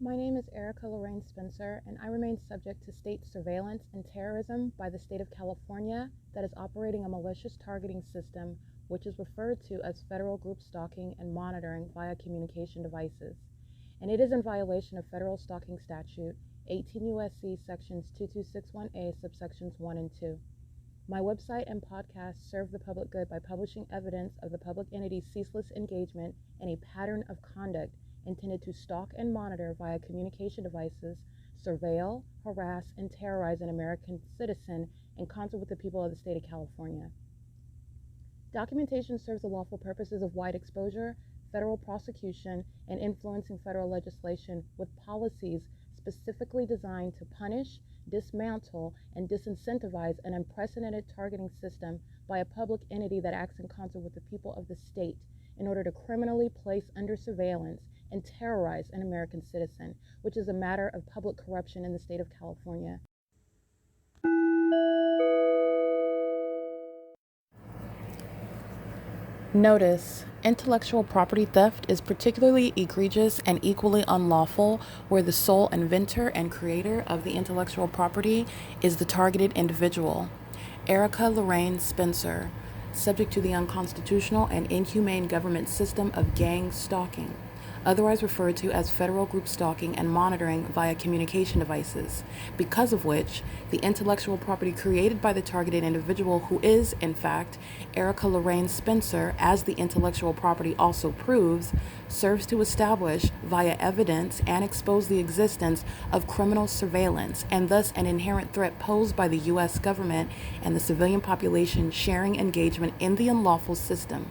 My name is Erica Lorraine Spencer, and I remain subject to state surveillance and terrorism by the state of California that is operating a malicious targeting system which is referred to as federal group stalking and monitoring via communication devices. And it is in violation of federal stalking statute 18 U.S.C. sections 2261A subsections 1 and 2. My website and podcast serve the public good by publishing evidence of the public entity's ceaseless engagement in a pattern of conduct intended to stalk and monitor via communication devices, surveil, harass, and terrorize an American citizen in concert with the people of the state of California. Documentation serves the lawful purposes of wide exposure, federal prosecution, and influencing federal legislation with policies specifically designed to punish, dismantle, and disincentivize an unprecedented targeting system by a public entity that acts in concert with the people of the state in order to criminally place under surveillance and terrorize an American citizen, which is a matter of public corruption in the state of California. Notice: intellectual property theft is particularly egregious and equally unlawful where the sole inventor and creator of the intellectual property is the targeted individual. Erica Lorraine Spencer, subject to the unconstitutional and inhumane government system of gang stalking, otherwise referred to as federal group stalking and monitoring via communication devices, because of which the intellectual property created by the targeted individual, who is, in fact, Erica Lorraine Spencer, as the intellectual property also proves, serves to establish via evidence and expose the existence of criminal surveillance and thus an inherent threat posed by the U.S. government and the civilian population sharing engagement in the unlawful system.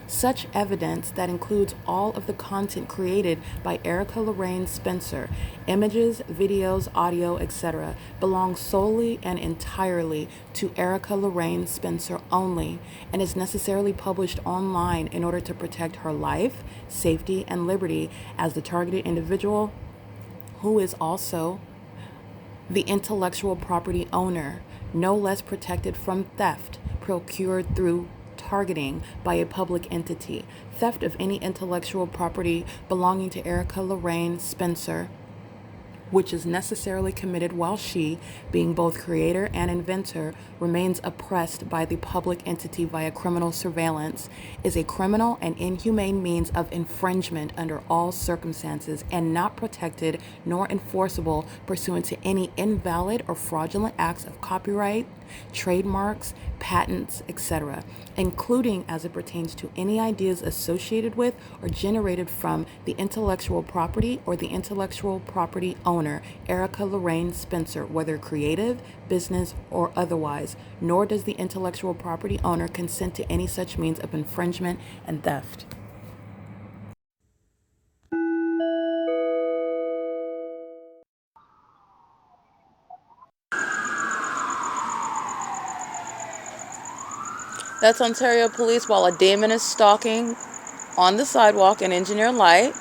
Such evidence that includes all of the content created by Erica Lorraine Spencer, images, videos, audio, etc., belongs solely and entirely to Erica Lorraine Spencer only and is necessarily published online in order to protect her life, safety, and liberty as the targeted individual, who is also the intellectual property owner, no less protected from theft procured through targeting by a public entity. Theft of any intellectual property belonging to Erica Lorraine Spencer, which is necessarily committed while she, being both creator and inventor, remains oppressed by the public entity via criminal surveillance, is a criminal and inhumane means of infringement under all circumstances and not protected nor enforceable pursuant to any invalid or fraudulent acts of copyright, trademarks, patents, etc., including as it pertains to any ideas associated with or generated from the intellectual property or the intellectual property owner, Erica Lorraine Spencer, whether creative, business, or otherwise, nor does the intellectual property owner consent to any such means of infringement and theft. That's Ontario Police while a demon is stalking on the sidewalk in Engineer Light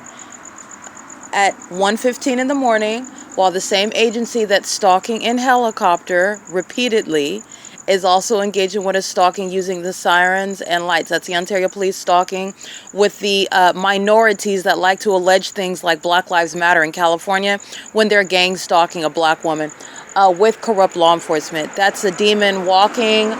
at 1:15 in the morning, while the same agency that's stalking in helicopter repeatedly is also engaging with a stalking using the sirens and lights. That's the Ontario Police stalking with the minorities that like to allege things like Black Lives Matter in California when they're gang stalking a black woman with corrupt law enforcement. That's a demon walking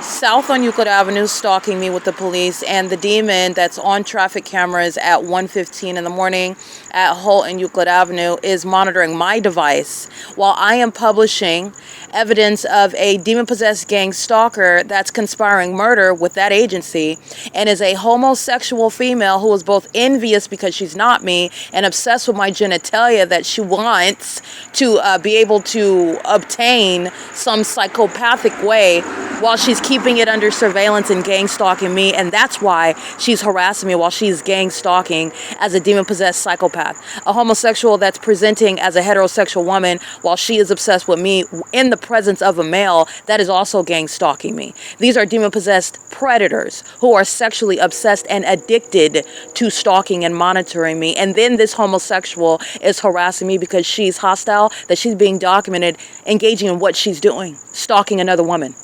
south on Euclid Avenue stalking me with the police, and the demon that's on traffic cameras at 1:15 in the morning at Holt and Euclid Avenue is monitoring my device while I am publishing evidence of a demon-possessed gang stalker that's conspiring murder with that agency and is a homosexual female who is both envious because she's not me and obsessed with my genitalia that she wants to be able to obtain some psychopathic way while she's keeping it under surveillance and gang stalking me, and that's why she's harassing me while she's gang stalking as a demon-possessed psychopath. A homosexual that's presenting as a heterosexual woman while she is obsessed with me in the presence of a male that is also gang stalking me. These are demon-possessed predators who are sexually obsessed and addicted to stalking and monitoring me, and then this homosexual is harassing me because she's hostile, that she's being documented engaging in what she's doing, stalking another woman.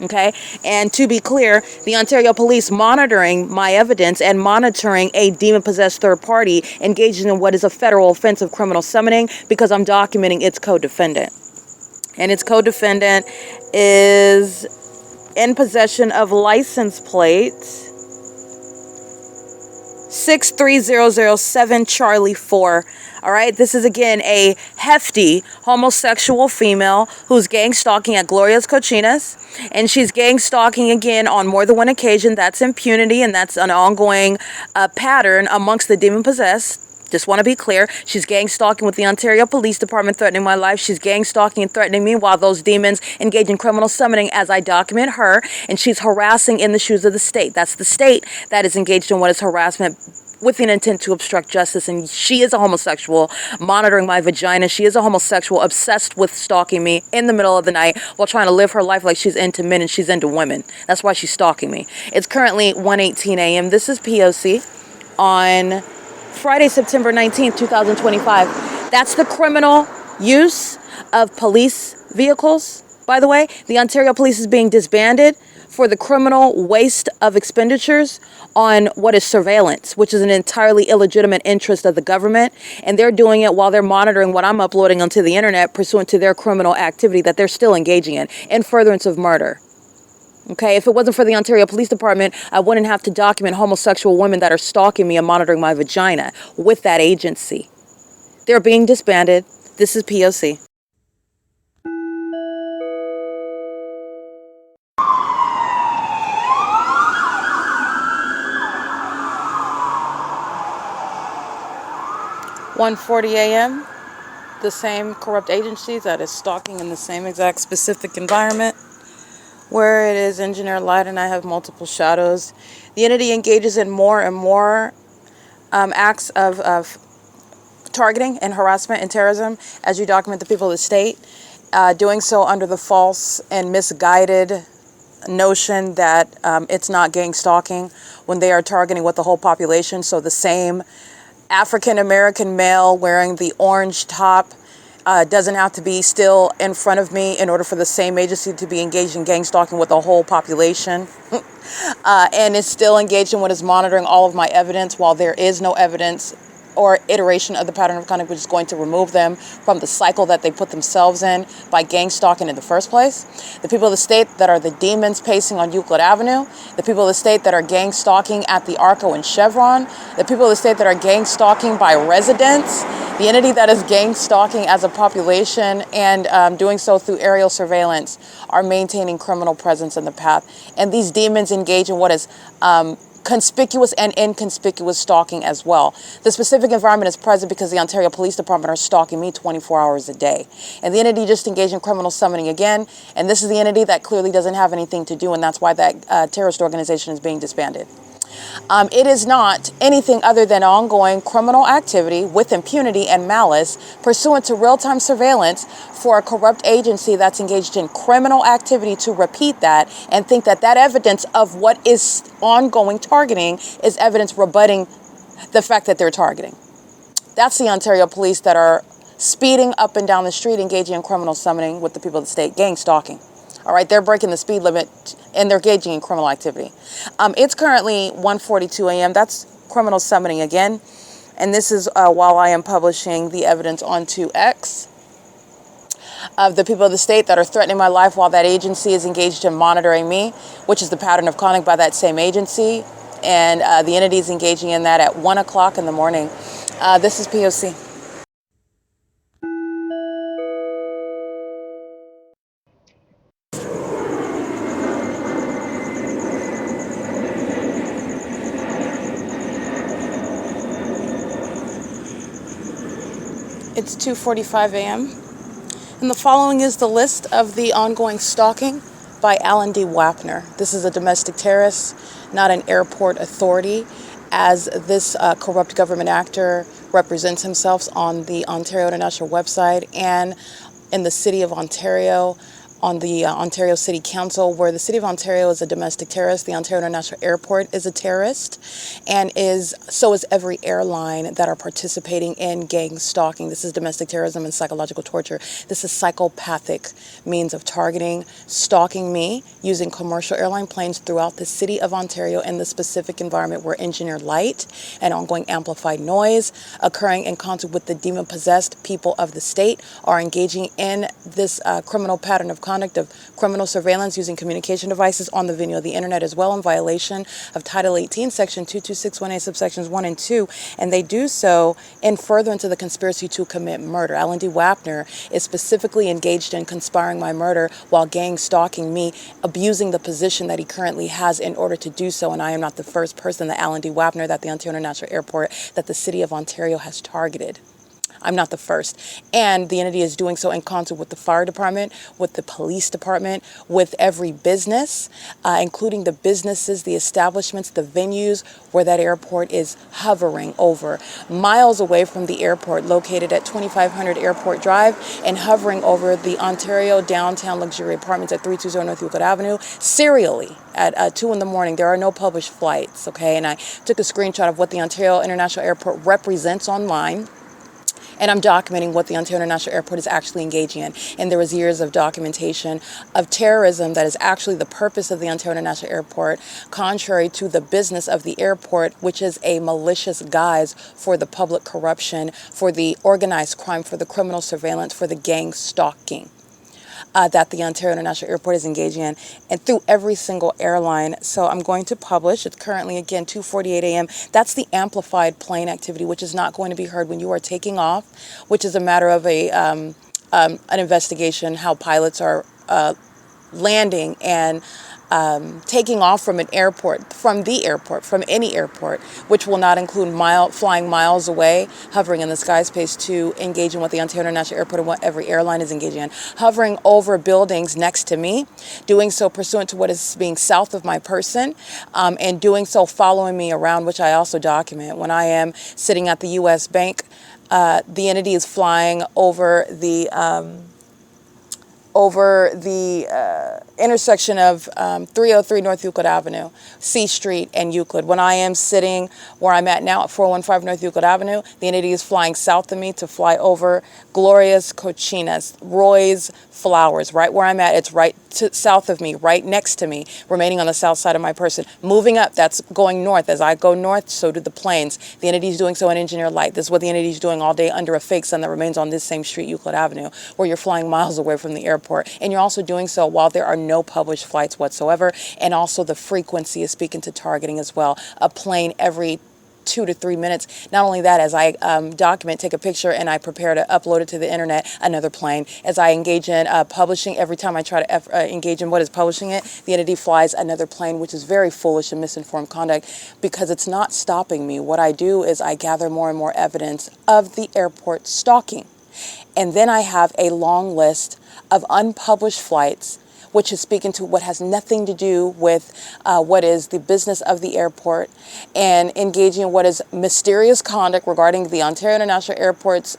Okay, and to be clear, the Ontario Police monitoring my evidence and monitoring a demon-possessed third party engaged in what is a federal offense of criminal summoning because I'm documenting its co-defendant. And its co-defendant is in possession of license plate 63007 Charlie 4. All right, this is again a hefty homosexual female who's gang stalking at Gloria's Cochinas, and she's gang stalking again on more than one occasion. That's impunity, and that's an ongoing pattern amongst the demon possessed. Just want to be clear. She's gang stalking with the Ontario Police Department, threatening my life. She's gang stalking and threatening me while those demons engage in criminal summoning as I document her. And she's harassing in the shoes of the state. That's the state that is engaged in what is harassment with an intent to obstruct justice. And she is a homosexual monitoring my vagina. She is a homosexual obsessed with stalking me in the middle of the night while trying to live her life like she's into men and she's into women. That's why she's stalking me. It's currently 1:18 a.m. This is P.O.C. on Friday, September 19th, 2025. That's the criminal use of police vehicles, by the way. The Ontario Police is being disbanded for the criminal waste of expenditures on what is surveillance, which is an entirely illegitimate interest of the government. And they're doing it while they're monitoring what I'm uploading onto the internet pursuant to their criminal activity that they're still engaging in furtherance of murder. Okay, if it wasn't for the Ontario Police Department, I wouldn't have to document homosexual women that are stalking me and monitoring my vagina with that agency. They're being disbanded. This is P.O.C. (1:40 a.m.) The same corrupt agency that is stalking in the same exact specific environment where it is engineered light and I have multiple shadows. The entity engages in more and more acts of targeting and harassment and terrorism as you document the people of the state, doing so under the false and misguided notion that it's not gang stalking when they are targeting with the whole population. So the same African American male wearing the orange top doesn't have to be still in front of me in order for the same agency to be engaged in gang stalking with the whole population. And is still engaged in what is monitoring all of my evidence while there is no evidence or iteration of the pattern of conduct, which is going to remove them from the cycle that they put themselves in by gang stalking in the first place. The people of the state that are the demons pacing on Euclid Avenue, the people of the state that are gang stalking at the ARCO and Chevron, the people of the state that are gang stalking by residents, the entity that is gang stalking as a population and doing so through aerial surveillance are maintaining criminal presence in the path. And these demons engage in what is conspicuous and inconspicuous stalking as well. The specific environment is present because the Ontario Police Department are stalking me 24 hours a day. And the entity just engaged in criminal summoning again. And this is the entity that clearly doesn't have anything to do, and that's why that terrorist organization is being disbanded. It is not anything other than ongoing criminal activity with impunity and malice pursuant to real-time surveillance for a corrupt agency that's engaged in criminal activity to repeat that and think that that evidence of what is ongoing targeting is evidence rebutting the fact that they're targeting. That's the Ontario Police that are speeding up and down the street engaging in criminal summoning with the people of the state, gang stalking. All right, they're breaking the speed limit and they're engaging in criminal activity. It's currently 1:42 a.m. That's criminal summoning again. And this is while I am publishing the evidence onto X of the people of the state that are threatening my life while that agency is engaged in monitoring me, which is the pattern of conduct by that same agency. And the entity is engaging in that at 1 o'clock in the morning. This is P.O.C. It's 2:45 a.m. And the following is the list of the ongoing stalking by Alan D. Wapner. This is a domestic terrorist, not an airport authority, as this corrupt government actor represents himself on the Ontario International website and in the city of Ontario on the Ontario City Council, where the City of Ontario is a domestic terrorist, the Ontario International Airport is a terrorist, and so is every airline that are participating in gang stalking. This is domestic terrorism and psychological torture. This is psychopathic means of targeting, stalking me using commercial airline planes throughout the City of Ontario in the specific environment where engineered light and ongoing amplified noise occurring in concert with the demon-possessed people of the state are engaging in this criminal pattern of conduct of criminal surveillance using communication devices on the venue of the internet as well, in violation of Title 18, Section 2261A, subsections 1 and 2, and they do so in furtherance of the conspiracy to commit murder. Alan D. WAPNER is specifically engaged in conspiring my murder while gang stalking me, abusing the position that he currently has in order to do so, and I am not the first person that Alan D. WAPNER, that the Ontario International Airport, that the City of Ontario has targeted. I'm not the first. And the entity is doing so in concert with the fire department, with the police department, with every business, including the businesses, the establishments, the venues where that airport is hovering over. Miles away from the airport, located at 2500 Airport Drive, and hovering over the Ontario downtown luxury apartments at 320 North Euclid Avenue, serially at 2 in the morning. There are no published flights, okay? And I took a screenshot of what the Ontario International Airport represents online, and I'm documenting what the Ontario International Airport is actually engaging in. And there was years of documentation of terrorism that is actually the purpose of the Ontario International Airport, contrary to the business of the airport, which is a malicious guise for the public corruption, for the organized crime, for the criminal surveillance, for the gang stalking. That the Ontario International Airport is engaging in, and through every single airline. So I'm going to publish. It's currently, again, 2:48 a.m. That's the amplified plane activity, which is not going to be heard when you are taking off, which is a matter of an investigation, how pilots are landing and taking off from an airport, from any airport, which will not include flying miles away, hovering in the sky space to engage in what the Ontario International Airport and what every airline is engaging in, hovering over buildings next to me, doing so pursuant to what is being south of my person, and doing so following me around, which I also document. When I am sitting at the U.S. Bank, the entity is flying over the intersection of 303 North Euclid Avenue, C Street, and Euclid. When I am sitting where I'm at now at 415 North Euclid Avenue, the entity is flying south of me to fly over Gloria's Cochinas, Roy's Flowers. Right where I'm at, it's right south of me, right next to me, remaining on the south side of my person. Moving up, that's going north. As I go north, so do the planes. The entity is doing so in engineered light. This is what the entity is doing all day under a fake sun that remains on this same street, Euclid Avenue, where you're flying miles away from the airport. And you're also doing so while there are no published flights whatsoever. And also the frequency is speaking to targeting as well. A plane every 2 to 3 minutes. Not only that, as I document, take a picture, and I prepare to upload it to the internet, another plane. As I engage in publishing, every time I try to engage in what is publishing it, the entity flies another plane, which is very foolish and misinformed conduct, because it's not stopping me. What I do is I gather more and more evidence of the airport stalking. And then I have a long list of unpublished flights, which is speaking to what has nothing to do with what is the business of the airport, and engaging in what is mysterious conduct regarding the Ontario International Airport's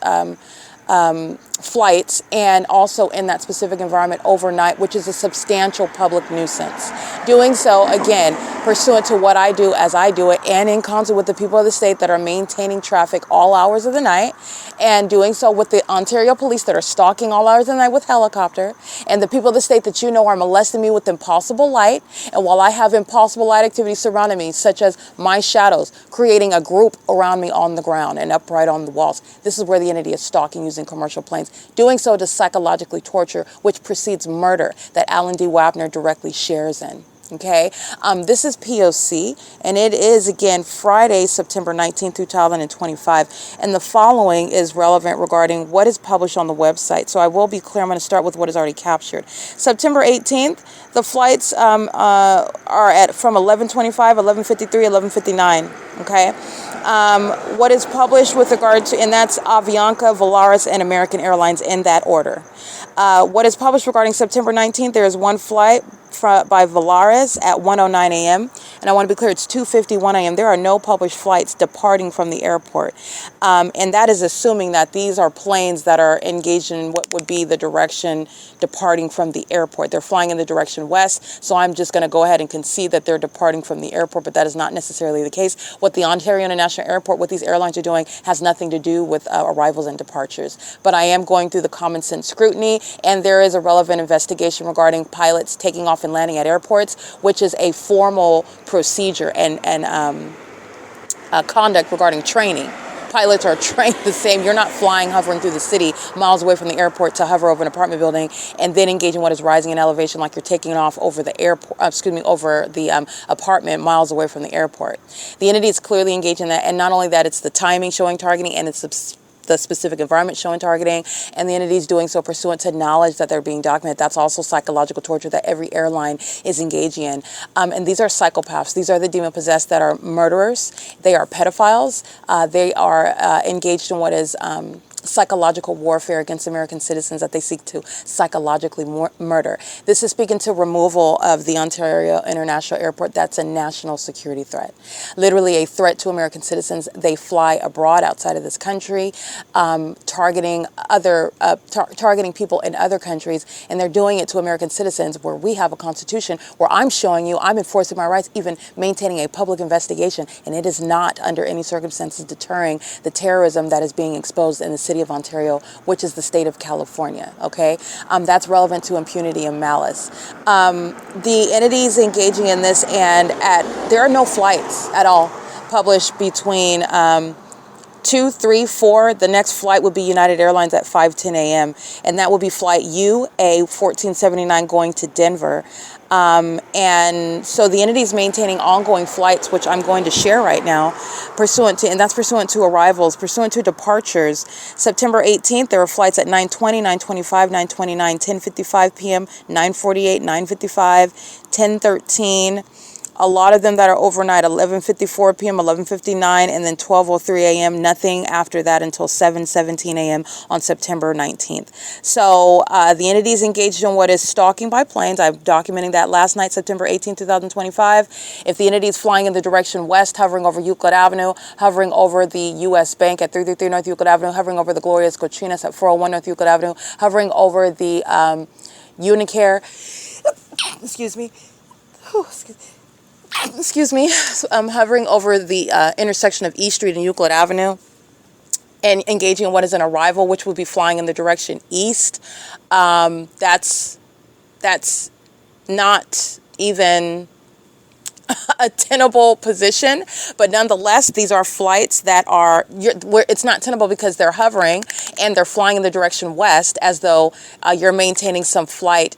flights, and also in that specific environment overnight, which is a substantial public nuisance. Doing so, again, pursuant to what I do as I do it, and in concert with the people of the state that are maintaining traffic all hours of the night, and doing so with the Ontario police that are stalking all hours of the night with helicopter, and the people of the state that you know are molesting me with impossible light. And while I have impossible light activity surrounding me, such as my shadows, creating a group around me on the ground and upright on the walls, this is where the entity is stalking using commercial planes. Doing so to psychologically torture, which precedes murder, that Alan D. WAPNER directly shares in. Okay, this is P.O.C, and it is, again, Friday, September 19th, 2025. And the following is relevant regarding what is published on the website. So I will be clear. I'm going to start with what is already captured. September 18th, the flights are at from 11:25, 11:53, 11:59. Okay. What is published with regard to, and that's Avianca, Volaris, and American Airlines in that order. What is published regarding September 19th, there is one flight by Valaris at 1:09 a.m. And I want to be clear, it's 2:51 a.m. There are no published flights departing from the airport. And that is assuming that these are planes that are engaged in what would be the direction departing from the airport. They're flying in the direction west, so I'm just going to go ahead and concede that they're departing from the airport, but that is not necessarily the case. What the Ontario International Airport, what these airlines are doing, has nothing to do with arrivals and departures. But I am going through the common sense scrutiny, and there is a relevant investigation regarding pilots taking off and landing at airports, which is a formal procedure and conduct regarding training. Pilots are trained the same. You're not flying, hovering through the city miles away from the airport to hover over an apartment building and then engage in what is rising in elevation like you're taking off over the airport, over the apartment miles away from the airport. The entity is clearly engaged in that, and not only that, it's the timing showing targeting, and it's the specific environment showing targeting, and the entities doing so pursuant to knowledge that they're being documented. That's also psychological torture that every airline is engaging in. And these are psychopaths. These are the demon-possessed that are murderers. They are pedophiles. They are engaged in what is psychological warfare against American citizens that they seek to psychologically murder. This is speaking to removal of the Ontario International Airport. That's a national security threat. Literally a threat to American citizens. They fly abroad outside of this country, targeting people in other countries, and they're doing it to American citizens where we have a constitution, where I'm showing you I'm enforcing my rights, even maintaining a public investigation, and it is not under any circumstances deterring the terrorism that is being exposed in the city of Ontario, which is the state of California, okay? That's relevant to impunity and malice. The entities engaging in this, and there are no flights at all published between 2, 3, 4. The next flight would be United Airlines at 5:10 a.m. and that will be flight UA 1479 going to Denver. And so the entity is maintaining ongoing flights, which I'm going to share right now, and that's pursuant to arrivals, pursuant to departures. September 18th, there were flights at 9:20, 9:25, 9:29, 10:55 p.m., 9:48, 9:55, 10:13. A lot of them that are overnight, 11:54 p.m., 11:59, and then 12:03 a.m. Nothing after that until 7:17 a.m. on September 19th. So the entity is engaged in what is stalking by planes. I'm documenting that last night, September 18, 2025. If the entity is flying in the direction west, hovering over Euclid Avenue, hovering over the U.S. Bank at 333 North Euclid Avenue, hovering over the Glorias Cochinas at 401 North Euclid Avenue, hovering over the UNICARE, excuse me, hovering over the intersection of E Street and Euclid Avenue, and engaging in what is an arrival, which would be flying in the direction east. That's not even a tenable position, but nonetheless, these are flights that are, it's not tenable because they're hovering and they're flying in the direction west, as though you're maintaining some flight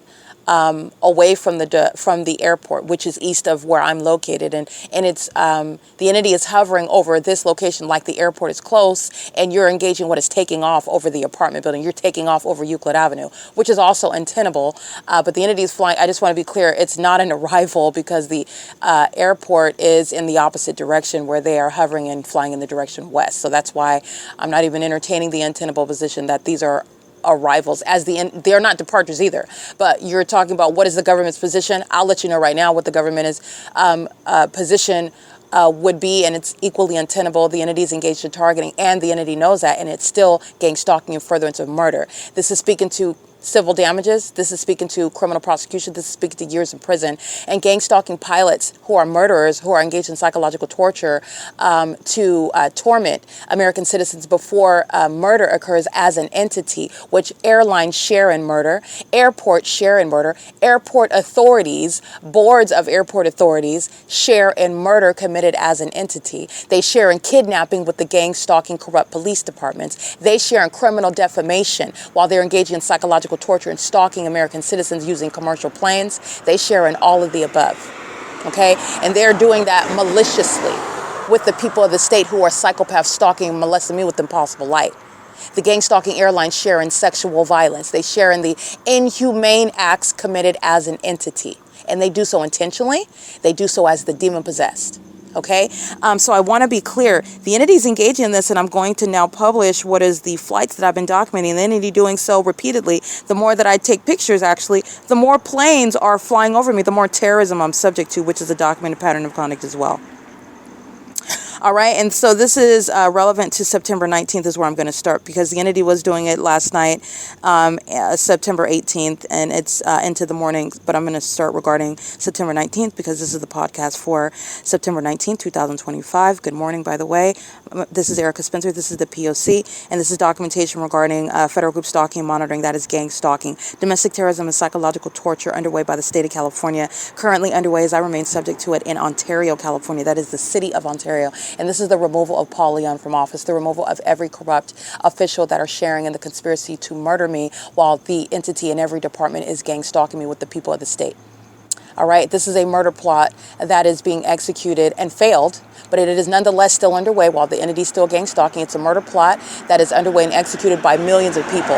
away from the airport, which is east of where I'm located, and it's the entity is hovering over this location like the airport is close, and you're engaging what is taking off over the apartment building. You're taking off over Euclid Avenue, which is also untenable. But the entity is flying. I just want to be clear: it's not an arrival because the airport is in the opposite direction, where they are hovering and flying in the direction west. So that's why I'm not even entertaining the untenable position that these are arrivals, as they're not departures either. But you're talking about what is the government's position. I'll let you know right now what the government is position would be, and it's equally untenable. The entity is engaged in targeting, and the entity knows that, and it's still gang stalking and furtherance of murder. This is speaking to civil damages. This is speaking to criminal prosecution. This is speaking to years in prison. And gang stalking pilots who are murderers, who are engaged in psychological torture to torment American citizens before murder occurs as an entity, which airlines share in murder, airports share in murder, airport authorities, boards of airport authorities share in murder committed as an entity. They share in kidnapping with the gang stalking corrupt police departments. They share in criminal defamation while they're engaging in psychological torture and stalking American citizens using commercial planes. They share in all of the above, okay? And they're doing that maliciously with the people of the state who are psychopaths stalking and molesting me with impossible light. The gang stalking airlines share in sexual violence. They share in the inhumane acts committed as an entity. And they do so intentionally. They do so as the demon possessed. Okay, so I want to be clear. The entity is engaging in this, and I'm going to now publish what is the flights that I've been documenting. The entity doing so repeatedly. The more that I take pictures, actually, the more planes are flying over me, the more terrorism I'm subject to, which is a documented pattern of conduct as well. All right, and so this is relevant to September 19th is where I'm going to start, because the entity was doing it last night, September 18th, and it's into the morning, but I'm going to start regarding September 19th because this is the podcast for September 19th, 2025. Good morning, by the way. This is Erica Spencer. This is the P.O.C, and this is documentation regarding federal group stalking and monitoring, that is gang stalking, domestic terrorism, and psychological torture underway by the state of California, currently underway as I remain subject to it in Ontario, California. That is the city of Ontario. And this is the removal of Paul Leon from office, the removal of every corrupt official that are sharing in the conspiracy to murder me, while the entity in every department is gang stalking me with the people of the state. All right, this is a murder plot that is being executed and failed, but it is nonetheless still underway while the entity is still gang stalking. It's a murder plot that is underway and executed by millions of people.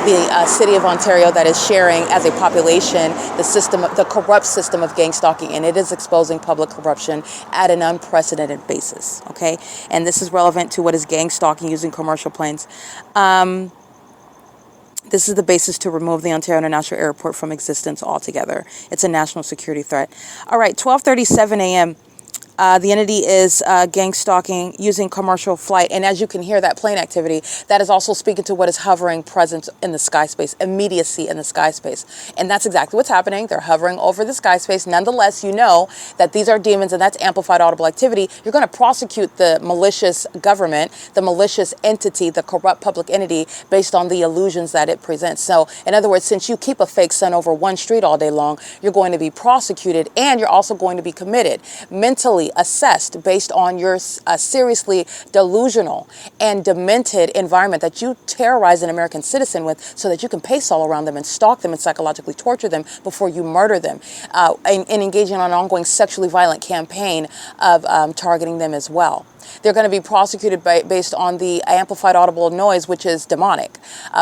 The city of Ontario that is sharing as a population the system, the corrupt system of gang stalking, and it is exposing public corruption at an unprecedented basis. Okay, and this is relevant to what is gang stalking using commercial planes. This is the basis to remove the Ontario International Airport from existence altogether. It's a national security threat. All right, 12:37 a.m. The entity is gang stalking using commercial flight. And as you can hear, that plane activity, that is also speaking to what is hovering presence in the sky space, immediacy in the sky space. And that's exactly what's happening. They're hovering over the sky space. Nonetheless, you know that these are demons, and that's amplified audible activity. You're going to prosecute the malicious government, the malicious entity, the corrupt public entity, based on the illusions that it presents. So, in other words, since you keep a fake sun over one street all day long, you're going to be prosecuted, and you're also going to be committed, mentally assessed based on your seriously delusional and demented environment that you terrorize an American citizen with, so that you can pace all around them and stalk them and psychologically torture them before you murder them, and engaging in an ongoing sexually violent campaign of targeting them as well. They're going to be prosecuted based on the amplified audible noise, which is demonic.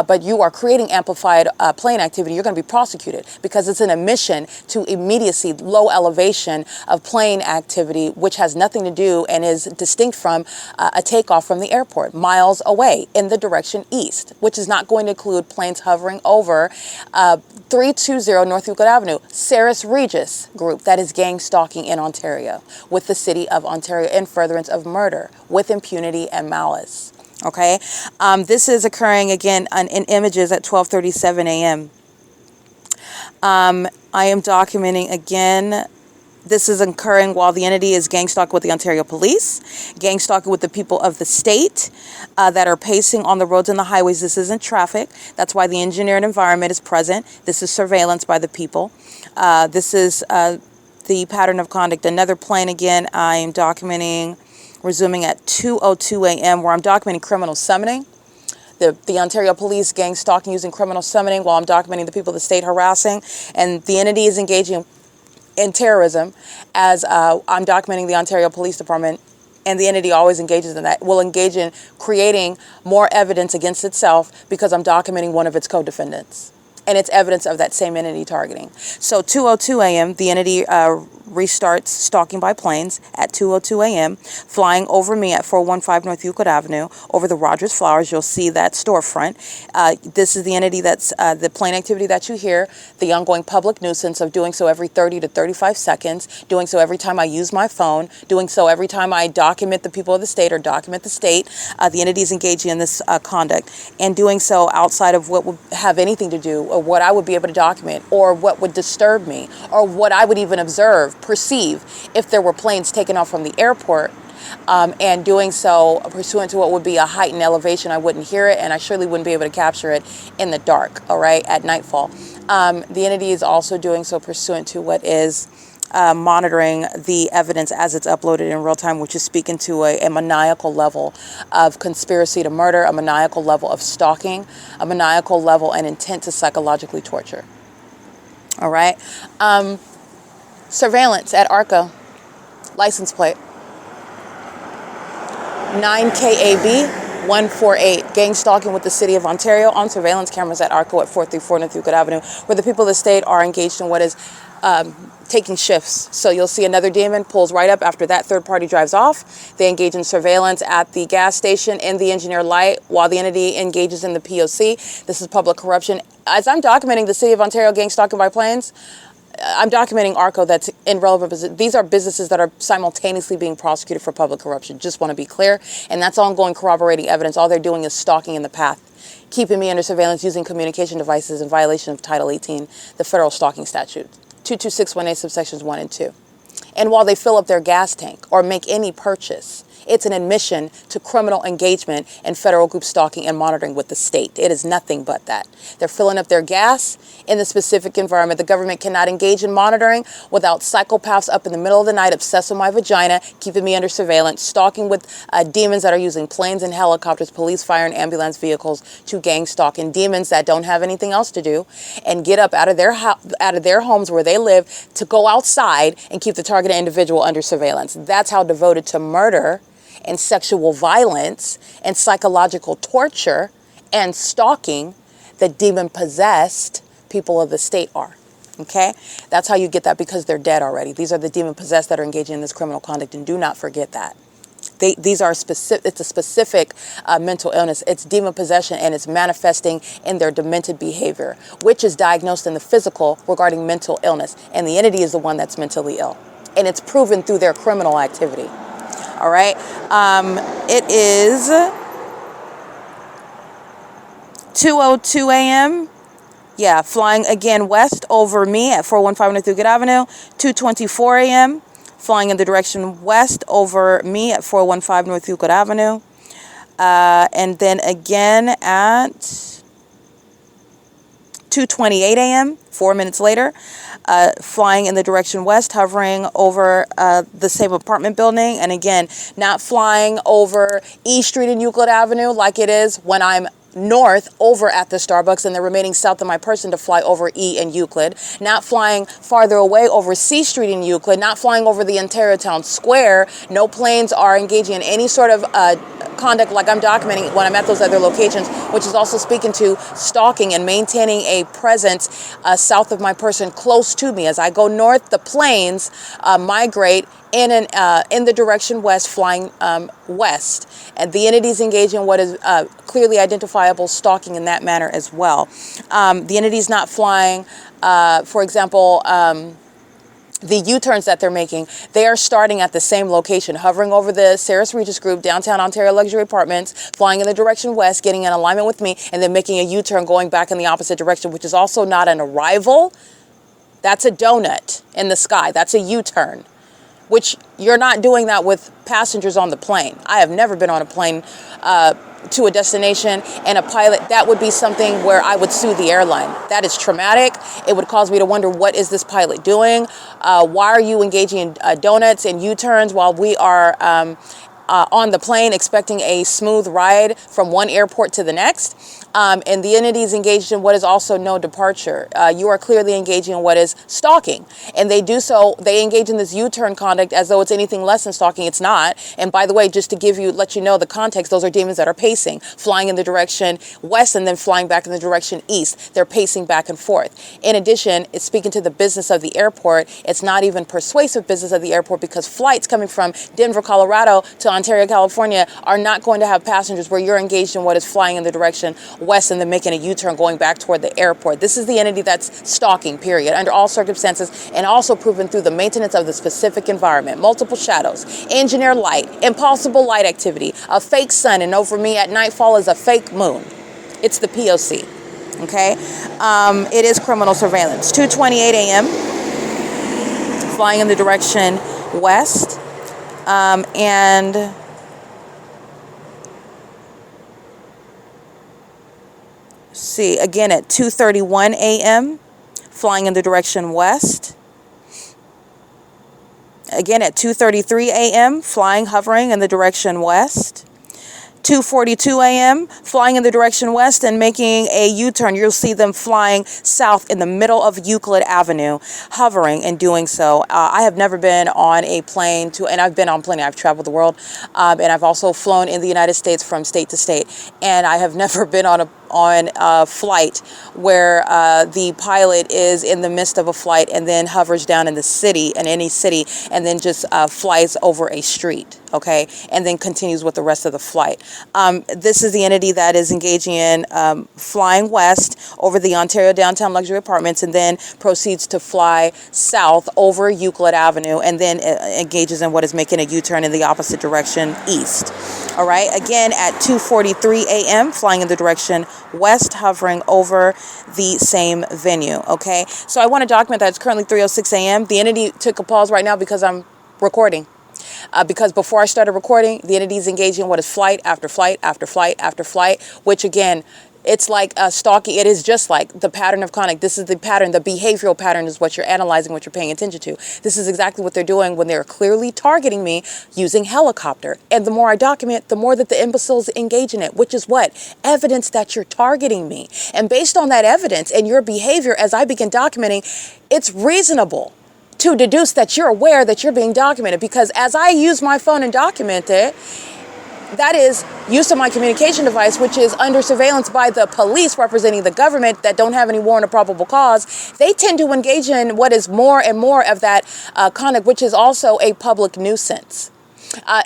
But you are creating amplified plane activity. You're going to be prosecuted because it's an admission to immediacy, low elevation of plane activity, which has nothing to do and is distinct from a takeoff from the airport miles away in the direction east, which is not going to include planes hovering over 320 North Euclid Avenue, Ceres Regis group that is gang stalking in Ontario with the city of Ontario in furtherance of murder with impunity and malice. Okay, this is occurring again in images at 12:37 a.m. I am documenting again. This is occurring while the entity is gang stalking with the Ontario Police, gang stalking with the people of the state that are pacing on the roads and the highways. This isn't traffic. That's why the engineered environment is present. This is surveillance by the people. This is the pattern of conduct. Another plane again, I am documenting, resuming at 2:02 a.m. where I'm documenting criminal summoning. The Ontario Police gang stalking using criminal summoning while I'm documenting the people of the state harassing. And the entity is engaging in terrorism as I'm documenting the Ontario Police Department, and the entity always engages in that, will engage in creating more evidence against itself because I'm documenting one of its co-defendants. And it's evidence of that same entity targeting. So 2:02 a.m., the entity restarts stalking by planes at 2:02 a.m., flying over me at 415 North Euclid Avenue over the Rogers Flowers. You'll see that storefront. This is the entity that's the plane activity that you hear, the ongoing public nuisance of doing so every 30 to 35 seconds, doing so every time I use my phone, doing so every time I document the people of the state or document the state. The entity is engaging in this conduct and doing so outside of what would have anything to do or what I would be able to document or what would disturb me or what I would even observe, perceive if there were planes taking off from the airport, and doing so pursuant to what would be a heightened elevation. I wouldn't hear it, and I surely wouldn't be able to capture it in the dark, all right, at nightfall. The entity is also doing so pursuant to what is monitoring the evidence as it's uploaded in real time, which is speaking to a maniacal level of conspiracy to murder, a maniacal level of stalking, a maniacal level and intent to psychologically torture. All right. Surveillance at ARCO, license plate 9KAB 148, gang stalking with the city of Ontario on surveillance cameras at ARCO at 434 North Euclid Avenue, where the people of the state are engaged in what is taking shifts. So you'll see another demon pulls right up after that third party drives off. They engage in surveillance at the gas station in the engineer light while the entity engages in the P.O.C. This is public corruption. As I'm documenting the City of Ontario gang stalking by planes, I'm documenting ARCO that's in relevant position. These are businesses that are simultaneously being prosecuted for public corruption. Just want to be clear. And that's ongoing corroborating evidence. All they're doing is stalking in the path, keeping me under surveillance using communication devices in violation of Title 18, the federal stalking statute, 22618 subsections 1 and 2. And while they fill up their gas tank or make any purchase, it's an admission to criminal engagement in federal group stalking and monitoring with the state. It is nothing but that. They're filling up their gas in the specific environment. The government cannot engage in monitoring without psychopaths up in the middle of the night, obsessed with my vagina, keeping me under surveillance, stalking with demons that are using planes and helicopters, police, fire, and ambulance vehicles to gang stalk, and demons that don't have anything else to do and get up out of their homes where they live to go outside and keep the targeted individual under surveillance. That's how devoted to murder and sexual violence and psychological torture and stalking the demon-possessed people of the state are. Okay? That's how you get that, because they're dead already. These are the demon-possessed that are engaging in this criminal conduct, and do not forget that. These are specific. It's a specific mental illness. It's demon possession, and it's manifesting in their demented behavior, which is diagnosed in the physical regarding mental illness. And the entity is the one that's mentally ill. And it's proven through their criminal activity. All right. It is 2:02 a.m. Yeah, flying again west over me at 415 North Euclid Avenue. 2:24 a.m. flying in the direction west over me at 415 North Euclid Avenue. And then again at 2:28 a.m., 4 minutes later, flying in the direction west, hovering over the same apartment building. And again, not flying over E Street and Euclid Avenue like it is when I'm north over at the Starbucks, and the remaining south of my person to fly over E and Euclid. Not flying farther away over C Street and Euclid. Not flying over the Ontario Town Square. No planes are engaging in any sort of conduct like I'm documenting when I'm at those other locations, which is also speaking to stalking and maintaining a presence south of my person close to me. As I go north, the planes migrate in the direction west, flying west. And the entities engage in what is clearly identifiable stalking in that manner as well. The entities not flying, for example, the U-turns that they're making, they are starting at the same location, hovering over the Saris Regis Group, downtown Ontario Luxury Apartments, flying in the direction west, getting in alignment with me, and then making a U-turn going back in the opposite direction, which is also not an arrival. That's a donut in the sky. That's a U-turn, which you're not doing that with passengers on the plane. I have never been on a plane to a destination and a pilot. That would be something where I would sue the airline. That is traumatic. It would cause me to wonder, what is this pilot doing? Why are you engaging in donuts and U-turns while we are on the plane expecting a smooth ride from one airport to the next? And the entity is engaged in what is also no departure. You are clearly engaging in what is stalking. And they do so, they engage in this U-turn conduct as though it's anything less than stalking. It's not. And by the way, just to let you know the context, those are demons that are pacing, flying in the direction west and then flying back in the direction east. They're pacing back and forth. In addition, it's speaking to the business of the airport. It's not even persuasive business of the airport, because flights coming from Denver, Colorado to Ontario, California are not going to have passengers where you're engaged in what is flying in the direction west and then making a U-turn going back toward the airport. This is the entity that's stalking, period, under all circumstances, and also proven through the maintenance of the specific environment. Multiple shadows, engineer light, impossible light activity, a fake sun, and over me at nightfall is a fake moon. It's the P.O.C. Okay? It is criminal surveillance. 2:28 a.m. flying in the direction west, and see, again at 2:31 a.m. flying in the direction west. Again at 2:33 a.m. flying, hovering in the direction west. 2:42 a.m., flying in the direction west and making a U-turn. You'll see them flying south in the middle of Euclid Avenue, hovering and doing so. I have never been on a plane and I've been on plenty. I've traveled the world, and I've also flown in the United States from state to state. And I have never been on a flight where the pilot is in the midst of a flight and then hovers down in any city, and then just flies over a street, okay, and then continues with the rest of the flight. This is the entity that is engaging in flying west over the Ontario downtown luxury apartments, and then proceeds to fly south over Euclid Avenue, and then engages in what is making a U-turn in the opposite direction, east. All right, again at 2:43 a.m., flying in the direction west, hovering over the same venue. Okay, so I want to document that it's currently 3:06 a.m. The entity took a pause right now because I'm recording. Because before I started recording, the entity is engaging in what is flight after flight after flight after flight, which again, it's like stalking. It is just like the pattern of conduct. This is the pattern. The behavioral pattern is what you're analyzing, what you're paying attention to. This is exactly what they're doing when they're clearly targeting me using helicopter. And the more I document, the more that the imbeciles engage in it, which is what? Evidence that you're targeting me. And based on that evidence and your behavior as I begin documenting, it's reasonable to deduce that you're aware that you're being documented, because as I use my phone and document it, that is use of my communication device, which is under surveillance by the police representing the government that don't have any warrant or probable cause. They tend to engage in what is more and more of that conduct, which is also a public nuisance.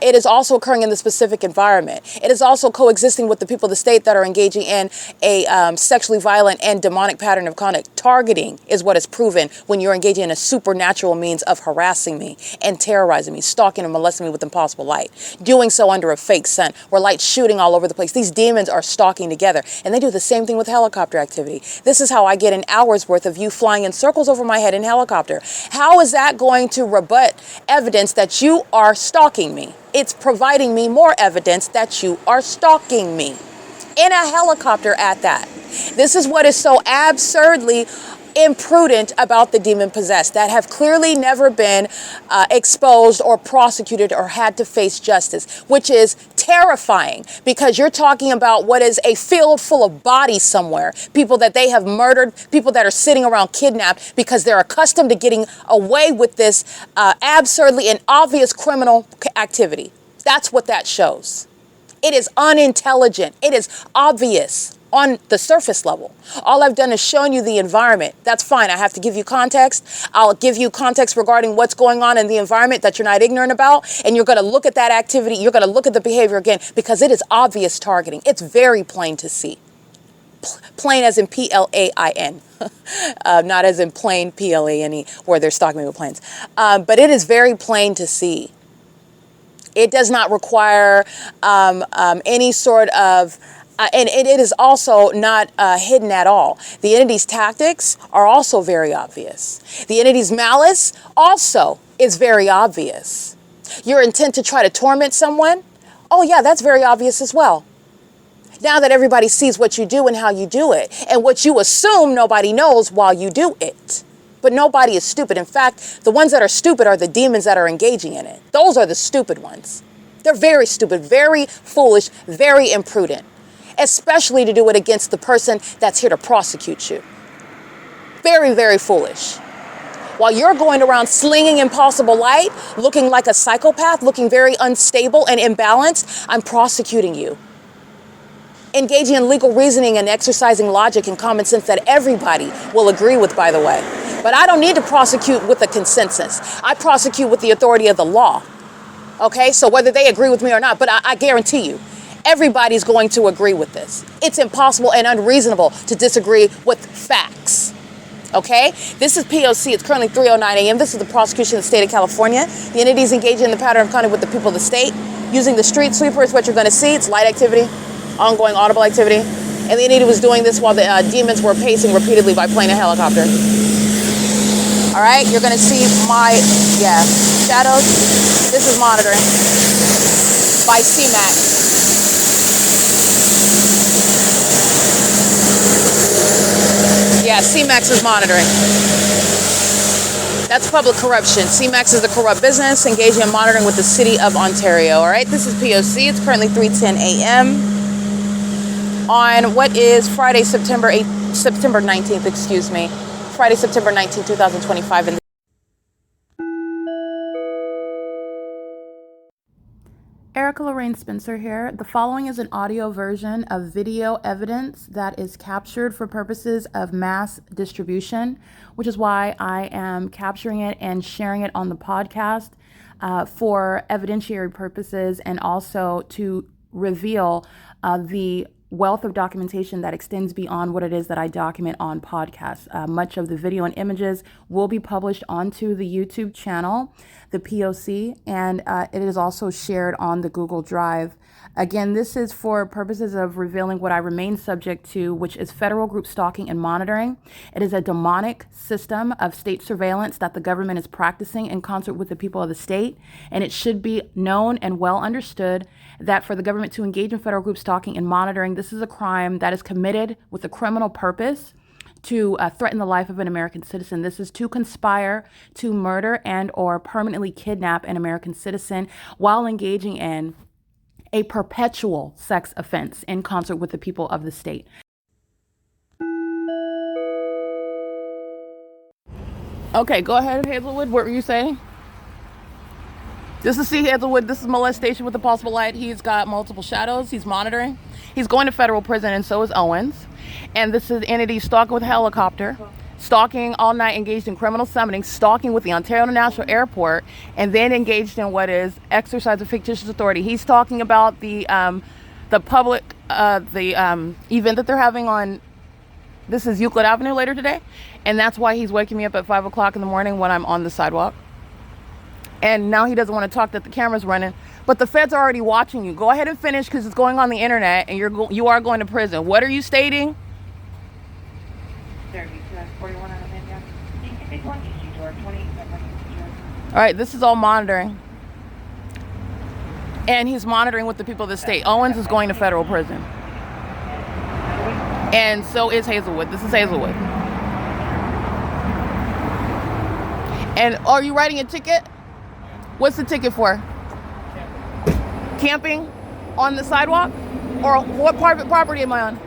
It is also occurring in the specific environment. It is also coexisting with the people of the state that are engaging in a sexually violent and demonic pattern of conduct. Targeting is what is proven when you're engaging in a supernatural means of harassing me and terrorizing me, stalking and molesting me with impossible light. Doing so under a fake sun, where light's shooting all over the place. These demons are stalking together, and they do the same thing with helicopter activity. This is how I get an hour's worth of you flying in circles over my head in helicopter. How is that going to rebut evidence that you are stalking me? It's providing me more evidence that you are stalking me in a helicopter at that. This is what is so absurdly imprudent about the demon possessed that have clearly never been exposed or prosecuted or had to face justice, which is terrifying, because you're talking about what is a field full of bodies somewhere, people that they have murdered, people that are sitting around kidnapped because they're accustomed to getting away with this absurdly and obvious criminal activity. That's what that shows. It is unintelligent. It is obvious on the surface level. All I've done is shown you the environment. That's fine. I have to give you context. I'll give you context regarding what's going on in the environment that you're not ignorant about. And you're going to look at that activity. You're going to look at the behavior again, because it is obvious targeting. It's very plain to see. Plain as in P-L-A-I-N, not as in plain P-L-A-N-E, where they're stalking me with planes. But it is very plain to see. It does not require any sort of and it is also not hidden at all. The entity's tactics are also very obvious. The entity's malice also is very obvious. Your intent to try to torment someone, oh yeah, that's very obvious as well. Now that everybody sees what you do and how you do it, and what you assume nobody knows while you do it. But nobody is stupid. In fact, the ones that are stupid are the demons that are engaging in it. Those are the stupid ones. They're very stupid, very foolish, very imprudent. Especially to do it against the person that's here to prosecute you. Very, very foolish. While you're going around slinging impossible light, looking like a psychopath, looking very unstable and imbalanced, I'm prosecuting you. Engaging in legal reasoning and exercising logic and common sense that everybody will agree with, by the way. But I don't need to prosecute with a consensus. I prosecute with the authority of the law. Okay, so whether they agree with me or not, but I guarantee you, everybody's going to agree with this. It's impossible and unreasonable to disagree with facts. Okay? This is P.O.C. It's currently 3:09 a.m. This is the prosecution of the state of California. The entity is engaging in the pattern of conduct with the people of the state. Using the street sweeper is what you're going to see. It's light activity, ongoing audible activity. And the entity was doing this while the demons were pacing repeatedly by plane and helicopter. All right? You're going to see my, shadows. This is monitoring by CMAX. Yeah, CMAX is monitoring. That's public corruption. CMAX is a corrupt business engaging in monitoring with the City of Ontario. All right, this is P.O.C. It's currently 3:10 a.m. on what is Friday, September 19th, excuse me. Friday, September 19th, 2025. And Erica Lorraine Spencer here. The following is an audio version of video evidence that is captured for purposes of mass distribution, which is why I am capturing it and sharing it on the podcast for evidentiary purposes and also to reveal the wealth of documentation that extends beyond what it is that I document on podcasts. Much of the video and images will be published onto the YouTube channel, the P.O.C, and it is also shared on the Google Drive. Again, this is for purposes of revealing what I remain subject to, which is federal group stalking and monitoring. It is a demonic system of state surveillance that the government is practicing in concert with the people of the state, and it should be known and well understood that for the government to engage in federal group stalking and monitoring, this is a crime that is committed with a criminal purpose to threaten the life of an American citizen. This is to conspire to murder and or permanently kidnap an American citizen while engaging in a perpetual sex offense in concert with the people of the state. Okay, go ahead, Hazelwood. What were you saying? This is C. Hazelwood. This is molestation with a possible light. He's got multiple shadows. He's monitoring. He's going to federal prison, and so is Owens. And this is entity stalking with a helicopter, stalking all night, engaged in criminal summoning, stalking with the Ontario International Airport, and then engaged in what is exercise of fictitious authority. He's talking about the public event that they're having on. This is Euclid Avenue later today, and that's why he's waking me up at 5 o'clock in the morning when I'm on the sidewalk. And now he doesn't want to talk that the camera's running, but the feds are already watching you. Go ahead and finish because it's going on the internet, and you are going to prison. What are you stating? 41 on the menu. All right, this is all monitoring. And he's monitoring with the people of the state. Owens is going to federal prison. And so is Hazelwood. This is Hazelwood. And are you writing a ticket? What's the ticket for? Camping on the sidewalk? Or what private property am I on?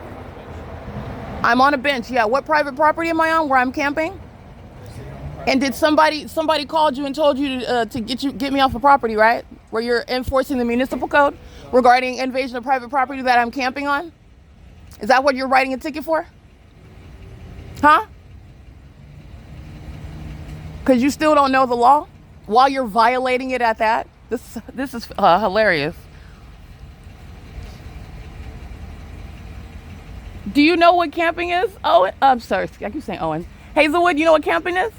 I'm on a bench, yeah. What private property am I on where I'm camping? And did somebody called you and told you to get me off of property, right? Where you're enforcing the municipal code regarding invasion of private property that I'm camping on? Is that what you're writing a ticket for? Huh? Because you still don't know the law while you're violating it at that? This is hilarious. Do you know what camping is? Owen? I'm sorry, I keep saying Owen. Hazelwood, you know what camping is?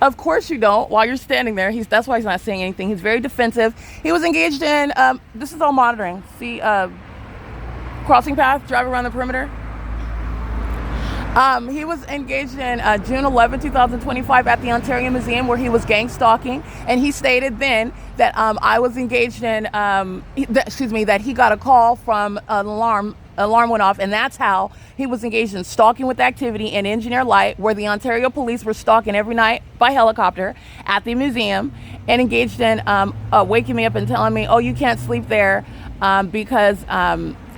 Of course you don't. While you're standing there, that's why he's not saying anything. He's very defensive. He was engaged in, this is all monitoring. See, crossing path, drive around the perimeter. He was engaged in June 11, 2025 at the Ontario Museum where he was gang stalking. And he stated then that I was engaged in, that he got a call from an alarm went off, and that's how he was engaged in stalking with activity in Engineer Light, where the Ontario police were stalking every night by helicopter at the museum, and engaged in waking me up and telling me, oh, you can't sleep there because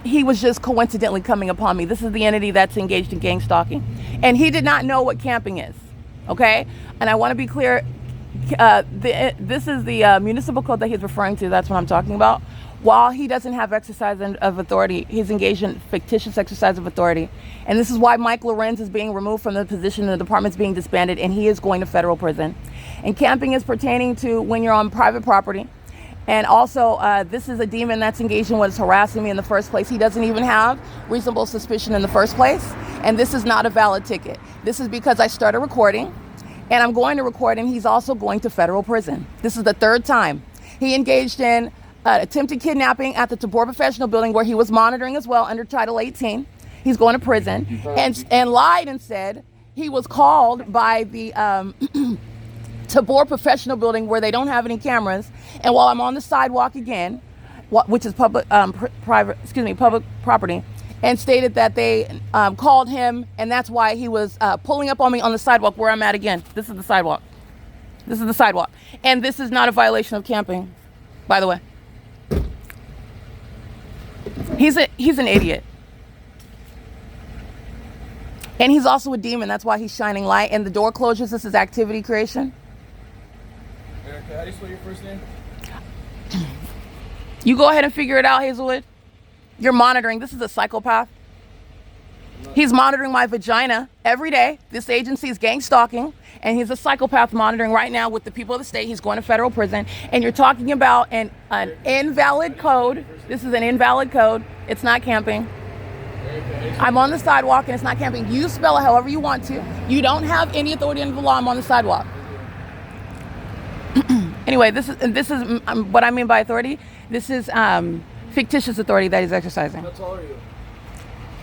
he was just coincidentally coming upon me. This is the entity that's engaged in gang stalking, and he did not know what camping is, okay? And I want to be clear, this is the municipal code that he's referring to. That's what I'm talking about. While he doesn't have exercise of authority, he's engaged in fictitious exercise of authority. And this is why Mike Lorenz is being removed from the position, and the department's being disbanded, and he is going to federal prison. And camping is pertaining to when you're on private property. And also, this is a demon that's engaged in what's harassing me in the first place. He doesn't even have reasonable suspicion in the first place. And this is not a valid ticket. This is because I started recording, and I'm going to record, and he's also going to federal prison. This is the third time. He engaged in attempted kidnapping at the Tabor Professional Building, where he was monitoring as well under Title 18. He's going to prison, and lied and said he was called by the Tabor Professional Building, where they don't have any cameras. And while I'm on the sidewalk again, which is public property, and stated that they called him, and that's why he was pulling up on me on the sidewalk where I'm at again. This is the sidewalk. This is the sidewalk. And this is not a violation of camping, by the way. He's an idiot. And he's also a demon. That's why he's shining light. And the door closures, this is activity creation. Erica, how do you spell your first name? You go ahead and figure it out, Hazelwood. You're monitoring. This is a psychopath. He's monitoring my vagina every day. This agency is gang stalking, and he's a psychopath monitoring right now with the people of the state. He's going to federal prison. And you're talking about an invalid code. This is an invalid code. It's not camping. I'm on the sidewalk, and it's not camping. You spell it however you want to. You don't have any authority under the law. I'm on the sidewalk. Anyway, this is what I mean by authority. This is fictitious authority that he's exercising. How tall are you?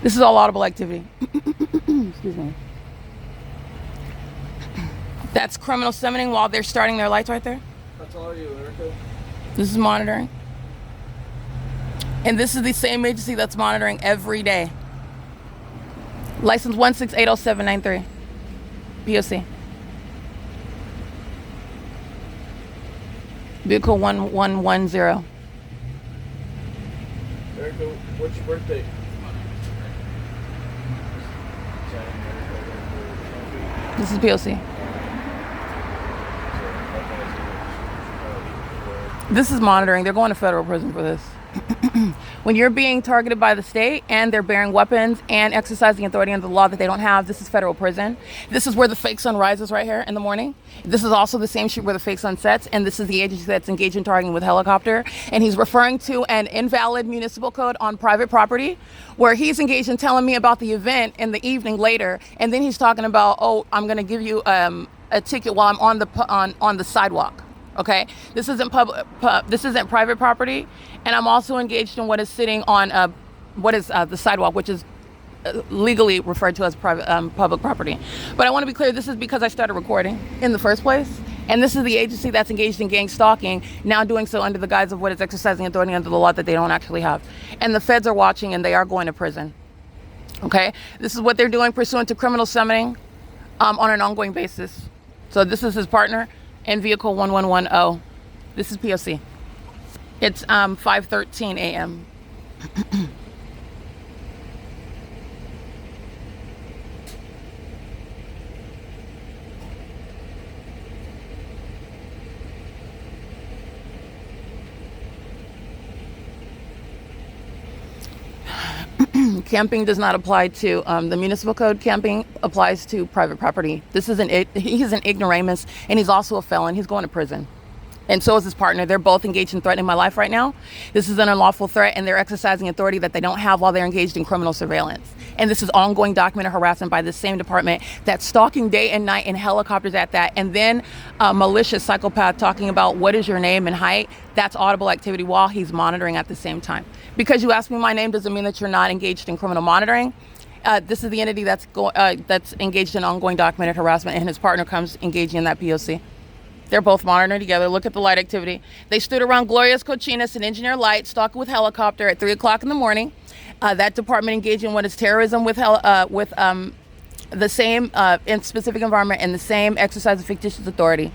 This is all audible activity. Excuse me. That's criminal summoning while they're starting their lights right there. How tall are you, Erica? This is monitoring. And this is the same agency that's monitoring every day. License 1680793. P.O.C. Vehicle 1110. Erica, what's your birthday? This is P.O.C. This is monitoring. They're going to federal prison for this. When you're being targeted by the state and they're bearing weapons and exercising authority under the law that they don't have, this is federal prison. This is where the fake sun rises right here in the morning. This is also the same shoot where the fake sun sets, and this is the agency that's engaged in targeting with helicopter. And he's referring to an invalid municipal code on private property where he's engaged in telling me about the event in the evening later, and then he's talking about, oh, I'm going to give you a ticket while I'm on the sidewalk. Okay, this isn't this isn't private property, and I'm also engaged in what is sitting on the sidewalk, which is legally referred to as private public property. But I want to be clear, this is because I started recording in the first place, and this is the agency that's engaged in gang stalking, now doing so under the guise of what is exercising authority under the law that they don't actually have. And the feds are watching, and they are going to prison. Okay, this is what they're doing pursuant to criminal summoning on an ongoing basis. So this is his partner. And vehicle 1110. This is P.O.C. It's 5:13 a.m. Camping does not apply to the municipal code. Camping applies to private property. He's an ignoramus, and he's also a felon. He's going to prison. And so is his partner. They're both engaged in threatening my life right now. This is an unlawful threat, and they're exercising authority that they don't have while they're engaged in criminal surveillance. And this is ongoing documented harassment by the same department that's stalking day and night in helicopters at that. And then a malicious psychopath talking about what is your name and height. That's audible activity while he's monitoring at the same time. Because you asked me my name doesn't mean that you're not engaged in criminal monitoring. This is the entity that's engaged in ongoing documented harassment, and his partner comes engaging in that P.O.C. They're both monitoring together. Look at the light activity. They stood around Gloria's Cochinas and Engineer Light, stalking with helicopter at 3 o'clock in the morning. That department engaged in what is terrorism with the same in specific environment and the same exercise of fictitious authority.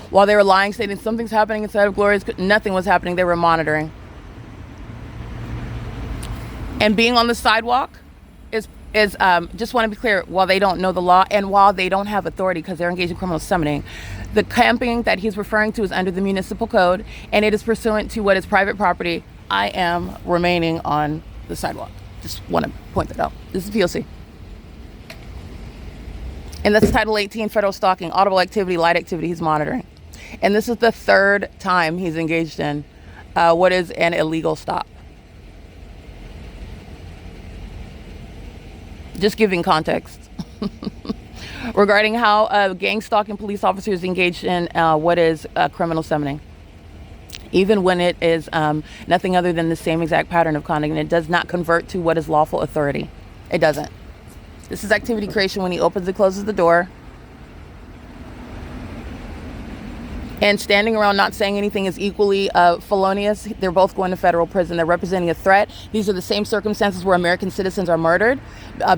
While they were lying, stating something's happening inside of Gloria's, nothing was happening. They were monitoring. And being on the sidewalk is just want to be clear, while they don't know the law and while they don't have authority because they're engaged in criminal summoning, the camping that he's referring to is under the municipal code, and it is pursuant to what is private property. I am remaining on the sidewalk. Just want to point that out. This is P.O.C. And that's Title 18, federal stalking, audible activity, light activity he's monitoring. And this is the third time he's engaged in what is an illegal stop. Just giving context regarding how gang stalking police officers engaged in what is criminal summoning, even when it is nothing other than the same exact pattern of conduct, and it does not convert to what is lawful authority. It doesn't. This is activity creation when he opens and closes the door. And standing around not saying anything is equally felonious. They're both going to federal prison. They're representing a threat. These are the same circumstances where American citizens are murdered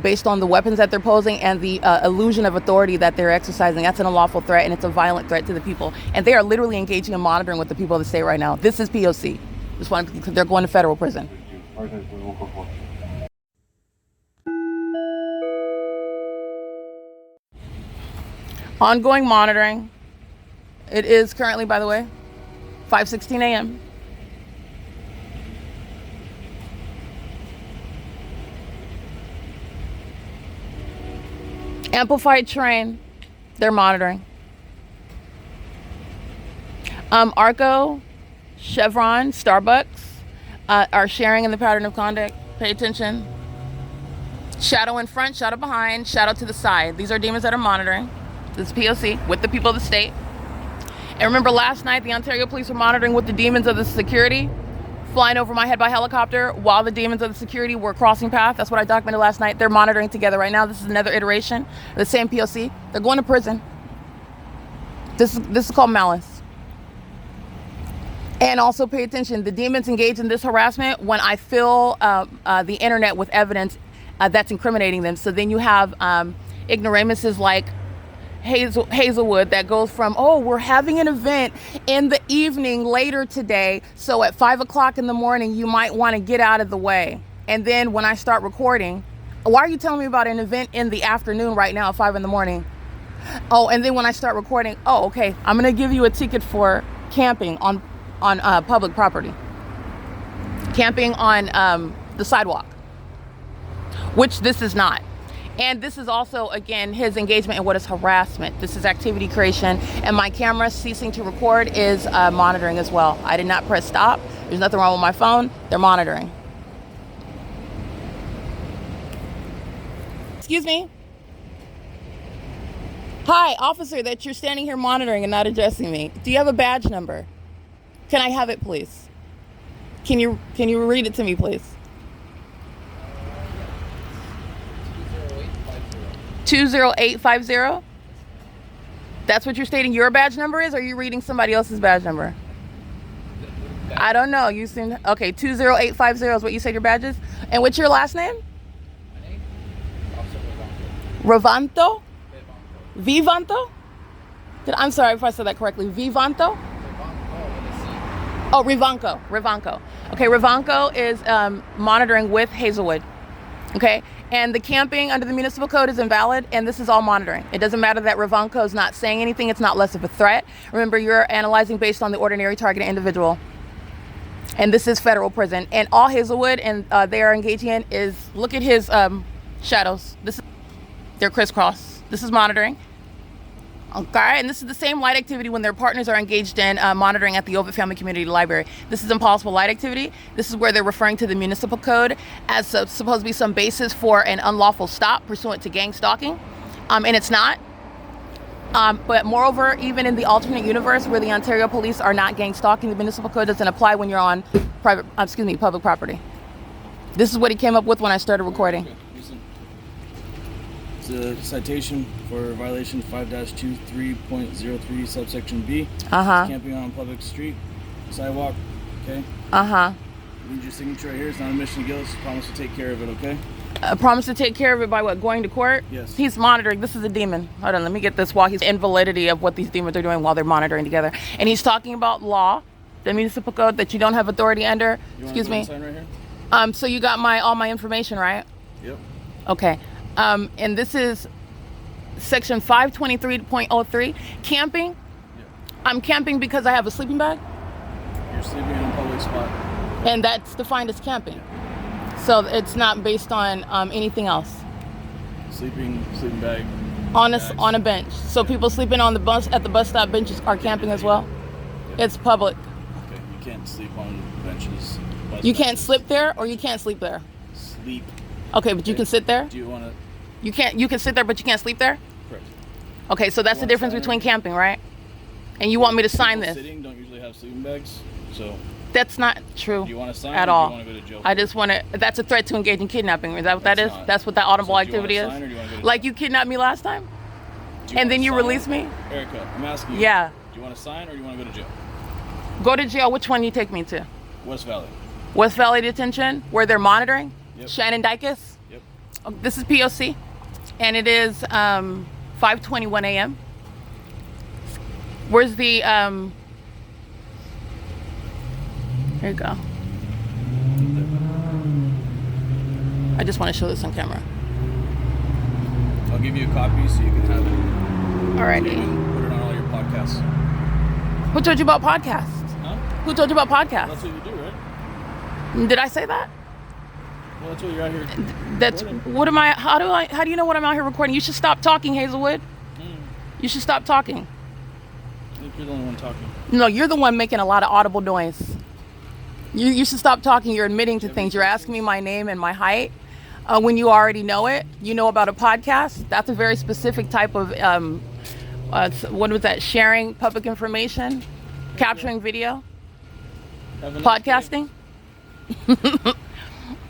based on the weapons that they're posing and the illusion of authority that they're exercising. That's an unlawful threat, and it's a violent threat to the people. And they are literally engaging in monitoring with the people of the state right now. This is P.O.C. They're going to federal prison. Ongoing monitoring. It is currently, by the way, 5:16 a.m. Amplified train. They're monitoring. ARCO, Chevron, Starbucks are sharing in the pattern of conduct. Pay attention. Shadow in front, shadow behind, shadow to the side. These are demons that are monitoring. This is P.O.C. with the people of the state. And remember last night, the Ontario police were monitoring with the demons of the security, flying over my head by helicopter while the demons of the security were crossing paths. That's what I documented last night. They're monitoring together right now. This is another iteration of the same P.O.C. They're going to prison. This is called malice. And also pay attention, the demons engage in this harassment when I fill the internet with evidence that's incriminating them. So then you have ignoramuses like Hazelwood that goes from, oh, we're having an event in the evening later today, so at 5 o'clock in the morning you might want to get out of the way. And then when I start recording, why are you telling me about an event in the afternoon right now at 5 in the morning? Oh, and then when I start recording, oh, okay, I'm gonna give you a ticket for camping on public property, camping on the sidewalk, which this is not. And this is also, again, his engagement in what is harassment. This is activity creation. And my camera ceasing to record is monitoring as well. I did not press stop. There's nothing wrong with my phone. They're monitoring. Excuse me. Hi, officer, that you're standing here monitoring and not addressing me. Do you have a badge number? Can I have it, please? Can you read it to me, please? 20850. That's what you're stating your badge number is, or are you reading somebody else's badge number? I don't know. You seem okay. 20850 is what you said your badge is. And what's your last name? My name? Officer Revanto? Vivanto? I'm sorry if I said that correctly. Vivanto? Oh, Rivanco. Rivanco. Okay, Rivanco is monitoring with Hazelwood. Okay, and the camping under the municipal code is invalid, and this is all monitoring. It doesn't matter that Rivanco is not saying anything. It's not less of a threat. Remember, you're analyzing based on the ordinary targeted individual. And this is federal prison. And all Hazelwood and they are engaging in is, look at his shadows. They're crisscross. This is monitoring. Okay, and this is the same light activity when their partners are engaged in monitoring at the OVITT Family Community Library. This is impossible light activity. This is where they're referring to the municipal code as supposed to be some basis for an unlawful stop pursuant to gang stalking, and it's not. But moreover, even in the alternate universe where the Ontario police are not gang stalking, the municipal code doesn't apply when you're on public property. This is what he came up with when I started recording. It's a citation for violation 5-23.03 subsection B. Camping on public street, sidewalk, okay? Need your signature right here. It's not a mission to guilt. Promise to take care of it, okay? Promise to take care of it by what? Going to court? Yes. He's monitoring. This is a demon. Hold on, let me get this while he's invalidity of what these demons are doing while they're monitoring together. And he's talking about law, the municipal code that you don't have authority under. Excuse me. Sign right here? So you got all my information, right? Yep. Okay. And this is section 523.03. Camping. Yep. I'm camping because I have a sleeping bag. You're sleeping in a public spot. And that's defined as camping. So it's not based on anything else. Sleeping bag. On a bench. So people sleeping on the bus at the bus stop benches are camping as well. It's public. Okay, you can't sleep on benches. You can't slip there, or you can't sleep there. Sleep. Okay, but you can sit there. Do you want to? You can sit there, but you can't sleep there. Correct. Okay, so that's the difference between camping, right? And you want me to sign this? Sitting don't usually have sleeping bags, so. That's not true. Do you want to sign at or all? Do you want to go to jail? I just want to. That's a threat to engage in kidnapping. Is that what that is? Not. That's what that audible activity sign, is. Or do you want to go to like jail? you kidnapped me last time, Do you and want then to you sign? release me. Erica, I'm asking you. Yeah. Do you want to sign or do you want to go to jail? Go to jail. Which one you take me to? West Valley. West Valley Detention, where they're monitoring? Yep. Shannon Dykes? Yep. Oh, this is P.O.C. And it is 5:21 a.m. Where's the, here you go. I just want to show this on camera. I'll give you a copy so you can have it. Alrighty. Put it on all your podcasts. Who told you about podcasts? Huh? Who told you about podcasts? That's what you do, right? Did I say that? Well, that's what you're out here. That's recording. what am I? How do you know what I'm out here recording? You should stop talking, Hazelwood. You should stop talking. I think you're the only one talking. No, you're the one making a lot of audible noise. You should stop talking. You're admitting to things. You're asking me my name and my height when you already know it. You know about a podcast. That's a very specific type of what was that? Sharing public information, capturing video, podcasting.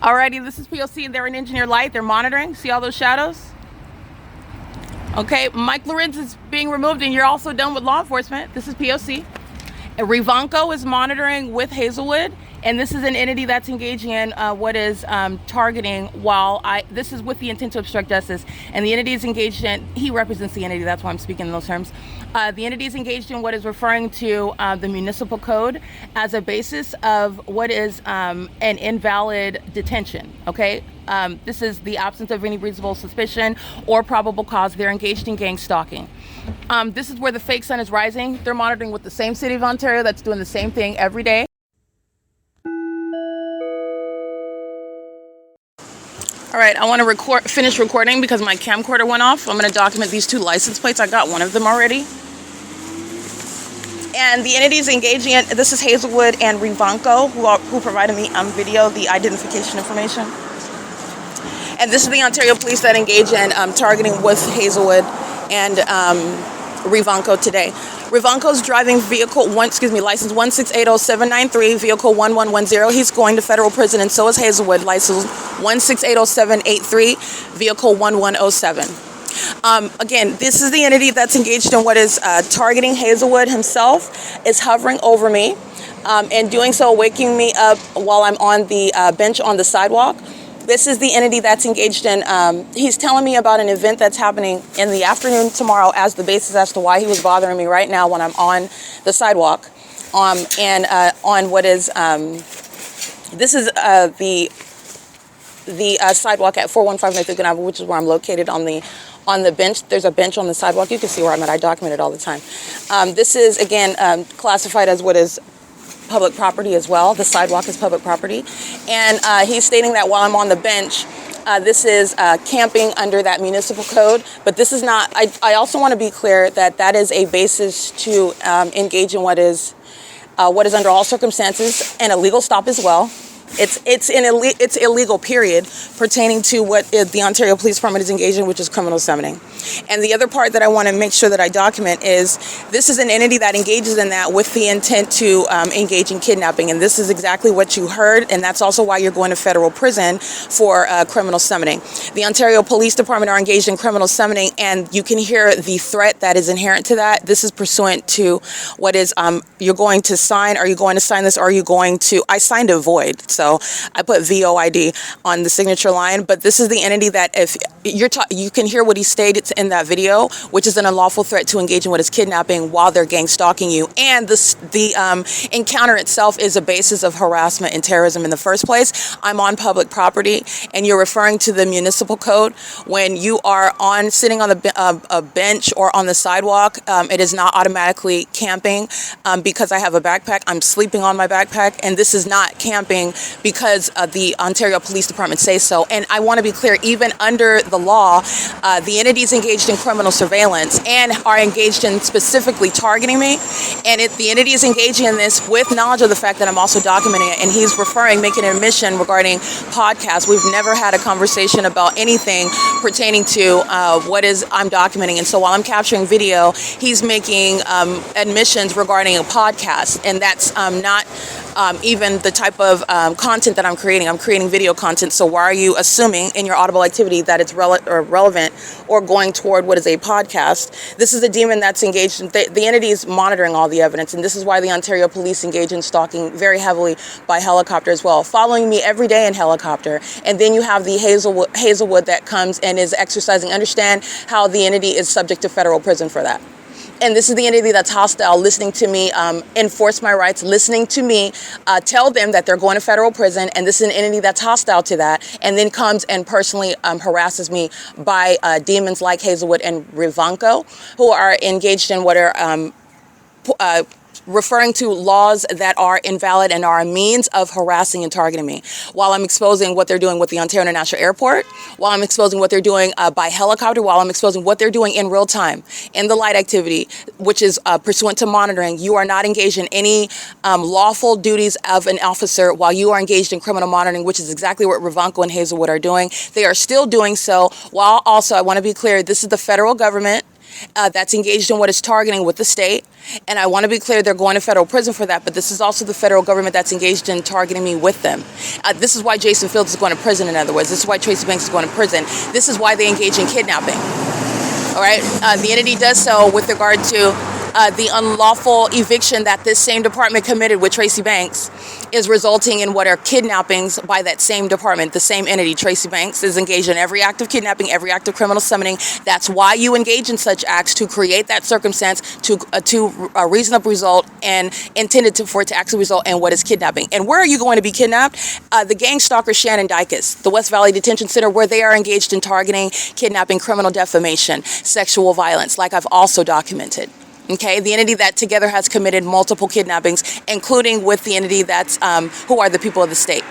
Alrighty, this is P.O.C. They're in engineer light. They're monitoring. See all those shadows? Okay, Mike LORENZ is being removed, and you're also done with law enforcement. This is P.O.C. Rivanco is monitoring with Hazelwood, and this is an entity that's engaging in what is targeting this is with the intent to obstruct justice, and the entity is engaged in, he represents the entity, that's why I'm speaking in those terms. The entity is engaged in what is referring to the municipal code as a basis of what is an invalid detention, okay? This is the absence of any reasonable suspicion or probable cause. They're engaged in gang stalking. This is where the fake sun is rising. They're monitoring with the same city of Ontario that's doing the same thing every day. All right, I want to finish recording because my camcorder went off. I'm going to document these two license plates. I got one of them already. And the entities engaging in, this is Hazelwood and Rivanco, who provided me video, the identification information. And this is the Ontario police that engage in targeting with Hazelwood and Rivanco today. Rivanco's driving license 1680793, vehicle 1110. He's going to federal prison, and so is Hazelwood, license 1680783, vehicle 1107. Again, this is the entity that's engaged in what is targeting Hazelwood himself, is hovering over me, and doing so, waking me up while I'm on the bench on the sidewalk. This is the entity that's engaged in, he's telling me about an event that's happening in the afternoon tomorrow as the basis as to why he was bothering me right now when I'm on the sidewalk. And on what is, this is the sidewalk at 415 North Lincoln Avenue, which is where I'm located on the bench. There's a bench on the sidewalk. You can see where I'm at. I document it all the time. This is, again, classified as what is public property as well. The sidewalk is public property. And he's stating that while I'm on the bench, this is camping under that municipal code. But this is not, I also want to be clear that that is a basis to engage in what is under all circumstances an illegal stop as well. It's illegal, period, pertaining to what the Ontario Police Department is engaged in, which is criminal summoning. And the other part that I want to make sure that I document is this is an entity that engages in that with the intent to engage in kidnapping. And this is exactly what you heard, and that's also why you're going to federal prison for criminal summoning. The Ontario Police Department are engaged in criminal summoning, and you can hear the threat that is inherent to that. This is pursuant to what is you're going to sign. Are you going to sign this? Or are you going to? I signed a void. So I put VOID on the signature line, but this is the entity that if you can hear what he stated in that video, which is an unlawful threat to engage in what is kidnapping while they're gang stalking you. And the encounter itself is a basis of harassment and terrorism in the first place. I'm on public property, and you're referring to the municipal code. When you are sitting on a bench or on the sidewalk, it is not automatically camping because I have a backpack. I'm sleeping on my backpack, and this is not camping because the Ontario Police Department say so. And I want to be clear, even under the law, the entities engaged in criminal surveillance and are engaged in specifically targeting me. And the entity is engaging in this with knowledge of the fact that I'm also documenting it. And he's making an admission regarding podcasts. We've never had a conversation about anything pertaining to what is I'm documenting. And so while I'm capturing video, he's making admissions regarding a podcast. And that's not even the type of content that I'm creating video content. So why are you assuming in your audible activity that it's relevant or going toward what is a podcast? This is a demon that's engaged in, the entity is monitoring all the evidence, and this is why the Ontario Police engage in stalking very heavily by helicopter as well, following me every day in helicopter. And then you have the Hazelwood that comes and is exercising. Understand how the entity is subject to federal prison for that. And this is the entity that's hostile, listening to me enforce my rights, listening to me tell them that they're going to federal prison. And this is an entity that's hostile to that, and then comes and personally harasses me by demons like Hazelwood and Rivanko, who are engaged in what are referring to laws that are invalid and are a means of harassing and targeting me, while I'm exposing what they're doing with the Ontario International Airport, while I'm exposing what they're doing by helicopter, while I'm exposing what they're doing in real time in the light activity, which is pursuant to monitoring. You are not engaged in any lawful duties of an officer while you are engaged in criminal monitoring, which is exactly what Rivanko and Hazelwood are doing. They are still doing so, while also, I want to be clear, this is the federal government that's engaged in what is targeting with the state. And I want to be clear, they're going to federal prison for that, but this is also the federal government that's engaged in targeting me with them. This is why Jason Fields is going to prison, in other words. This is why Tracy Banks is going to prison. This is why they engage in kidnapping. All right? The entity does so with regard to the unlawful eviction that this same department committed with Tracy Banks is resulting in what are kidnappings by that same department, the same entity. Tracy Banks is engaged in every act of kidnapping, every act of criminal summoning. That's why you engage in such acts, to create that circumstance, to a reasonable result, and intended for it to actually result in what is kidnapping. And where are you going to be kidnapped? The gang stalker Shannon Dykes, the West Valley Detention Center, where they are engaged in targeting, kidnapping, criminal defamation, sexual violence, like I've also documented. Okay, the entity that together has committed multiple kidnappings, including with the entity that's who are the people of the state.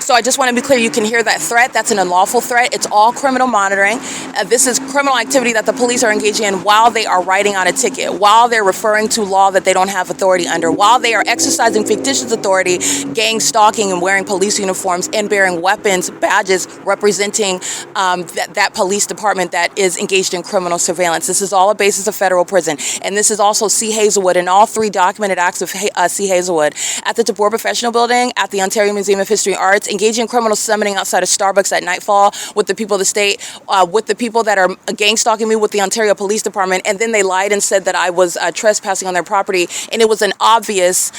So I just want to be clear, you can hear that threat. That's an unlawful threat. It's all criminal monitoring. This is criminal activity that the police are engaging in while they are writing on a ticket, while they're referring to law that they don't have authority under, while they are exercising fictitious authority, gang stalking and wearing police uniforms and bearing weapons, badges representing that police department that is engaged in criminal surveillance. This is all a basis of federal prison. And this is also C. Hazelwood and all three documented acts of C. Hazelwood at the DeBoer Professional Building, at the Ontario Museum of History and Arts, engaging in criminal summoning outside of Starbucks at nightfall with the people of the state, with the people that are gang stalking me with the Ontario Police Department, and then they lied and said that I was trespassing on their property, and it was an obvious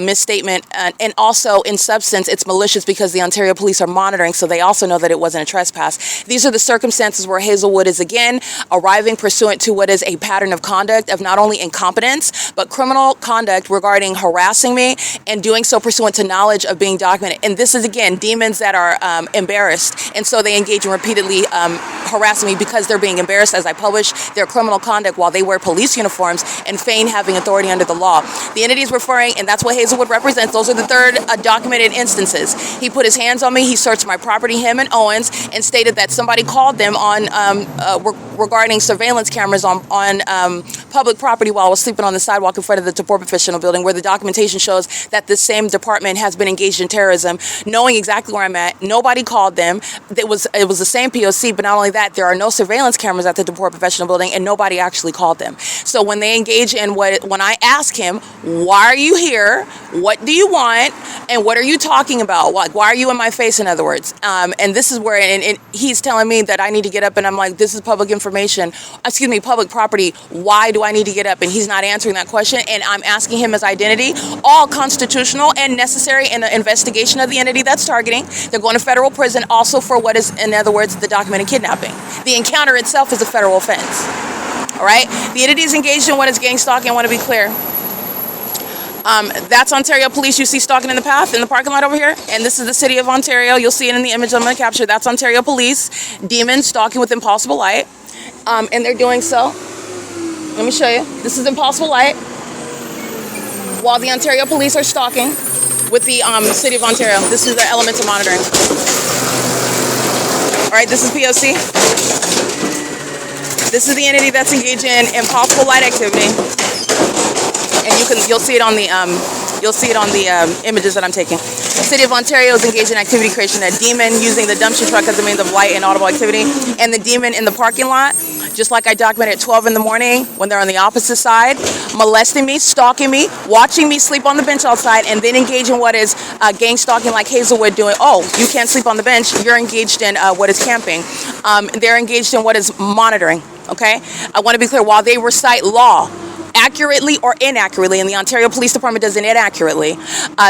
misstatement, and also in substance it's malicious because the Ontario Police are monitoring, so they also know that it wasn't a trespass. These are the circumstances where Hazelwood is again arriving pursuant to what is a pattern of conduct of not only incompetence, but criminal conduct regarding harassing me, and doing so pursuant to knowledge of being documented. And this is again demons that are embarrassed, and so they engage in repeatedly harassing me because they're being embarrassed as I publish their criminal conduct while they wear police uniforms and feign having authority under the law. The entity is referring, and that's what Hazelwood represents. Those are the third documented instances. He put his hands on me, he searched my property, him and Owens, and stated that somebody called them on regarding surveillance cameras on public property while I was sleeping on the sidewalk in front of the DeBoer Professional Building, where the documentation shows that this same department has been engaged in terrorism, knowing exactly where I'm at. Nobody called them. It was the same P.O.C., but not only that, there are no surveillance cameras at the DeBoer Professional Building, and nobody actually called them. So when they engage in when I ask him, why are you here? What do you want? And what are you talking about? Why are you in my face, in other words? And this is where, and he's telling me that I need to get up, and I'm like, this is public information, public property. Why do I need to get up? And he's not answering that question, and I'm asking him his identity, all constitutional and necessary in the investigation of the entity that's targeting. They're going to federal prison also for what is, in other words, the documented kidnapping. The encounter itself is a federal offense. All right? The entity is engaged in what is gang stalking. I want to be clear. That's Ontario Police. You see stalking in the path in the parking lot over here, and this is the city of Ontario. You'll see it in the image I'm going to capture. That's Ontario Police, demons stalking with impossible light, and they're doing so. Let me show you. This is impossible light while the Ontario Police are stalking with the city of Ontario. This is the elements of monitoring. All right, this is P.O.C. This is the entity that's engaged in impossible light activity, and you'll see it on the images that I'm taking. City of Ontario is engaged in activity creation. A demon using the dumpster truck as a means of light and audible activity. And the demon in the parking lot, just like I documented at 12 in the morning when they're on the opposite side, molesting me, stalking me, watching me sleep on the bench outside, and then engage in what is gang stalking like Hazelwood doing. Oh, you can't sleep on the bench. You're engaged in what is camping. They're engaged in what is monitoring. Okay? I want to be clear. While they recite law, accurately or inaccurately, and the Ontario Police Department does it inaccurately,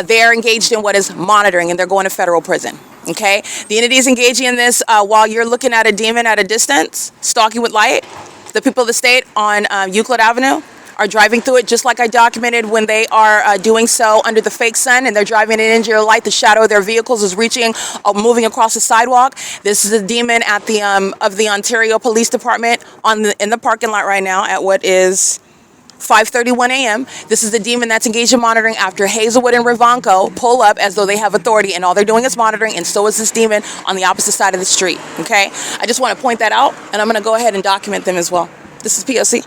they are engaged in what is monitoring, and they're going to federal prison. Okay? The entity is engaging in this while you're looking at a demon at a distance, stalking with light. The people of the state on Euclid Avenue are driving through it just like I documented when they are doing so under the fake sun, and they're driving it into your light. The shadow of their vehicles is reaching, moving across the sidewalk. This is a demon at the of the Ontario Police Department in the parking lot right now at what is 5:31 a.m. This is the demon that's engaged in monitoring after Hazelwood and Rivanco pull up as though they have authority, and all they're doing is monitoring, and so is this demon on the opposite side of the street. Okay? I just want to point that out, and I'm going to go ahead and document them as well. This is P.O.C.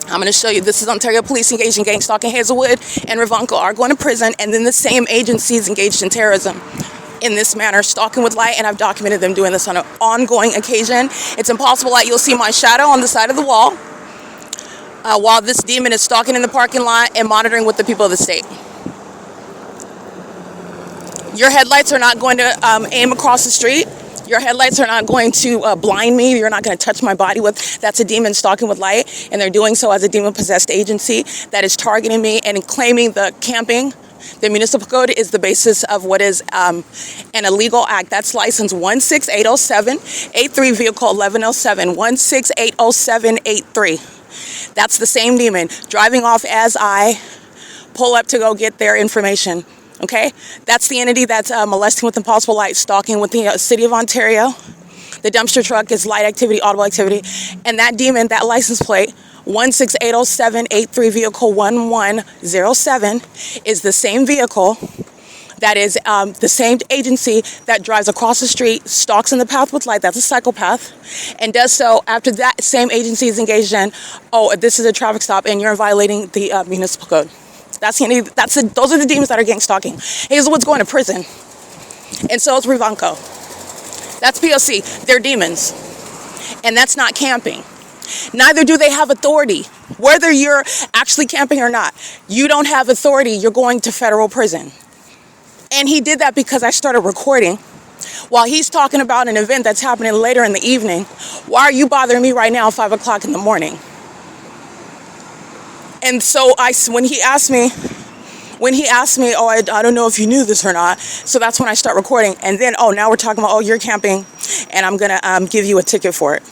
I'm going to show you. This is Ontario Police engaged in gang stalking. Hazelwood and Rivanco are going to prison, and then the same agencies engaged in terrorism in this manner, stalking with light, and I've documented them doing this on an ongoing occasion. It's impossible that you'll see my shadow on the side of the wall while this demon is stalking in the parking lot and monitoring with the people of the state. Your headlights are not going to aim across the street. Your headlights are not going to blind me. You're not going to touch my body with. That's a demon stalking with light, and they're doing so as a demon-possessed agency that is targeting me and claiming the camping. The municipal code is the basis of what is an illegal act. That's license 1680783, vehicle 1107, 1680783. That's the same demon driving off as I pull up to go get their information. Okay, that's the entity that's molesting with impossible light, stalking with the City of Ontario. The dumpster truck is light activity, audible activity, and that demon, that license plate, 1680783, vehicle 1107, is the same vehicle that is the same agency that drives across the street, stalks in the path with light, that's a psychopath, and does so after that same agency is engaged in, oh, this is a traffic stop and you're violating the municipal code. Those are the demons that are gang stalking. Hazelwood's going to prison, and so is Rivanco. That's P.O.C. They're demons, and that's not camping. Neither do they have authority. Whether you're actually camping or not, you don't have authority. You're going to federal prison. And he did that because I started recording while he's talking about an event that's happening later in the evening. Why are you bothering me right now at 5 o'clock in the morning? And so when he asked me, oh, I don't know if you knew this or not. So that's when I start recording. And then, oh, now we're talking about, oh, you're camping, and I'm going to give you a ticket for it.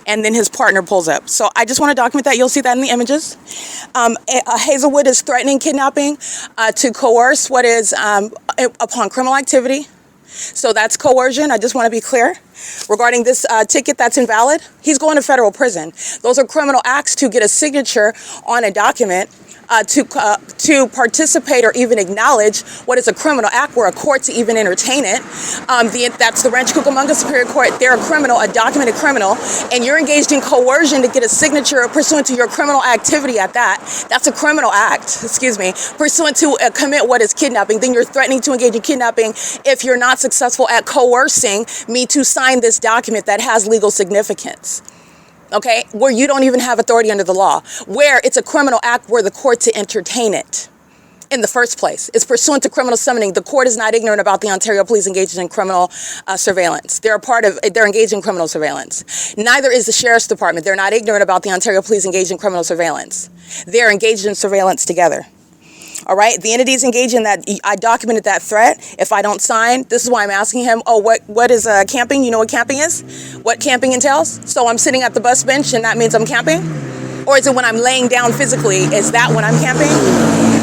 And then his partner pulls up. So I just want to document that. You'll see that in the images. Hazelwood is threatening kidnapping to coerce what is upon criminal activity. So that's coercion. I just want to be clear. Regarding this ticket that's invalid, he's going to federal prison. Those are criminal acts to get a signature on a document to participate or even acknowledge what is a criminal act where a court to even entertain it. That's the Rancho Cucamonga Superior Court. They're a criminal, a documented criminal, and you're engaged in coercion to get a signature pursuant to your criminal activity at that. That's a criminal act, pursuant to commit what is kidnapping. Then you're threatening to engage in kidnapping if you're not successful at coercing me to sign this document that has legal significance. Okay, where you don't even have authority under the law, where it's a criminal act where the court to entertain it in the first place. It's pursuant to criminal summoning. The court is not ignorant about the Ontario Police engaged in criminal surveillance. They're engaged in criminal surveillance. Neither is the Sheriff's Department. They're not ignorant about the Ontario Police engaged in criminal surveillance. They're engaged in surveillance together. All right, the entities engaged in that, I documented that threat. If I don't sign, this is why I'm asking him, oh, what is camping? You know what camping is? What camping entails? So I'm sitting at the bus bench and that means I'm camping? Or is it when I'm laying down physically? Is that when I'm camping?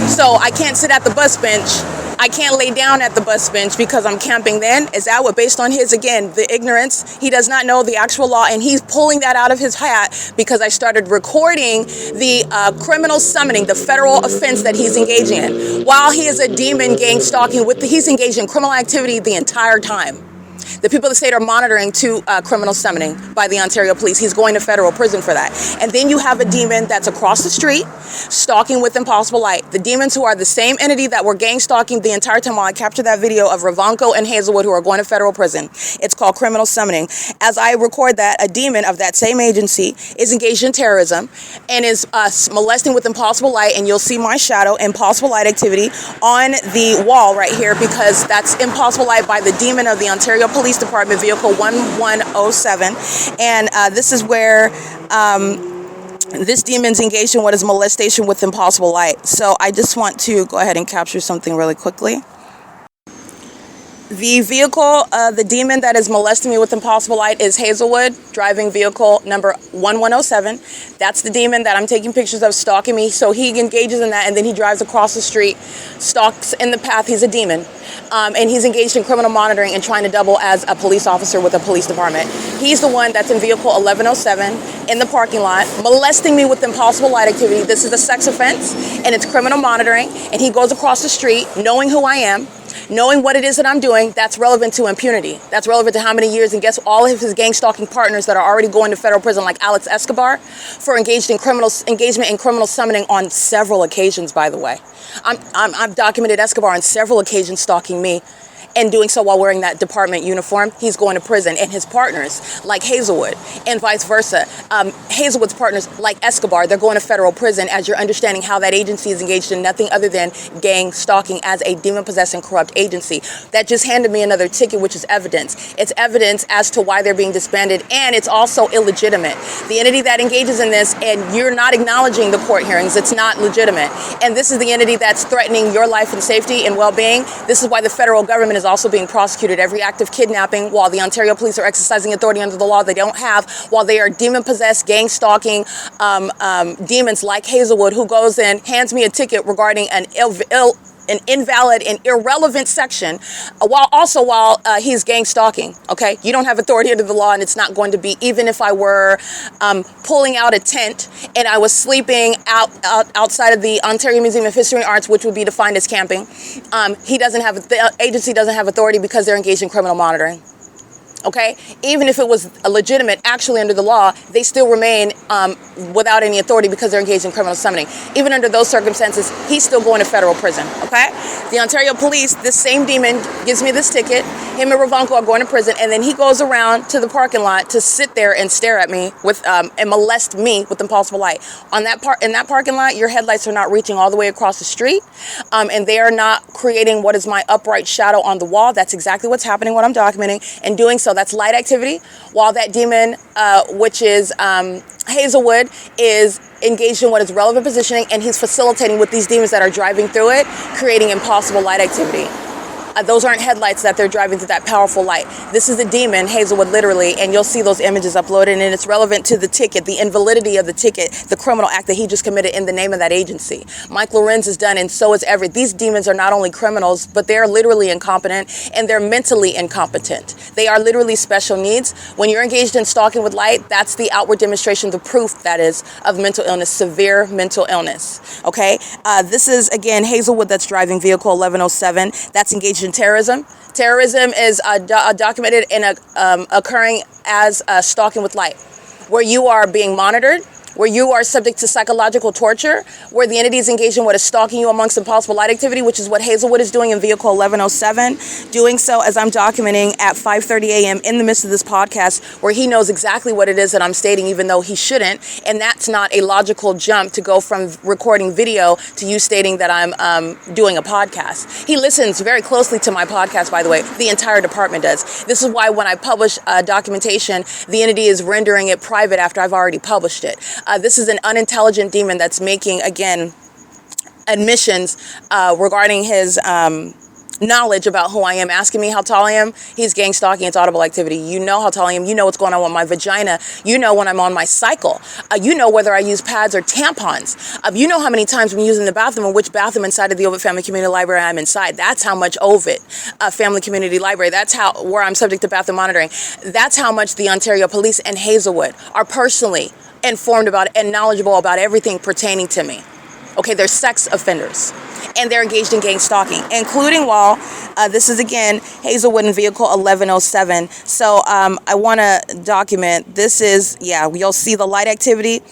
So I can't sit at the bus bench. I can't lay down at the bus bench because I'm camping then? Is that what, based on his, again, the ignorance, he does not know the actual law, and he's pulling that out of his hat because I started recording the criminal summoning, the federal offense that he's engaging in. While he is a demon gang stalking, he's engaged in criminal activity the entire time. The people of the state are monitoring to criminal summoning by the Ontario police. He's going to federal prison for that. And then you have a demon that's across the street, stalking with impossible light. The demons who are the same entity that were gang stalking the entire time while I captured that video of Ravanko and Hazelwood, who are going to federal prison. It's called criminal summoning. As I record that, a demon of that same agency is engaged in terrorism and is molesting with impossible light, and you'll see my shadow, impossible light activity, on the wall right here, because that's impossible light by the demon of the Ontario Police Department, vehicle 1107. And this is where this demon's engaged in what is molestation with impossible light. So I just want to go ahead and capture something really quickly. The vehicle, the demon that is molesting me with impossible light is Hazelwood, driving vehicle number 1107. That's the demon that I'm taking pictures of stalking me. So he engages in that, and then he drives across the street, stalks in the path. He's a demon. And he's engaged in criminal monitoring and trying to double as a police officer with a police department. He's the one that's in vehicle 1107 in the parking lot, molesting me with impossible light activity. This is a sex offense, and it's criminal monitoring. And he goes across the street knowing who I am, knowing what it is that I'm doing. That's relevant to impunity. That's relevant to how many years, and guess all of his gang stalking partners that are already going to federal prison, like Alex Escobar, for engagement in criminal summoning on several occasions, by the way. I've documented Escobar on several occasions stalking me, and doing so while wearing that department uniform. He's going to prison, and his partners, like Hazelwood, and vice versa. Hazelwood's partners, like Escobar, they're going to federal prison, as you're understanding how that agency is engaged in nothing other than gang stalking as a demon-possessed and corrupt agency. That just handed me another ticket, which is evidence. It's evidence as to why they're being disbanded, and it's also illegitimate. The entity that engages in this, and you're not acknowledging the court hearings, it's not legitimate. And this is the entity that's threatening your life and safety and well-being. This is why the federal government is also being prosecuted. Every act of kidnapping, while the Ontario police are exercising authority under the law they don't have, while they are demon-possessed, gang-stalking demons like Hazelwood, who goes and hands me a ticket regarding an invalid and irrelevant section, while he's gang stalking. Okay, you don't have authority under the law, and it's not going to be, even if I were pulling out a tent and I was sleeping outside of the Ontario Museum of History and Arts, which would be defined as camping. The agency doesn't have authority because they're engaged in criminal monitoring. Okay, even if it was a legitimate, actually under the law, they still remain without any authority because they're engaged in criminal summoning. Even under those circumstances, he's still going to federal prison. Okay, the Ontario police, this same demon, gives me this ticket. Him and Ravanko are going to prison, and then he goes around to the parking lot to sit there and stare at me with and molest me with impossible light. In that parking lot, your headlights are not reaching all the way across the street, and they are not creating what is my upright shadow on the wall. That's exactly what's happening, what I'm documenting, and doing so. That's light activity, while that demon, which is Hazelwood, is engaged in what is relevant positioning, and he's facilitating with these demons that are driving through it, creating impossible light activity. Those aren't headlights that they're driving through that powerful light. This is a demon, Hazelwood, literally, and you'll see those images uploaded, and it's relevant to the ticket, the invalidity of the ticket, the criminal act that he just committed in the name of that agency. Mike LORENZ is done, and so is Everett. These demons are not only criminals, but they're literally incompetent, and they're mentally incompetent. They are literally special needs. When you're engaged in stalking with light, that's the outward demonstration, the proof, that is, of mental illness, severe mental illness. Okay? This is, again, Hazelwood that's driving vehicle 1107. That's engaged in terrorism. Terrorism is documented in occurring as stalking with light, where you are being monitored, where you are subject to psychological torture, where the entity is engaged in what is stalking you amongst impossible light activity, which is what Hazelwood is doing in vehicle 1107, doing so as I'm documenting at 5:30 a.m. in the midst of this podcast, where he knows exactly what it is that I'm stating, even though he shouldn't. And that's not a logical jump to go from recording video to you stating that I'm doing a podcast. He listens very closely to my podcast, by the way. The entire department does. This is why when I publish documentation, the entity is rendering it private after I've already published it. This is an unintelligent demon that's making, again, admissions regarding his knowledge about who I am, asking me how tall I am. He's gang stalking. It's audible activity. You know how tall I am. You know what's going on with my vagina. You know when I'm on my cycle. You know whether I use pads or tampons. You know how many times I'm using the bathroom and which bathroom inside of the OVITT Family Community Library I'm inside. That's how much OVITT Family Community Library. That's where I'm subject to bathroom monitoring. That's how much the Ontario Police and Hazelwood are personally informed about and knowledgeable about everything pertaining to me. Okay, they're sex offenders. and they're engaged in gang stalking, including while this is again Hazelwood and vehicle 1107. So I want to document, this is, yeah, you'll see the light activity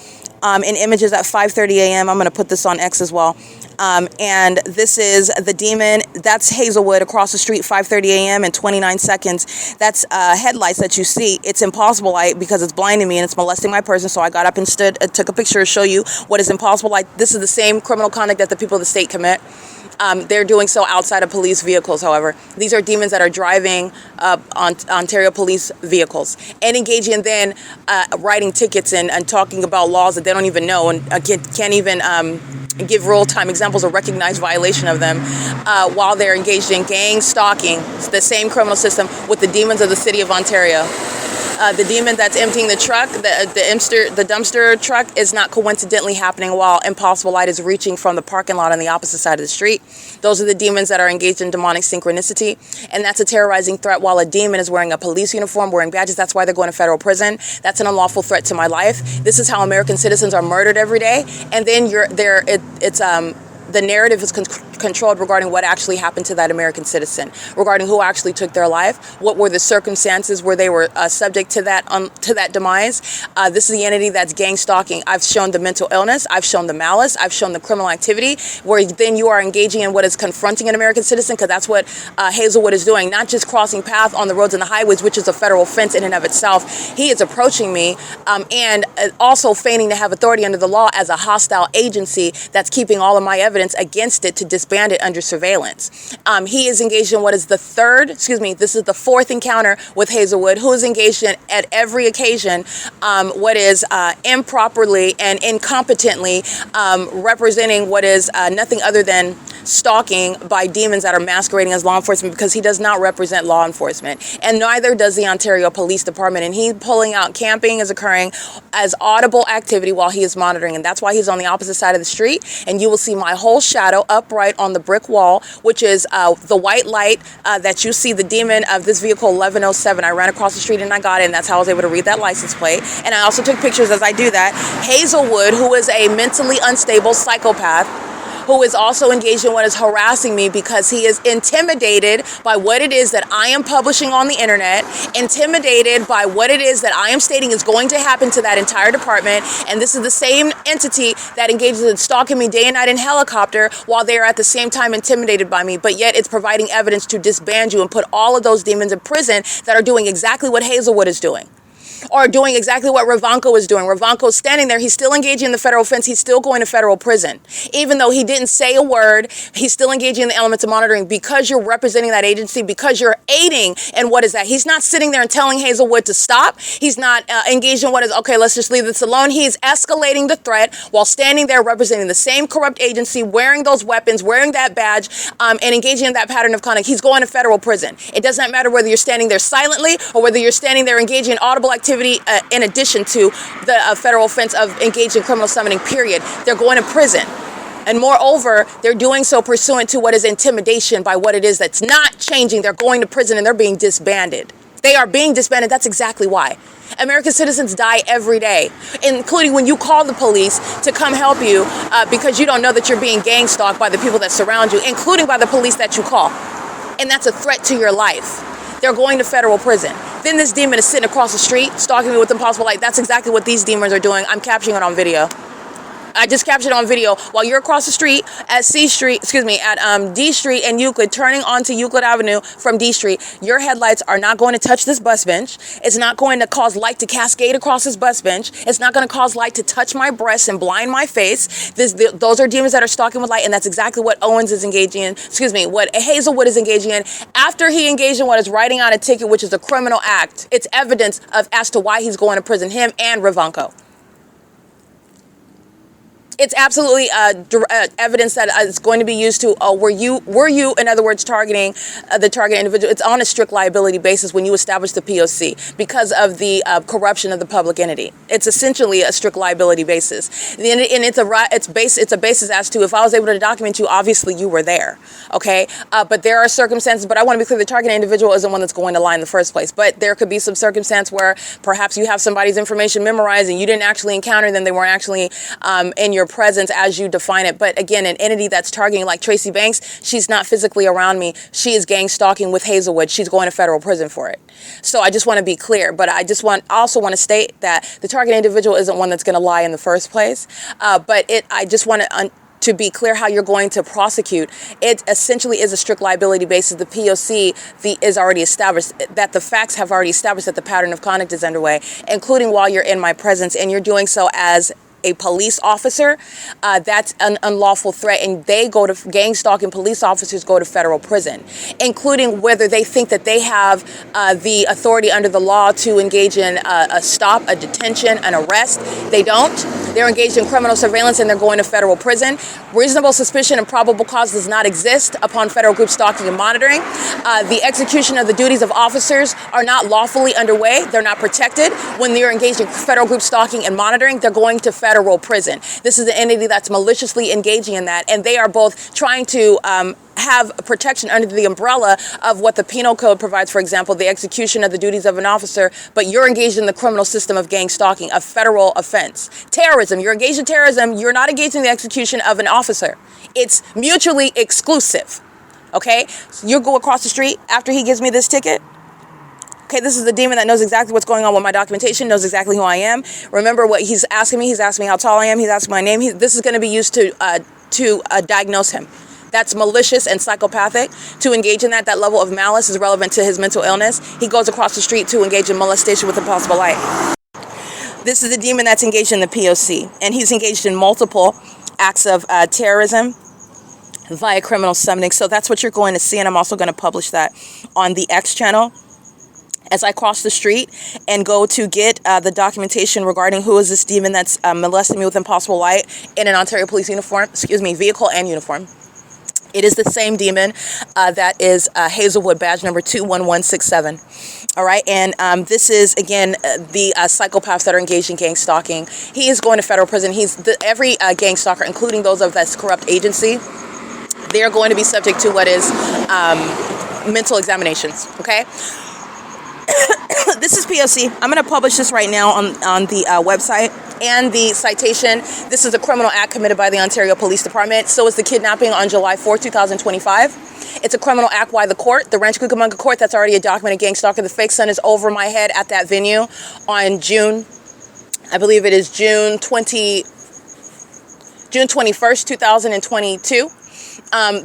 in images at 5:30 a.m. I'm going to put this on X as well. And this is the demon. That's Hazelwood across the street, 5:30 a.m. and 29 seconds. That's headlights that you see. It's impossible light because it's blinding me and it's molesting my person. So I got up and stood, took a picture to show you what is impossible light. This is the same criminal conduct that the people of the state commit. They're doing so outside of police vehicles, however. These are demons that are driving on Ontario police vehicles and engaging in then writing tickets and talking about laws that they don't even know and can't even give real-time examples of recognized violation of them while they're engaged in gang stalking. It's the same criminal system with the demons of the city of Ontario. The demon that's emptying the truck, the dumpster truck, is not coincidentally happening while impossible light is reaching from the parking lot on the opposite side of the street. Those are the demons that are engaged in demonic synchronicity, and that's a terrorizing threat while a demon is wearing a police uniform, wearing badges. That's why they're going to federal prison. That's an unlawful threat to my life. This is how American citizens are murdered every day, and then the narrative is controlled regarding what actually happened to that American citizen, regarding who actually took their life, what were the circumstances where they were subject to that demise. This is the entity that's gang stalking. I've shown the mental illness, I've shown the malice, I've shown the criminal activity, where then you are engaging in what is confronting an American citizen, because that's what Hazelwood is doing, not just crossing paths on the roads and the highways, which is a federal offense in and of itself. He is approaching me and also feigning to have authority under the law as a hostile agency that's keeping all of my evidence against it to disband it under surveillance. He is engaged in what is this is the fourth encounter with Hazelwood, who is engaged in at every occasion what is improperly and incompetently representing what is nothing other than stalking by demons that are masquerading as law enforcement, because he does not represent law enforcement, and neither does the Ontario Police Department. And he pulling out camping is occurring as audible activity while he is monitoring, and that's why he's on the opposite side of the street. And you will see my whole shadow upright on the brick wall, which is the white light that you see, the demon of this vehicle 1107. I ran across the street and I got it, and that's how I was able to read that license plate. And I also took pictures as I do that. Hazelwood, who is a mentally unstable psychopath, who is also engaged in what is harassing me because he is intimidated by what it is that I am publishing on the internet, intimidated by what it is that I am stating is going to happen to that entire department. And this is the same entity that engages in stalking me day and night in helicopter while they are at the same time intimidated by me, but yet it's providing evidence to disband you and put all of those demons in prison that are doing exactly what Hazelwood is doing, or doing exactly what Ravanko is doing. Ravanko is standing there. He's still engaging in the federal offense. He's still going to federal prison. Even though he didn't say a word, he's still engaging in the elements of monitoring because you're representing that agency, because you're aiding in what is that. He's not sitting there and telling Hazelwood to stop. He's not engaged in what is, okay, let's just leave this alone. He's escalating the threat while standing there representing the same corrupt agency, wearing those weapons, wearing that badge, and engaging in that pattern of conduct. He's going to federal prison. It does not matter whether you're standing there silently or whether you're standing there engaging in audible activity in addition to the federal offense of engaged in criminal summoning, period. They're going to prison. And moreover, they're doing so pursuant to what is intimidation by what it is that's not changing. They're going to prison and they're being disbanded. They are being disbanded. That's exactly why. American citizens die every day, including when you call the police to come help you because you don't know that you're being gang stalked by the people that surround you, including by the police that you call. And that's a threat to your life. They're going to federal prison. Then this demon is sitting across the street, stalking me with impossible light. That's exactly what these demons are doing. I'm capturing it on video. I just captured it on video while you're across the street at D Street and Euclid, turning onto Euclid Avenue from D Street. Your headlights are not going to touch this bus bench. It's not going to cause light to cascade across this bus bench. It's not going to cause light to touch my breasts and blind my face. Those are demons that are stalking with light, and that's exactly what Owens is engaging in. What Hazelwood is engaging in after he engaged in what is writing out a ticket, which is a criminal act. It's evidence as to why he's going to prison, him and Ravanko. It's absolutely evidence that is going to be used to, were you, in other words, targeting the target individual. It's on a strict liability basis when you establish the P.O.C. because of the corruption of the public entity. It's essentially a strict liability basis. And it's a basis as to, if I was able to document you, obviously you were there, okay? But there are circumstances, but I want to be clear, the target individual isn't one that's going to lie in the first place. But there could be some circumstance where perhaps you have somebody's information memorized and you didn't actually encounter them, they weren't actually in your presence as you define it. But again, an entity that's targeting like Tracy Banks, she's not physically around me. She is gang stalking with Hazelwood. She's going to federal prison for it. So I just want to be clear. But I also want to state that the target individual isn't one that's going to lie in the first place. I just want to be clear how you're going to prosecute. It essentially is a strict liability basis. The P.O.C. is already established, that the facts have already established that the pattern of conduct is underway, including while you're in my presence, and you're doing so as a police officer. That's an unlawful threat, and they go to gang stalking police officers go to federal prison, including whether they think that they have the authority under the law to engage in a stop, a detention, an arrest. They don't. They're engaged in criminal surveillance, and they're going to federal prison. Reasonable suspicion and probable cause does not exist upon federal group stalking and monitoring. The execution of the duties of officers are not lawfully underway. They're not protected. When they're engaged in federal group stalking and monitoring, they're going to federal prison. This is an entity that's maliciously engaging in that, and they are both trying to have protection under the umbrella of what the penal code provides, for example, the execution of the duties of an officer, but you're engaged in the criminal system of gang stalking, a federal offense. Terrorism, you're engaged in terrorism, you're not engaged in the execution of an officer. It's mutually exclusive, okay? So you go across the street after he gives me this ticket. Okay, this is the demon that knows exactly what's going on with my documentation, knows exactly who I am. Remember what he's asking me? He's asking me how tall I am. He's asking my name. This is going to be used to diagnose him. That's malicious and psychopathic. To engage in that level of malice is relevant to his mental illness. He goes across the street to engage in molestation with impossible light. This is the demon that's engaged in the P.O.C. And he's engaged in multiple acts of terrorism via criminal summoning. So that's what you're going to see. And I'm also going to publish that on the X channel as I cross the street and go to get the documentation regarding who is this demon that's molesting me with impossible light in an Ontario police uniform, vehicle and uniform. It is the same demon that is Hazelwood badge number 21167. All right. And this is, again, the psychopaths that are engaged in gang stalking. He is going to federal prison. Every gang stalker, including those of this corrupt agency, they are going to be subject to what is mental examinations. OK. This is P.O.C. I'm going to publish this right now on the website and the citation. This is a criminal act committed by the Ontario Police Department. So is the kidnapping on July 4, 2025. It's a criminal act by the court, the Rancho Cucamonga court. That's already a documented gang stalker. The fake sun is over my head at that venue on June 21st, 2022.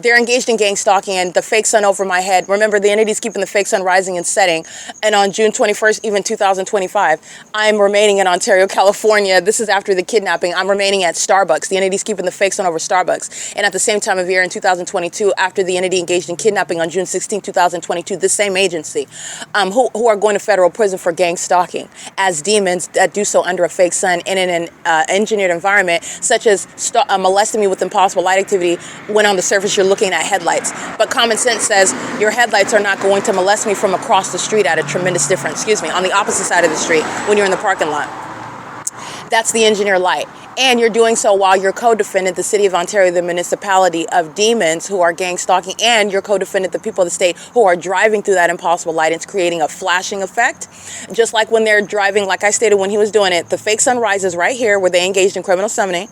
They're engaged in gang stalking and the fake sun over my head. Remember, the entity's keeping the fake sun rising and setting. And on June 21st, even 2025, I'm remaining in Ontario, California. This is after the kidnapping. I'm remaining at Starbucks. The entity's keeping the fake sun over Starbucks. And at the same time of year in 2022, after the entity engaged in kidnapping on June 16, 2022, the same agency, who are going to federal prison for gang stalking as demons that do so under a fake sun and in an engineered environment, such as molesting me with impossible light activity when on the surface you're looking at headlights. But common sense says your headlights are not going to molest me from across the street at a tremendous difference, on the opposite side of the street when you're in the parking lot. That's the engineer light. And you're doing so while your co-defendant, the City of Ontario, the municipality of demons who are gang stalking, and your co-defendant, the people of the state who are driving through that impossible light. It's creating a flashing effect. Just like when they're driving, like I stated when he was doing it, the fake sun rises right here where they engaged in criminal summoning.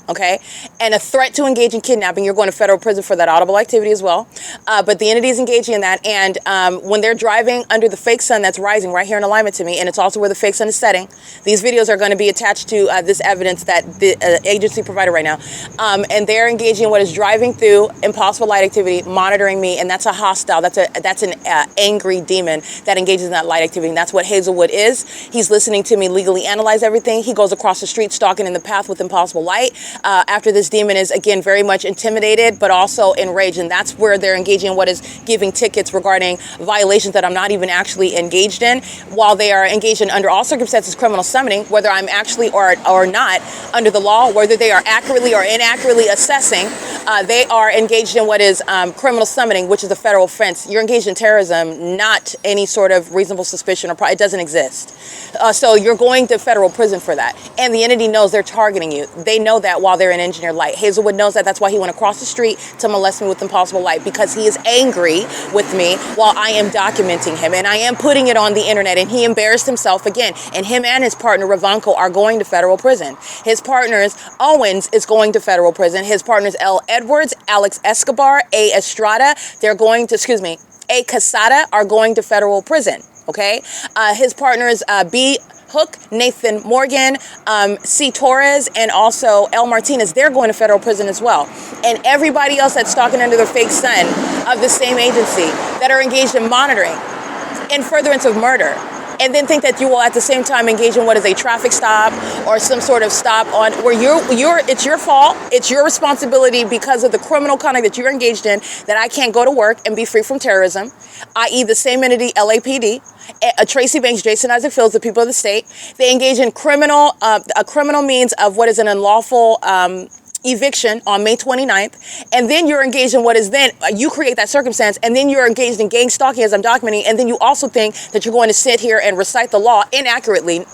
Okay, and a threat to engage in kidnapping, you're going to federal prison for that audible activity as well. But the entity is engaging in that. And when they're driving under the fake sun that's rising right here in alignment to me, and it's also where the fake sun is setting, these videos are going to be attached to this evidence that the agency provided right now. And they're engaging in what is driving through impossible light activity, monitoring me. And that's a hostile, that's an angry demon that engages in that light activity. And that's what Hazelwood is. He's listening to me legally analyze everything. He goes across the street, stalking in the path with impossible light. After this demon is, again, very much intimidated, but also enraged. And that's where they're engaging in what is giving tickets regarding violations that I'm not even actually engaged in, while they are engaged in, under all circumstances, criminal summoning, whether I'm actually or not under the law, whether they are accurately or inaccurately assessing, they are engaged in what is criminal summoning, which is a federal offense. You're engaged in terrorism, not any sort of reasonable suspicion, it doesn't exist. So you're going to federal prison for that. And the entity knows they're targeting you. They know that while while they're in engineered light. Hazelwood knows that. That's why he went across the street to molest me with impossible light, because he is angry with me while I am documenting him, and I am putting it on the internet, and he embarrassed himself again. And him and his partner, Ravanko, are going to federal prison. His partners, Owens, is going to federal prison. His partners, L. Edwards, Alex Escobar, A. Estrada, A. Casada, are going to federal prison. Okay? His partners, B. Hook, Nathan Morgan, C. Torres, and also L. Martinez, they're going to federal prison as well. And everybody else that's stalking under the fake sun of the same agency that are engaged in monitoring in furtherance of murder, and then think that you will at the same time engage in what is a traffic stop or some sort of stop on where it's your fault, it's your responsibility because of the criminal conduct that you're engaged in, that I can't go to work and be free from terrorism, i.e. the same entity, LAPD, Tracy Banks, Jason Isaac Fields, the people of the state. They engage in a criminal means of what is an unlawful eviction on May 29th, and then you're engaged in what is then, you create that circumstance, and then you're engaged in gang stalking as I'm documenting, and then you also think that you're going to sit here and recite the law inaccurately,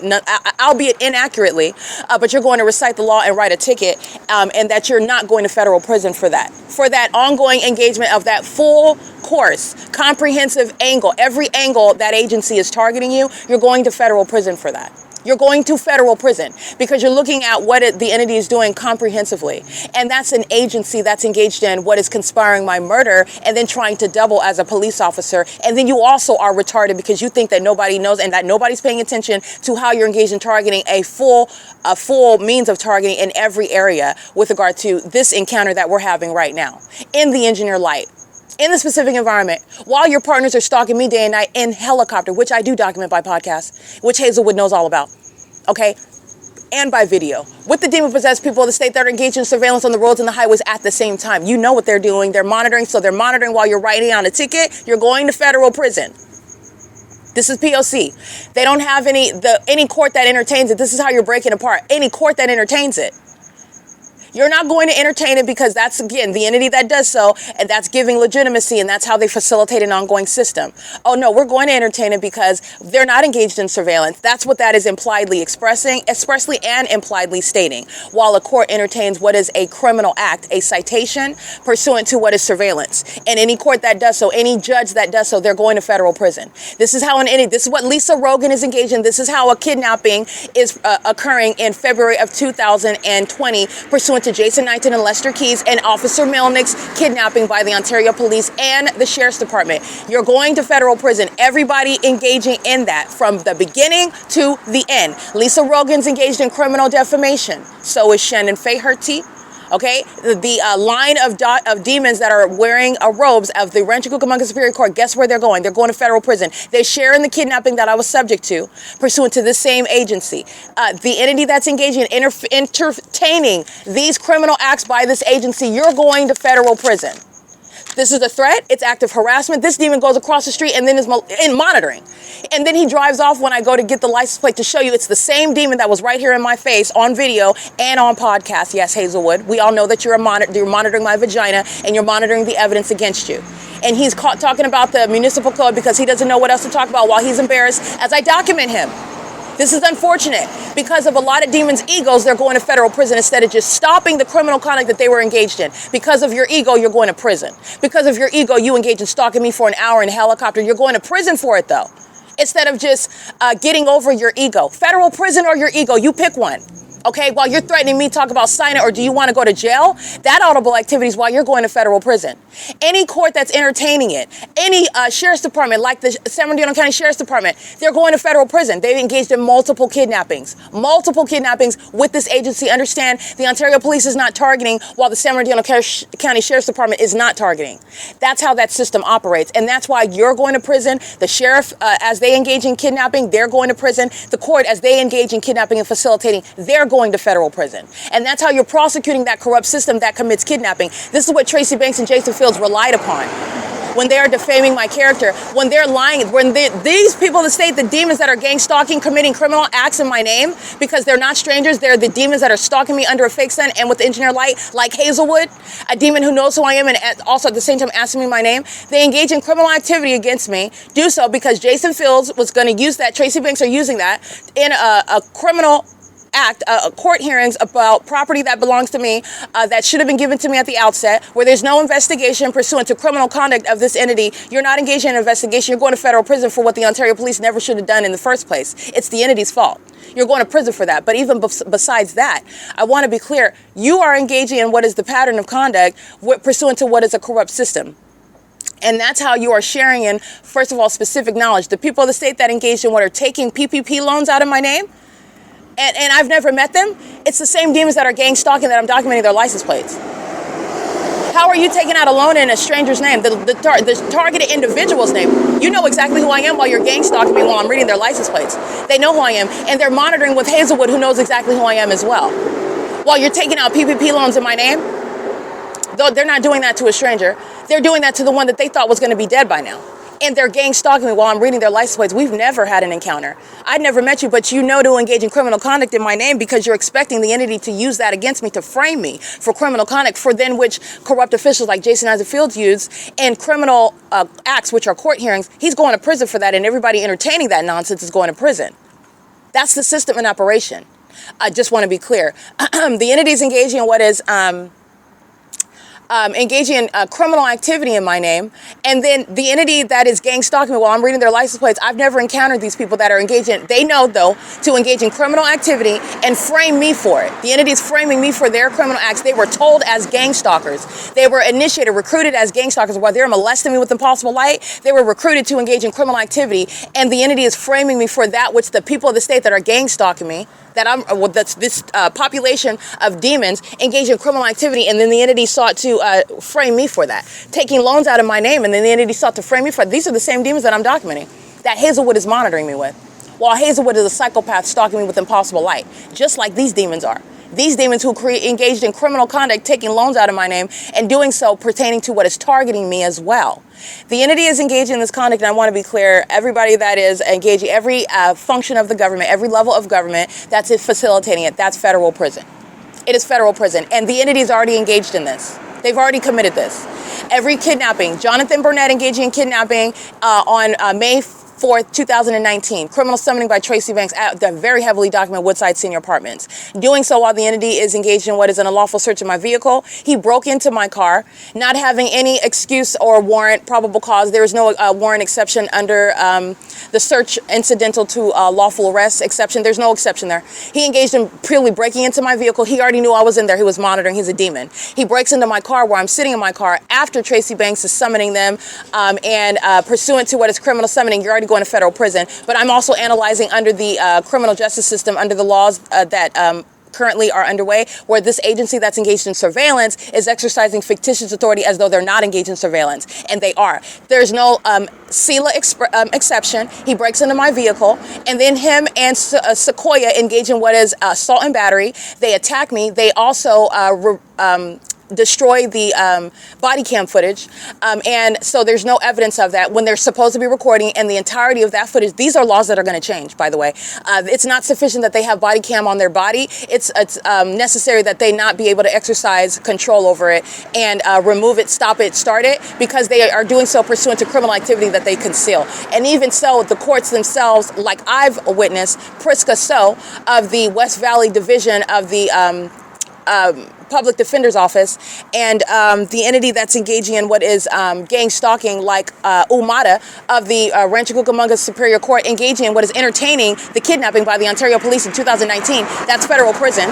albeit inaccurately, but you're going to recite the law and write a ticket, and that you're not going to federal prison for that ongoing engagement of that full course, comprehensive angle, every angle that agency is targeting you, you're going to federal prison for that. You're going to federal prison because you're looking at what the entity is doing comprehensively. And that's an agency that's engaged in what is conspiring my murder and then trying to double as a police officer. And then you also are retarded because you think that nobody knows and that nobody's paying attention to how you're engaged in targeting a full means of targeting in every area with regard to this encounter that we're having right now in the engineer light. In the specific environment, while your partners are stalking me day and night in helicopter, which I do document by podcast, which Hazelwood knows all about, okay, and by video, with the demon-possessed people of the state that are engaged in surveillance on the roads and the highways at the same time. You know what they're doing. They're monitoring, so they're monitoring while you're writing on a ticket. You're going to federal prison. This is P.O.C. They don't have any court that entertains it. This is how you're breaking apart. Any court that entertains it. You're not going to entertain it because that's, again, the entity that does so, and that's giving legitimacy, and that's how they facilitate an ongoing system. Oh, no, we're going to entertain it because they're not engaged in surveillance. That's what that is impliedly expressing, expressly and impliedly stating, while a court entertains what is a criminal act, a citation pursuant to what is surveillance. And any court that does so, any judge that does so, they're going to federal prison. This is how this is what Lisa Rogan is engaged in. This is how a kidnapping is occurring in February of 2020, pursuant to Jason Knighton and Lester Keys and Officer Melnick's kidnapping by the Ontario Police and the Sheriff's Department. You're going to federal prison. Everybody engaging in that from the beginning to the end. Lisa Rogan's engaged in criminal defamation. So is Shannon Faherty. Okay, the line of demons that are wearing robes of the Rancho Cucamonga Superior Court, guess where they're going? They're going to federal prison. They share in the kidnapping that I was subject to, pursuant to this same agency. The entity that's engaging in entertaining these criminal acts by this agency, you're going to federal prison. This is a threat. It's active harassment. This demon goes across the street and then is in monitoring. And then he drives off when I go to get the license plate to show you it's the same demon that was right here in my face on video and on podcast. Yes, Hazelwood. We all know that you're monitoring my vagina and you're monitoring the evidence against you. And he's caught talking about the municipal code because he doesn't know what else to talk about while he's embarrassed as I document him. This is unfortunate because of a lot of demons' egos. They're going to federal prison instead of just stopping the criminal conduct that they were engaged in. Because of your ego, you're going to prison. Because of your ego, you engage in stalking me for an hour in a helicopter. You're going to prison for it, though. Instead of just getting over your ego. Federal prison or your ego, you pick one. Okay, while you're threatening me, talk about sign it, or do you want to go to jail? That audible activity is while you're going to federal prison. Any court that's entertaining it, any sheriff's department, like the San Bernardino County Sheriff's Department, they're going to federal prison. They've engaged in multiple kidnappings with this agency. Understand, the Ontario Police is not targeting, while the San Bernardino County Sheriff's Department is not targeting. That's how that system operates, and that's why you're going to prison. The sheriff, as they engage in kidnapping, they're going to prison. The court, as they engage in kidnapping and facilitating, they're going to federal prison. And that's how you're prosecuting that corrupt system that commits kidnapping. This is what Tracy Banks and Jason Fields relied upon when they are defaming my character, when they're lying, when these people of the state, the demons that are gang stalking, committing criminal acts in my name, because they're not strangers, they're the demons that are stalking me under a fake sun and with engineer light, like Hazelwood, a demon who knows who I am and also at the same time asking me my name. They engage in criminal activity against me, do so because Jason Fields was going to use that, Tracy Banks are using that in a criminal act, court hearings about property that belongs to me, that should have been given to me at the outset, where there's no investigation pursuant to criminal conduct of this entity. You're not engaging in an investigation. You're going to federal prison for what the Ontario police never should have done in the first place. It's the entity's fault. You're going to prison for that. But even besides that, I want to be clear. You are engaging in what is the pattern of conduct pursuant to what is a corrupt system. And that's how you are sharing in, first of all, specific knowledge. The people of the state that engaged in what are taking PPP loans out of my name, and I've never met them, it's the same demons that are gang stalking that I'm documenting their license plates. How are you taking out a loan in a stranger's name, the targeted individual's name? You know exactly who I am while you're gang stalking me while I'm reading their license plates. They know who I am, and they're monitoring with Hazelwood, who knows exactly who I am as well. While you're taking out PPP loans in my name, though they're not doing that to a stranger. They're doing that to the one that they thought was going to be dead by now. And they're gang stalking me while I'm reading their license plates. We've never had an encounter. I'd never met you, but you know to engage in criminal conduct in my name because you're expecting the entity to use that against me to frame me for criminal conduct, for then which corrupt officials like Jason Isaac Fields use in criminal acts, which are court hearings. He's going to prison for that, and everybody entertaining that nonsense is going to prison. That's the system in operation. I just want to be clear. The entity is engaging in what is... engaging in criminal activity in my name, and then the entity that is gang stalking me while I'm reading their license plates, I've never encountered these people that are engaging. They know, though, to engage in criminal activity and frame me for it. The entity is framing me for their criminal acts. They were told as gang stalkers. They were initiated, recruited as gang stalkers. While they're molesting me with impossible light, they were recruited to engage in criminal activity, and the entity is framing me for that which the people of the state that are gang stalking me, that's this population of demons engaged in criminal activity, and then the entity sought to frame me for that, taking loans out of my name, and then the entity sought to frame me for it. These are the same demons that I'm documenting, that Hazelwood is monitoring me with, while Hazelwood is a psychopath stalking me with impossible light, just like these demons are. These demons who engaged in criminal conduct, taking loans out of my name, and doing so pertaining to what is targeting me as well. The entity is engaging in this conduct, and I want to be clear, everybody that is engaging, every function of the government, every level of government that's facilitating it, that's federal prison. It is federal prison, and the entity is already engaged in this. They've already committed this. Every kidnapping, Jonathan Burnett engaging in kidnapping on May 4th, 2019, criminal summoning by Tracy Banks at the very heavily documented Woodside Senior Apartments. Doing so while the entity is engaged in what is an unlawful search of my vehicle. He broke into my car, not having any excuse or warrant, probable cause. There is no warrant exception under the search incidental to lawful arrest exception. There's no exception there. He engaged in purely breaking into my vehicle. He already knew I was in there. He was monitoring. He's a demon. He breaks into my car where I'm sitting in my car after Tracy Banks is summoning them, and pursuant to what is criminal summoning, you're already going to federal prison. But I'm also analyzing under the criminal justice system, under the laws that currently are underway, where this agency that's engaged in surveillance is exercising fictitious authority as though they're not engaged in surveillance, and they are. There's no CEASELESS exception. He breaks into my vehicle, and then him and Sequoia engage in what is assault and battery. They attack me. They also destroy the body cam footage, and so there's no evidence of that when they're supposed to be recording, and the entirety of that footage, these are laws that are going to change, by the way. It's not sufficient that they have body cam on their body. It's necessary that they not be able to exercise control over it and remove it, stop it, start it, because they are doing so pursuant to criminal activity that they conceal. And even so, the courts themselves, like I've witnessed, Priska So of the West Valley Division of the Public Defender's Office, and the entity that's engaging in what is gang stalking, like Umada of the Rancho Cucamonga Superior Court, engaging in what is entertaining the kidnapping by the Ontario Police in 2019. That's federal prison.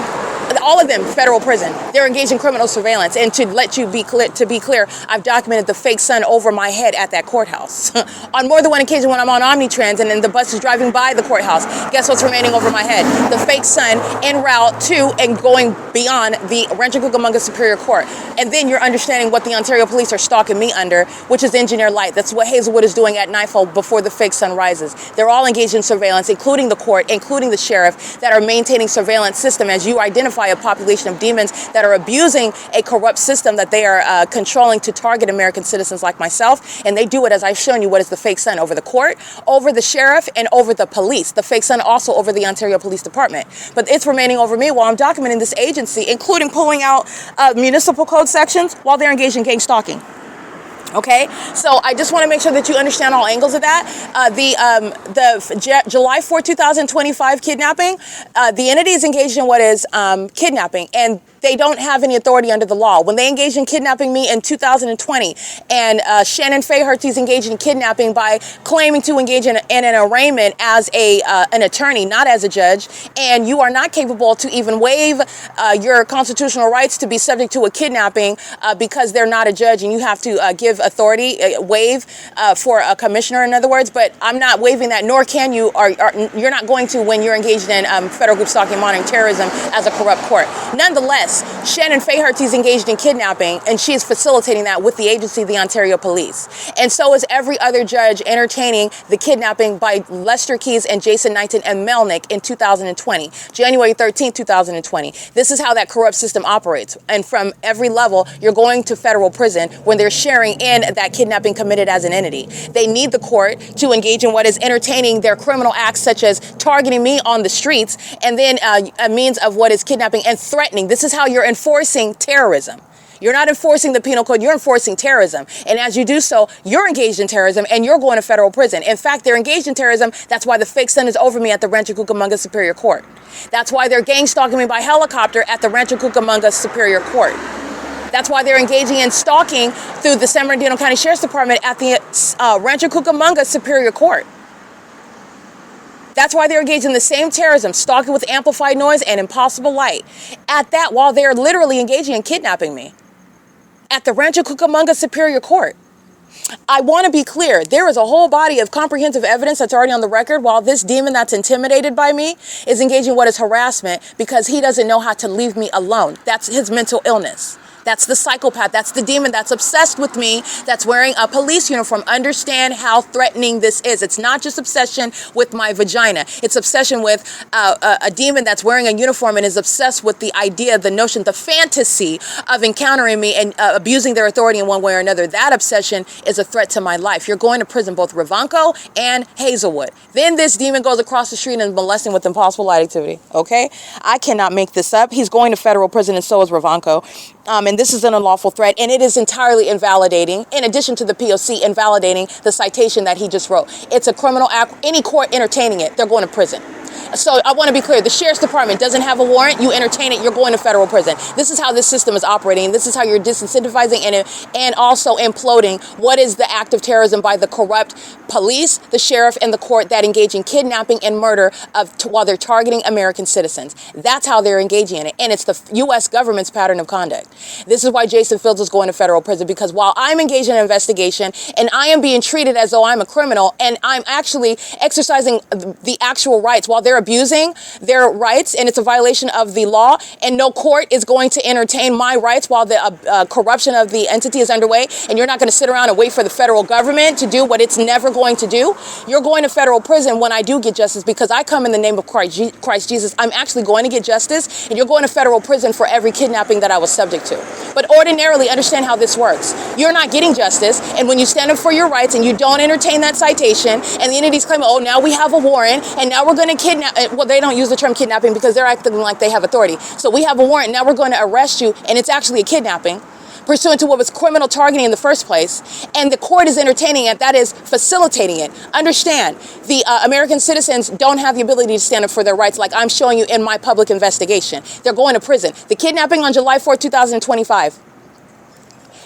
All of them federal prison. They're engaged in criminal surveillance. And to let you be clear, I've documented the fake sun over my head at that courthouse on more than one occasion when I'm on Omnitrans and then the bus is driving by the courthouse. Guess what's remaining over my head? The fake sun en route to and going beyond the Rancho Cucamonga Superior Court. And then you're understanding what the Ontario Police are stalking me under, which is engineer light. That's what Hazelwood is doing at nightfall before the fake sun rises. They're all engaged in surveillance, including the court, including the sheriff, that are maintaining surveillance system as you identify a population of demons that are abusing a corrupt system that they are controlling to target American citizens like myself. And they do it, as I've shown you, what is the fake sun over the court, over the sheriff, and over the police. The fake sun also over the Ontario Police Department. But it's remaining over me while I'm documenting this agency, including pulling out municipal code sections while they're engaged in gang stalking. Okay, so I just want to make sure that you understand all angles of that. July 4, 2025 kidnapping, the entity is engaged in what is kidnapping, and they don't have any authority under the law. When they engaged in kidnapping me in 2020, and Shannon Faherty's engaged in kidnapping by claiming to engage in an arraignment as an attorney, not as a judge, and you are not capable to even waive your constitutional rights to be subject to a kidnapping because they're not a judge, and you have to give authority, waive for a commissioner, in other words. But I'm not waiving that, nor can you, or you're not going to when you're engaged in federal group stalking, monitoring terrorism as a corrupt court. Nonetheless, Shannon Faherty's engaged in kidnapping, and she is facilitating that with the agency, the Ontario Police. And so is every other judge entertaining the kidnapping by Lester Keys and Jason Knighton and Melnick in 2020, January 13, 2020. This is how that corrupt system operates. And from every level, you're going to federal prison when they're sharing in that kidnapping committed as an entity. They need the court to engage in what is entertaining their criminal acts, such as targeting me on the streets, and then a means of what is kidnapping and threatening. This is how you're enforcing terrorism. You're not enforcing the penal code, you're enforcing terrorism. And as you do so, you're engaged in terrorism and you're going to federal prison. In fact, they're engaged in terrorism. That's why the fake sun is over me at the Rancho Cucamonga Superior Court. That's why they're gang stalking me by helicopter at the Rancho Cucamonga Superior Court. That's why they're engaging in stalking through the San Bernardino County Sheriff's Department at the Rancho Cucamonga Superior Court. That's why they're engaged in the same terrorism, stalking with amplified noise and impossible light. At that, while they're literally engaging in kidnapping me at the Rancho Cucamonga Superior Court. I want to be clear. There is a whole body of comprehensive evidence that's already on the record while this demon that's intimidated by me is engaging in what is harassment because he doesn't know how to leave me alone. That's his mental illness. That's the psychopath. That's the demon that's obsessed with me, that's wearing a police uniform. Understand how threatening this is. It's not just obsession with my vagina. It's obsession with a demon that's wearing a uniform and is obsessed with the idea, the notion, the fantasy of encountering me and abusing their authority in one way or another. That obsession is a threat to my life. You're going to prison, both Rivanco and Hazelwood. Then this demon goes across the street and is molesting with impossible light activity. Okay? I cannot make this up. He's going to federal prison and so is Rivanco. And this is an unlawful threat, and it is entirely invalidating, in addition to the P.O.C, invalidating the citation that he just wrote. It's a criminal act. Any court entertaining it, they're going to prison. So I want to be clear. The Sheriff's Department doesn't have a warrant. You entertain it, you're going to federal prison. This is how this system is operating. This is how you're disincentivizing and also imploding what is the act of terrorism by the corrupt police, the sheriff, and the court that engage in kidnapping and murder while they're targeting American citizens. That's how they're engaging in it. And it's the U.S. government's pattern of conduct. This is why Jason Fields is going to federal prison, because while I'm engaged in an investigation and I am being treated as though I'm a criminal and I'm actually exercising the actual rights while they're abusing their rights, and it's a violation of the law, and no court is going to entertain my rights while the corruption of the entity is underway, and you're not going to sit around and wait for the federal government to do what it's never going to do. You're going to federal prison when I do get justice, because I come in the name of Christ Jesus. I'm actually going to get justice, and you're going to federal prison for every kidnapping that I was subject to. But ordinarily, understand how this works. You're not getting justice, and when you stand up for your rights and you don't entertain that citation, and the entities claim, oh, now we have a warrant, and now we're going to kidnap. Well, they don't use the term kidnapping because they're acting like they have authority. So we have a warrant, now we're going to arrest you, and it's actually a kidnapping pursuant to what was criminal targeting in the first place, and the court is entertaining it, that is facilitating it. Understand, the American citizens don't have the ability to stand up for their rights like I'm showing you in my public investigation. They're going to prison. The kidnapping on July 4th, 2025,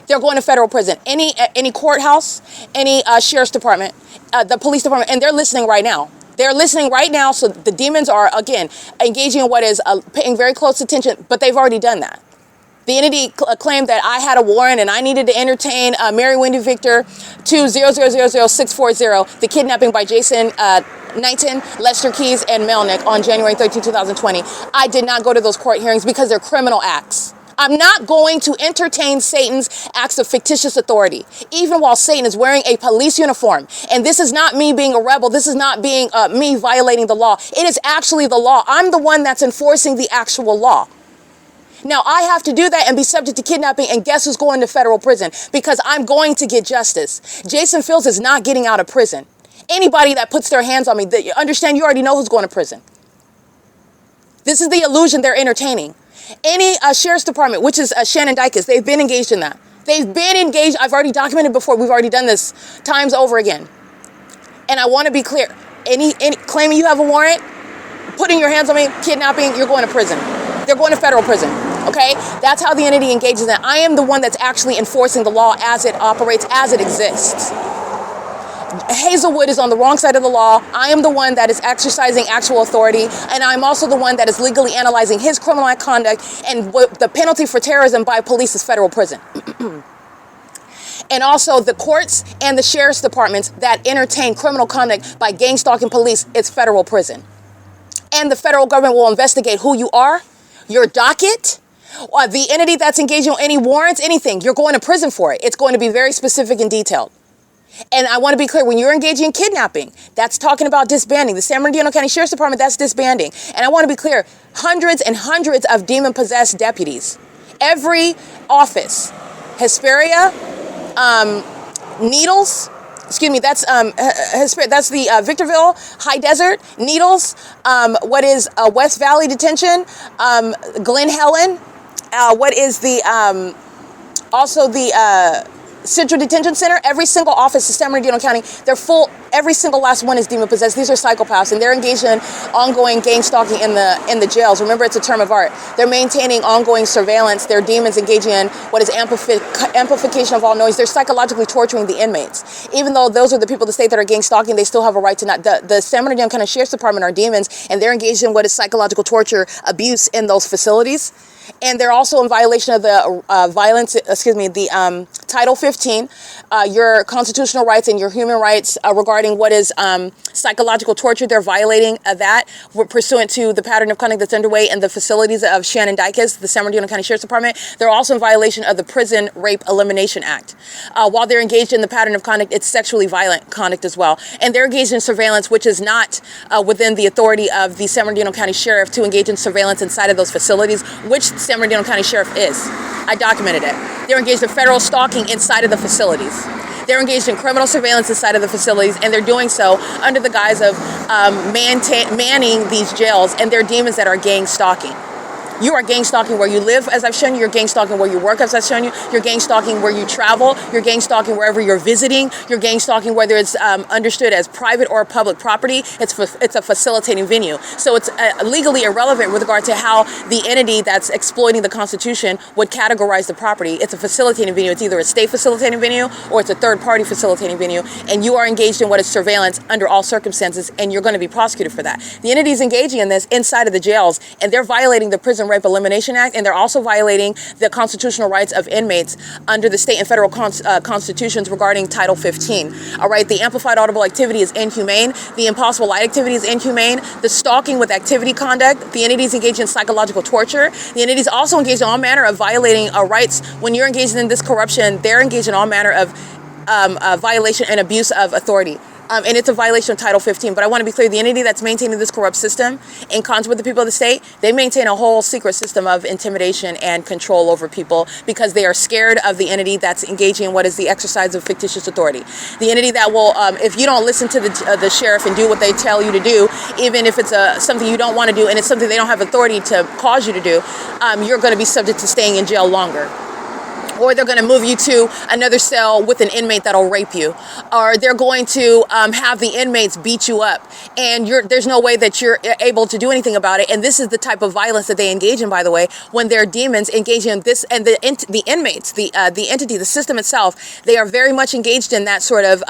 they're going to federal prison. Any courthouse, any sheriff's department, the police department, and they're listening right now. They're listening right now, so the demons are, again, engaging in what is paying very close attention, but they've already done that. The entity claimed that I had a warrant and I needed to entertain Mary Wendy Victor 2000640, the kidnapping by Jason Knighton, Lester Keys, and Melnick on January 13, 2020. I did not go to those court hearings because they're criminal acts. I'm not going to entertain Satan's acts of fictitious authority, even while Satan is wearing a police uniform. And this is not me being a rebel. This is not being me violating the law. It is actually the law. I'm the one that's enforcing the actual law. Now, I have to do that and be subject to kidnapping, and guess who's going to federal prison? Because I'm going to get justice. Jason Fields is not getting out of prison. Anybody that puts their hands on me, understand, you already know who's going to prison. This is the illusion they're entertaining. Any sheriff's department, which is Shannon Dykes, they've been engaged in that. They've been engaged. I've already documented before. We've already done this times over again. And I want to be clear. Any claiming you have a warrant, putting your hands on me, kidnapping, you're going to prison. They're going to federal prison. Okay? That's how the entity engages in. I am the one that's actually enforcing the law as it operates, as it exists. Hazelwood is on the wrong side of the law. I am the one that is exercising actual authority, and I'm also the one that is legally analyzing his criminal conduct, and what the penalty for terrorism by police is federal prison. And also the courts and the sheriff's departments that entertain criminal conduct by gang stalking police, it's federal prison. And the federal government will investigate who you are, your docket, or the entity that's engaging in any warrants, anything. You're going to prison for it. It's going to be very specific and detailed. And I want to be clear, when you're engaging in kidnapping, that's talking about disbanding. The San Bernardino County Sheriff's Department, that's disbanding. And I want to be clear, hundreds and hundreds of demon-possessed deputies. Every office, Hesperia, Needles, excuse me, that's the Victorville High Desert, Needles, what is West Valley Detention, Glen Helen, what is the, also the Central Detention Center. Every single office in San Bernardino County, they're full. Every single last one is demon-possessed. These are psychopaths, and they're engaged in ongoing gang stalking in the jails. Remember, it's a term of art. They're maintaining ongoing surveillance. They're demons engaging in what is amplification of all noise. They're psychologically torturing the inmates. Even though those are the people of the state that are gang stalking, they still have a right to not. The San Bernardino County Sheriff's Department are demons, and they're engaged in what is psychological torture, abuse in those facilities. And they're also in violation of the Title 15, your constitutional rights and your human rights regarding what is psychological torture. They're violating that pursuant to the pattern of conduct that's underway in the facilities of Shannon Dykes, the San Bernardino County Sheriff's Department. They're also in violation of the Prison Rape Elimination Act. While they're engaged in the pattern of conduct, it's sexually violent conduct as well. And they're engaged in surveillance, which is not within the authority of the San Bernardino County Sheriff to engage in surveillance inside of those facilities, which San Bernardino County Sheriff is. I documented it. They're engaged in federal stalking inside of the facilities. They're engaged in criminal surveillance inside of the facilities, and they're doing so under the guise of manning these jails, and they're demons that are gang stalking. You are gang stalking where you live, as I've shown you. You're gang stalking where you work, as I've shown you. You're gang stalking where you travel. You're gang stalking wherever you're visiting. You're gang stalking whether it's understood as private or public property. It's a facilitating venue. So it's legally irrelevant with regard to how the entity that's exploiting the Constitution would categorize the property. It's a facilitating venue. It's either a state facilitating venue or it's a third-party facilitating venue. And you are engaged in what is surveillance under all circumstances, and you're going to be prosecuted for that. The entity is engaging in this inside of the jails, and they're violating the Prison Rape Elimination Act, and they're also violating the constitutional rights of inmates under the state and federal constitutions regarding Title 15. All right, the amplified audible activity is inhumane. The impossible light activity is inhumane. The stalking with activity conduct, the entities engaged in psychological torture. The entities also engaged in all manner of violating rights. When you're engaged in this corruption, they're engaged in all manner of violation and abuse of authority. And it's a violation of Title 15. But I want to be clear, the entity that's maintaining this corrupt system in concert with the people of the state, they maintain a whole secret system of intimidation and control over people because they are scared of the entity that's engaging in what is the exercise of fictitious authority. The entity that will, if you don't listen to the sheriff and do what they tell you to do, even if it's something you don't want to do and it's something they don't have authority to cause you to do, you're going to be subject to staying in jail longer. Or they're going to move you to another cell with an inmate that'll rape you. Or they're going to have the inmates beat you up. And there's no way that you're able to do anything about it. And this is the type of violence that they engage in, by the way, when they're demons engaging in this. And the inmates, the entity, the system itself, they are very much engaged in that sort of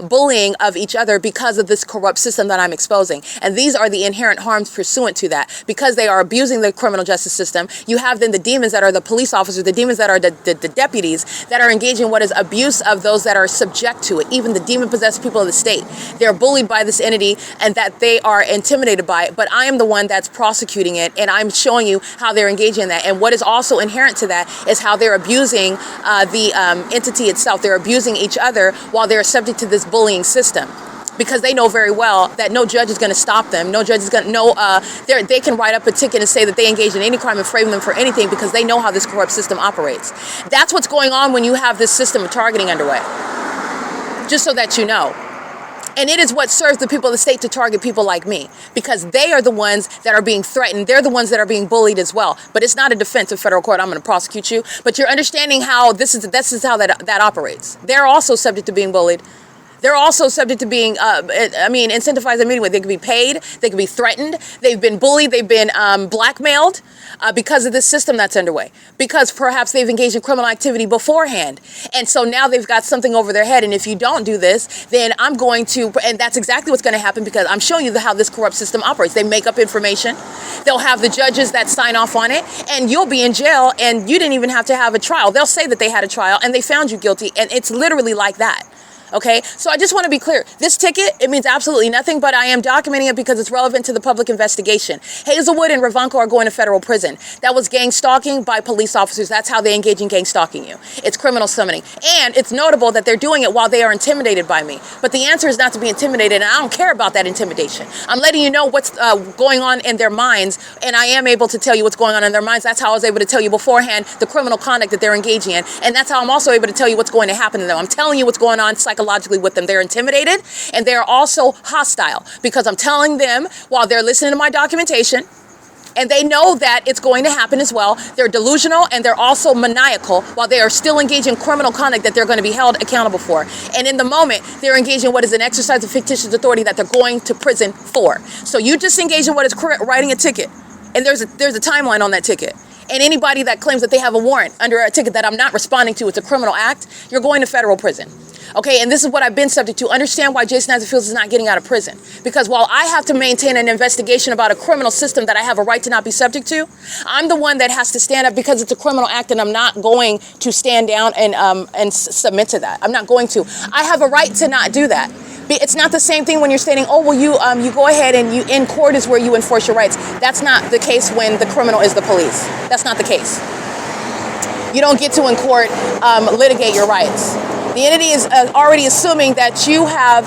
bullying of each other because of this corrupt system that I'm exposing. And these are the inherent harms pursuant to that. Because they are abusing the criminal justice system, you have then the demons that are the police officers, the demons that are the deputies that are engaging in what is abuse of those that are subject to it, even the demon-possessed people of the state. They're bullied by this entity and that they are intimidated by it, but I am the one that's prosecuting it, and I'm showing you how they're engaging in that. And what is also inherent to that is how they're abusing the entity itself. They're abusing each other while they're subject to this bullying system. Because they know very well that no judge is going to stop them. No judge is going to, they can write up a ticket and say that they engaged in any crime and frame them for anything because they know how this corrupt system operates. That's what's going on when you have this system of targeting underway. Just so that you know. And it is what serves the people of the state to target people like me, because they are the ones that are being threatened. They're the ones that are being bullied as well. But it's not a defense of federal court. I'm going to prosecute you. But you're understanding how this is how that operates. They're also subject to being bullied. They're also subject to being, incentivized in many ways. They could be paid. They could be threatened. They've been bullied. They've been blackmailed because of this system that's underway. Because perhaps they've engaged in criminal activity beforehand. And so now they've got something over their head. And if you don't do this, then I'm going to, and that's exactly what's going to happen, because I'm showing you how this corrupt system operates. They make up information. They'll have the judges that sign off on it. And you'll be in jail, and you didn't even have to have a trial. They'll say that they had a trial, and they found you guilty. And it's literally like that. Okay, so I just want to be clear. This ticket, it means absolutely nothing, but I am documenting it because it's relevant to the public investigation. Hazelwood and Ravanko are going to federal prison. That was gang stalking by police officers. That's how they engage in gang stalking you. It's criminal summoning. And it's notable that they're doing it while they are intimidated by me. But the answer is not to be intimidated, and I don't care about that intimidation. I'm letting you know what's going on in their minds, and I am able to tell you what's going on in their minds. That's how I was able to tell you beforehand the criminal conduct that they're engaging in, and that's how I'm also able to tell you what's going to happen to them. I'm telling you what's going on psychologically with them. They're intimidated, and they're also hostile, because I'm telling them while they're listening to my documentation, and they know that it's going to happen as well. They're delusional, and they're also maniacal while they are still engaging in criminal conduct that they're going to be held accountable for. And in the moment, they're engaging in what is an exercise of fictitious authority that they're going to prison for. So you just engage in what is writing a ticket, and there's a timeline on that ticket. And anybody that claims that they have a warrant under a ticket that I'm not responding to, it's a criminal act, you're going to federal prison. Okay, and this is what I've been subject to. Understand why Jason Isaac Fields is not getting out of prison. Because while I have to maintain an investigation about a criminal system that I have a right to not be subject to, I'm the one that has to stand up because it's a criminal act, and I'm not going to stand down and submit to that. I'm not going to. I have a right to not do that. It's not the same thing when you're stating, oh, well, you go ahead and you in court is where you enforce your rights. That's not the case when the criminal is the police. That's not the case. You don't get to in court litigate your rights. The entity is already assuming that you have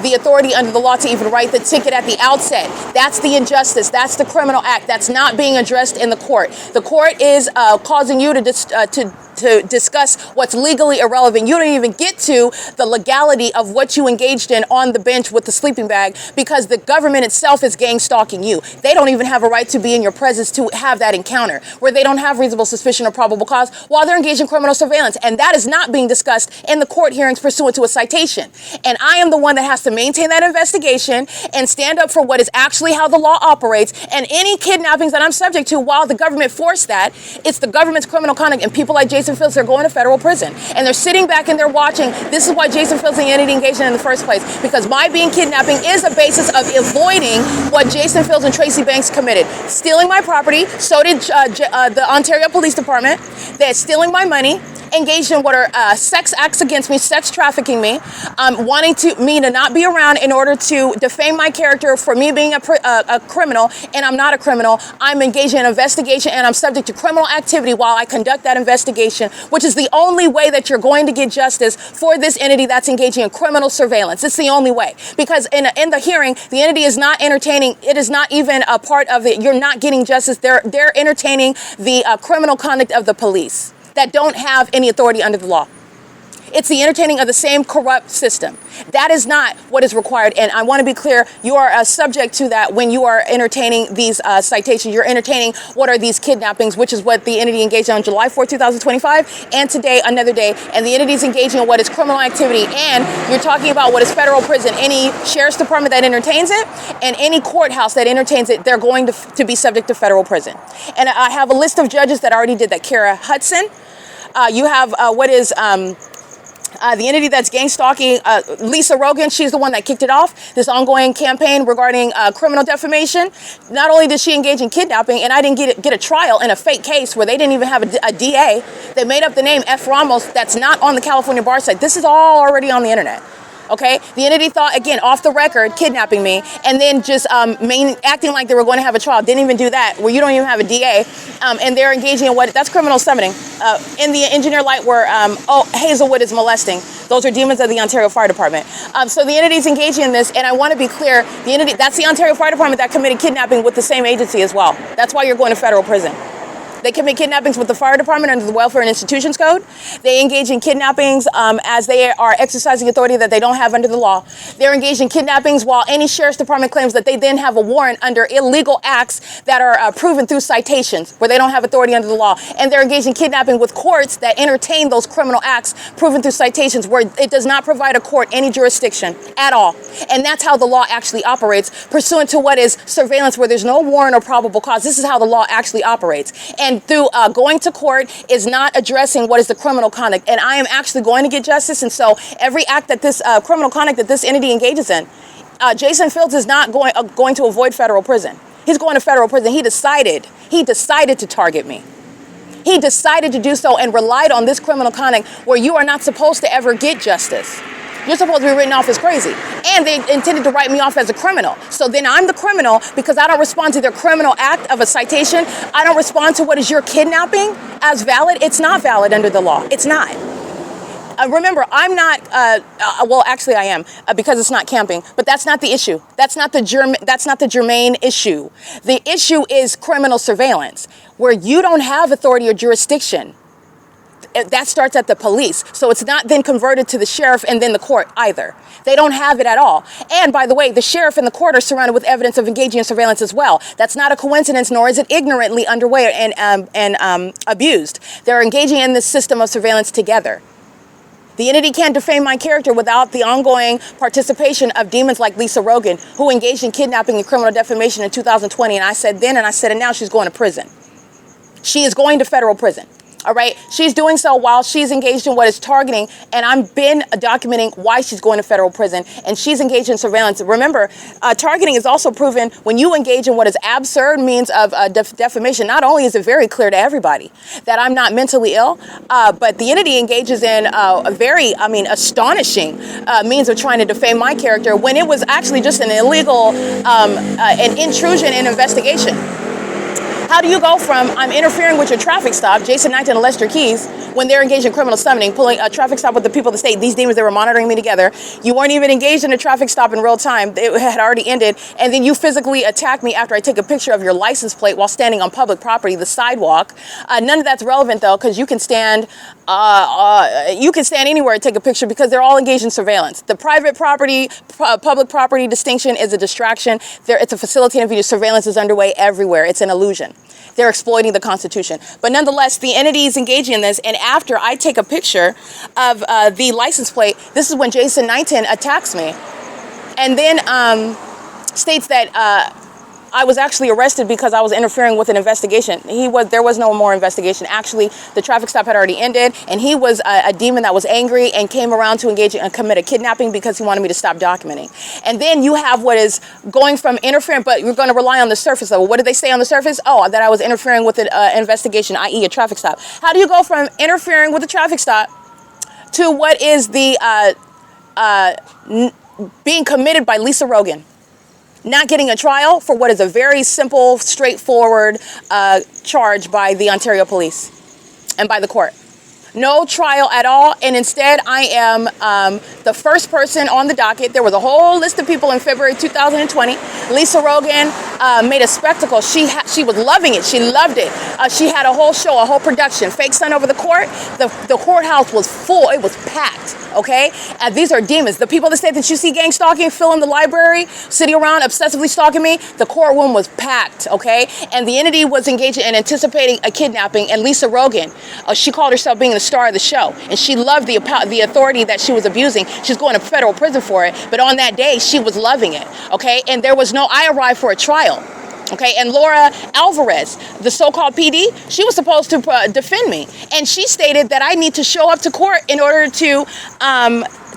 the authority under the law to even write the ticket at the outset. That's the injustice. That's the criminal act. That's not being addressed in the court. The court is causing you to discuss what's legally irrelevant. You don't even get to the legality of what you engaged in on the bench with the sleeping bag, because the government itself is gang stalking you. They don't even have a right to be in your presence to have that encounter, where they don't have reasonable suspicion or probable cause while they're engaged in criminal surveillance. And that is not being discussed in the court hearings pursuant to a citation. And I am the one that has to maintain that investigation and stand up for what is actually how the law operates. And any kidnappings that I'm subject to while the government forced that, it's the government's criminal conduct, and people like Jason Fields are going to federal prison. And they're sitting back and they're watching. This is why Jason Fields and the entity engaged in the first place, because my being kidnapping is a basis of avoiding what Jason Fields and Tracy Banks committed. Stealing my property, so did the Ontario Police Department. They're stealing my money, engaged in what are sex acts against me, sex trafficking me, wanting me to not be around in order to defame my character for me being a criminal, and I'm not a criminal. I'm engaged in an investigation, and I'm subject to criminal activity while I conduct that investigation, which is the only way that you're going to get justice for this entity that's engaging in criminal surveillance. It's the only way, because in the hearing, the entity is not entertaining. It is not even a part of it. You're not getting justice. They're entertaining the criminal conduct of the police that don't have any authority under the law. It's the entertaining of the same corrupt system. That is not what is required. And I want to be clear, you are subject to that when you are entertaining these citations. You're entertaining what are these kidnappings, which is what the entity engaged on July 4, 2025, and today, another day. And the entity is engaging in what is criminal activity. And you're talking about what is federal prison. Any sheriff's department that entertains it and any courthouse that entertains it, they're going to be subject to federal prison. And I have a list of judges that already did that. Kara Hudson. You have the entity that's gang stalking, Lisa Rogan. She's the one that kicked it off, this ongoing campaign regarding criminal defamation. Not only did she engage in kidnapping, and I didn't get a trial in a fake case where they didn't even have a DA. They made up the name F. Ramos that's not on the California bar site. This is all already on the internet. Okay, the entity thought, again, off the record, kidnapping me, and then just acting like they were going to have a trial. Didn't even do that, where you don't even have a DA, and they're engaging in that's criminal summoning. In the engineer light where, Hazelwood is molesting. Those are demons of the Ontario Fire Department. So the entity's engaging in this, and I want to be clear, that's the Ontario Fire Department that committed kidnapping with the same agency as well. That's why you're going to federal prison. They commit kidnappings with the fire department under the Welfare and Institutions Code. They engage in kidnappings as they are exercising authority that they don't have under the law. They're engaged in kidnappings while any sheriff's department claims that they then have a warrant under illegal acts that are proven through citations where they don't have authority under the law. And they're engaged in kidnapping with courts that entertain those criminal acts proven through citations where it does not provide a court any jurisdiction at all. And that's how the law actually operates, pursuant to what is surveillance where there's no warrant or probable cause. This is how the law actually operates. And through going to court is not addressing what is the criminal conduct. And I am actually going to get justice. And so every act that this criminal conduct that this entity engages in, Jason Fields is not going to avoid federal prison. He's going to federal prison. He decided to target me. He decided to do so and relied on this criminal conduct where you are not supposed to ever get justice. You're supposed to be written off as crazy. And they intended to write me off as a criminal. So then I'm the criminal because I don't respond to their criminal act of a citation. I don't respond to what is your kidnapping as valid. It's not valid under the law. It's not. Remember, I'm not, well, actually I am, because it's not camping, but that's not the issue. That's not the germane issue. The issue is criminal surveillance, where you don't have authority or jurisdiction. That starts at the police. So it's not then converted to the sheriff and then the court either. They don't have it at all. And by the way, the sheriff and the court are surrounded with evidence of engaging in surveillance as well. That's not a coincidence, nor is it ignorantly underway and abused. They're engaging in this system of surveillance together. The entity can't defame my character without the ongoing participation of demons like Lisa Rogan, who engaged in kidnapping and criminal defamation in 2020. And I said then and I said it now, she's going to prison. She is going to federal prison. All right. She's doing so while she's engaged in what is targeting. And I've been documenting why she's going to federal prison. And she's engaged in surveillance. Remember, targeting is also proven when you engage in what is absurd means of defamation. Not only is it very clear to everybody that I'm not mentally ill, but the entity engages in a very, astonishing means of trying to defame my character when it was actually just an illegal an intrusion and investigation. How do you go from I'm interfering with your traffic stop, Jason Knighton and Lester Keys, when they're engaged in criminal summoning, pulling a traffic stop with the people of the state, these demons, they were monitoring me together. You weren't even engaged in a traffic stop in real time. It had already ended. And then you physically attack me after I take a picture of your license plate while standing on public property, the sidewalk. None of that's relevant, though, because you can stand anywhere and take a picture because they're all engaged in surveillance. The private property, public property distinction is a distraction. It's a facilitating view. Surveillance is underway everywhere. It's an illusion. They're exploiting the Constitution. But nonetheless, the entity is engaging in this. And after I take a picture of the license plate, this is when Jason Knighton attacks me. And then states that I was actually arrested because I was interfering with an investigation. There was no more investigation. Actually, the traffic stop had already ended, and he was a demon that was angry and came around to engage and commit a kidnapping because he wanted me to stop documenting. And then you have what is going from interfering, but you're going to rely on the surface level. What did they say on the surface? Oh, that I was interfering with an investigation, i.e. a traffic stop. How do you go from interfering with a traffic stop to what is the being committed by Lisa Rogan? Not getting a trial for what is a very simple, straightforward charge by the Ontario Police and by the court. No trial at all, and instead I am the first person on the docket. There was a whole list of people in February 2020. Lisa Rogan made a spectacle. She was loving it. She loved it. She had a whole show, a whole production. Fake sun over the court. The courthouse was full. It was packed. Okay, these are demons. The people that say that you see gang stalking, filling the library, sitting around obsessively stalking me. The courtroom was packed. Okay, and the entity was engaging in anticipating a kidnapping. And Lisa Rogan, she called herself being the star of the show, and she loved the authority that she was abusing. She's going to federal prison for it, but on that day she was loving it. Okay, and there was no. I arrived for a trial. Okay, and Laura Alvarez, the so-called PD, she was supposed to defend me, and she stated that I need to show up to court in order to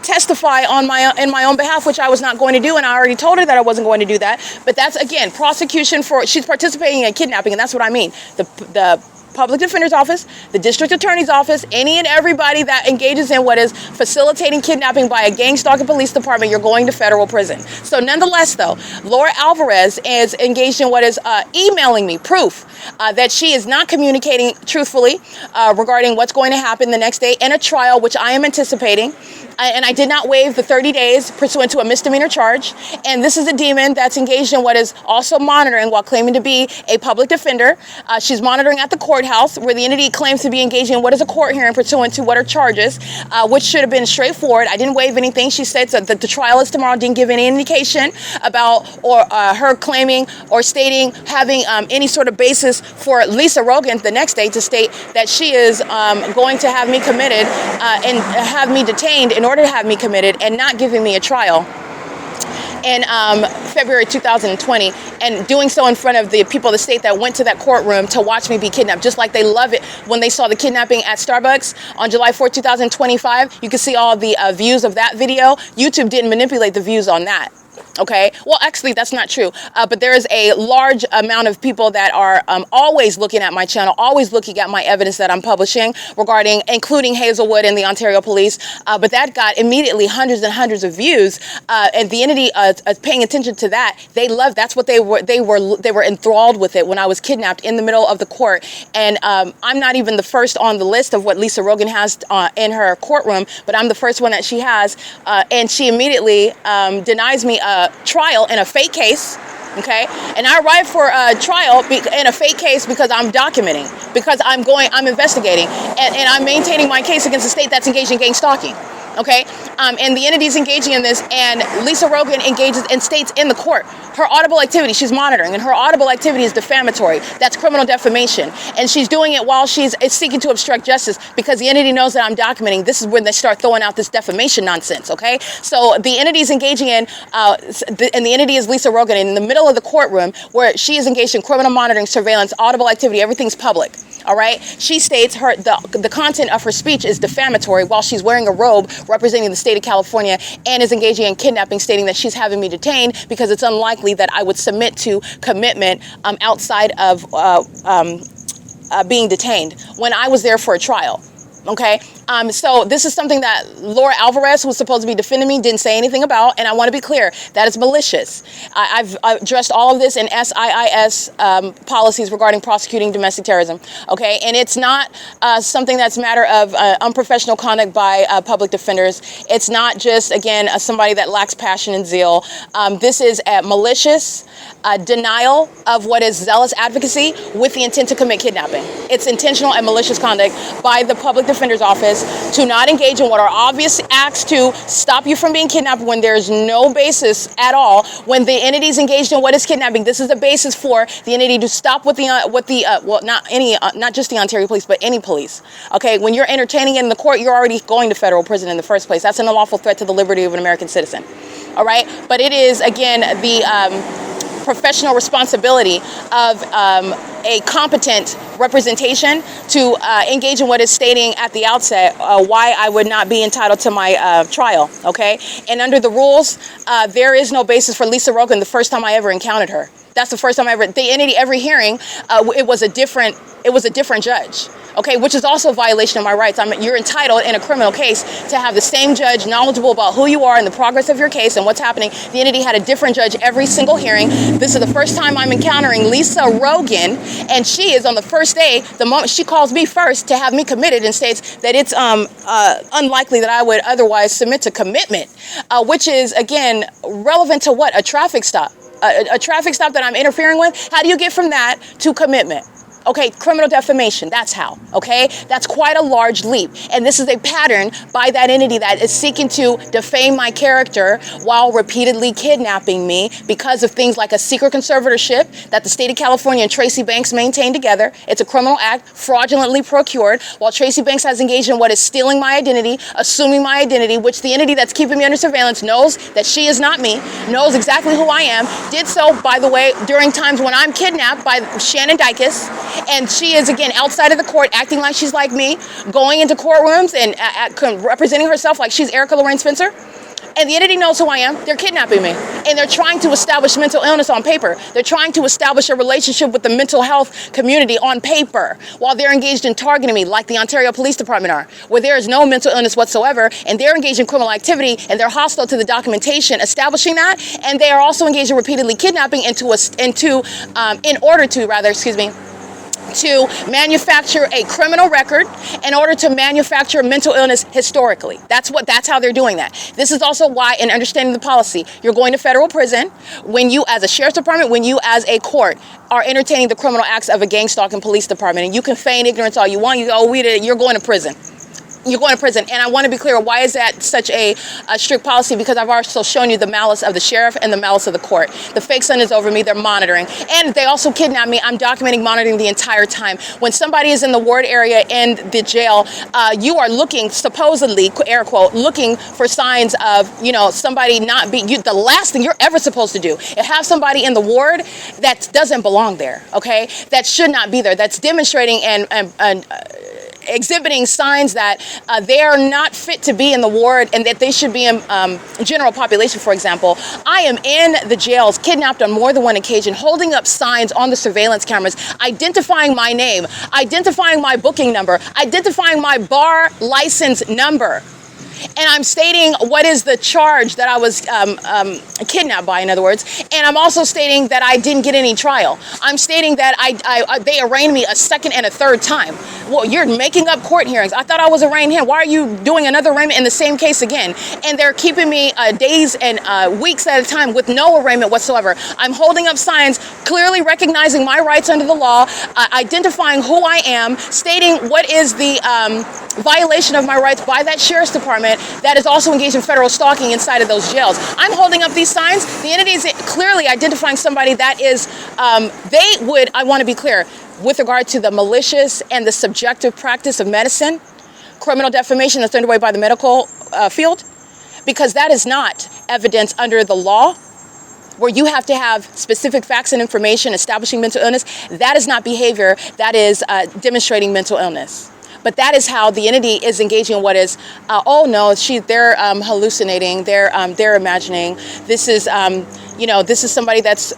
testify in my own behalf, which I was not going to do, and I already told her that I wasn't going to do that. But that's again prosecution for she's participating in kidnapping, and that's what I mean. The Public Defender's Office, the District Attorney's Office, any and everybody that engages in what is facilitating kidnapping by a gang stalking police department, you're going to federal prison. So nonetheless, though, Laura Alvarez is engaged in what is emailing me proof that she is not communicating truthfully regarding what's going to happen the next day in a trial, which I am anticipating. and I did not waive the 30 days pursuant to a misdemeanor charge. And this is a demon that's engaged in what is also monitoring while claiming to be a public defender. She's monitoring at the courthouse where the entity claims to be engaging in what is a court hearing pursuant to what are charges, which should have been straightforward. I didn't waive anything. She states that the trial is tomorrow, didn't give any indication about her claiming or stating having any sort of basis for Lisa Rogan the next day to state that she is going to have me committed and have me detained in order to have me committed and not giving me a trial in February 2020, and doing so in front of the people of the state that went to that courtroom to watch me be kidnapped, just like they love it when they saw the kidnapping at Starbucks on July 4, 2025. You can see all the views of that video. YouTube didn't manipulate the views on that. Okay, well, actually, that's not true. But there is a large amount of people that are always looking at my channel, always looking at my evidence that I'm publishing regarding, including Hazelwood and the Ontario Police. But that got immediately hundreds and hundreds of views. And the entity paying attention to that, they loved. That's what they were enthralled with it when I was kidnapped in the middle of the court. And I'm not even the first on the list of what Lisa Rogan has in her courtroom, but I'm the first one that she has. And she immediately denies me a trial in a fake case, okay? And I arrived for a trial in a fake case because I'm documenting, because I'm investigating, and I'm maintaining my case against the state that's engaged in gang stalking. Okay, and the entity's engaging in this, and Lisa Rogan engages and states in the court her audible activity. She's monitoring, and her audible activity is defamatory. That's criminal defamation, and she's doing it while she's seeking to obstruct justice because the entity knows that I'm documenting. This is when they start throwing out this defamation nonsense. Okay, so the entity's engaging in, and the entity is Lisa Rogan in the middle of the courtroom where she is engaged in criminal monitoring, surveillance, audible activity. Everything's public. All right, she states the content of her speech is defamatory while she's wearing a robe representing the state of California and is engaging in kidnapping, stating that she's having me detained because it's unlikely that I would submit to commitment outside of being detained when I was there for a trial. Okay, so this is something that Laura Alvarez, who's supposed to be defending me, didn't say anything about, and I want to be clear, that is malicious. I've addressed all of this in I.I.S. policies regarding prosecuting domestic terrorism, okay, and it's not something that's a matter of unprofessional conduct by public defenders. It's not just, again, somebody that lacks passion and zeal. This is a malicious denial of what is zealous advocacy with the intent to commit kidnapping. It's intentional and malicious conduct by the public defender's office to not engage in what are obvious acts to stop you from being kidnapped when there's no basis at all. When the entity is engaged in what is kidnapping, this is the basis for the entity to stop with not just the Ontario Police, but any police. Okay, when you're entertaining it in the court, you're already going to federal prison in the first place. That's an unlawful threat to the liberty of an American citizen. All right, but it is, again, the professional responsibility of a competent representation to engage in what is stating at the outset why I would not be entitled to my trial, okay? And under the rules, there is no basis for Lisa Rogan the first time I ever encountered her. That's the first time I ever, the entity, every hearing, it was a different judge. Okay, which is also a violation of my rights. You're entitled in a criminal case to have the same judge knowledgeable about who you are and the progress of your case and what's happening. The entity had a different judge every single hearing. This is the first time I'm encountering Lisa Rogan, and she is on the first day, the moment she calls me first to have me committed and states that it's unlikely that I would otherwise submit to commitment, which is, again, relevant to what? A traffic stop. A traffic stop that I'm interfering with? How do you get from that to commitment? Okay, criminal defamation, that's how, okay? That's quite a large leap. And this is a pattern by that entity that is seeking to defame my character while repeatedly kidnapping me because of things like a secret conservatorship that the state of California and Tracy Banks maintain together. It's a criminal act fraudulently procured while Tracy Banks has engaged in what is stealing my identity, assuming my identity, which the entity that's keeping me under surveillance knows that she is not me, knows exactly who I am, did so, by the way, during times when I'm kidnapped by Shannon Dykes. And she is, again, outside of the court, acting like she's like me, going into courtrooms and representing herself like she's Erica Lorraine Spencer. And the entity knows who I am. They're kidnapping me. And they're trying to establish mental illness on paper. They're trying to establish a relationship with the mental health community on paper while they're engaged in targeting me like the Ontario Police Department are, where there is no mental illness whatsoever, and they're engaged in criminal activity, and they're hostile to the documentation establishing that, and they are also engaged in repeatedly kidnapping in order to to manufacture a criminal record in order to manufacture mental illness historically. That's how they're doing that. This is also why, in understanding the policy, you're going to federal prison when you, as a sheriff's department, when you, as a court, are entertaining the criminal acts of a gang stalking police department. And you can feign ignorance all you want. You go, you're going to prison. You're going to prison. And I want to be clear, why is that such a strict policy? Because I've also shown you the malice of the sheriff and the malice of the court. The fake sun is over me. They're monitoring. And they also kidnapped me. I'm documenting monitoring the entire time. When somebody is in the ward area in the jail, you are looking, supposedly, air quote, looking for signs of, somebody not being, the last thing you're ever supposed to do is have somebody in the ward that doesn't belong there, okay? That should not be there. That's demonstrating and exhibiting signs that they are not fit to be in the ward and that they should be in general population, for example. I am in the jails, kidnapped on more than one occasion, holding up signs on the surveillance cameras, identifying my name, identifying my booking number, identifying my bar license number. And I'm stating what is the charge that I was kidnapped by, in other words. And I'm also stating that I didn't get any trial. I'm stating that they arraigned me a second and a third time. Well, you're making up court hearings. I thought I was arraigned here. Why are you doing another arraignment in the same case again? And they're keeping me days and weeks at a time with no arraignment whatsoever. I'm holding up signs, clearly recognizing my rights under the law, identifying who I am, stating what is the violation of my rights by that sheriff's department that is also engaged in federal stalking inside of those jails. I'm holding up these signs. The entity is clearly identifying somebody that is, I want to be clear, with regard to the malicious and the subjective practice of medicine, criminal defamation that's underway by the medical field, because that is not evidence under the law, where you have to have specific facts and information establishing mental illness. That is not behavior that is demonstrating mental illness. But that is how the entity is engaging in what is, they're hallucinating, they're imagining. This is, this is somebody that's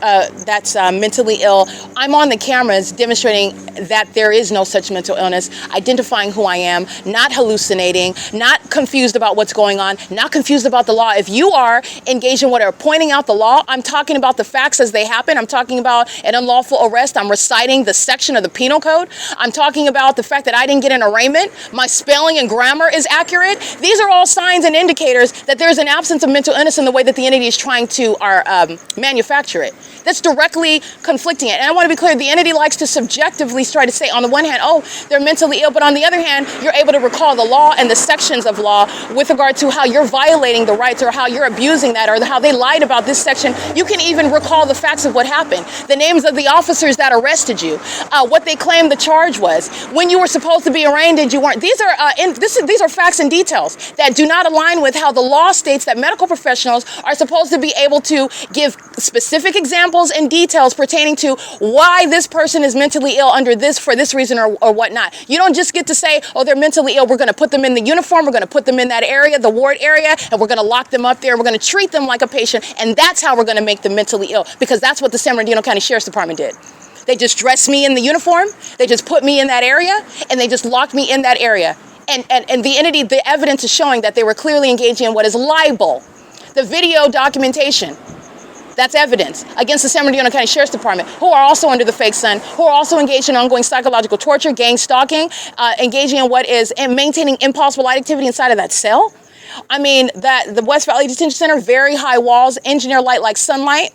mentally ill. I'm on the cameras demonstrating that there is no such mental illness, identifying who I am, not hallucinating, not confused about what's going on, not confused about the law. If you are engaged in what are pointing out the law, I'm talking about the facts as they happen. I'm talking about an unlawful arrest. I'm reciting the section of the penal code. I'm talking about the fact that I didn't get an arraignment. My spelling and grammar is accurate. These are all signs and indicators that there's an absence of mental illness in the way that the entity is trying to manufacture it. That's directly conflicting it. And I want to be clear, the entity likes to subjectively try to say, on the one hand, they're mentally ill, but on the other hand, you're able to recall the law and the sections of law with regard to how you're violating the rights or how you're abusing that or how they lied about this section. You can even recall the facts of what happened, the names of the officers that arrested you, what they claimed the charge was, when you were supposed to be arraigned and you weren't. These are facts and details that do not align with how the law states that medical professionals are supposed to be able to give specific examples and details pertaining to why this person is mentally ill under this, for this reason or whatnot. You don't just get to say, they're mentally ill, we're going to put them in the uniform, we're going to put them in that area, the ward area, and we're going to lock them up there, we're going to treat them like a patient, and that's how we're going to make them mentally ill, because that's what the San Bernardino County Sheriff's Department did. They just dressed me in the uniform, they just put me in that area, and they just locked me in that area. And the entity, the evidence is showing that they were clearly engaging in what is libel. The video documentation, that's evidence against the San Bernardino County Sheriff's Department, who are also under the fake sun, who are also engaged in ongoing psychological torture, gang stalking, engaging in what is, and maintaining impossible light activity inside of that cell. I mean, the West Valley Detention Center, very high walls, engineer light like sunlight,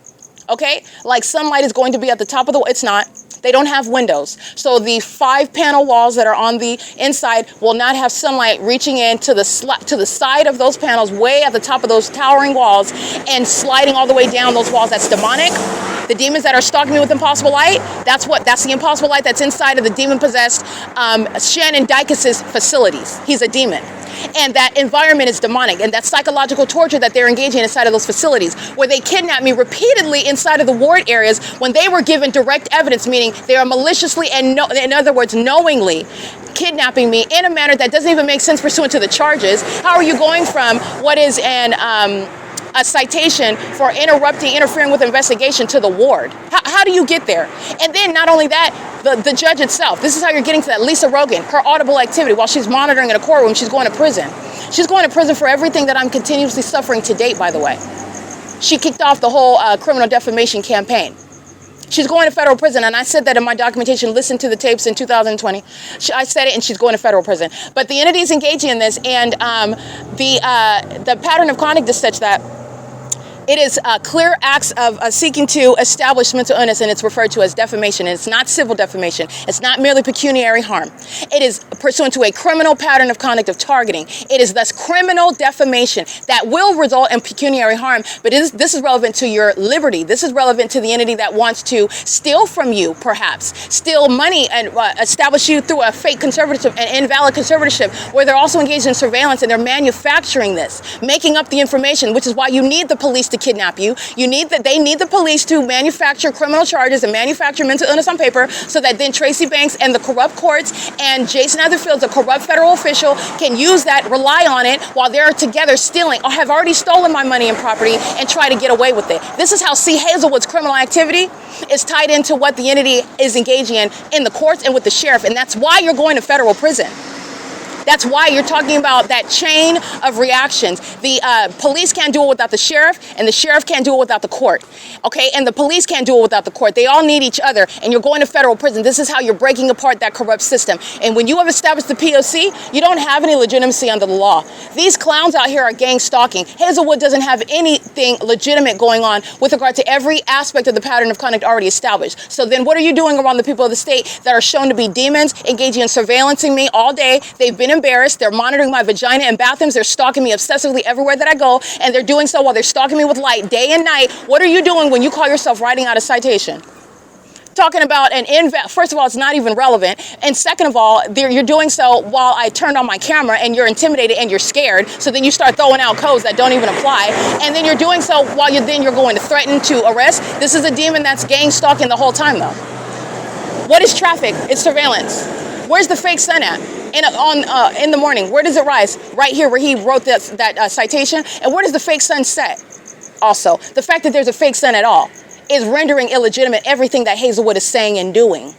okay? Like sunlight is going to be at the top of it's not. They don't have windows. So the 5-panel walls that are on the inside will not have sunlight reaching in to the side of those panels, way at the top of those towering walls, and sliding all the way down those walls. That's demonic. The demons that are stalking me with impossible light, that's the impossible light that's inside of the demon-possessed Shannon Dykes' facilities. He's a demon. And that environment is demonic, and that psychological torture that they're engaging in inside of those facilities, where they kidnap me repeatedly inside of the ward areas when they were given direct evidence, meaning they are maliciously and, in other words, knowingly kidnapping me in a manner that doesn't even make sense pursuant to the charges. How are you going from what is a citation for interfering with investigation to the ward? How do you get there? And then not only that, the judge itself, this is how you're getting to that. Lisa Rogan, her audible activity while she's monitoring in a courtroom, she's going to prison. She's going to prison for everything that I'm continuously suffering to date, by the way. She kicked off the whole criminal defamation campaign. She's going to federal prison, and I said that in my documentation. Listen to the tapes in 2020. I said it, and she's going to federal prison. But the entity is engaging in this, and the pattern of conduct is such that it is clear acts of seeking to establish mental illness, and it's referred to as defamation. And it's not civil defamation. It's not merely pecuniary harm. It is pursuant to a criminal pattern of conduct of targeting. It is thus criminal defamation that will result in pecuniary harm. But this is relevant to your liberty. This is relevant to the entity that wants to steal from you, perhaps, steal money and establish you through a fake conservatorship, an invalid conservatorship, where they're also engaged in surveillance and they're manufacturing this, making up the information, which is why you need the police to kidnap you. They need the police to manufacture criminal charges and manufacture mental illness on paper, so that then Tracy Banks and the corrupt courts and Jason Otherfield, the corrupt federal official, can use that, rely on it while they're together stealing or have already stolen my money and property and try to get away with it. This is how C. Hazelwood's criminal activity is tied into what the entity is engaging in the courts and with the sheriff, and that's why you're going to federal prison. That's why you're talking about that chain of reactions. The police can't do it without the sheriff, and the sheriff can't do it without the court. Okay, and the police can't do it without the court. They all need each other, and you're going to federal prison. This is how you're breaking apart that corrupt system. And when you have established the P.O.C., you don't have any legitimacy under the law. These clowns out here are gang stalking. Hazelwood doesn't have anything legitimate going on with regard to every aspect of the pattern of conduct already established. So then what are you doing around the people of the state that are shown to be demons, engaging in surveillancing me all day? They've been embarrassed. They're monitoring my vagina in bathrooms. They're stalking me obsessively everywhere that I go, and they're doing so while they're stalking me with light day and night. What are you doing when you call yourself writing out a citation? Talking about first of all, it's not even relevant, and second of all, you're doing so while I turned on my camera, and you're intimidated and you're scared, so then you start throwing out codes that don't even apply, and then you're doing so while you're going to threaten to arrest. This is a demon that's gang stalking the whole time, though. What is traffic? It's surveillance. Where's the fake sun at? In the morning, where does it rise? Right here where he wrote that citation. And where does the fake sun set? Also, the fact that there's a fake sun at all is rendering illegitimate everything that Hazelwood is saying and doing.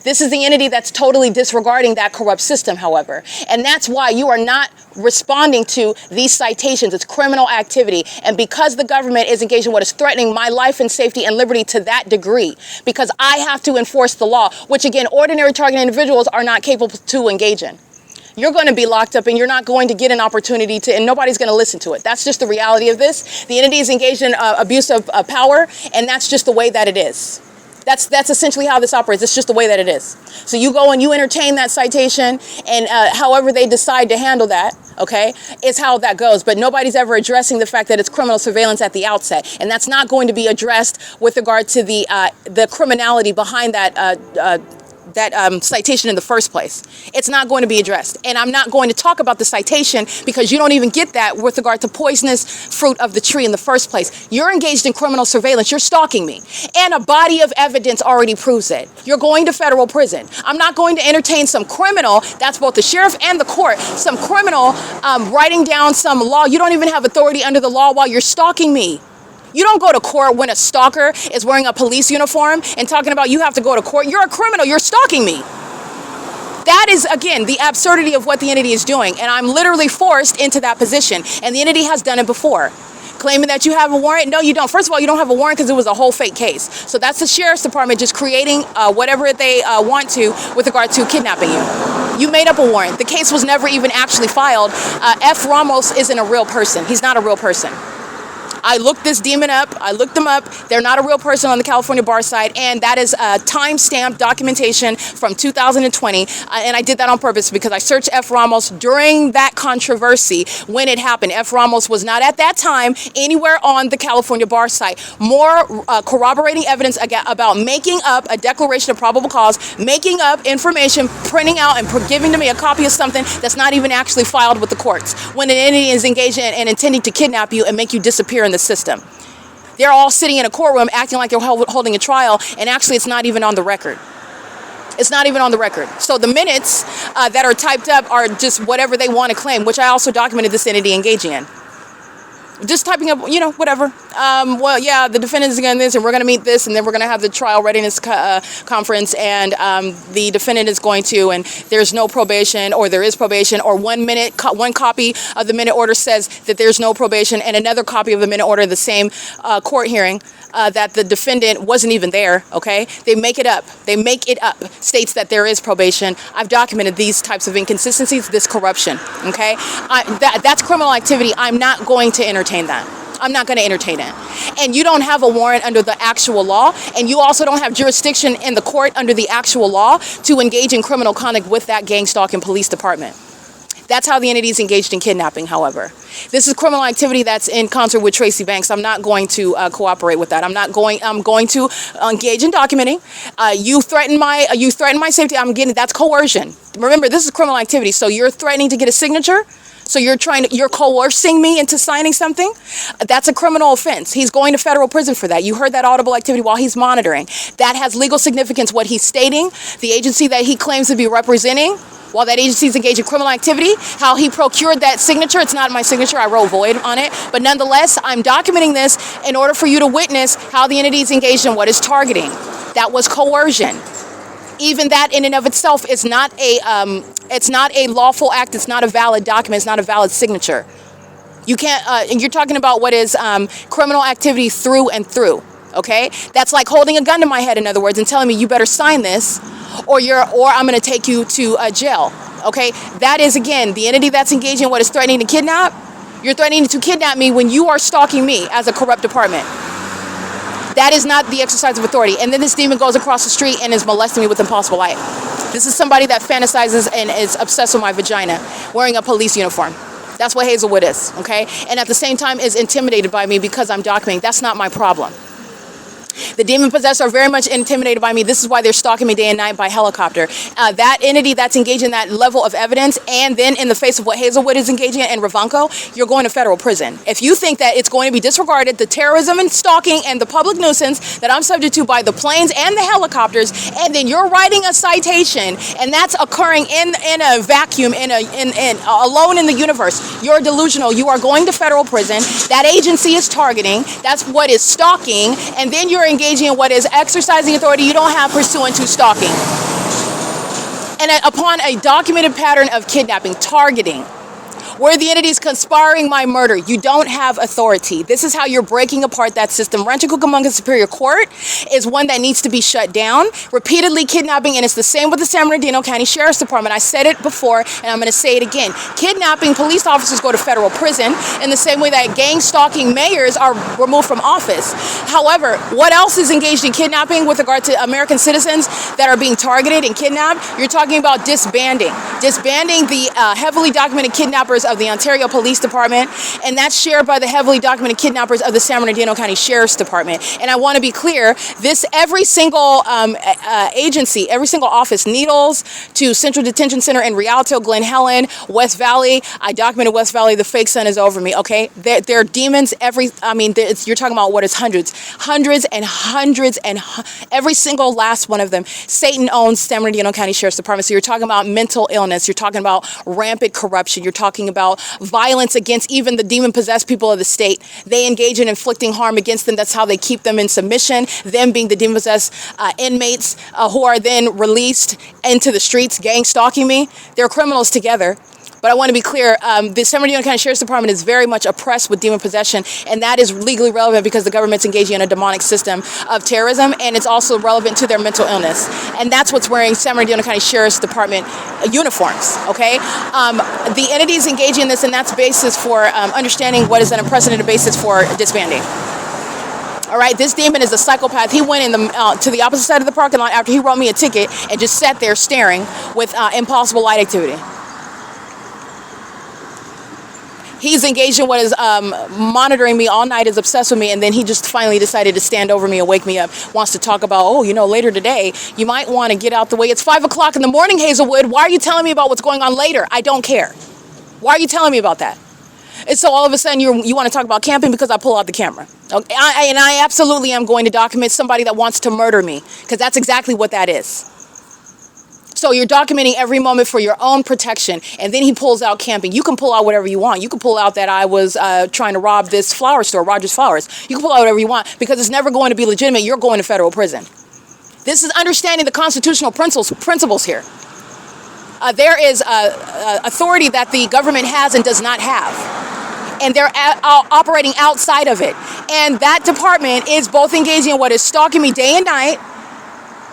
This is the entity that's totally disregarding that corrupt system, however. And that's why you are not responding to these citations. It's criminal activity. And because the government is engaged in what is threatening my life and safety and liberty to that degree, because I have to enforce the law, which again, ordinary targeted individuals are not capable to engage in. You're going to be locked up, and you're not going to get an opportunity to, and nobody's going to listen to it. That's just the reality of this. The entity is engaged in abuse of power, and that's just the way that it is. That's essentially how this operates. It's just the way that it is. So you go and you entertain that citation, and however they decide to handle that, okay, is how that goes. But nobody's ever addressing the fact that it's criminal surveillance at the outset, and that's not going to be addressed with regard to the criminality behind that citation in the first place. It's not going to be addressed. And I'm not going to talk about the citation because you don't even get that with regard to poisonous fruit of the tree in the first place. You're engaged in criminal surveillance. You're stalking me. And a body of evidence already proves it. You're going to federal prison. I'm not going to entertain some criminal, that's both the sheriff and the court, some criminal writing down some law. You don't even have authority under the law while you're stalking me. You don't go to court when a stalker is wearing a police uniform and talking about you have to go to court. You're a criminal. You're stalking me. That is, again, the absurdity of what the entity is doing. And I'm literally forced into that position. And the entity has done it before. Claiming that you have a warrant? No, you don't. First of all, you don't have a warrant because it was a whole fake case. So that's the sheriff's department just creating whatever they want to with regard to kidnapping you. You made up a warrant. The case was never even actually filed. F. Ramos isn't a real person. He's not a real person. I looked this demon up. I looked them up. They're not a real person on the California bar side, and that is time-stamped documentation from 2020, and I did that on purpose because I searched F. Ramos during that controversy when it happened. F. Ramos was not at that time anywhere on the California bar site. More corroborating evidence about making up a declaration of probable cause, making up information, printing out and giving to me a copy of something that's not even actually filed with the courts when an entity is engaged in and intending to kidnap you and make you disappear in the system. They're all sitting in a courtroom acting like they're holding a trial, and actually it's not even on the record. It's not even on the record. So the minutes that are typed up are just whatever they want to claim, which I also documented this entity engaging in. just typing up, you know, whatever. Well, yeah, the defendant is going to this, and we're going to meet this, and then we're going to have the trial readiness conference, and the defendant is going to, and there's no probation, or there is probation, or one copy of the minute order says that there's no probation, and another copy of the minute order in the same court hearing that the defendant wasn't even there, okay? They make it up. They make it up, states that there is probation. I've documented these types of inconsistencies, this corruption, okay? That's criminal activity. I'm not going to entertain that. I'm not going to entertain it. And you don't have a warrant under the actual law, and you also don't have jurisdiction in the court under the actual law to engage in criminal conduct with that gang stalking police department. That's how the entity is engaged in kidnapping, however. This is criminal activity that's in concert with Tracy Banks. I'm not going to cooperate with that. I'm going to engage in documenting. You threaten my safety. That's coercion. Remember, this is criminal activity. So you're threatening to get a signature. So you're coercing me into signing something. That's a criminal offense. He's going to federal prison for that. You heard that audible activity while he's monitoring. That has legal significance, what he's stating, the agency that he claims to be representing, while that agency is engaged in criminal activity, how he procured that signature. It's not my signature. I wrote void on it. But nonetheless, I'm documenting this in order for you to witness how the entity is engaged in what is targeting. That was coercion. Even that in and of itself is not it's not a lawful act. It's not a valid document. It's not a valid signature. You can't, and you're talking about what is criminal activity through and through. Okay? That's like holding a gun to my head, in other words, and telling me you better sign this or I'm going to take you to jail. Okay? That is, again, the entity that's engaging in what is threatening to kidnap. You're threatening to kidnap me when you are stalking me as a corrupt department. That is not the exercise of authority. And then this demon goes across the street and is molesting me with impossible light. This is somebody that fantasizes and is obsessed with my vagina, wearing a police uniform. That's what Hazelwood is, okay? And at the same time is intimidated by me because I'm documenting. That's not my problem. The demon possessed are very much intimidated by me. This is why they're stalking me day and night by helicopter. That entity that's engaged in that level of evidence, and then in the face of what Hazelwood is engaging in and Ravanko, you're going to federal prison. If you think that it's going to be disregarded, the terrorism and stalking and the public nuisance that I'm subject to by the planes and the helicopters, and then you're writing a citation, and that's occurring in a vacuum, alone in the universe, you're delusional. You are going to federal prison. That agency is targeting. That's what is stalking, and then you're engaging in what is exercising authority you don't have pursuant to stalking. And upon a documented pattern of kidnapping, targeting, where the entity is conspiring my murder, you don't have authority. This is how you're breaking apart that system. Rancho Cucamonga Superior Court is one that needs to be shut down. Repeatedly kidnapping, and it's the same with the San Bernardino County Sheriff's Department. I said it before, and I'm going to say it again. Kidnapping police officers go to federal prison in the same way that gang stalking mayors are removed from office. However, what else is engaged in kidnapping with regard to American citizens that are being targeted and kidnapped? You're talking about disbanding. Disbanding the heavily documented kidnappers of the Ontario Police Department, and that's shared by the heavily documented kidnappers of the San Bernardino County Sheriff's Department. And I want to be clear, every single agency, every single office, Needles to Central Detention Center in Rialto, Glen Helen, West Valley. I documented West Valley. The fake sun is over me. Okay, there are demons. You're talking about what is hundreds and hundreds, and every single last one of them. Satan owns San Bernardino County Sheriff's Department. So you're talking about mental illness. You're talking about rampant corruption. You're talking about violence against even the demon-possessed people of the state. They engage in inflicting harm against them. That's how they keep them in submission, them being the demon-possessed inmates who are then released into the streets, gang stalking me. They're criminals together. But I want to be clear, the San Bernardino County Sheriff's Department is very much oppressed with demon possession, and that is legally relevant because the government's engaging in a demonic system of terrorism, and it's also relevant to their mental illness. And that's what's wearing San Bernardino County Sheriff's Department uniforms, okay? The entities engaging in this, and that's basis for understanding what is an unprecedented basis for disbanding. All right, this demon is a psychopath. He went to the opposite side of the parking lot after he wrote me a ticket and just sat there staring with impossible light activity. He's engaged in what is monitoring me all night, is obsessed with me, and then he just finally decided to stand over me and wake me up. Wants to talk about, later today, you might want to get out the way. It's 5 o'clock in the morning, Hazelwood. Why are you telling me about what's going on later? I don't care. Why are you telling me about that? And so all of a sudden you want to talk about camping because I pull out the camera. Okay? And I absolutely am going to document somebody that wants to murder me, because that's exactly what that is. So you're documenting every moment for your own protection. And then he pulls out camping. You can pull out whatever you want. You can pull out that I was trying to rob this flower store, Rogers Flowers. You can pull out whatever you want because it's never going to be legitimate. You're going to federal prison. This is understanding the constitutional principles here. There is authority that the government has and does not have. And they're operating outside of it. And that department is both engaging in what is stalking me day and night.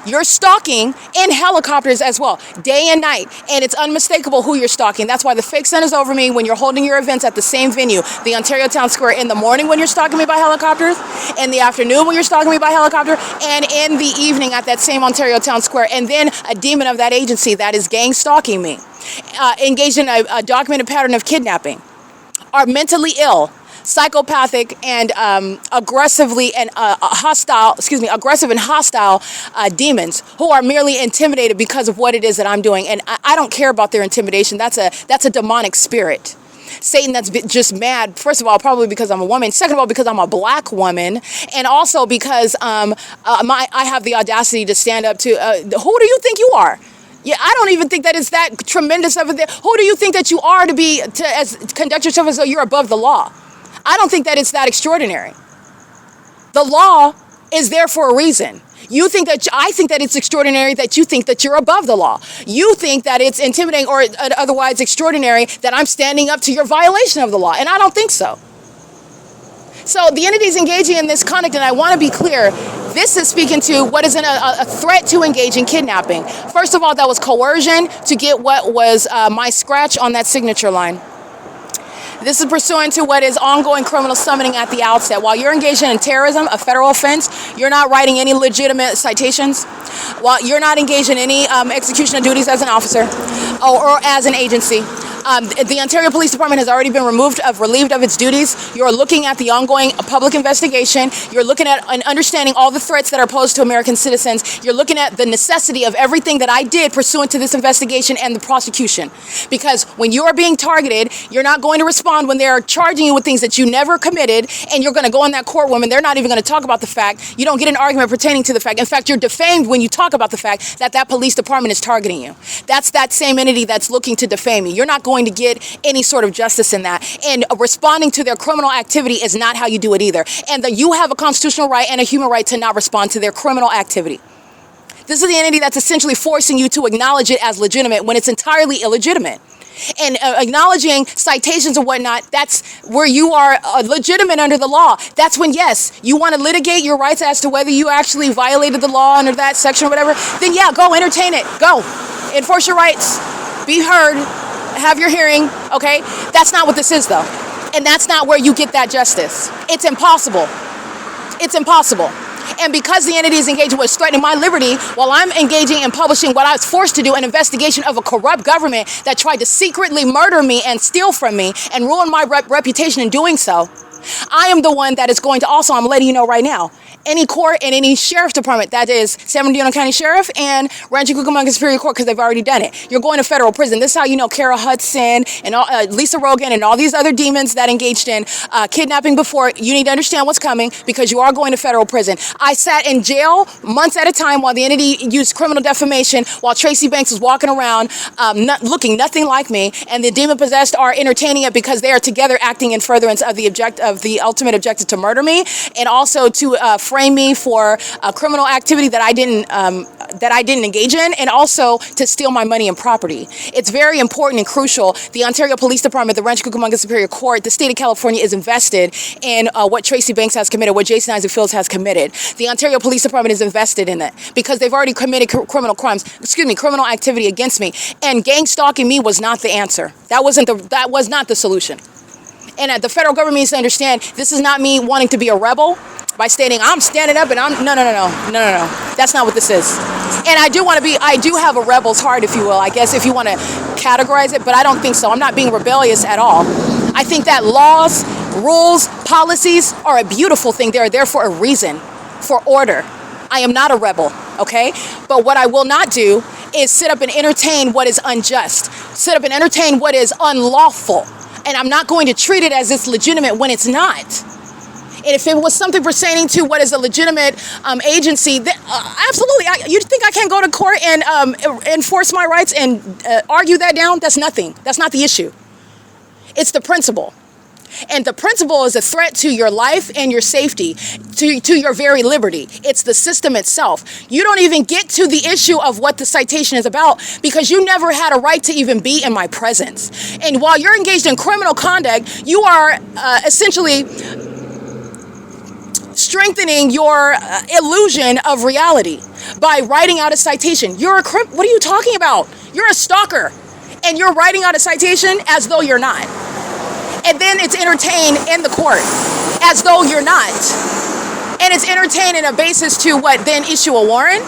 You're stalking in helicopters as well, day and night. And it's unmistakable who you're stalking. That's why the fake sun is over me when you're holding your events at the same venue, the Ontario Town Square, in the morning when you're stalking me by helicopters, in the afternoon when you're stalking me by helicopter, and in the evening at that same Ontario Town Square. And then a demon of that agency that is gang stalking me, engaged in a documented pattern of kidnapping, are mentally ill, psychopathic, and aggressive and hostile demons who are merely intimidated because of what it is that I'm doing. And I don't care about their intimidation. That's a demonic spirit. Satan that's just mad, first of all, probably because I'm a woman. Second of all, because I'm a black woman. And also because I have the audacity to stand up to, who do you think you are? Yeah, I don't even think that it's that tremendous of a thing. Who do you think that you are to conduct yourself as though you're above the law? I don't think that it's that extraordinary. The law is there for a reason. I think that it's extraordinary that you think that you're above the law. You think that it's intimidating or otherwise extraordinary that I'm standing up to your violation of the law, and I don't think so. So the entity is engaging in this conduct, and I want to be clear, this is speaking to what is a threat to engage in kidnapping. First of all, that was coercion to get what was my scratch on that signature line. This is pursuant to what is ongoing criminal summoning at the outset. While you're engaging in terrorism, a federal offense, you're not writing any legitimate citations. While you're not engaged in any execution of duties as an officer or as an agency. The Ontario Police Department has already been relieved of its duties. You're looking at the ongoing public investigation. You're looking at and understanding all the threats that are posed to American citizens. You're looking at the necessity of everything that I did pursuant to this investigation and the prosecution. Because when you are being targeted, you're not going to respond when they're charging you with things that you never committed, and you're going to go in that courtroom and they're not even going to talk about the fact. You don't get an argument pertaining to the fact. In fact, you're defamed when you talk about the fact that that police department is targeting you. That's that same entity that's looking to defame you. You're not going to get any sort of justice in that. And responding to their criminal activity is not how you do it either. And you have a constitutional right and a human right to not respond to their criminal activity. This is the entity that's essentially forcing you to acknowledge it as legitimate when it's entirely illegitimate. And acknowledging citations and whatnot, that's where you are legitimate under the law. That's when, yes, you want to litigate your rights as to whether you actually violated the law under that section or whatever, then yeah, go entertain it. Go. Enforce your rights. Be heard. Have your hearing. Okay? That's not what this is, though. And that's not where you get that justice. It's impossible. It's impossible. And because the entity is engaging with threatening my liberty while I'm engaging in publishing what I was forced to do, an investigation of a corrupt government that tried to secretly murder me and steal from me and ruin my reputation in doing so, I am the one that is going to also, I'm letting you know right now, any court and any sheriff's department, that is San Bernardino County Sheriff and Rancho Cucamonga Superior Court, because they've already done it. You're going to federal prison. This is how you know Kara Hudson and Lisa Rogan and all these other demons that engaged in kidnapping before. You need to understand what's coming because you are going to federal prison. I sat in jail months at a time while the entity used criminal defamation while Tracy Banks was walking around looking nothing like me, and the demon-possessed are entertaining it because they are together acting in furtherance of the ultimate objective to murder me and also to frame me for criminal activity that I didn't engage in, and also to steal my money and property. It's very important and crucial. The Ontario Police Department, the Rancho Cucamonga Superior Court, the state of California is invested in what Tracy Banks has committed, what Jason Isaac Fields has committed. The Ontario Police Department is invested in it because they've already committed criminal activity against me. And gang stalking me was not the answer. That was not the solution. And the federal government needs to understand this is not me wanting to be a rebel by stating I'm standing up and no. That's not what this is. And I do have a rebel's heart, if you will, I guess, if you want to categorize it, but I don't think so. I'm not being rebellious at all. I think that laws, rules, policies are a beautiful thing. They're there for a reason, for order. I am not a rebel, okay? But what I will not do is sit up and entertain what is unjust, sit up and entertain what is unlawful. And I'm not going to treat it as it's legitimate when it's not. And if it was something pertaining to what is a legitimate agency, then, absolutely. You think I can't go to court and enforce my rights and argue that down? That's nothing. That's not the issue. It's the principle. And the principle is a threat to your life and your safety, to your very liberty. It's the system itself. You don't even get to the issue of what the citation is about because you never had a right to even be in my presence. And while you're engaged in criminal conduct, you are essentially strengthening your illusion of reality by writing out a citation. What are you talking about? You're a stalker, and you're writing out a citation as though you're not. And then it's entertained in the court as though you're not. And it's entertained in a basis to what, then issue a warrant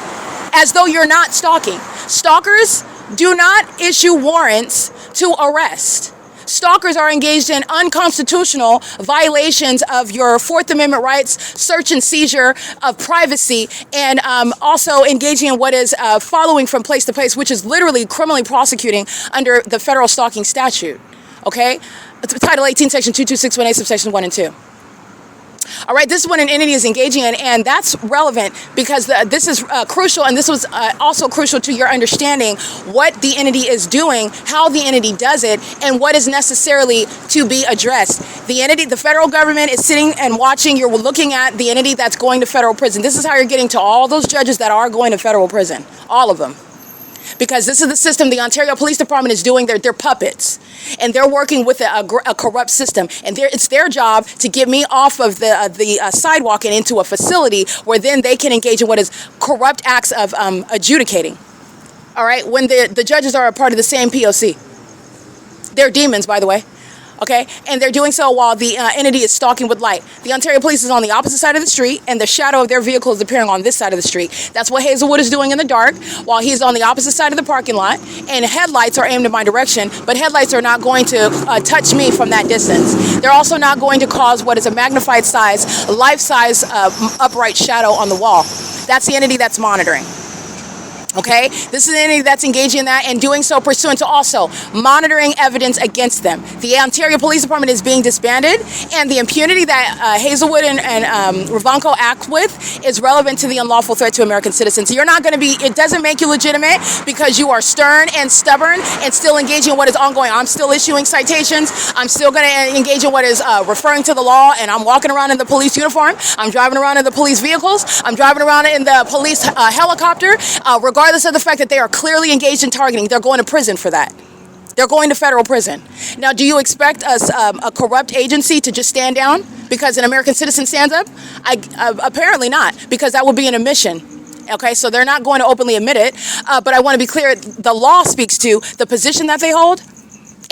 as though you're not stalking. Stalkers do not issue warrants to arrest. Stalkers are engaged in unconstitutional violations of your Fourth Amendment rights, search and seizure of privacy, and also engaging in what is following from place to place, which is literally criminally prosecuting under the federal stalking statute. Okay? Title 18, Section 22618, subsection 1 and 2. All right, this is what an entity is engaging in, and that's relevant because this is crucial, and this was also crucial to your understanding what the entity is doing, how the entity does it, and what is necessarily to be addressed. The entity, the federal government is sitting and watching. You're looking at the entity that's going to federal prison. This is how you're getting to all those judges that are going to federal prison, all of them. Because this is the system the Ontario Police Department is doing. They're puppets. And they're working with a corrupt system. And it's their job to get me off of the sidewalk and into a facility where then they can engage in what is corrupt acts of adjudicating. All right? When the judges are a part of the same P.O.C. They're demons, by the way. Okay? And they're doing so while the entity is stalking with light. The Ontario Police is on the opposite side of the street, and the shadow of their vehicle is appearing on this side of the street. That's what Hazelwood is doing in the dark, while he's on the opposite side of the parking lot, and headlights are aimed in my direction, but headlights are not going to touch me from that distance. They're also not going to cause what is a magnified size, life-size upright shadow on the wall. That's the entity that's monitoring. Okay, this is an entity that's engaging in that and doing so pursuant to also monitoring evidence against them. The Ontario Police Department is being disbanded, and the impunity that Hazelwood and Ravanco act with is relevant to the unlawful threat to American citizens. You're not going to be, it doesn't make you legitimate because you are stern and stubborn and still engaging in what is ongoing. I'm still issuing citations. I'm still going to engage in what is referring to the law, and I'm walking around in the police uniform. I'm driving around in the police vehicles. I'm driving around in the police helicopter, regardless of the fact that they are clearly engaged in targeting. They're going to prison for that. They're going to federal prison. Now, do you expect a corrupt agency to just stand down because an American citizen stands up? Apparently not, because that would be an admission. Okay, so they're not going to openly admit it. But I want to be clear, the law speaks to the position that they hold,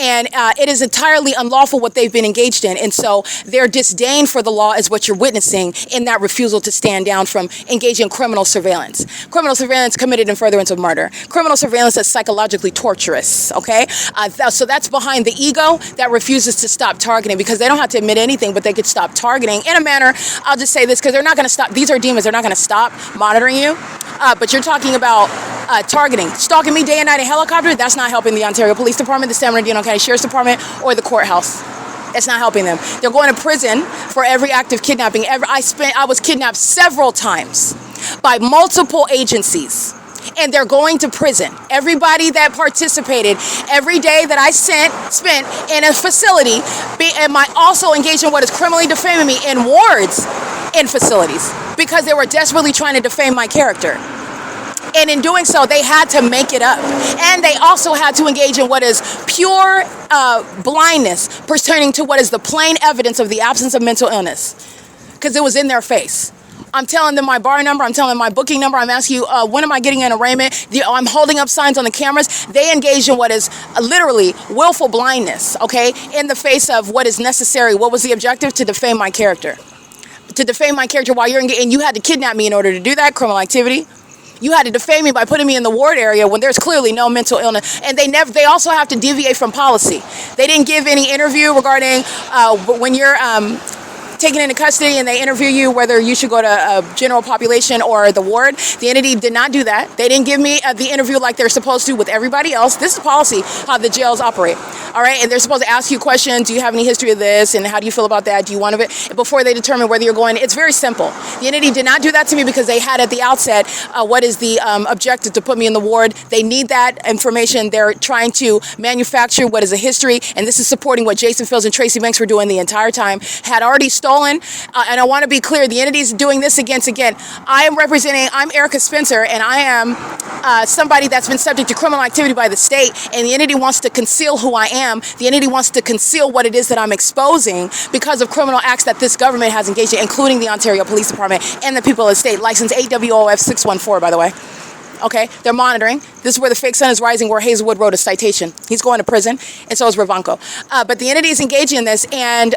and it is entirely unlawful what they've been engaged in. And so their disdain for the law is what you're witnessing in that refusal to stand down from engaging in criminal surveillance. Criminal surveillance committed in furtherance of murder. Criminal surveillance that's psychologically torturous, okay? So that's behind the ego that refuses to stop targeting, because they don't have to admit anything, but they could stop targeting in a manner. I'll just say this, because they're not going to stop. These are demons. They're not going to stop monitoring you. But you're talking about targeting. Stalking me day and night in helicopter, that's not helping the Ontario Police Department, the San Bernardino County Sheriff's Department, or the courthouse. It's not helping them. They're going to prison for every act of kidnapping. I was kidnapped several times by multiple agencies, and they're going to prison. Everybody that participated, every day that I spent in a facility, am I also engaged in what is criminally defaming me in wards in facilities, because they were desperately trying to defame my character. And in doing so, they had to make it up. And they also had to engage in what is pure blindness pertaining to what is the plain evidence of the absence of mental illness, because it was in their face. I'm telling them my bar number. I'm telling them my booking number. I'm asking you, when am I getting an arraignment? I'm holding up signs on the cameras. They engage in what is literally willful blindness, okay, in the face of what is necessary. What was the objective? To defame my character. To defame my character while you're engaged. And you had to kidnap me in order to do that, criminal activity. You had to defame me by putting me in the ward area when there's clearly no mental illness. And they also have to deviate from policy. They didn't give any interview regarding when you're taken into custody and they interview you whether you should go to general population or the ward. The entity did not do that. They didn't give me the interview like they're supposed to with everybody else. This is policy, how the jails operate. all right? And they're supposed to ask you questions. Do you have any history of this? And how do you feel about that? Do you want of it? Before they determine whether you're going, it's very simple. The entity did not do that to me because they had at the outset what is the objective to put me in the ward. They need that information. They're trying to manufacture what is a history, and this is supporting what Jason Fields and Tracy Banks were doing the entire time. Had already stolen, and I want to be clear, the entity is doing this again. I'm Erica Spencer, and I am somebody that's been subject to criminal activity by the state, and the entity wants to conceal who I am. The entity wants to conceal what it is that I'm exposing because of criminal acts that this government has engaged in, including the Ontario Police Department and the people of the state. License AWOF 614, by the way. Okay, they're monitoring. This is where the fake sun is rising, where Hazelwood wrote a citation. He's going to prison, and so is Ravanko. But the entity is engaging in this, and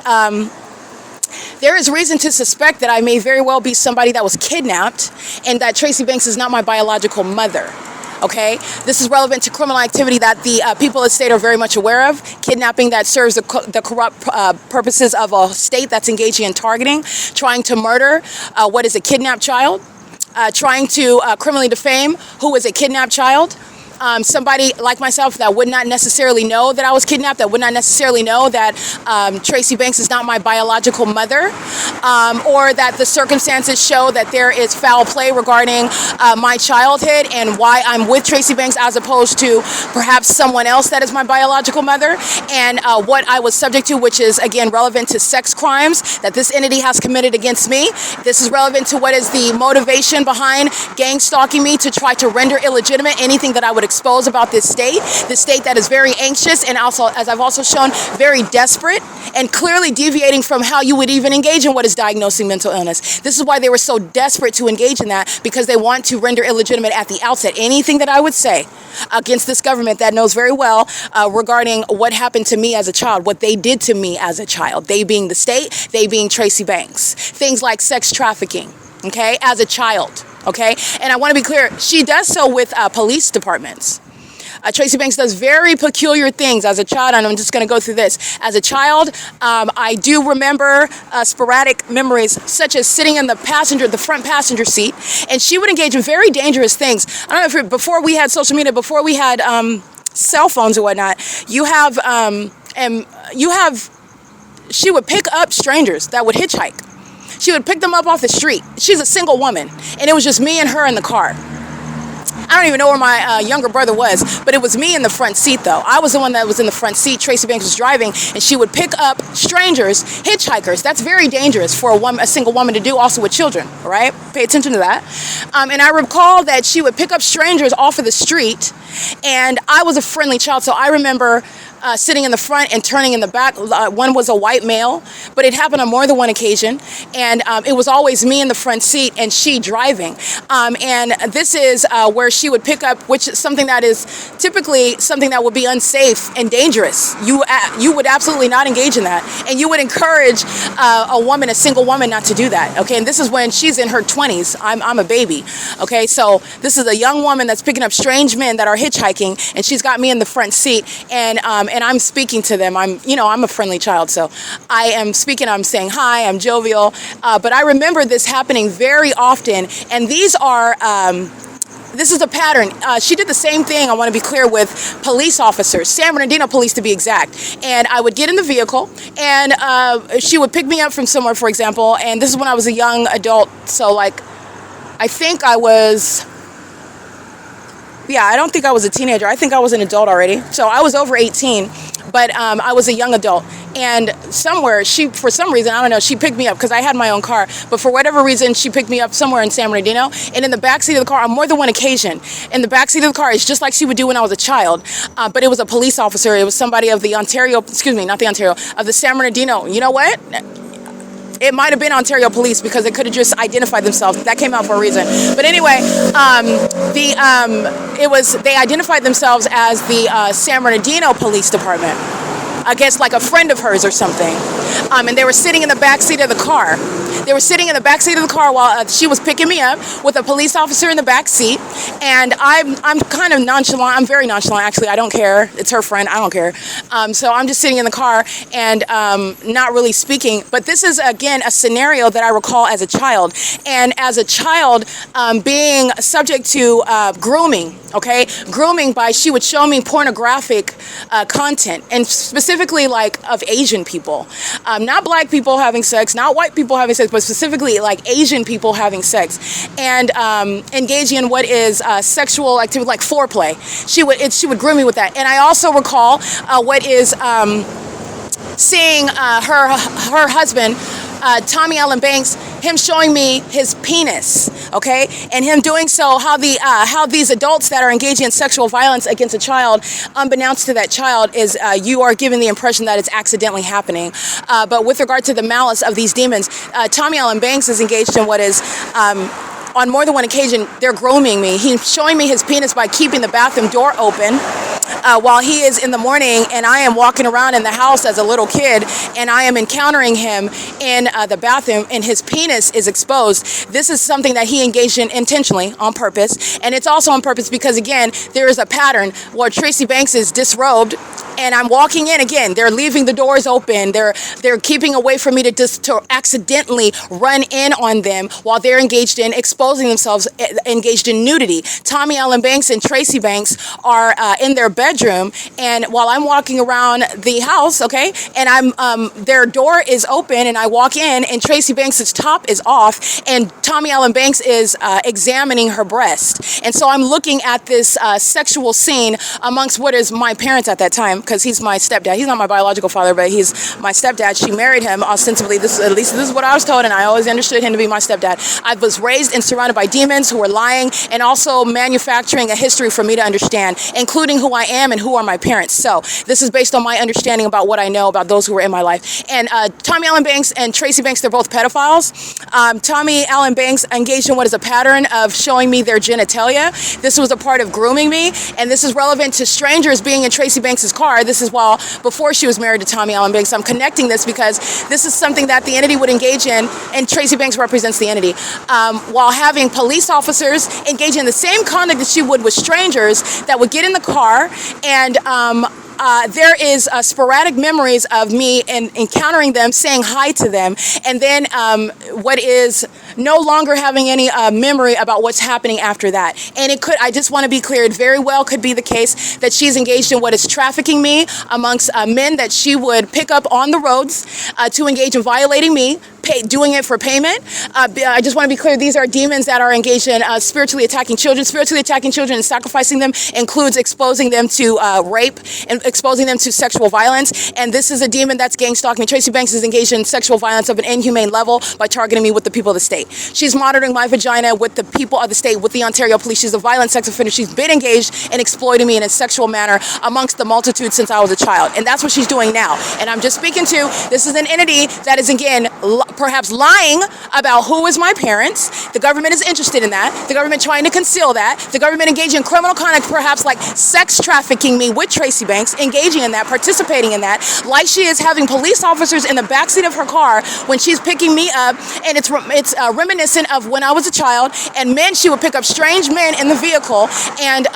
there is reason to suspect that I may very well be somebody that was kidnapped, and that Tracy Banks is not my biological mother. Okay, this is relevant to criminal activity that the people of the state are very much aware of. Kidnapping that serves the corrupt purposes of a state that's engaging in targeting, trying to murder what is a kidnapped child, trying to criminally defame who is a kidnapped child. Somebody like myself that would not necessarily know that I was kidnapped, that would not necessarily know that Tracy Banks is not my biological mother, or that the circumstances show that there is foul play regarding my childhood and why I'm with Tracy Banks as opposed to perhaps someone else that is my biological mother, and what I was subject to, which is again relevant to sex crimes that this entity has committed against me. This is relevant to what is the motivation behind gang stalking me to try to render illegitimate anything that I would expose about this state that is very anxious and also, as I've also shown, very desperate and clearly deviating from how you would even engage in what is diagnosing mental illness. This is why they were so desperate to engage in that, because they want to render illegitimate at the outset anything that I would say against this government that knows very well regarding what happened to me as a child, what they did to me as a child, they being the state, they being Tracy Banks. Things like sex trafficking, okay, as a child. Okay, and I want to be clear, she does so with police departments. Tracy Banks does very peculiar things as a child, and I'm just going to go through this. As a child, I do remember sporadic memories, such as sitting in the front passenger seat, and she would engage in very dangerous things. I don't know if before we had social media, before we had cell phones or whatnot, she would pick up strangers that would hitchhike. She would pick them up off the street. She's a single woman, and it was just me and her in the car. I don't even know where my younger brother was, but it was me in the front seat, though. I was the one that was in the front seat. Tracy Banks was driving, and she would pick up strangers, hitchhikers. That's very dangerous for a single woman to do, also with children, all right? Pay attention to that. And I recall that she would pick up strangers off of the street, and I was a friendly child, so I remember sitting in the front and turning in the back. One was a white male, but it happened on more than one occasion, and it was always me in the front seat and she driving. And this is where she would pick up, which is something that is typically something that would be unsafe and dangerous. You would absolutely not engage in that, and you would encourage a single woman, not to do that. Okay, and this is when she's in her 20s. I'm a baby. Okay, so this is a young woman that's picking up strange men that are hitchhiking, and she's got me in the front seat, and I'm speaking to them. I'm a friendly child, so I am speaking. I'm saying hi. I'm jovial, but I remember this happening very often, and these are. This is a pattern. She did the same thing, I want to be clear, with police officers, San Bernardino police to be exact. And I would get in the vehicle, and she would pick me up from somewhere, for example, and this is when I was a young adult, so I don't think I was a teenager. I think I was an adult already. So I was over 18, but I was a young adult. And somewhere, for some reason, I don't know, she picked me up because I had my own car. But for whatever reason, she picked me up somewhere in San Bernardino. And in the backseat of the car, on more than one occasion, in the backseat of the car, it's just like she would do when I was a child. But it was a police officer. It was somebody of the of the San Bernardino. You know what? It might have been Ontario police because they could have just identified themselves. That came out for a reason. But anyway, they identified themselves as the San Bernardino Police Department. I guess like a friend of hers or something. And they were sitting in the back seat of the car. They were sitting in the back seat of the car while she was picking me up with a police officer in the back seat. And I'm kind of nonchalant. I'm very nonchalant, actually. I don't care. It's her friend. I don't care. So I'm just sitting in the car and not really speaking. But this is, again, a scenario that I recall as a child. And as a child, being subject to grooming okay? Grooming by, she would show me pornographic content, and specifically like of Asian people. Not black people having sex, not white people having sex, but specifically like Asian people having sex, and engaging in what is sexual activity, like foreplay. She would groom me with that. And I also recall what is seeing her husband, Tommy Allen Banks, him showing me his penis, okay, and him doing so, how these adults that are engaging in sexual violence against a child, unbeknownst to that child, is you are giving the impression that it's accidentally happening. But with regard to the malice of these demons, Tommy Allen Banks is engaged in what is, on more than one occasion, they're grooming me. He's showing me his penis by keeping the bathroom door open while he is in the morning, and I am walking around in the house as a little kid, and I am encountering him in the bathroom, and his penis is exposed. This is something that he engaged in intentionally, on purpose, and it's also on purpose because, again, there is a pattern where Tracy Banks is disrobed, and I'm walking in again. They're leaving the doors open. They're keeping away from me to accidentally run in on them while they're engaged in exposing themselves, engaged in nudity. Tommy Allen Banks and Tracy Banks are in their bedroom, and while I'm walking around the house, okay, and their door is open, and I walk in, and Tracy Banks' top is off, and Tommy Allen Banks is examining her breast. And so I'm looking at this sexual scene amongst what is my parents at that time, because he's my stepdad. He's not my biological father, but he's my stepdad. She married him ostensibly. At least this is what I was told, and I always understood him to be my stepdad. I was raised and surrounded by demons who were lying and also manufacturing a history for me to understand, including who I am and who are my parents. So this is based on my understanding about what I know about those who were in my life. And Tommy Allen Banks and Tracy Banks, they're both pedophiles. Tommy Allen Banks engaged in what is a pattern of showing me their genitalia. This was a part of grooming me, and this is relevant to strangers being in Tracy Banks' car. This is while before she was married to Tommy Allen Banks. I'm connecting this because this is something that the entity would engage in, and Tracy Banks represents the entity. While having police officers engage in the same conduct that she would with strangers that would get in the car, and there is sporadic memories of me and encountering them, saying hi to them, and then what is no longer having any memory about what's happening after that. And it could, I just want to be clear, it very well could be the case that she's engaged in what is trafficking me amongst men that she would pick up on the roads to engage in violating me, doing it for payment. I just want to be clear, these are demons that are engaged in spiritually attacking children. Spiritually attacking children and sacrificing them includes exposing them to rape and exposing them to sexual violence. And this is a demon that's gang stalking me. Tracy Banks is engaged in sexual violence of an inhumane level by targeting me with the people of the state. She's monitoring my vagina with the people of the state, with the Ontario police. She's a violent sex offender. She's been engaged in exploiting me in a sexual manner amongst the multitude since I was a child. And that's what she's doing now. And I'm just speaking to, this is an entity that is, again, perhaps lying about who is my parents. The government is interested in that. The government trying to conceal that. The government engaging in criminal conduct, perhaps like sex trafficking me with Tracy Banks, engaging in that, participating in that, like she is having police officers in the backseat of her car when she's picking me up. And it's reminiscent of when I was a child, and men, she would pick up strange men in the vehicle and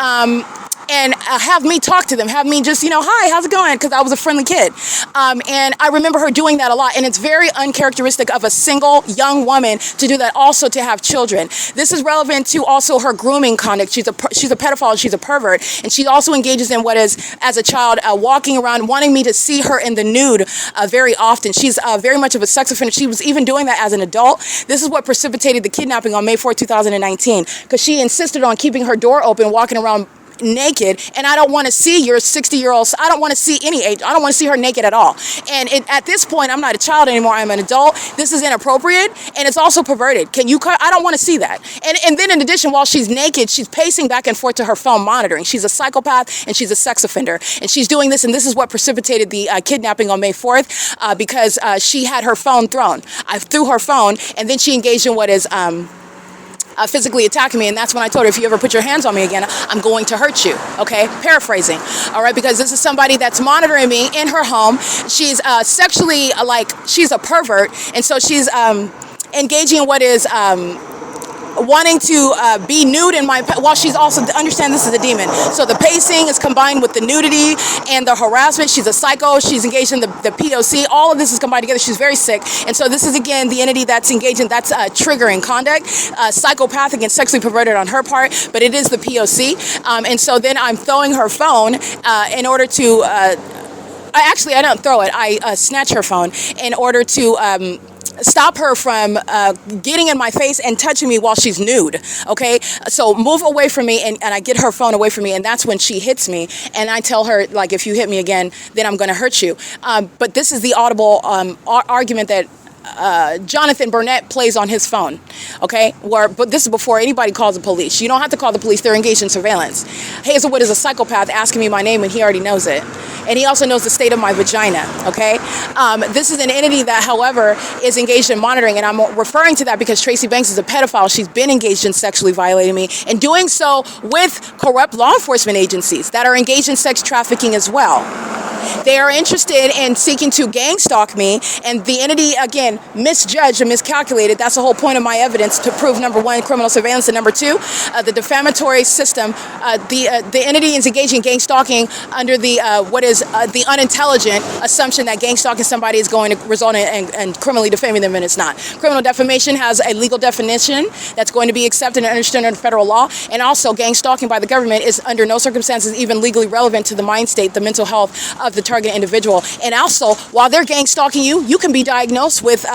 have me talk to them, have me just, hi, how's it going? Because I was a friendly kid. And I remember her doing that a lot. And it's very uncharacteristic of a single young woman to do that, also to have children. This is relevant to also her grooming conduct. She's a pedophile, she's a pervert. And she also engages in what is, as a child, walking around, wanting me to see her in the nude very often. She's very much of a sex offender. She was even doing that as an adult. This is what precipitated the kidnapping on May 4, 2019, because she insisted on keeping her door open, walking around naked, and I don't want to see your 60-year-old. I don't want to see any age. I don't want to see her naked at all. And at this point, I'm not a child anymore. I'm an adult. This is inappropriate, and it's also perverted. Can you cut? I don't want to see that. And then in addition, while she's naked, she's pacing back and forth to her phone monitoring. She's a psychopath, and she's a sex offender, and she's doing this, and this is what precipitated the kidnapping on May 4th because she had her phone thrown. I threw her phone, and then she engaged in what is physically attacking me, and that's when I told her, if you ever put your hands on me again, I'm going to hurt you, okay? Paraphrasing, all right? Because this is somebody that's monitoring me in her home. She's sexually, she's a pervert, and so she's engaging in what is wanting to be nude in my, while she's also, understand this is a demon. So the pacing is combined with the nudity and the harassment. She's a psycho. She's engaged in the P.O.C. All of this is combined together. She's very sick. And so this is, again, the entity that's engaged in, that's triggering conduct, psychopathic and sexually perverted on her part, but it is the P.O.C. And so then I'm throwing her phone in order to, actually, I don't throw it. I snatch her phone in order to stop her from getting in my face and touching me while she's nude, okay? So move away from me, and I get her phone away from me, and that's when she hits me, and I tell her, like, if you hit me again, then I'm gonna hurt you. But this is the audible argument that Jonathan Burnett plays on his phone, okay? But this is before anybody calls the police. You don't have to call the police. They're engaged in surveillance. Hazelwood is a psychopath asking me my name, and he already knows it. And he also knows the state of my vagina, okay? This is an entity that, however, is engaged in monitoring, and I'm referring to that because Tracy Banks is a pedophile. She's been engaged in sexually violating me, and doing so with corrupt law enforcement agencies that are engaged in sex trafficking as well. They are interested in seeking to gang stalk me, and the entity, again, misjudged and miscalculated. That's the whole point of my evidence, to prove, number one, criminal surveillance, and number two, the defamatory system. The entity is engaging in gang stalking under the the unintelligent assumption that gang stalking somebody is going to result in criminally defaming them, and it's not. Criminal defamation has a legal definition that's going to be accepted and understood under federal law, and also gang stalking by the government is under no circumstances even legally relevant to the mind state, the mental health of the target individual. And also, while they're gang stalking you, you can be diagnosed with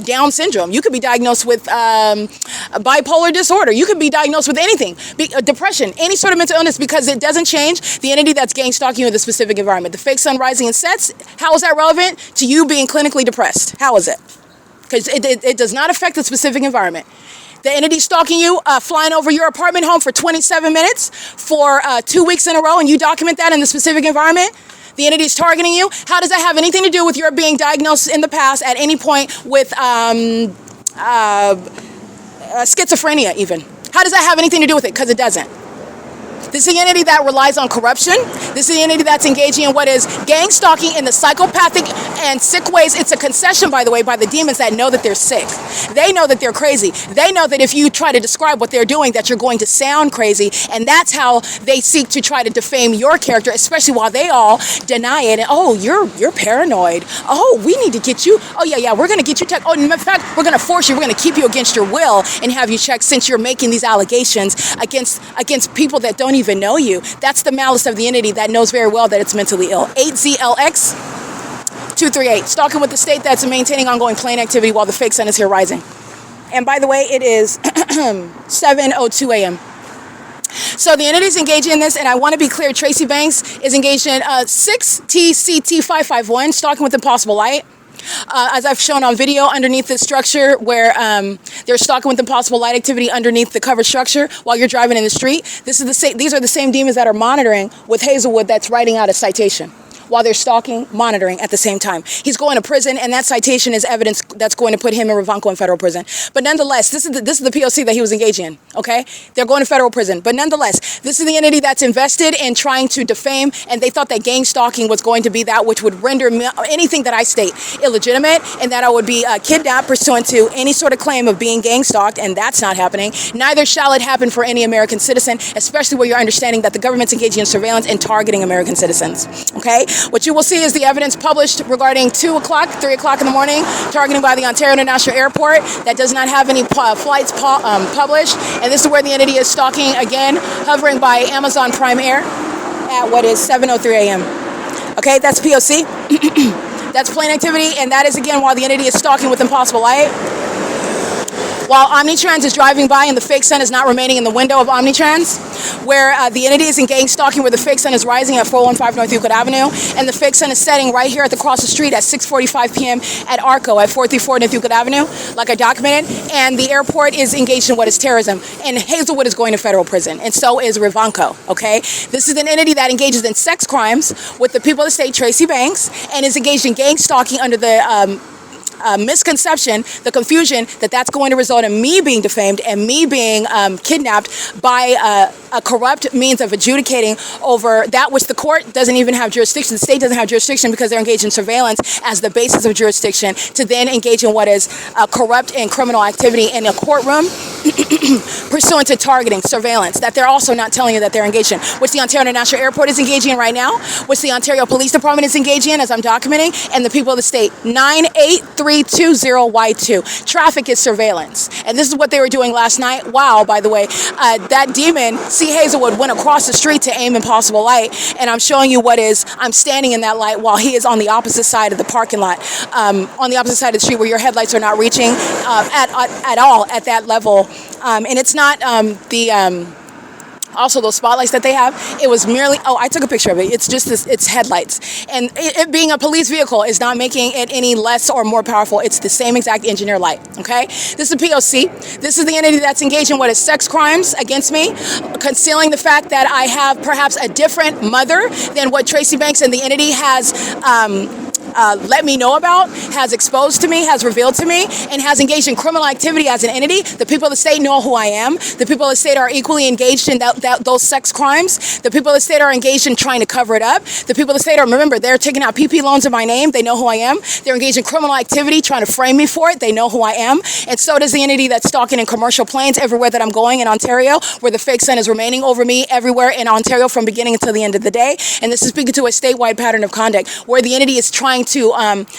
Down syndrome. You could be diagnosed with bipolar disorder. You could be diagnosed with anything, depression, any sort of mental illness, because it doesn't change the entity that's gang stalking you in the specific environment. The fake sun rising and sets, how is that relevant to you being clinically depressed? How is it? Because it does not affect the specific environment. The entity stalking you, flying over your apartment home for 27 minutes for 2 weeks in a row, and you document that in the specific environment. The entity is targeting you. How does that have anything to do with your being diagnosed in the past at any point with schizophrenia even? How does that have anything to do with it? Because it doesn't. This is the entity that relies on corruption. This is the entity that's engaging in what is gang stalking in the psychopathic and sick ways. It's a concession, by the way, by the demons that know that they're sick. They know that they're crazy. They know that if you try to describe what they're doing, that you're going to sound crazy. And that's how they seek to try to defame your character, especially while they all deny it. And, oh, you're paranoid. Oh, we need to get you. Oh, yeah, we're going to get you checked. Oh, in fact, we're going to force you. We're going to keep you against your will and have you checked, since you're making these allegations against people that don't even know you. That's the malice of the entity that knows very well that it's mentally ill. 8ZLX 238, stalking with the state that's maintaining ongoing plane activity while the fake sun is here rising. And by the way, it is 7:02 a.m. So the entity is engaging in this, and I want to be clear, Tracy Banks is engaged in 6TCT551, stalking with impossible light. As I've shown on video, underneath this structure where they're stalking with impossible light activity underneath the covered structure while you're driving in the street. These are the same demons that are monitoring with Hazelwood that's writing out a citation while they're stalking, monitoring at the same time. He's going to prison, and that citation is evidence that's going to put him and Ravanko in federal prison. But nonetheless, this is the P.O.C. that he was engaging in, okay? They're going to federal prison. But nonetheless, this is the entity that's invested in trying to defame, and they thought that gang stalking was going to be that which would render anything that I state illegitimate, and that I would be kidnapped pursuant to any sort of claim of being gang stalked, and that's not happening. Neither shall it happen for any American citizen, especially where you're understanding that the government's engaging in surveillance and targeting American citizens, okay? What you will see is the evidence published regarding 2 o'clock, 3 o'clock in the morning, targeting by the Ontario International Airport that does not have any flights published. And this is where the entity is stalking again, hovering by Amazon Prime Air at what is 7:03 a.m. Okay, that's P.O.C. That's plane activity, and that is again while the entity is stalking with impossible light. While Omnitrans is driving by and the fake sun is not remaining in the window of Omnitrans, where the entity is in gang stalking where the fake sun is rising at 415 North Euclid Avenue, and the fake sun is setting right here at the cross the street at 6:45 p.m. at ARCO at 434 North Euclid Avenue, like I documented, and the airport is engaged in what is terrorism, and Hazelwood is going to federal prison, and so is Ravanko, okay? This is an entity that engages in sex crimes with the people of the state, Tracy Banks, and is engaged in gang stalking under the misconception, the confusion that that's going to result in me being defamed and me being kidnapped by a corrupt means of adjudicating over that which the court doesn't even have jurisdiction, the state doesn't have jurisdiction because they're engaged in surveillance as the basis of jurisdiction, to then engage in what is corrupt and criminal activity in a courtroom pursuant to targeting, surveillance, that they're also not telling you that they're engaged in, which the Ontario International Airport is engaging in right now, which the Ontario Police Department is engaging in, as I'm documenting, and the people of the state. 98320Y2. Traffic is surveillance. And this is what they were doing last night. Wow, by the way, that demon, C. Hazelwood, went across the street to aim impossible light, and I'm showing you what is, I'm standing in that light while he is on the opposite side of the parking lot, on the opposite side of the street where your headlights are not reaching at all at that level. And it's not also those spotlights that they have. It was merely, I took a picture of it. It's just it's headlights. And it being a police vehicle is not making it any less or more powerful. It's the same exact engineer light, okay? This is P.O.C. This is the entity that's engaged in what is sex crimes against me, concealing the fact that I have perhaps a different mother than what Tracy Banks and the entity has let me know about, has exposed to me, has revealed to me, and has engaged in criminal activity as an entity. The people of the state know who I am. The people of the state are equally engaged in those sex crimes. The people of the state are engaged in trying to cover it up. The people of the state are, remember, they're taking out PP loans in my name. They know who I am. They're engaged in criminal activity, trying to frame me for it. They know who I am. And so does the entity that's stalking in commercial planes everywhere that I'm going in Ontario, where the fake sun is remaining over me everywhere in Ontario from beginning until the end of the day. And this is speaking to a statewide pattern of conduct where the entity is trying to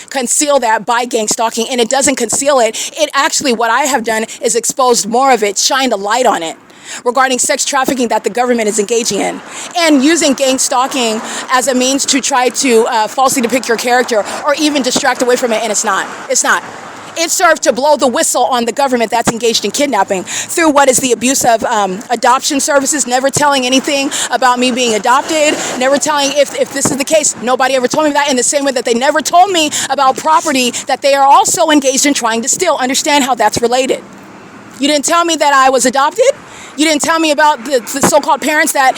conceal that by gang stalking, and it doesn't conceal it. It actually, what I have done is exposed more of it, shined a light on it regarding sex trafficking that the government is engaging in, and using gang stalking as a means to try to falsely depict your character or even distract away from it, and it's not. It served to blow the whistle on the government that's engaged in kidnapping through what is the abuse of adoption services, never telling anything about me being adopted, never telling if this is the case. Nobody ever told me that, in the same way that they never told me about property that they are also engaged in trying to steal. Understand how that's related. You didn't tell me that I was adopted. You didn't tell me about the so-called parents that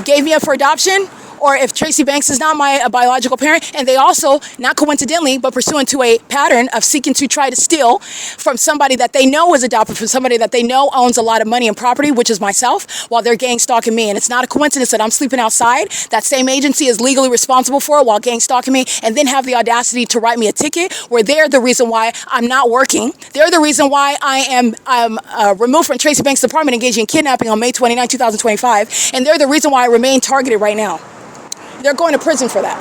gave me up for adoption, or if Tracy Banks is not my biological parent. And they also, not coincidentally, but pursuant to a pattern of seeking to try to steal from somebody that they know is adopted, from somebody that they know owns a lot of money and property, which is myself, while they're gang stalking me. And it's not a coincidence that I'm sleeping outside. That same agency is legally responsible for it while gang stalking me, and then have the audacity to write me a ticket where they're the reason why I'm not working. They're the reason why I'm removed from Tracy Banks' department engaging in kidnapping on May 29, 2025. And they're the reason why I remain targeted right now. They're going to prison for that.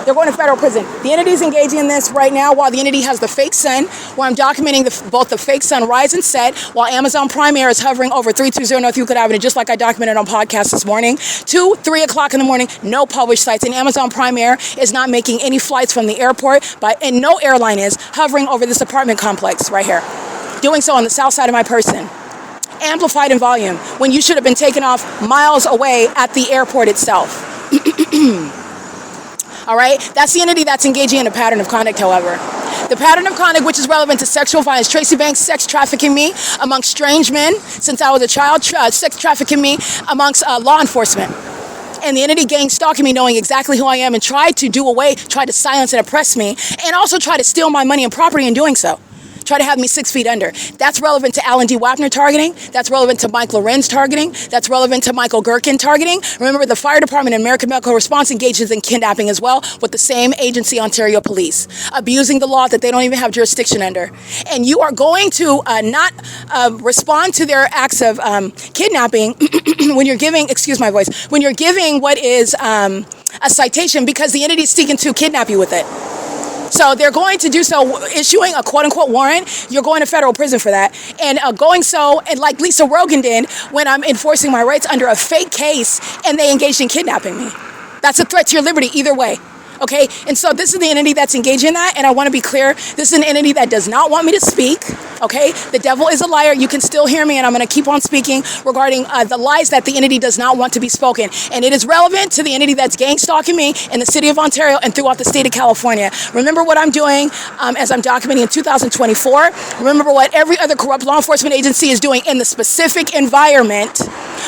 They're going to federal prison. The entity's engaging in this right now while the entity has the fake sun, where I'm documenting both the fake sun rise and set, while Amazon Prime Air is hovering over 320 North Euclid Avenue, just like I documented on podcast this morning. 2, 3 o'clock in the morning, no published sites. And Amazon Prime Air is not making any flights from the airport, and no airline is hovering over this apartment complex right here, doing so on the south side of my person. Amplified in volume, when you should have been taken off miles away at the airport itself. All right, that's the entity that's engaging in a pattern of conduct, however. The pattern of conduct which is relevant to sexual violence, Tracy Banks sex trafficking me amongst strange men since I was a child, sex trafficking me amongst law enforcement. And the entity gang stalking me, knowing exactly who I am, and tried to silence and oppress me, and also try to steal my money and property in doing so. Try to have me 6 feet under. That's relevant to Alan D. WAPNER targeting. That's relevant to Mike LORENZ targeting. That's relevant to Michael GERKEN targeting. Remember, the fire department and American Medical Response engages in kidnapping as well with the same agency, Ontario Police, abusing the law that they don't even have jurisdiction under. And you are going to not respond to their acts of kidnapping when you're giving, excuse my voice, when you're giving what is a citation, because the entity is seeking to kidnap you with it. So they're going to do so, issuing a quote-unquote warrant. You're going to federal prison for that. And going so, and like Lisa Rogan did, when I'm enforcing my rights under a fake case and they engaged in kidnapping me. That's a threat to your liberty either way. Okay, and so this is the entity that's engaged in that, and I want to be clear, this is an entity that does not want me to speak, okay? The devil is a liar. You can still hear me, and I'm going to keep on speaking regarding the lies that the entity does not want to be spoken, and it is relevant to the entity that's gang stalking me in the city of Ontario and throughout the state of California. Remember what I'm doing as I'm documenting in 2024. Remember what every other corrupt law enforcement agency is doing in the specific environment,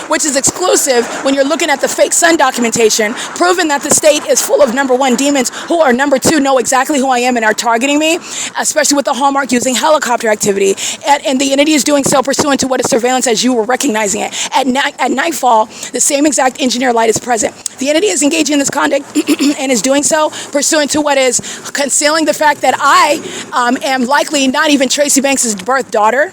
which is exclusive when you're looking at the fake sun documentation, proving that the state is full of, number one, demons who are, number two, know exactly who I am and are targeting me, especially with the hallmark using helicopter activity. And the entity is doing so pursuant to what is surveillance as you were recognizing it. At nightfall, the same exact engineer light is present. The entity is engaging in this conduct and is doing so pursuant to what is concealing the fact that I am likely not even Tracy Banks' birth daughter.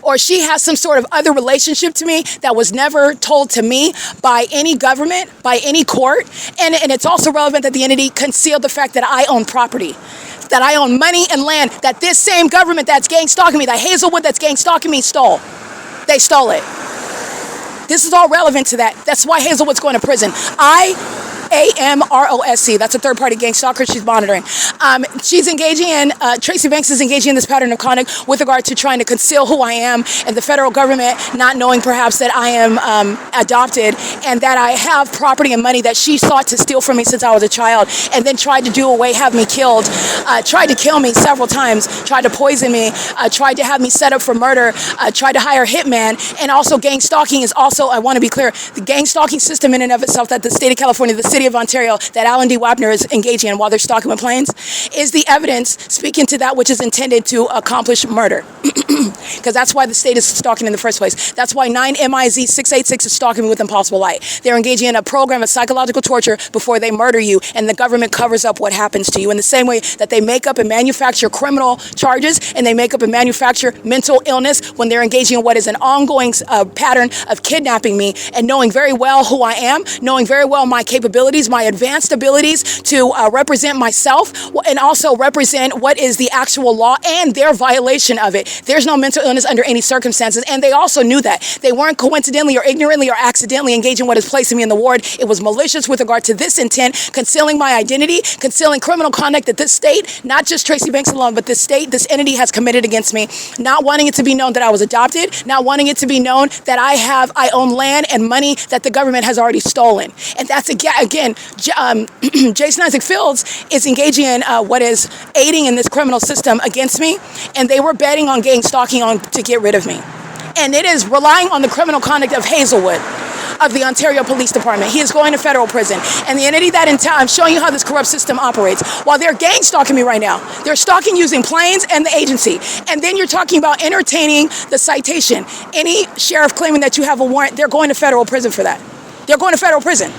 or she has some sort of other relationship to me that was never told to me by any government, by any court. And it's also relevant that the entity concealed the fact that I own property, that I own money and land that this same government that's gang stalking me, that Hazelwood that's gang stalking me, stole. They stole it. This is all relevant to that. That's why Hazelwood's going to prison. I.I.S. That's a third-party gang stalker she's monitoring. She's engaging in, Tracy Banks is engaging in this pattern of conduct with regard to trying to conceal who I am, and the federal government not knowing perhaps that I am adopted and that I have property and money that she sought to steal from me since I was a child, and then tried to do away, have me killed, tried to kill me several times, tried to poison me, tried to have me set up for murder, tried to hire a hitman, and also gang stalking is also, I want to be clear, the gang stalking system in and of itself that the state of California, the city of Ontario, that Alan D. WAPNER is engaging in while they're stalking with planes, is the evidence speaking to that which is intended to accomplish murder. Because that's why the state is stalking in the first place. That's why 9MIZ686 is stalking me with impossible light. They're engaging in a program of psychological torture before they murder you, and the government covers up what happens to you in the same way that they make up and manufacture criminal charges, and they make up and manufacture mental illness when they're engaging in what is an ongoing pattern of kidnapping me, and knowing very well who I am, knowing very well my capabilities, my advanced abilities to represent myself, and also represent what is the actual law and their violation of it. There's no mental illness under any circumstances, and they also knew that. They weren't coincidentally or ignorantly or accidentally engaging what is placing me in the ward. It was malicious with regard to this intent, concealing my identity, concealing criminal conduct that this state, not just Tracy Banks alone, but this state, this entity has committed against me, not wanting it to be known that I was adopted, not wanting it to be known that I own land and money that the government has already stolen. And that's, again, Jason Isaac Fields is engaging in what is aiding in this criminal system against me, and they were betting on gang stalking to get rid of me. And it is relying on the criminal conduct of Hazelwood, of the Ontario Police Department. He is going to federal prison. And the entity that in time, I'm showing you how this corrupt system operates. While they're gang stalking me right now, they're stalking using planes and the agency. And then you're talking about entertaining the citation. Any sheriff claiming that you have a warrant, they're going to federal prison for that. They're going to federal prison.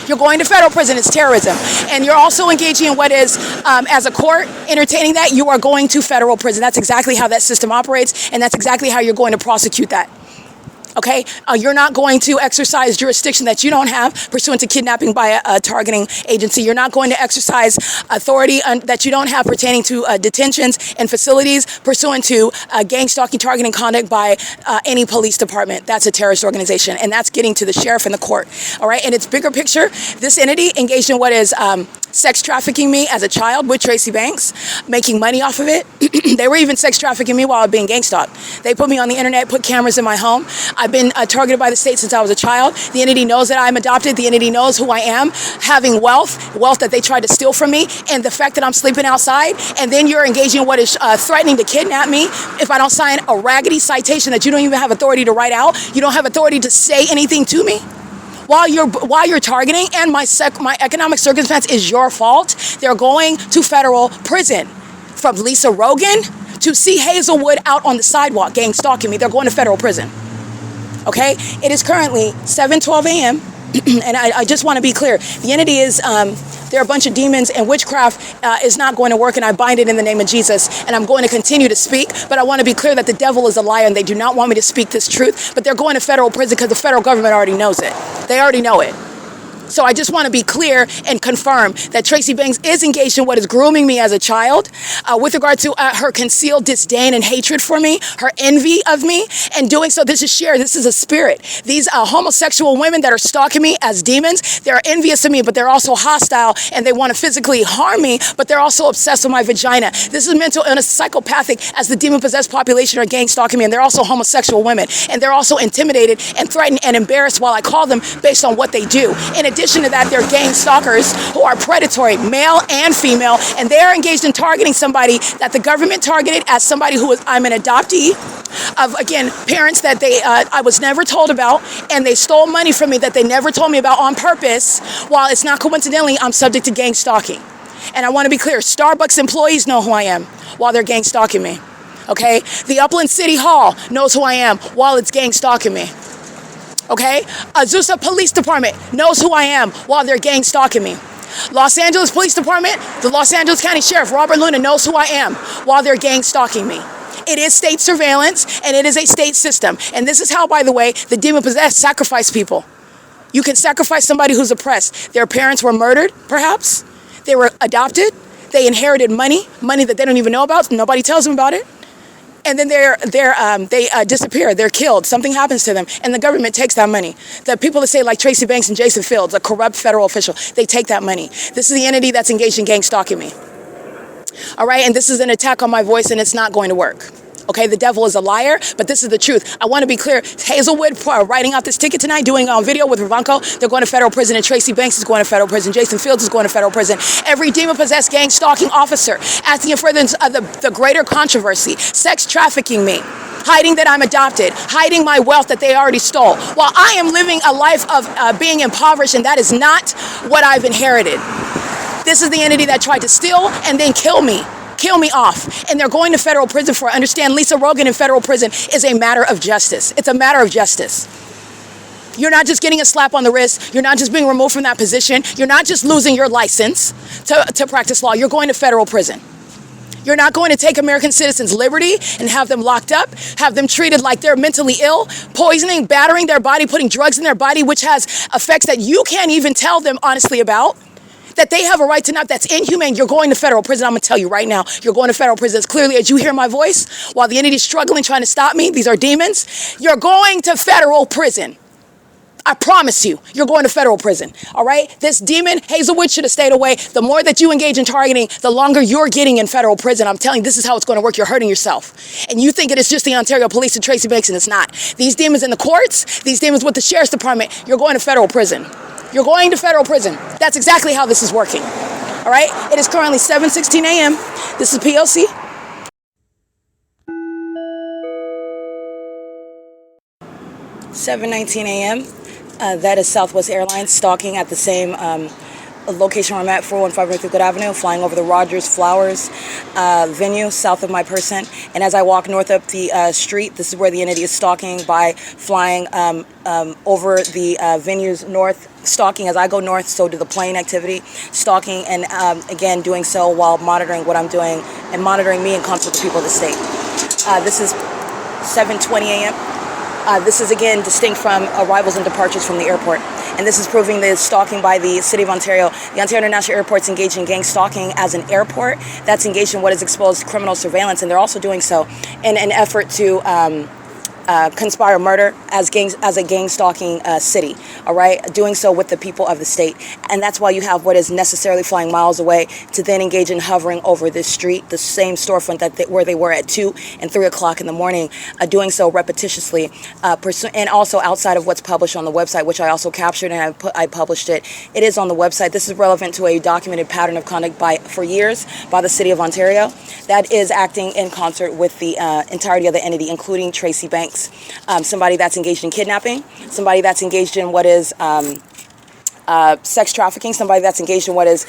You're going to federal prison. It's terrorism. And you're also engaging in what is, as a court, entertaining that, you are going to federal prison. That's exactly how that system operates, and that's exactly how you're going to prosecute that. Okay, you're not going to exercise jurisdiction that you don't have pursuant to kidnapping by a targeting agency. You're not going to exercise authority that you don't have pertaining to detentions and facilities pursuant to gang stalking, targeting conduct by any police department. That's a terrorist organization, and that's getting to the sheriff and the court. All right, and its bigger picture, this entity engaged in what is sex trafficking me as a child with Tracy Banks, making money off of it. They were even sex trafficking me while I was being gang stalked. They put me on the internet, put cameras in my home. I've been targeted by the state since I was a child. The entity knows that I'm adopted. The entity knows who I am, having wealth that they tried to steal from me, and the fact that I'm sleeping outside, and then you're engaging in what is threatening to kidnap me if I don't sign a raggedy citation that you don't even have authority to write out. You don't have authority to say anything to me. While you're targeting, and my economic circumstance is your fault, they're going to federal prison. From Lisa Rogan to see Hazelwood out on the sidewalk gang stalking me, they're going to federal prison. Okay? It is currently 7:12 a.m. and I just want to be clear. The entity is, there are a bunch of demons, and witchcraft is not going to work, and I bind it in the name of Jesus, and I'm going to continue to speak, but I want to be clear that the devil is a liar, and they do not want me to speak this truth, but they're going to federal prison because the federal government already knows it. They already know it. So I just want to be clear and confirm that Tracy Banks is engaged in what is grooming me as a child with regard to her concealed disdain and hatred for me, her envy of me, and doing so, this is shared, this is a spirit. These homosexual women that are stalking me as demons, they're envious of me, but they're also hostile, and they want to physically harm me, but they're also obsessed with my vagina. This is mental illness, psychopathic, as the demon-possessed population are gang stalking me, and they're also homosexual women, and they're also intimidated and threatened and embarrassed while I call them based on what they do. In addition to that, they're gang stalkers who are predatory, male and female, and they are engaged in targeting somebody that the government targeted as somebody who is, I'm an adoptee of, again, parents that I was never told about, and they stole money from me that they never told me about on purpose, while it's not coincidentally I'm subject to gang stalking. And I want to be clear, Starbucks employees know who I am while they're gang stalking me. Okay? The Upland City Hall knows who I am while it's gang stalking me. Okay? Azusa Police Department knows who I am while they're gang stalking me. Los Angeles Police Department, the Los Angeles County Sheriff, Robert Luna, knows who I am while they're gang stalking me. It is state surveillance, and it is a state system. And this is how, by the way, the demon-possessed sacrifice people. You can sacrifice somebody who's oppressed. Their parents were murdered, perhaps. They were adopted. They inherited money that they don't even know about. Nobody tells them about it. And then they disappear. They're killed. Something happens to them, and the government takes that money. The people that say, like Tracy Banks and Jason Fields, a corrupt federal official, they take that money. This is the entity that's engaged in gang stalking me. All right, and this is an attack on my voice, and it's not going to work. Okay, the devil is a liar, but this is the truth. I want to be clear. Hazelwood writing out this ticket tonight, doing video with Ravanko. They're going to federal prison, and Tracy Banks is going to federal prison. Jason Fields is going to federal prison. Every demon-possessed gang stalking officer acting in furtherance of the greater controversy, sex trafficking me, hiding that I'm adopted, hiding my wealth that they already stole, while I am living a life of being impoverished, and that is not what I've inherited. This is the entity that tried to steal and then kill me off. And they're going to federal prison for it. Understand, Lisa Rogan in federal prison is a matter of justice. It's a matter of justice. You're not just getting a slap on the wrist. You're not just being removed from that position. You're not just losing your license to practice law. You're going to federal prison. You're not going to take American citizens' liberty and have them locked up, have them treated like they're mentally ill, poisoning, battering their body, putting drugs in their body, which has effects that you can't even tell them honestly about. That they have a right to know. That's inhumane. You're going to federal prison. I'm going to tell you right now, you're going to federal prison. As clearly as you hear my voice, while the entity is struggling, trying to stop me, these are demons, you're going to federal prison. I promise you, you're going to federal prison, all right? This demon, Hazelwood, should have stayed away. The more that you engage in targeting, the longer you're getting in federal prison. I'm telling you, this is how it's going to work. You're hurting yourself. And you think it is just the Ontario Police and Tracy Banks, and it's not. These demons in the courts, these demons with the Sheriff's Department, you're going to federal prison. You're going to federal prison. That's exactly how this is working. All right? It is currently 7:16 a.m. This is P.O.C. 7:19 a.m. That is Southwest Airlines stalking at the same location where I'm at, 415 North Euclid Avenue, flying over the Rogers Flowers venue south of my person. And as I walk north up the street, this is where the entity is stalking by flying over the venues north, stalking as I go north, so do the plane activity, stalking, and again doing so while monitoring what I'm doing and monitoring me in concert with the people of the state. This is 7:20 a.m. This is again distinct from arrivals and departures from the airport. And this is proving the stalking by the City of Ontario. The Ontario International Airport is engaged in gang stalking as an airport that's engaged in what is exposed criminal surveillance, and they're also doing so in an effort to conspire murder as a gang stalking city, all right, doing so with the people of the state. And that's why you have what is necessarily flying miles away to then engage in hovering over this street, the same storefront where they were at 2 and 3 o'clock in the morning, doing so repetitiously, and also outside of what's published on the website, which I also captured and I published it. It is on the website. This is relevant to a documented pattern of conduct for years by the City of Ontario that is acting in concert with the entirety of the entity, including Tracy Banks. Somebody that's engaged in kidnapping, somebody that's engaged in what is sex trafficking, somebody that's engaged in what is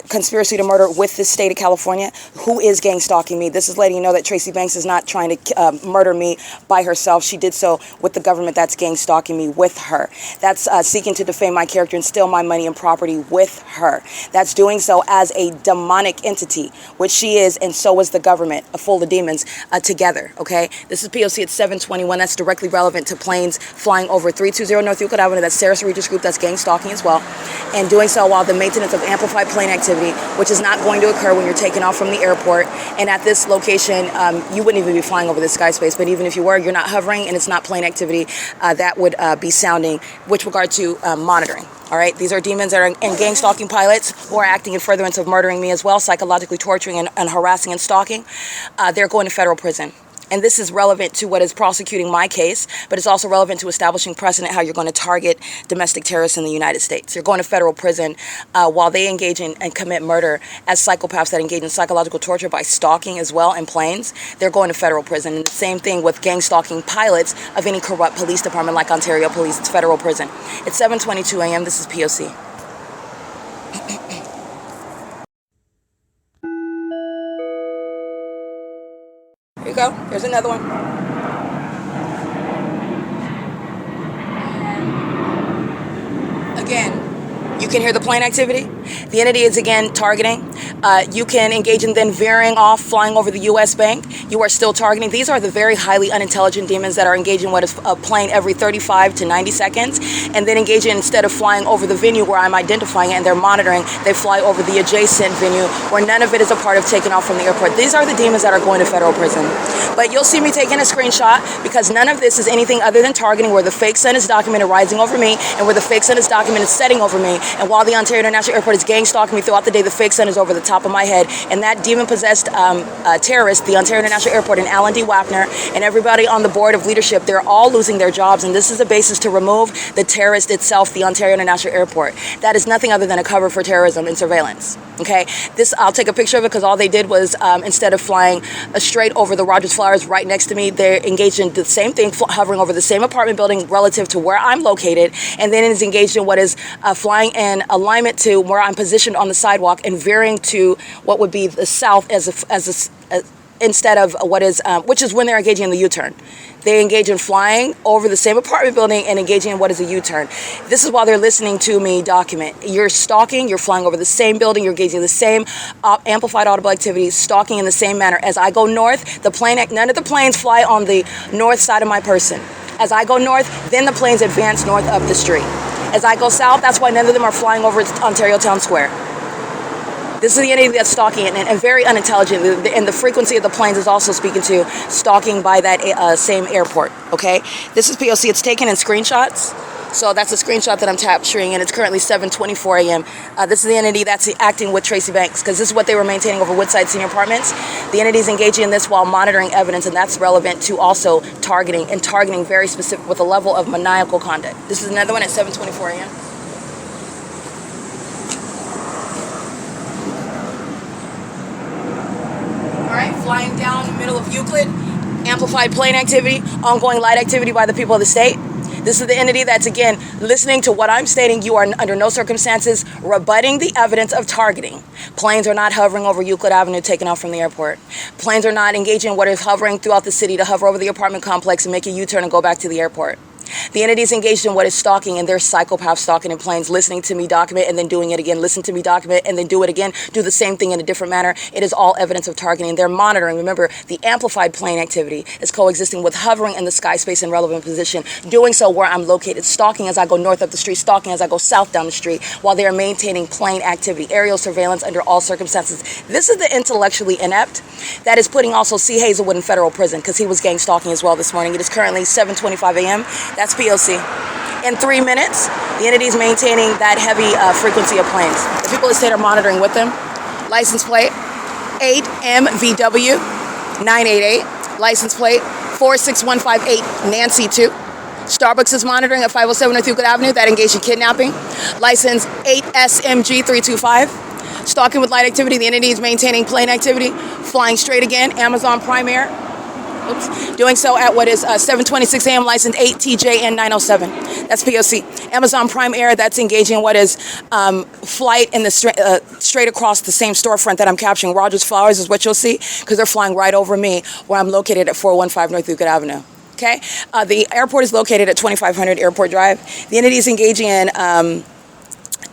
conspiracy to murder with the state of California, who is gang stalking me. This is letting you know that Tracy Banks is not trying to murder me by herself. She did so with the government that's gang stalking me with her. That's seeking to defame my character and steal my money and property with her. That's doing so as a demonic entity, which she is, and so is the government, full of demons, together, okay? This is P.O.C. at 7:21. That's directly relevant to planes flying over 320 North Euclid Avenue. That's Sarah's Regis Group. That's gang stalking as well. And doing so while the maintenance of amplified plane activity, which is not going to occur when you're taking off from the airport. And at this location, you wouldn't even be flying over the sky space, but even if you were, you're not hovering and it's not plane activity. That would be sounding with regard to monitoring. All right, these are demons that are in gang stalking pilots who are acting in furtherance of murdering me as well, psychologically torturing and harassing and stalking. They're going to federal prison. And this is relevant to what is prosecuting my case, but it's also relevant to establishing precedent how you're going to target domestic terrorists in the United States. You're going to federal prison while they engage in and commit murder as psychopaths that engage in psychological torture by stalking as well in planes. They're going to federal prison. And the same thing with gang stalking pilots of any corrupt police department like Ontario Police. It's federal prison. It's 7:22 a.m. This is P.O.C. Here you go. Here's another one. Again, you can hear the plane activity. The entity is again targeting You can engage in then veering off, flying over the U.S. bank. You are still targeting. These are the very highly unintelligent demons that are engaging what is a plane every 35 to 90 seconds, and then engaging, instead of flying over the venue where I'm identifying it and they're monitoring, they fly over the adjacent venue where none of it is a part of taking off from the airport. These are the demons that are going to federal prison. But you'll see me taking a screenshot because none of this is anything other than targeting, where the fake sun is documented rising over me and where the fake sun is documented setting over me. And while the Ontario International Airport is gang stalking me throughout the day, the fake sun is over the top of my head. And that demon-possessed terrorist, the Ontario International Airport, and Alan D. WAPNER, and everybody on the board of leadership, they're all losing their jobs. And this is the basis to remove the terrorist itself, the Ontario International Airport. That is nothing other than a cover for terrorism and surveillance. Okay, this, I'll take a picture of it because all they did was, instead of flying straight over the Rogers Flowers right next to me, they're engaged in the same thing, hovering over the same apartment building relative to where I'm located, and then is engaged in what is flying in alignment to where I'm positioned on the sidewalk and veering to what would be the south instead of what is, which is when they're engaging in the U-turn. They engage in flying over the same apartment building and engaging in what is a U-turn. This is while they're listening to me document. You're stalking, you're flying over the same building, you're engaging in the same amplified audible activities, stalking in the same manner. As I go north, none of the planes fly on the north side of my person. As I go north, then the planes advance north up the street. As I go south, that's why none of them are flying over Ontario Town Square. This is the entity that's stalking and very unintelligent. And the frequency of the planes is also speaking to stalking by that same airport, okay? This is P.O.C. It's taken in screenshots. So that's a screenshot that I'm capturing, and it's currently 7:24 a.m. This is the entity that's acting with Tracy Banks, because this is what they were maintaining over Woodside Senior Apartments. The entity is engaging in this while monitoring evidence, and that's relevant to also targeting very specific with a level of maniacal conduct. This is another one at 7:24 a.m. Flying down the middle of Euclid, amplified plane activity, ongoing light activity by the people of the state. This is the entity that's, again, listening to what I'm stating. You are under no circumstances rebutting the evidence of targeting. Planes are not hovering over Euclid Avenue taking off from the airport. Planes are not engaging in what is hovering throughout the city to hover over the apartment complex and make a U-turn and go back to the airport. The entity is engaged in what is stalking, and they're psychopath stalking in planes, listening to me document and then doing it again, listen to me document and then do it again, do the same thing in a different manner. It is all evidence of targeting. They're monitoring. Remember, the amplified plane activity is coexisting with hovering in the sky space in relevant position, doing so where I'm located, stalking as I go north up the street, stalking as I go south down the street, while they are maintaining plane activity, aerial surveillance under all circumstances. This is the intellectually inept that is putting also C. Hazelwood in federal prison, because he was gang stalking as well this morning. It is currently 7:25 a.m. That's P.O.C. In 3 minutes, the entity is maintaining that heavy frequency of planes. The people of the state are monitoring with them. License plate 8MVW 988. License plate 46158 Nancy 2. Starbucks is monitoring at 507 North Euclid Avenue. That engaged in kidnapping. License 8SMG 325. Stalking with light activity. The entity is maintaining plane activity. Flying straight again. Amazon Prime Air. Doing so at what is 7:26 a.m. license 8TJN 907. That's P.O.C. Amazon Prime Air, that's engaging what is flight in the straight across the same storefront that I'm capturing. Rogers Flowers is what you'll see, because they're flying right over me where I'm located at 415 North Euclid Avenue. Okay? The airport is located at 2500 Airport Drive. The entity is engaging in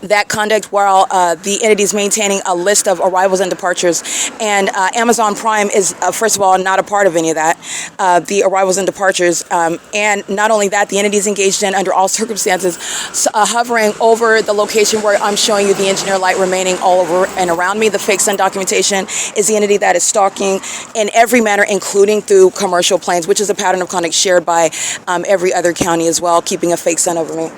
that conduct while the entity is maintaining a list of arrivals and departures. And Amazon Prime is, first of all, not a part of any of that, the arrivals and departures. And not only that, the entity is engaged in, under all circumstances, hovering over the location where I'm showing you the engineer light remaining all over and around me. The fake sun documentation is the entity that is stalking in every manner, including through commercial planes, which is a pattern of conduct shared by every other county as well, keeping a fake sun over me.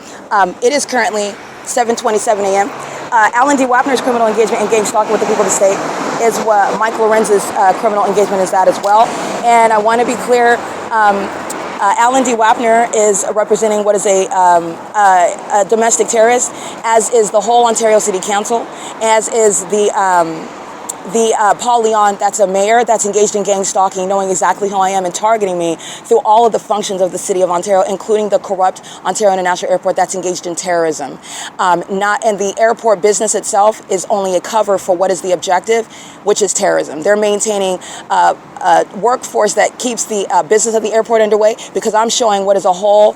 It is currently 7:27 a.m. Alan D. WAPNER's criminal engagement and gang stalking with the people of the state is what Mike Lorenz's criminal engagement is that as well. And I want to be clear, Alan D. WAPNER is representing what is a domestic terrorist, as is the whole Ontario City Council, as is the Paul Leon, that's a mayor that's engaged in gang stalking, knowing exactly who I am and targeting me through all of the functions of the city of Ontario, including the corrupt Ontario International Airport that's engaged in terrorism. And the airport business itself is only a cover for what is the objective, which is terrorism. They're maintaining a workforce that keeps the business of the airport underway, because I'm showing what is a whole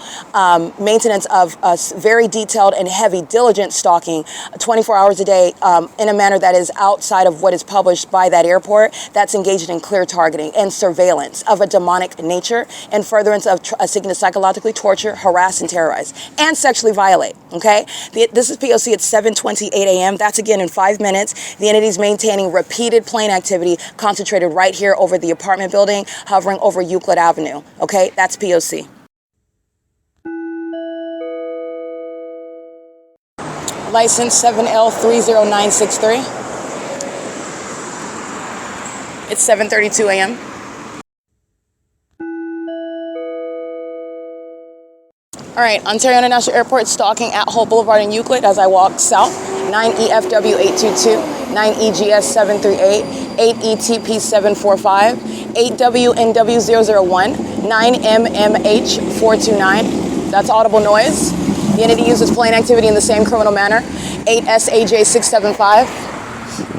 maintenance of very detailed and heavy, diligent stalking 24 hours a day in a manner that is outside of what is published by that airport, that's engaged in clear targeting and surveillance of a demonic nature and furtherance of seeking to psychologically torture, harass, and terrorize, and sexually violate, okay? This is P.O.C. at 7:28 a.m. That's again in 5 minutes. The entity is maintaining repeated plane activity concentrated right here over the apartment building, hovering over Euclid Avenue, okay? That's P.O.C. License 7L30963. It's 7:32 a.m. All right, Ontario International Airport, stalking at Holt Boulevard in Euclid as I walk south. 9EFW822, 9EGS738, 8ETP745, 8WNW001, 9MMH429. That's audible noise. The entity uses plane activity in the same criminal manner. 8SAJ675.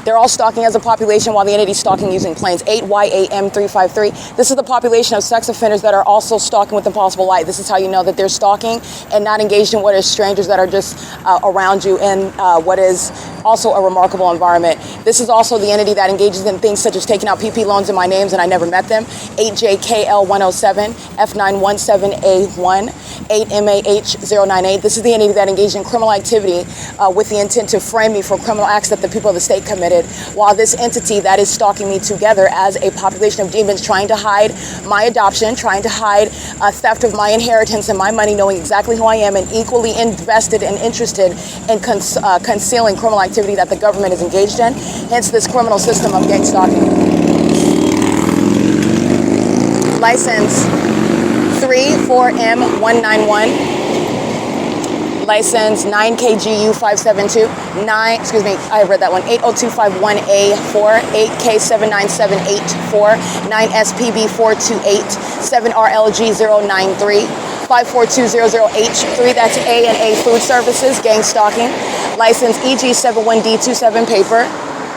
They're all stalking as a population while the entity is stalking using planes. 8YAM353. This is the population of sex offenders that are also stalking with impossible light. This is how you know that they're stalking and not engaged in what is strangers that are just around you in what is also a remarkable environment. This is also the entity that engages in things such as taking out PP loans in my names and I never met them. 8JKL107, F917A1, 8MAH098. This is the entity that engaged in criminal activity with the intent to frame me for criminal acts that the people of the state committed, while this entity that is stalking me together as a population of demons trying to hide my adoption, trying to hide theft of my inheritance and my money, knowing exactly who I am and equally invested and interested in concealing criminal activity that the government is engaged in, hence this criminal system of gang stalking. License 34M191. License 9KGU572, I read that one, 80251A4, 8K79784, 9SPB428, 7RLG093, 54200H3, that's A&A Food Services, gang stalking. License EG71D27 paper,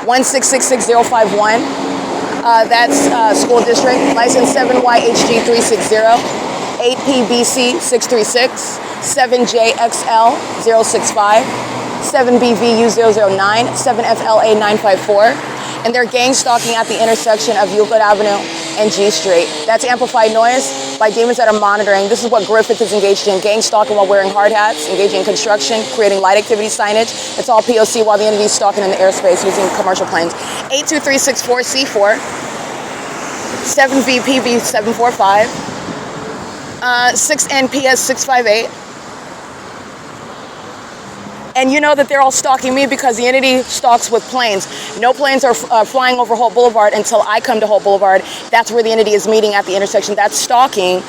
1666051, that's school district. License 7YHG360, 8PBC636, 7JXL065, 7BVU009, 7FLA954, and they're gang stalking at the intersection of Euclid Avenue and G Street. That's amplified noise by demons that are monitoring. This is what Griffith is engaged in, gang stalking while wearing hard hats, engaging in construction, creating light activity signage. It's all P.O.C. while the entity is stalking in the airspace using commercial planes. 82364C4, 7VPV745, 6NPS658. And you know that they're all stalking me because the entity stalks with planes. No planes are flying over Holt Boulevard until I come to Holt Boulevard. That's where the entity is meeting at the intersection. That's stalking,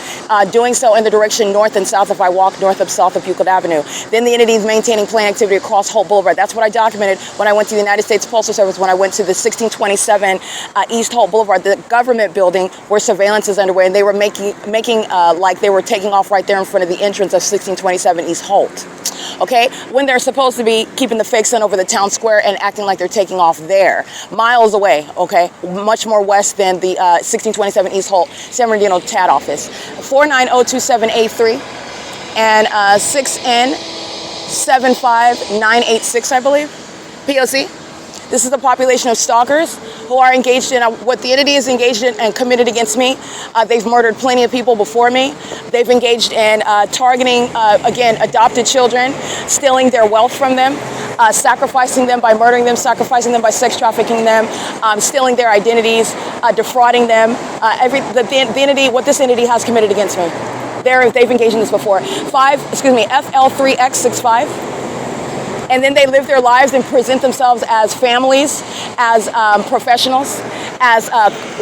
doing so in the direction north and south if I walk north of south of Euclid Avenue. Then the entity is maintaining plane activity across Holt Boulevard. That's what I documented when I went to the United States Postal Service, when I went to the 1627 East Holt Boulevard, the government building where surveillance is underway, and they were making like they were taking off right there in front of the entrance of 1627 East Holt. Okay, when they're supposed to be keeping the fake sun over the town square and acting like they're taking off there, miles away, okay, much more west than the 1627 East Holt San Bernardino TAD office. 49027A3 and 6N75986, I believe, P.O.C. This is the population of stalkers who are engaged in what the entity is engaged in and committed against me. They've murdered plenty of people before me. They've engaged in targeting, again, adopted children, stealing their wealth from them, sacrificing them by murdering them, sacrificing them by sex trafficking them, stealing their identities, defrauding them. What this entity has committed against me. They've engaged in this before. FL3X65. And then they live their lives and present themselves as families, as professionals, as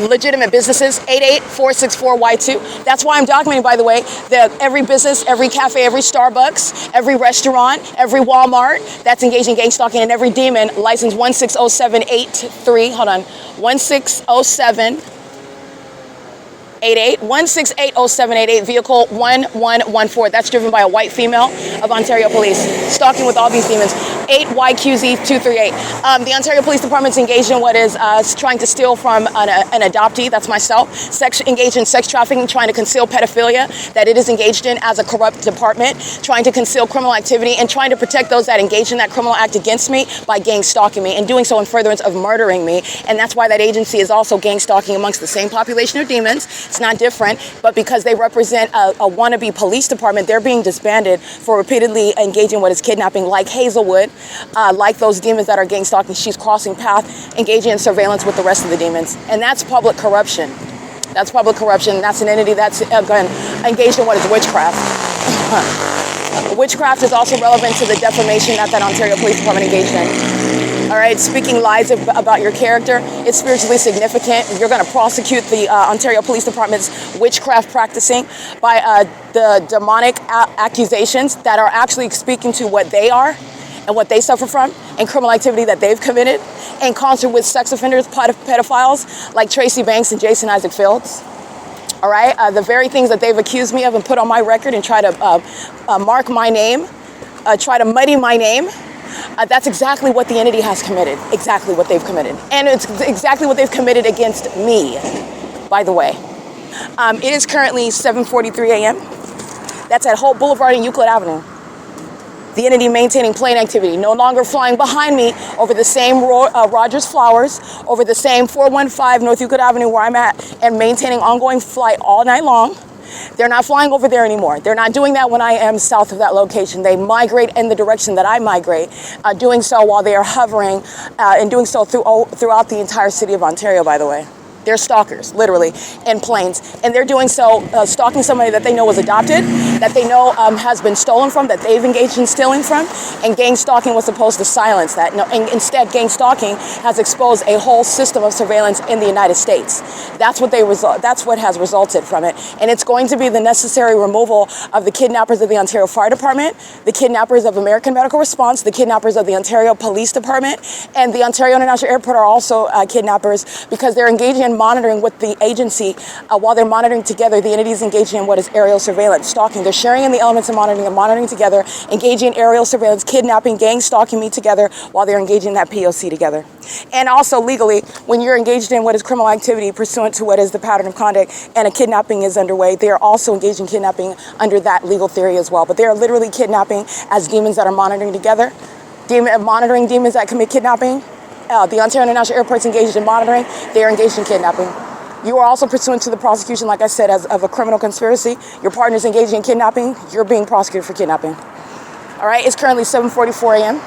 legitimate businesses, 88464Y2. That's why I'm documenting, by the way, that every business, every cafe, every Starbucks, every restaurant, every Walmart that's engaged in gang stalking, and every demon, license 160783, hold on, 160788, 1680788, vehicle 1114. That's driven by a white female of Ontario Police, stalking with all these demons. 8YQZ238. The Ontario Police Department's engaged in what is trying to steal from an adoptee, that's myself, engaged in sex trafficking, trying to conceal pedophilia that it is engaged in as a corrupt department, trying to conceal criminal activity, and trying to protect those that engage in that criminal act against me by gang stalking me, and doing so in furtherance of murdering me. And that's why that agency is also gang stalking amongst the same population of demons. It's not different, but because they represent a wannabe police department, they're being disbanded for repeatedly engaging in what is kidnapping, like Hazelwood, like those demons that are gang stalking. She's crossing path, engaging in surveillance with the rest of the demons. And that's public corruption. That's public corruption. That's an entity that's engaged in what is witchcraft. Witchcraft is also relevant to the defamation that Ontario Police Department engaged in. All right, speaking lies about your character, it's spiritually significant. You're going to prosecute the Ontario Police Department's witchcraft practicing by the demonic accusations that are actually speaking to what they are and what they suffer from, and criminal activity that they've committed, in concert with sex offenders, pedophiles like Tracy Banks and Jason Isaac Fields. All right, the very things that they've accused me of and put on my record and try to mark my name, try to muddy my name. That's exactly what the entity has committed, exactly what they've committed. And it's exactly what they've committed against me, by the way. It is currently 7:43 a.m. That's at Hope Boulevard and Euclid Avenue. The entity maintaining plane activity, no longer flying behind me over the same Rogers Flowers, over the same 415 North Euclid Avenue where I'm at, and maintaining ongoing flight all night long. They're not flying over there anymore. They're not doing that when I am south of that location. They migrate in the direction that I migrate, doing so while they are hovering and doing so throughout the entire city of Ontario, by the way. They're stalkers, literally, in planes. And they're doing so, stalking somebody that they know was adopted, that they know has been stolen from, that they've engaged in stealing from. And gang stalking was supposed to silence that. No, and instead, gang stalking has exposed a whole system of surveillance in the United States. That's what that's what has resulted from it. And it's going to be the necessary removal of the kidnappers of the Ontario Fire Department, the kidnappers of American Medical Response, the kidnappers of the Ontario Police Department, and the Ontario International Airport are also kidnappers, because they're engaging in monitoring with the agency. While they're monitoring together, the entities engaging in what is aerial surveillance, stalking. They're sharing in the elements of monitoring and monitoring together, engaging in aerial surveillance, kidnapping, gang stalking me together while they're engaging in that P.O.C. together. And also legally, when you're engaged in what is criminal activity pursuant to what is the pattern of conduct and a kidnapping is underway, they are also engaged in kidnapping under that legal theory as well. But they are literally kidnapping as demons that are monitoring together, monitoring demons that commit kidnapping. The Ontario International Airport's engaged in monitoring. They are engaged in kidnapping. You are also pursuant to the prosecution, like I said, of a criminal conspiracy. Your partner's engaged in kidnapping. You're being prosecuted for kidnapping. All right, it's currently 7:44 a.m.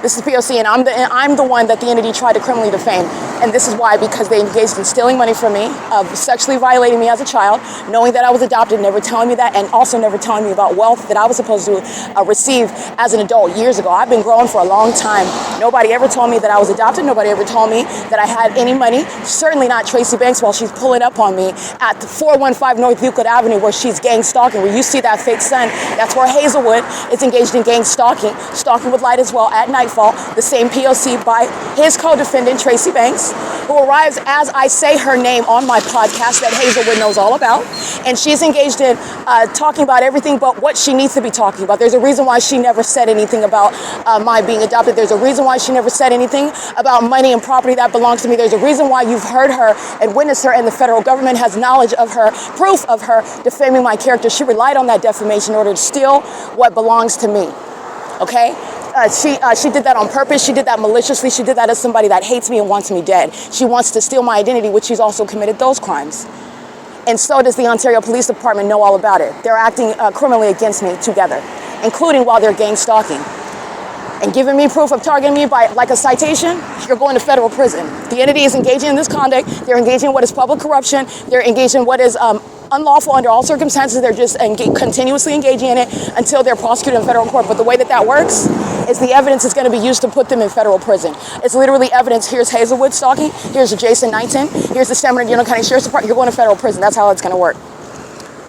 This is P.O.C. and I'm the one that the entity tried to criminally defame. And this is why, because they engaged in stealing money from me, sexually violating me as a child, knowing that I was adopted, never telling me that, and also never telling me about wealth that I was supposed to receive as an adult years ago. I've been growing for a long time. Nobody ever told me that I was adopted. Nobody ever told me that I had any money. Certainly not Tracy Banks while she's pulling up on me at the 415 North Euclid Avenue where she's gang stalking, where you see that fake sun. That's where Hazelwood is engaged in gang stalking with light as well at nightfall. The same P.O.C. by his co-defendant, Tracy Banks, who arrives as I say her name on my podcast that Hazelwood knows all about. And she's engaged in talking about everything but what she needs to be talking about. There's a reason why she never said anything about my being adopted. There's a reason why she never said anything about money and property that belongs to me. There's a reason why you've heard her and witnessed her, and the federal government has knowledge of her, proof of her defaming my character. She relied on that defamation in order to steal what belongs to me. Okay? She did that on purpose. She did that maliciously. She did that as somebody that hates me and wants me dead. She wants to steal my identity, which she's also committed those crimes. And so does the Ontario Police Department know all about it. They're acting criminally against me together, including while they're gang stalking. And giving me proof of targeting me by like a citation, you're going to federal prison. The entity is engaging in this conduct. They're engaging in what is public corruption. They're engaging in what is unlawful under all circumstances. They're just continuously engaging in it until they're prosecuted in federal court. But the way that works is the evidence that's going to be used to put them in federal prison. It's literally evidence. Here's Hazelwood stalking. Here's Jason Knighton. Here's the San Bernardino County Sheriff's Department. You're going to federal prison. That's how it's going to work.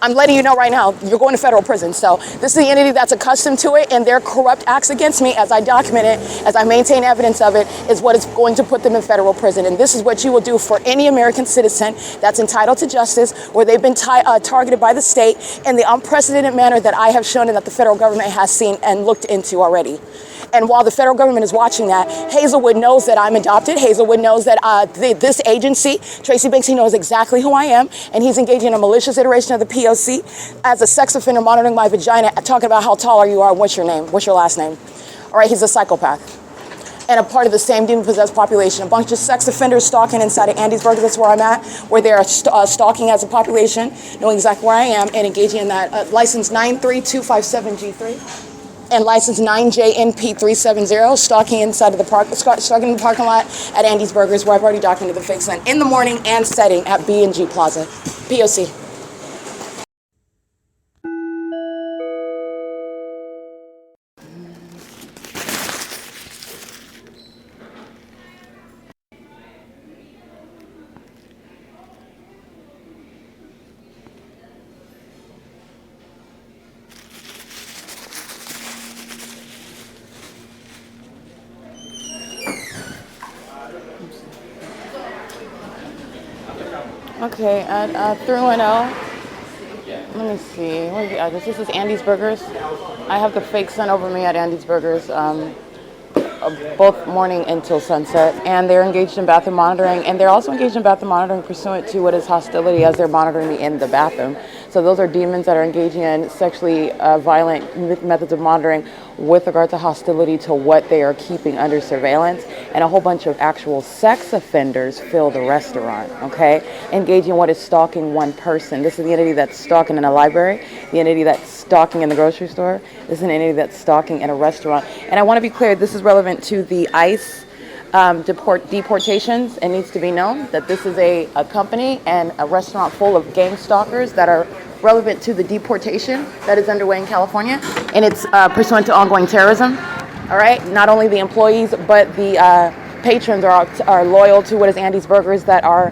I'm letting you know right now, you're going to federal prison. So this is the entity that's accustomed to it, and their corrupt acts against me, as I document it, as I maintain evidence of it, is what is going to put them in federal prison. And this is what you will do for any American citizen that's entitled to justice, where they've been targeted by the state in the unprecedented manner that I have shown and that the federal government has seen and looked into already. And while the federal government is watching that, Hazelwood knows that I'm adopted. Hazelwood knows that this agency, Tracy Banks, he knows exactly who I am, and he's engaging in a malicious iteration of the P.O.C. as a sex offender, monitoring my vagina, talking about how tall are you are, what's your name, what's your last name. All right, he's a psychopath. And a part of the same demon-possessed population. A bunch of sex offenders stalking inside of Andy's Burgers, that's where I'm at, where they are stalking as a population, knowing exactly where I am, and engaging in that. License 93257G3. And license 9JNP370, stalking inside of the stalking in the parking lot at Andy's Burgers, where I've already documented the fake sign in the morning and setting at B&G Plaza, P.O.C. Okay, at 310. Let me see. What is the address? This is Andy's Burgers. I have the fake sun over me at Andy's Burgers, both morning until sunset, and they're engaged in bathroom monitoring, and they're also engaged in bathroom monitoring pursuant to what is hostility, as they're monitoring me in the bathroom. So those are demons that are engaging in sexually violent methods of monitoring with regard to hostility to what they are keeping under surveillance, and a whole bunch of actual sex offenders fill the restaurant, okay? Engaging in what is stalking one person. This is the entity that's stalking in a library, the entity that's stalking in the grocery store. This is an entity that's stalking in a restaurant. And I want to be clear, this is relevant to the I.I.S. Deportations. It needs to be known that this is a company and a restaurant full of gang stalkers that are relevant to the deportation that is underway in California, and it's pursuant to ongoing terrorism. All right, not only the employees, but the patrons are loyal to what is Andy's Burgers, that are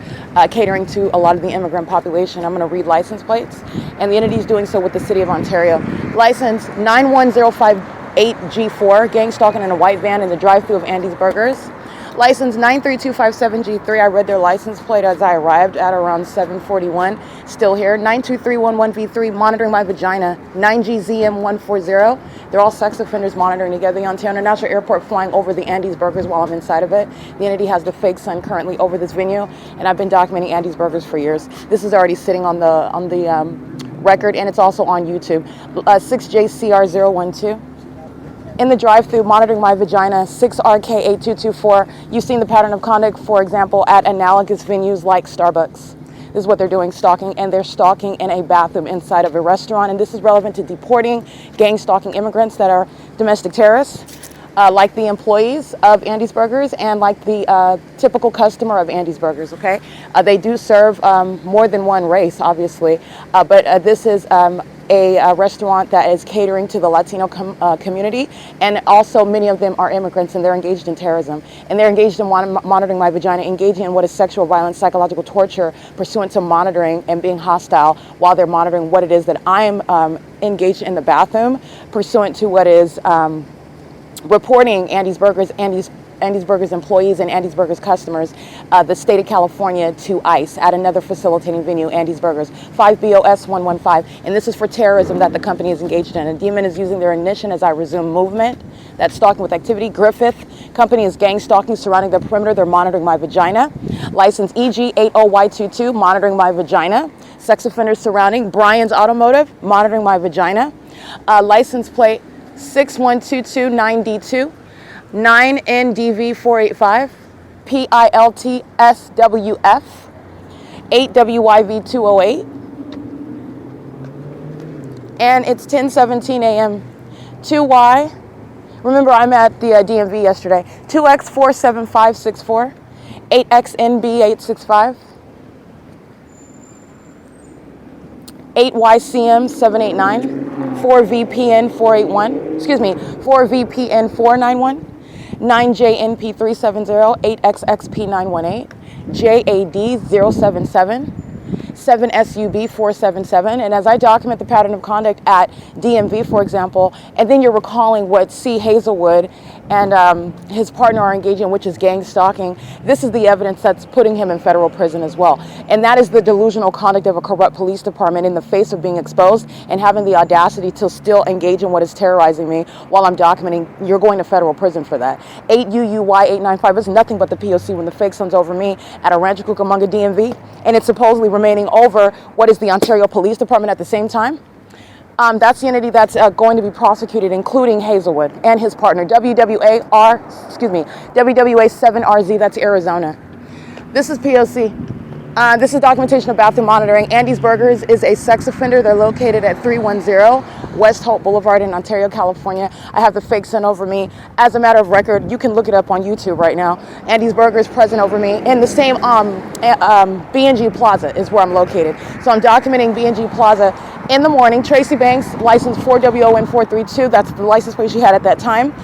catering to a lot of the immigrant population. I'm going to read license plates, and the entity is doing so with the City of Ontario. License 91058G4, gang stalking in a white van in the drive-thru of Andy's Burgers. License 93257G3, I read their license plate as I arrived at around 7:41. Still here. 92311V3, monitoring my vagina. 9GZM140. They're all sex offenders monitoring together. The Ontario International Airport, flying over the Andy's Burgers while I'm inside of it. The entity has the fake sun currently over this venue, and I've been documenting Andy's Burgers for years. This is already sitting on the record, and it's also on YouTube. 6JCR012. In the drive-thru, monitoring my vagina, 6RK8224. You've seen the pattern of conduct, for example, at analogous venues like Starbucks. This is what they're doing, stalking, and they're stalking in a bathroom inside of a restaurant. And this is relevant to deporting gang stalking immigrants that are domestic terrorists, like the employees of Andy's Burgers and like the typical customer of Andy's Burgers, okay? They do serve more than one race, obviously, but this is a restaurant that is catering to the Latino community, and also many of them are immigrants, and they're engaged in terrorism, and they're engaged in monitoring my vagina, engaging in what is sexual violence, psychological torture, pursuant to monitoring and being hostile while they're monitoring what it is that I am engaged in the bathroom, pursuant to what is reporting Andy's Burgers, Andy's Burgers employees and Andy's Burgers customers, the state of California, to I.I.S. at another facilitating venue, Andy's Burgers, 5BOS115. And this is for terrorism that the company is engaged in. A demon is using their ignition as I resume movement. That's stalking with activity. Griffith company is gang stalking surrounding the perimeter. They're monitoring my vagina. License EG80Y22, monitoring my vagina. Sex offenders surrounding. Brian's Automotive, monitoring my vagina. License plate 61229D2. 9NDV485, PILTSWF, 8WYV208, and it's 10:17 a.m. 2Y, remember I'm at the DMV yesterday, 2X47564, 8XNB865, 8YCM789, 4VPN 481, excuse me, 4VPN 491, 9JNP 370, 8XXP 918, JAD 077, 7SUB 477, and as I document the pattern of conduct at DMV, for example, and then you're recalling what C. Hazelwood and his partner are engaging in, which is gang stalking, this is the evidence that's putting him in federal prison as well. And that is the delusional conduct of a corrupt police department in the face of being exposed and having the audacity to still engage in what is terrorizing me while I'm documenting. You're going to federal prison for that. 8 UUY 895 is nothing but the P.O.C. when the fake sun's over me at a Rancho Cucamonga DMV, and it's supposedly remaining over what is the Ontario Police Department at the same time. That's the entity that's going to be prosecuted, including Hazelwood and his partner, WWA 7RZ, that's Arizona. This is P.O.C. This is documentation of bathroom monitoring. Andy's Burgers is a sex offender. They're located at 310 West Hope Boulevard in Ontario, California. I have the fake sent over me. As a matter of record, you can look it up on YouTube right now. Andy's Burgers present over me. In the same B&G Plaza is where I'm located. So I'm documenting B&G Plaza in the morning. Tracy Banks, license 4WON432. That's the license plate she had at that time.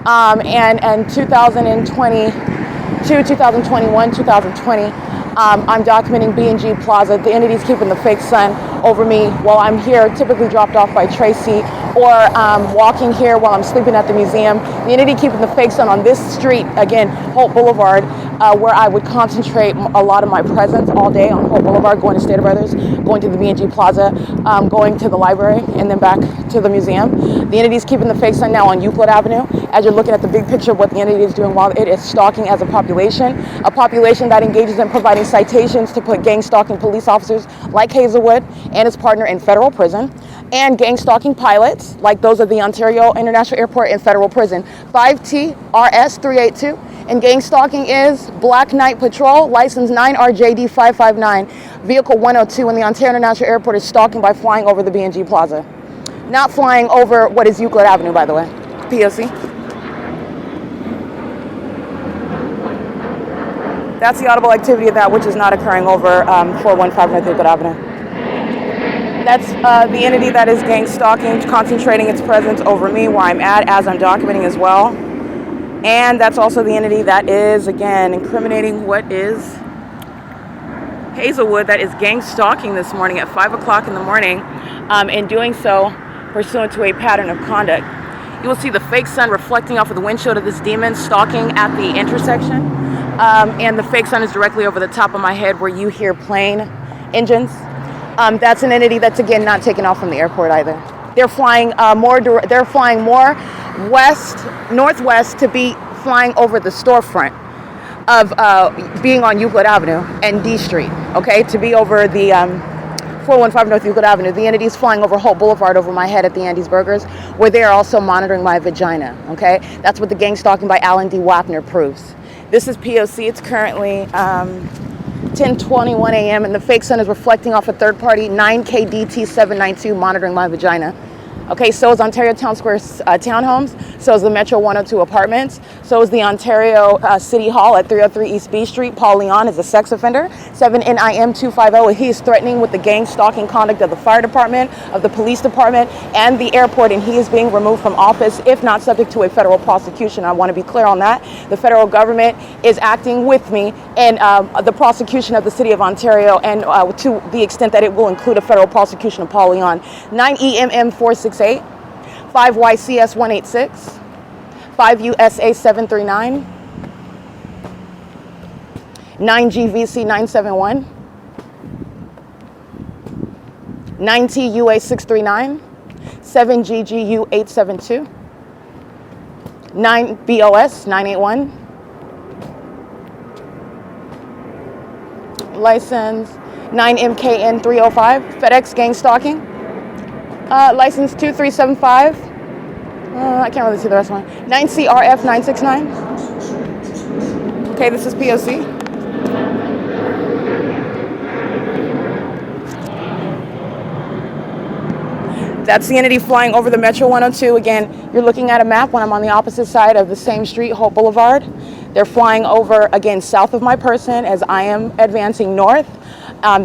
And 2020, 2021, 2020. I'm documenting B&G Plaza. The entity's keeping the fake sun over me while I'm here, typically dropped off by Tracy, or walking here while I'm sleeping at the museum. The entity keeping the fake sun on this street, again, Hope Boulevard, where I would concentrate a lot of my presence all day on Hope Boulevard, going to Stater Brothers, going to the B&G Plaza, going to the library, and then back to the museum. The entity's keeping the fake sun now on Euclid Avenue. As you're looking at the big picture of what the entity is doing while it is stalking as a population that engages in providing citations to put gang stalking police officers like Hazelwood and his partner in federal prison, and gang stalking pilots like those of the Ontario International Airport in federal prison. 5TRS 382, and gang stalking is Black Knight Patrol, license 9RJD 559, vehicle 102 in the Ontario International Airport is stalking by flying over the B&G Plaza. Not flying over what is Euclid Avenue, by the way. P.O.C. That's the audible activity of that which is not occurring over 415 North Euclid Avenue. That's the entity that is gang stalking, concentrating its presence over me where I'm at as I'm documenting as well. And that's also the entity that is, again, incriminating what is Hazelwood, that is gang stalking this morning at 5 o'clock in the morning, and doing so pursuant to a pattern of conduct. You will see the fake sun reflecting off of the windshield of this demon stalking at the intersection. And the fake sun is directly over the top of my head where you hear plane engines. That's an entity that's, again, not taken off from the airport either. They're flying more northwest to be flying over the storefront of being on Euclid Avenue and D Street, okay, to be over the 415 North Euclid Avenue. The entity is flying over Hope Boulevard over my head at the Andy's Burgers, where they are also monitoring my vagina, okay? That's what the gang stalking by Alan D. Wapner proves. This is P.O.C. It's currently 10:21 a.m. and the fake sun is reflecting off a third party 9KDT 792 monitoring my vagina. Okay, so is Ontario Town Square townhomes, so is the Metro 102 apartments, so is the Ontario City Hall at 303 East B Street. Paul Leon is a sex offender. 7NIM 250, he is threatening with the gang stalking conduct of the fire department, of the police department, and the airport, and he is being removed from office if not subject to a federal prosecution. I want to be clear on that. The federal government is acting with me in the prosecution of the City of Ontario, and to the extent that it will include a federal prosecution of Paul Leon. 9EMM 468, 5YCS 186, 5USA 739, 9GVC 971, 9TUA 639, 7GGU 872, 9BOS 981, license 9MKN 305, FedEx gang stalking, license 2375, I can't really see the rest of one, 9CRF 969. Okay, this is P.O.C. That's the entity flying over the Metro 102. Again, you're looking at a map when I'm on the opposite side of the same street, Hope Boulevard. They're flying over, again, south of my person as I am advancing north.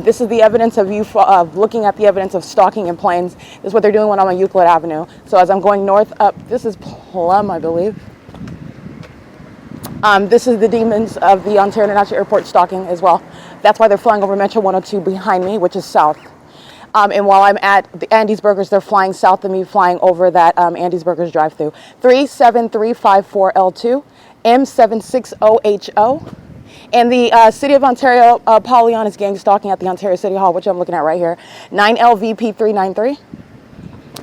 This is the evidence of you looking at the evidence of stalking in planes. This is what they're doing when I'm on Euclid Avenue. So as I'm going north up, this is Plum, I believe. This is the demons of the Ontario International Airport stalking as well. That's why they're flying over Metro 102 behind me, which is south. And while I'm at the Andy's Burgers, they're flying south of me, flying over that Andy's Burgers drive-through. 37354L2, M760HO. And the City of Ontario, Paulion is gang stalking at the Ontario City Hall, which I'm looking at right here, 9LVP393.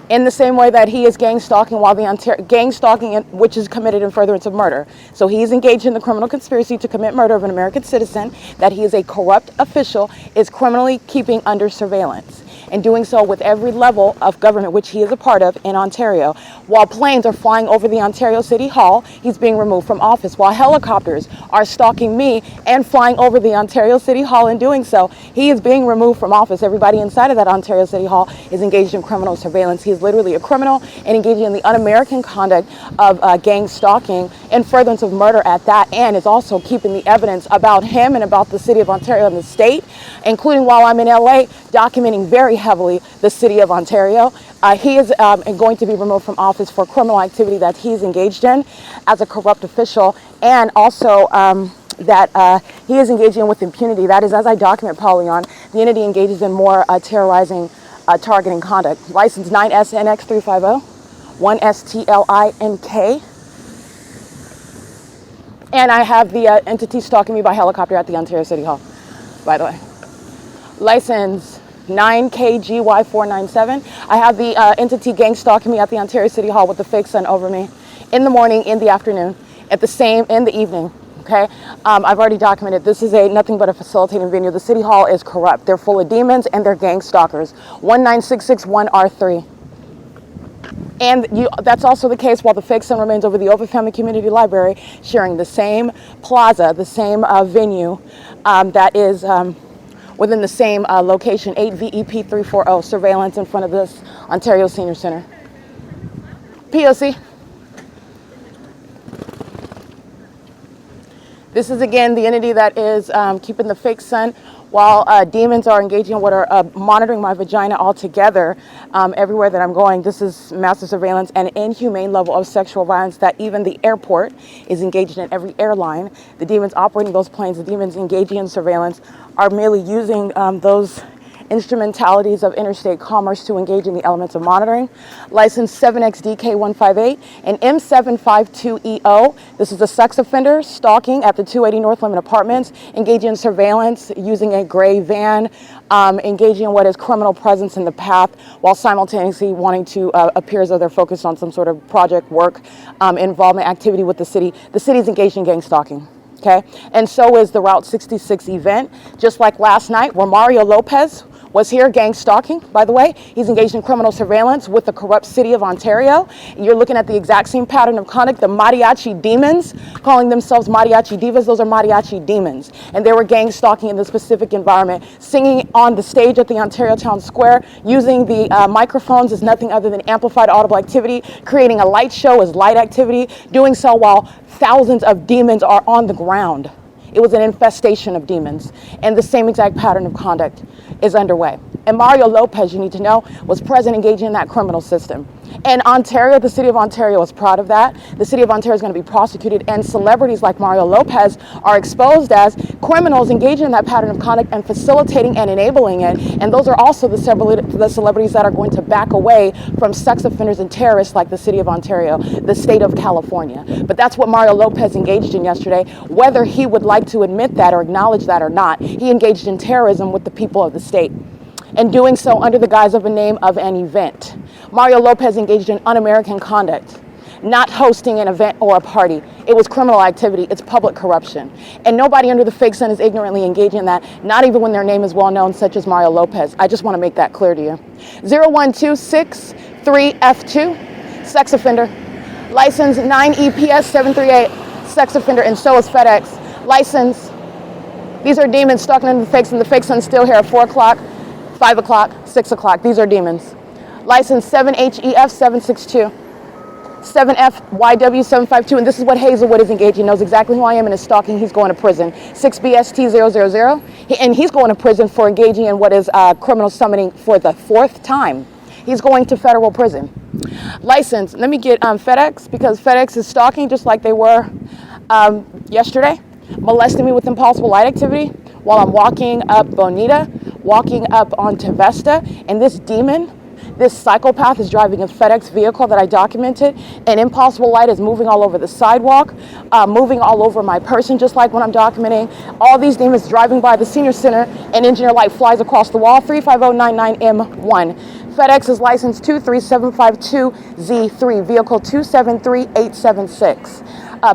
In the same way that he is gang stalking while the gang stalking, which is committed in furtherance of murder. So he is engaged in the criminal conspiracy to commit murder of an American citizen that he is a corrupt official, is criminally keeping under surveillance. And doing so with every level of government, which he is a part of in Ontario. While planes are flying over the Ontario City Hall, he's being removed from office. While helicopters are stalking me and flying over the Ontario City Hall and doing so, he is being removed from office. Everybody inside of that Ontario City Hall is engaged in criminal surveillance. He is literally a criminal and engaging in the un-American conduct of gang stalking and furtherance of murder at that, and is also keeping the evidence about him and about the City of Ontario and the state, including while I'm in LA, documenting very heavily the City of Ontario. He is going to be removed from office for criminal activity that he's engaged in as a corrupt official, and also that he is engaging with impunity. That is, as I document Paulion, the entity engages in more terrorizing, targeting conduct. License 9SNX350, 1STLINK. And I have the entity stalking me by helicopter at the Ontario City Hall, by the way. License 9KGY497. I have the entity gang stalking me at the Ontario City Hall with the fake sun over me in the morning, in the afternoon, in the evening. Okay, I've already documented. This is nothing but a facilitating venue. The City Hall is corrupt. They're full of demons and they're gang stalkers. 19661R3. And that's also the case while the fake sun remains over the OVITT Family Community Library, sharing the same plaza, the same venue that is within the same location, 8VEP340, surveillance in front of this Ontario Senior Center. P.O.C. This is again the entity that is keeping the fake sun while demons are engaging in what are monitoring my vagina altogether everywhere that I'm going. This is massive surveillance and inhumane level of sexual violence that even the airport is engaged in. Every airline, the demons operating those planes, the demons engaging in surveillance are merely using those instrumentalities of interstate commerce to engage in the elements of monitoring. License 7XDK158 and M752EO. This is a sex offender stalking at the 280 North Limit Apartments, engaging in surveillance using a gray van, engaging in what is criminal presence in the path while simultaneously wanting to appear as though they're focused on some sort of project work, involvement, activity with the city. The city's engaged in gang stalking. Okay, and so is the Route 66 event, just like last night where Mario Lopez was here gang stalking, by the way. He's engaged in criminal surveillance with the corrupt City of Ontario. You're looking at the exact same pattern of conduct. The mariachi demons, calling themselves mariachi divas, those are mariachi demons. And they were gang stalking in this specific environment, singing on the stage at the Ontario Town Square, using the microphones as nothing other than amplified audible activity, creating a light show as light activity, doing so while thousands of demons are on the ground. It was an infestation of demons, and the same exact pattern of conduct is underway. And Mario Lopez, you need to know, was present engaging in that criminal system. And Ontario, the City of Ontario is proud of that. The City of Ontario is going to be prosecuted, and celebrities like Mario Lopez are exposed as criminals engaging in that pattern of conduct and facilitating and enabling it. And those are also the celebrities that are going to back away from sex offenders and terrorists like the City of Ontario, the state of California. But that's what Mario Lopez engaged in yesterday. Whether he would like to admit that or acknowledge that or not, he engaged in terrorism with the people of the state, and doing so under the guise of a name of an event. Mario Lopez engaged in un-American conduct, not hosting an event or a party. It was criminal activity. It's public corruption. And nobody under the fake sun is ignorantly engaging in that, not even when their name is well known, such as Mario Lopez. I just want to make that clear to you. 01263F2, sex offender. License 9EPS738, sex offender, and so is FedEx. License. These are demons stalking under the fakes, and the fake sun's still here at 4 o'clock, 5 o'clock, 6 o'clock. These are demons. License 7HEF762. 7FYW752, and this is what Hazelwood is engaged. He knows exactly who I am and is stalking. He's going to prison. 6BST000, and he's going to prison for engaging in what is criminal summoning for the 4th time. He's going to federal prison. License, let me get FedEx, because FedEx is stalking just like they were yesterday, molesting me with impossible light activity while I'm walking up Bonita, walking up onto Vesta, and this demon, this psychopath is driving a FedEx vehicle that I documented, and impossible light is moving all over the sidewalk, moving all over my person, just like when I'm documenting. All these demons driving by the senior center, and engineer light flies across the wall, 35099M1. FedEx is license 23752Z3, vehicle 273876.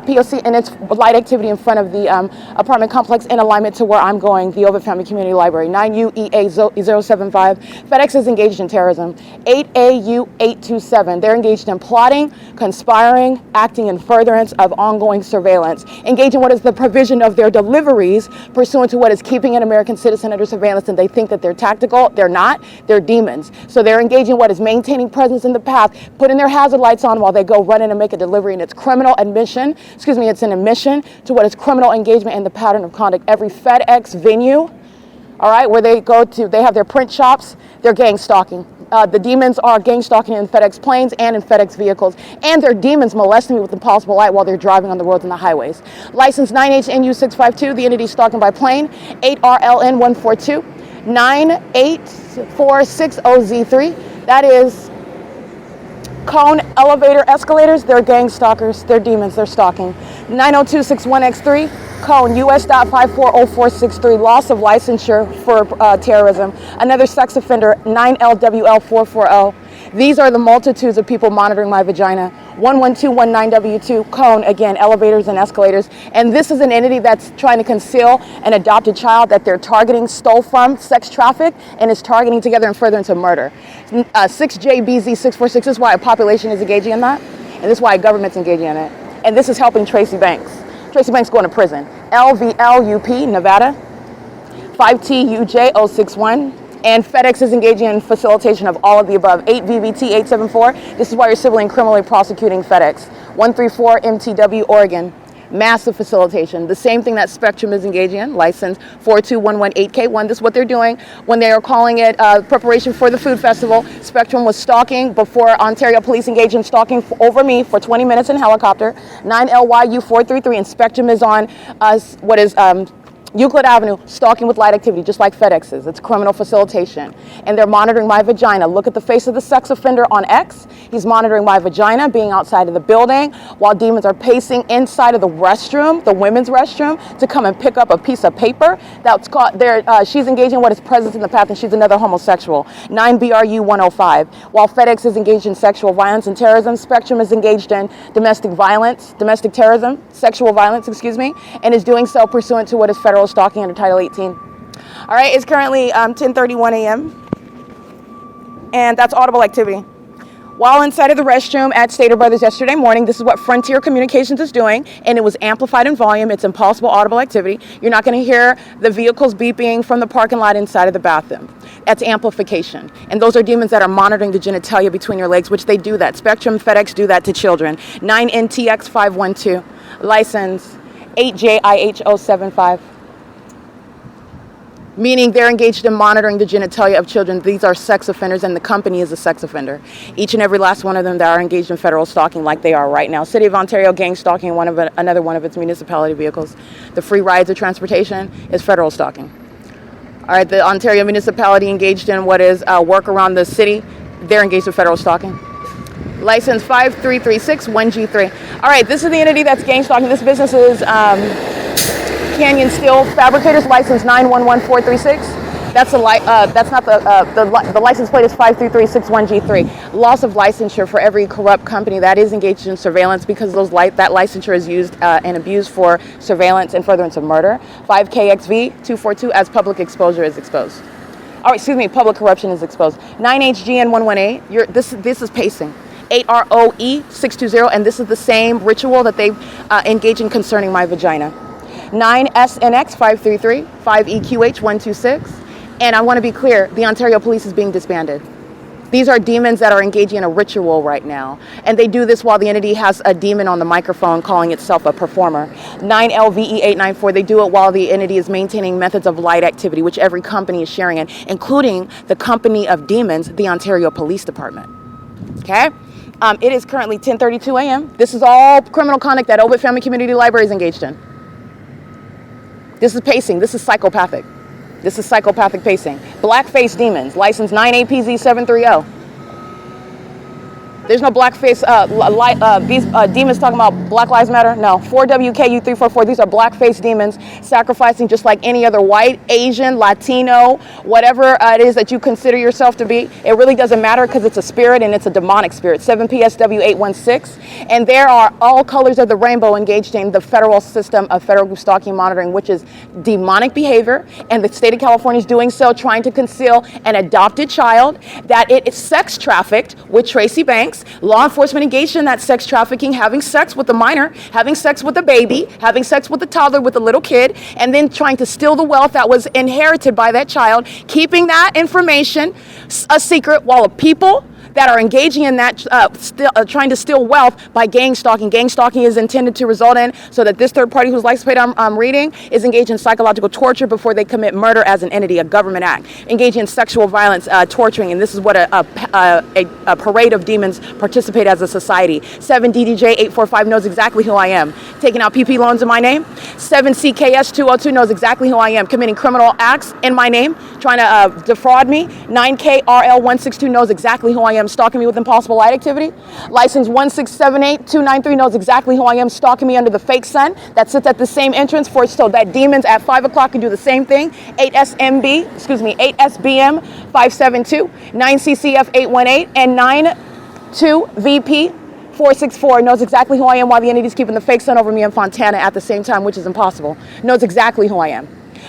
P.O.C. and its light activity in front of the apartment complex in alignment to where I'm going, the OVITT Family Community Library. 9UEA075. FedEx is engaged in terrorism. 8AU827. They're engaged in plotting, conspiring, acting in furtherance of ongoing surveillance. Engaged in what is the provision of their deliveries pursuant to what is keeping an American citizen under surveillance, and they think that they're tactical. They're not. They're demons. So they're engaging in what is maintaining presence in the path, putting their hazard lights on while they go run in and make a delivery, and it's criminal admission. It's an admission to what is criminal engagement in the pattern of conduct. Every FedEx venue, all right, where they go to, they have their print shops, they're gang stalking. The demons are gang stalking in FedEx planes and in FedEx vehicles. And they're demons molesting me with impossible light while they're driving on the roads and the highways. License 9HNU652, the entity stalking by plane. 8RLN142, 98460Z3. That is cone, elevator, escalators. They're gang stalkers. They're demons. They're stalking. 90261X3, cone, US.540463, loss of licensure for terrorism. Another sex offender, 9LWL440. These are the multitudes of people monitoring my vagina. 11219W2, cone, again, elevators and escalators. And this is an entity that's trying to conceal an adopted child that they're targeting, stole from, sex traffic, and is targeting together in furtherance of murder. 6JBZ646, this is why a population is engaging in that, and this is why a government's engaging in it. And this is helping Tracy Banks. Tracy Banks going to prison. LVLUP, Nevada, 5TUJ061. And FedEx is engaging in facilitation of all of the above. 8VVT874, this is why you're civilly and criminally prosecuting FedEx. 134 MTW, Oregon, massive facilitation. The same thing that Spectrum is engaging in, license 42118K1. This is what they're doing when they are calling it preparation for the food festival. Spectrum was stalking before Ontario police engaged in stalking over me for 20 minutes in helicopter. 9LYU433, and Spectrum is on Euclid Avenue, stalking with light activity, just like FedEx is. It's criminal facilitation. And they're monitoring my vagina. Look at the face of the sex offender on X. He's monitoring my vagina, being outside of the building, while demons are pacing inside of the restroom, the women's restroom, to come and pick up a piece of paper that's caught there. She's engaging in what is present in the path, and she's another homosexual. 9BRU105. While FedEx is engaged in sexual violence and terrorism, Spectrum is engaged in domestic violence, domestic terrorism, sexual violence, and is doing so pursuant to what is federal stalking under Title 18. All right, it's currently 10:31 a.m. and that's audible activity. While inside of the restroom at Stater Brothers yesterday morning, this is what Frontier Communications is doing, and it was amplified in volume. It's impossible audible activity. You're not going to hear the vehicles beeping from the parking lot inside of the bathroom. That's amplification. And those are demons that are monitoring the genitalia between your legs, which they do that. Spectrum, FedEx do that to children. 9NTX512, license 8JIH075. Meaning they're engaged in monitoring the genitalia of children. These are sex offenders, and the company is a sex offender. Each and every last one of them that are engaged in federal stalking like they are right now. City of Ontario gang stalking another one of its municipality vehicles. The free rides of transportation is federal stalking. All right, the Ontario municipality engaged in what is work around the city. They're engaged in federal stalking. License 53361G3. All right, this is the entity that's gang stalking. This business is Canyon Steel Fabricators, license 911436. That's not the license plate is 53361G3. Loss of licensure for every corrupt company that is engaged in surveillance, because that licensure is used and abused for surveillance and furtherance of murder. 5KXV242, as public exposure is exposed. Public corruption is exposed. 9HGN118. This is pacing. 8ROE620, and this is the same ritual that they engage in concerning my vagina. 9SNX533, 5EQH126, and I want to be clear, the Ontario Police is being disbanded. These are demons that are engaging in a ritual right now. And they do this while the entity has a demon on the microphone calling itself a performer. 9LVE894, they do it while the entity is maintaining methods of light activity, which every company is sharing in, including the company of demons, the Ontario Police Department. Okay? It is currently 10:32 a.m. This is all criminal conduct that OVITT Family Community Library is engaged in. This is pacing. This is psychopathic. This is psychopathic pacing. Blackface demons, license 9APZ730. There's no blackface, these demons talking about Black Lives Matter. No, 4WKU344, these are blackface demons sacrificing just like any other white, Asian, Latino, whatever it is that you consider yourself to be. It really doesn't matter because it's a spirit and it's a demonic spirit. 7PSW816. And there are all colors of the rainbow engaged in the federal system of federal group stalking monitoring, which is demonic behavior. And the state of California is doing so, trying to conceal an adopted child that it is sex trafficked with Tracy Banks. Law enforcement engaged in that sex trafficking, having sex with the minor, having sex with the baby, having sex with the toddler, with the little kid, and then trying to steal the wealth that was inherited by that child, keeping that information a secret while people that are engaging in that, trying to steal wealth by gang stalking. Gang stalking is intended to result in so that this third party whose license plate I'm reading is engaged in psychological torture before they commit murder as an entity, a government act. Engaging in sexual violence, torturing, and this is what a parade of demons participate as a society. 7DDJ845 knows exactly who I am. Taking out PP loans in my name. 7CKS202 knows exactly who I am. Committing criminal acts in my name, trying to defraud me. 9KRL162 knows exactly who I am. Stalking me with impossible light activity. License 1678293 knows exactly who I am, stalking me under the fake sun that sits at the same entrance for so that demons at 5 o'clock can do the same thing. 8SBM 572, 9CCF 818, and 92VP 464 knows exactly who I am while the entity's keeping the fake sun over me in Fontana at the same time, which is impossible. Knows exactly who I am.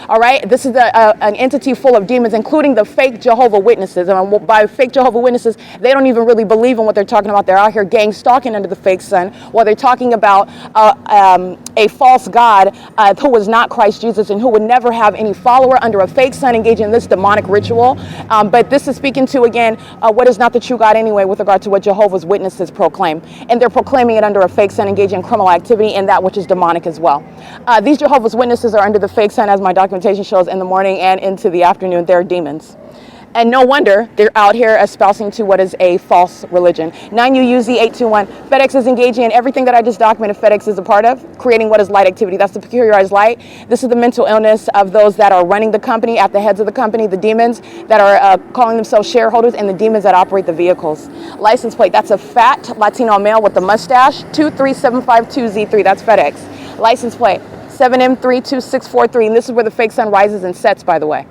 All right, this is an entity full of demons, including the fake Jehovah Witnesses. And by fake Jehovah Witnesses, they don't even really believe in what they're talking about. They're out here gang stalking under the fake sun while they're talking about a false God who was not Christ Jesus and who would never have any follower under a fake sun engaging in this demonic ritual. But this is speaking to, again, what is not the true God anyway with regard to what Jehovah's Witnesses proclaim. And they're proclaiming it under a fake sun, engaging in criminal activity and that which is demonic as well. These Jehovah's Witnesses are under the fake sun, as my documentation shows, in the morning and into the afternoon. They're demons. And no wonder they're out here espousing to what is a false religion. 9UUZ821, FedEx is engaging in everything that I just documented FedEx is a part of, creating what is light activity. That's the peculiarized light. This is the mental illness of those that are running the company, at the heads of the company, the demons that are calling themselves shareholders, and the demons that operate the vehicles. License plate, that's a fat Latino male with the mustache, 23752Z3, that's FedEx. License plate, 7M32643, and this is where the fake sun rises and sets, by the way.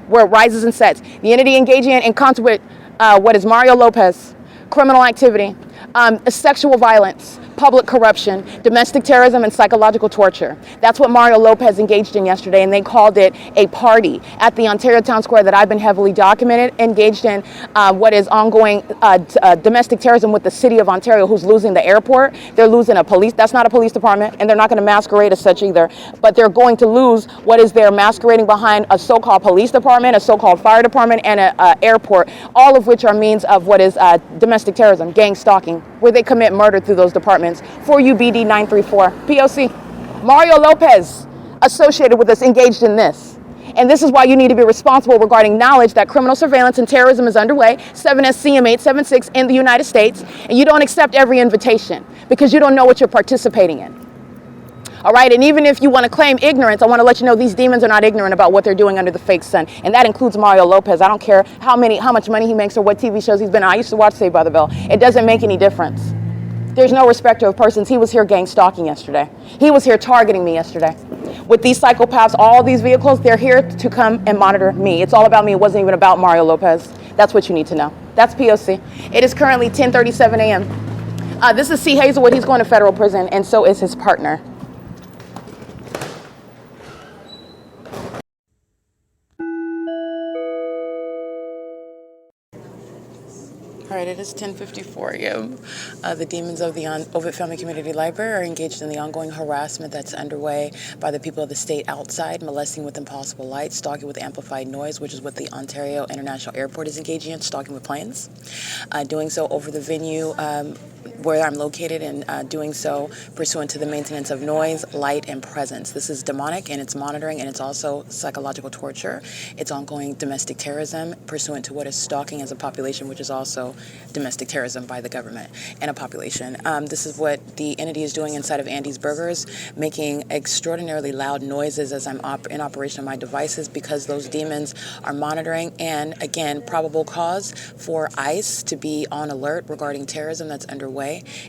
Where it rises and sets. The entity engaging in concert with what is Mario Lopez, criminal activity, sexual violence, public corruption, domestic terrorism, and psychological torture. That's what Mario Lopez engaged in yesterday, and they called it a party at the Ontario Town Square that I've been heavily documented, engaged in what is ongoing domestic terrorism with the city of Ontario, who's losing the airport. They're losing a police, that's not a police department, and they're not going to masquerade as such either, but they're going to lose what is they're masquerading behind a so-called police department, a so-called fire department, and an airport, all of which are means of what is domestic terrorism, gang stalking, where they commit murder through those departments. 4UBD 934, P.O.C. Mario Lopez associated with us engaged in this. And this is why you need to be responsible regarding knowledge that criminal surveillance and terrorism is underway, 7SCM876 in the United States, and you don't accept every invitation because you don't know what you're participating in. All right, and even if you want to claim ignorance, I want to let you know these demons are not ignorant about what they're doing under the fake sun, and that includes Mario Lopez. I don't care how much money he makes or what TV shows he's been on. I used to watch Saved by the Bell. It doesn't make any difference. There's no respecter of persons. He was here gang stalking yesterday. He was here targeting me yesterday. With these psychopaths, all these vehicles, they're here to come and monitor me. It's all about me. It wasn't even about Mario Lopez. That's what you need to know. That's P.O.C. It is currently 10:37 a.m. This is C. Hazelwood. He's going to federal prison, and so is his partner. All right, it is 10:54 a.m. The demons of the OVITT Family Community Library are engaged in the ongoing harassment that's underway by the people of the state outside, molesting with impossible light, stalking with amplified noise, which is what the Ontario International Airport is engaging in, stalking with planes. Doing so over the venue where I'm located, and doing so pursuant to the maintenance of noise, light, and presence. This is demonic, and it's monitoring, and it's also psychological torture. It's ongoing domestic terrorism pursuant to what is stalking as a population, which is also domestic terrorism by the government and a population. This is what the entity is doing inside of Andy's Burgers, making extraordinarily loud noises as I'm in operation of my devices, because those demons are monitoring, and again, probable cause for ICE to be on alert regarding terrorism that's underway.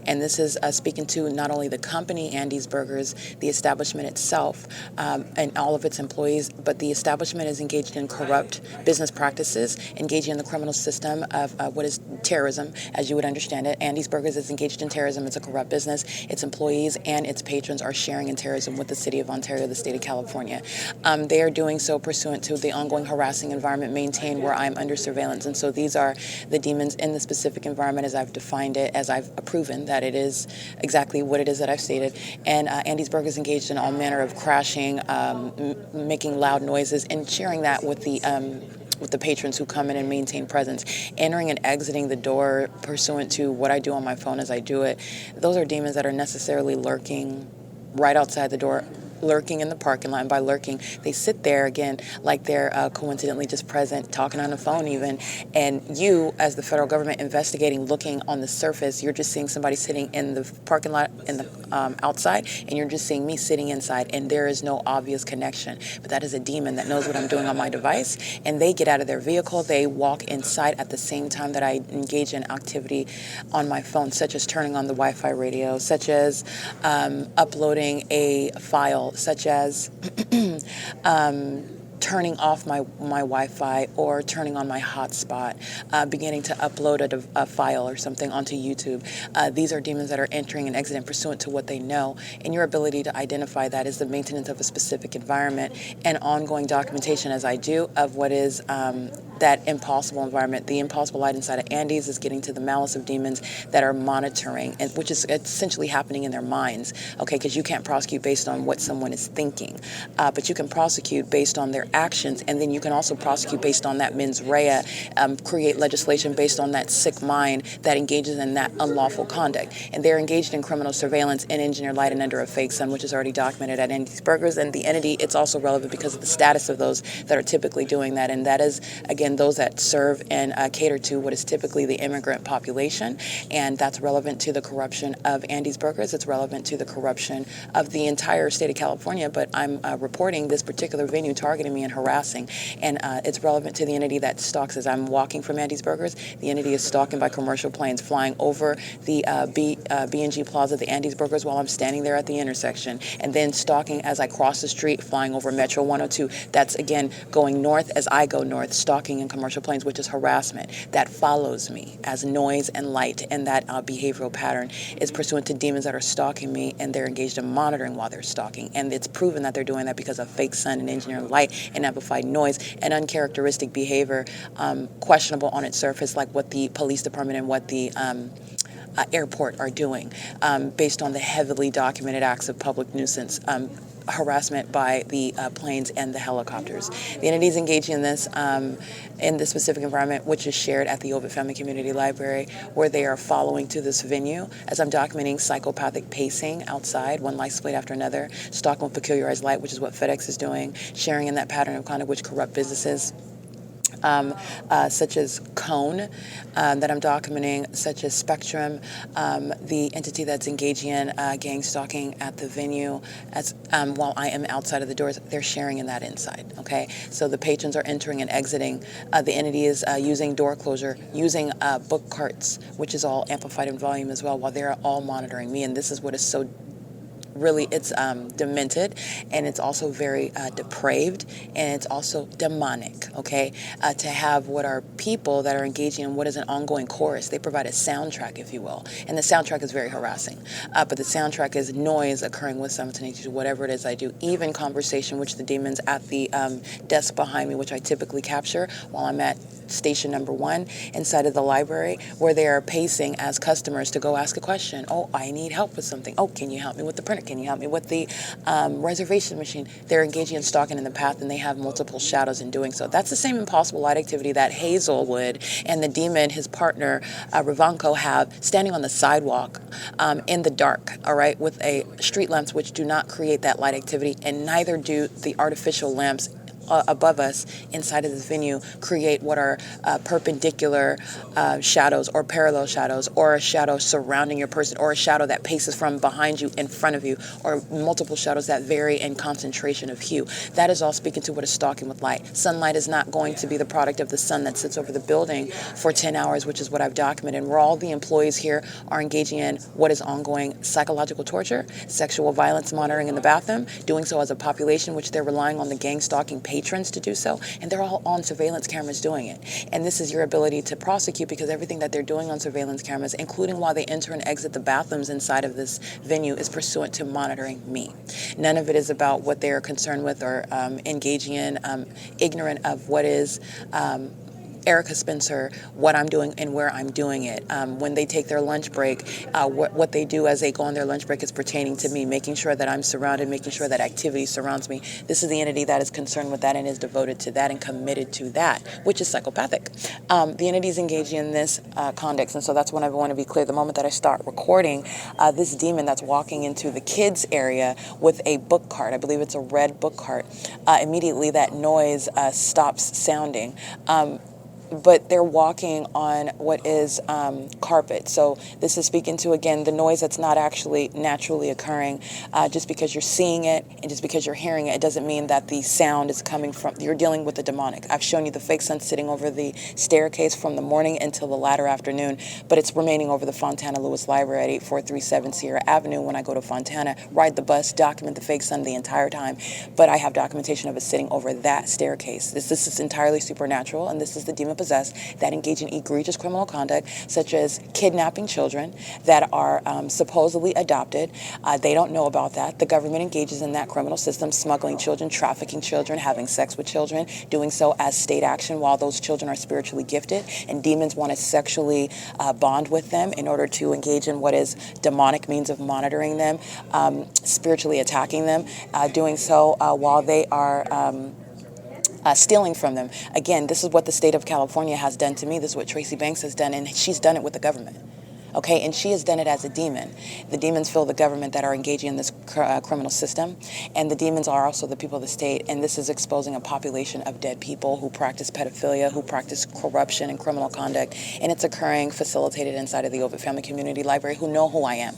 And this is speaking to not only the company, Andy's Burgers, the establishment itself, and all of its employees, but the establishment is engaged in corrupt business practices, engaging in the criminal system of what is terrorism, as you would understand it. Andy's Burgers is engaged in terrorism. It's a corrupt business. Its employees and its patrons are sharing in terrorism with the city of Ontario, the state of California. They are doing so pursuant to the ongoing harassing environment maintained where I'm under surveillance. And so these are the demons in the specific environment as I've defined it, as I've proven that it is exactly what it is that I've stated. And Andy's Burgers engaged in all manner of crashing, making loud noises, and sharing that with the patrons who come in and maintain presence, entering and exiting the door pursuant to what I do on my phone as I do it. Those are demons that are necessarily lurking right outside the door, lurking in the parking lot. And by lurking, they sit there again like they're coincidentally just present, talking on the phone even. And you, as the federal government investigating, looking on the surface, you're just seeing somebody sitting in the parking lot in the outside, and you're just seeing me sitting inside, and there is no obvious connection. But that is a demon that knows what I'm doing on my device, and they get out of their vehicle, they walk inside at the same time that I engage in activity on my phone, such as turning on the Wi-Fi radio, such as uploading a file, such as turning off my Wi-Fi or turning on my hotspot, beginning to upload a file or something onto YouTube. These are demons that are entering and exiting pursuant to what they know, and your ability to identify that is the maintenance of a specific environment and ongoing documentation, as I do, of what is that impossible environment. The impossible light inside of Andy's is getting to the malice of demons that are monitoring, and which is essentially happening in their minds, okay, because you can't prosecute based on what someone is thinking, but you can prosecute based on their actions, and then you can also prosecute based on that mens rea, create legislation based on that sick mind that engages in that unlawful conduct. And they're engaged in criminal surveillance in engineered light and under a fake sun, which is already documented at Andy's Burgers. And the entity, it's also relevant because of the status of those that are typically doing that, and that is, again, those that serve and cater to what is typically the immigrant population, and that's relevant to the corruption of Andy's Burgers. It's relevant to the corruption of the entire state of California, but I'm reporting this particular venue targeting me and harassing, and it's relevant to the entity that stalks as I'm walking from Andy's Burgers. The entity is stalking by commercial planes flying over the B&G Plaza, the Andy's Burgers, while I'm standing there at the intersection, and then stalking as I cross the street, flying over Metro 102. That's, again, going north as I go north, stalking in commercial planes, which is harassment. That follows me as noise and light, and that behavioral pattern is pursuant to demons that are stalking me, and they're engaged in monitoring while they're stalking. And it's proven that they're doing that because of fake sun and engineered light and amplified noise and uncharacteristic behavior, questionable on its surface, like what the police department and what the airport are doing, based on the heavily documented acts of public nuisance, harassment by the planes and the helicopters. The entities engaging in this specific environment, which is shared at the OVITT Family Community Library, where they are following to this venue, as I'm documenting psychopathic pacing outside, one license plate after another, stalking with peculiarized light, which is what FedEx is doing, sharing in that pattern of conduct which corrupt businesses, such as Cone, that I'm documenting, such as Spectrum, the entity that's engaging in gang stalking at the venue, as while I am outside of the doors, they're sharing in that inside, okay? So the patrons are entering and exiting. The entity is using door closure, using book carts, which is all amplified in volume as well, while they're all monitoring me, and this is what is so really, it's demented, and it's also very depraved, and it's also demonic, okay? To have what are people that are engaging in what is an ongoing chorus. They provide a soundtrack, if you will, and the soundtrack is very harassing, but the soundtrack is noise occurring with simultaneity to whatever it is I do, even conversation, which the demons at the desk behind me, which I typically capture while I'm at station number 1 inside of the library, where they are pacing as customers to go ask a question. Oh, I need help with something. Oh, can you help me with the printer? Can you help me with the reservation machine? They're engaging in stalking in the path, and they have multiple shadows in doing so. That's the same impossible light activity that Hazelwood and the demon, his partner, Ravanko, have standing on the sidewalk in the dark, all right, with a street lamps which do not create that light activity, and neither do the artificial lamps above us inside of this venue create what are perpendicular shadows or parallel shadows, or a shadow surrounding your person, or a shadow that paces from behind you in front of you, or multiple shadows that vary in concentration of hue. That is all speaking to what is stalking with light. Sunlight is not going to be the product of the sun that sits over the building for 10 hours, which is what I've documented, where all the employees here are engaging in what is ongoing psychological torture, sexual violence monitoring in the bathroom, doing so as a population, which they're relying on the gang stalking patrons to do so, and they're all on surveillance cameras doing it. And this is your ability to prosecute, because everything that they're doing on surveillance cameras, including while they enter and exit the bathrooms inside of this venue, is pursuant to monitoring me. None of it is about what they are concerned with or engaging in, ignorant of what is Erica Spencer, what I'm doing and where I'm doing it. When they take their lunch break, what they do as they go on their lunch break is pertaining to me, making sure that I'm surrounded, making sure that activity surrounds me. This is the entity that is concerned with that and is devoted to that and committed to that, which is psychopathic. The entity is engaging in this conduct, and so that's when I want to be clear. The moment that I start recording, this demon that's walking into the kids area with a book cart, I believe it's a red book cart, immediately that noise stops sounding. But they're walking on what is carpet. So this is speaking to, again, the noise that's not actually naturally occurring. Just because you're seeing it and just because you're hearing it, it doesn't mean that the sound is coming from, you're dealing with the demonic. I've shown you the fake sun sitting over the staircase from the morning until the latter afternoon, but it's remaining over the Fontana Lewis Library at 8437 Sierra Avenue. When I go to Fontana, ride the bus, document the fake sun the entire time, but I have documentation of it sitting over that staircase. This is entirely supernatural, and this is the demon possessed that engage in egregious criminal conduct, such as kidnapping children that are supposedly adopted. They don't know about that. The government engages in that criminal system, smuggling children, trafficking children, having sex with children, doing so as state action while those children are spiritually gifted, and demons want to sexually bond with them in order to engage in what is demonic means of monitoring them, spiritually attacking them, doing so while they are stealing from them. Again, this is what the state of California has done to me. This is what Tracy Banks has done, and she's done it with the government. Okay, and she has done it as a demon. The demons fill the government that are engaging in this criminal system, and the demons are also the people of the state, and this is exposing a population of dead people who practice pedophilia, who practice corruption and criminal conduct, and it's occurring, facilitated inside of the OVITT Family Community Library, who know who I am.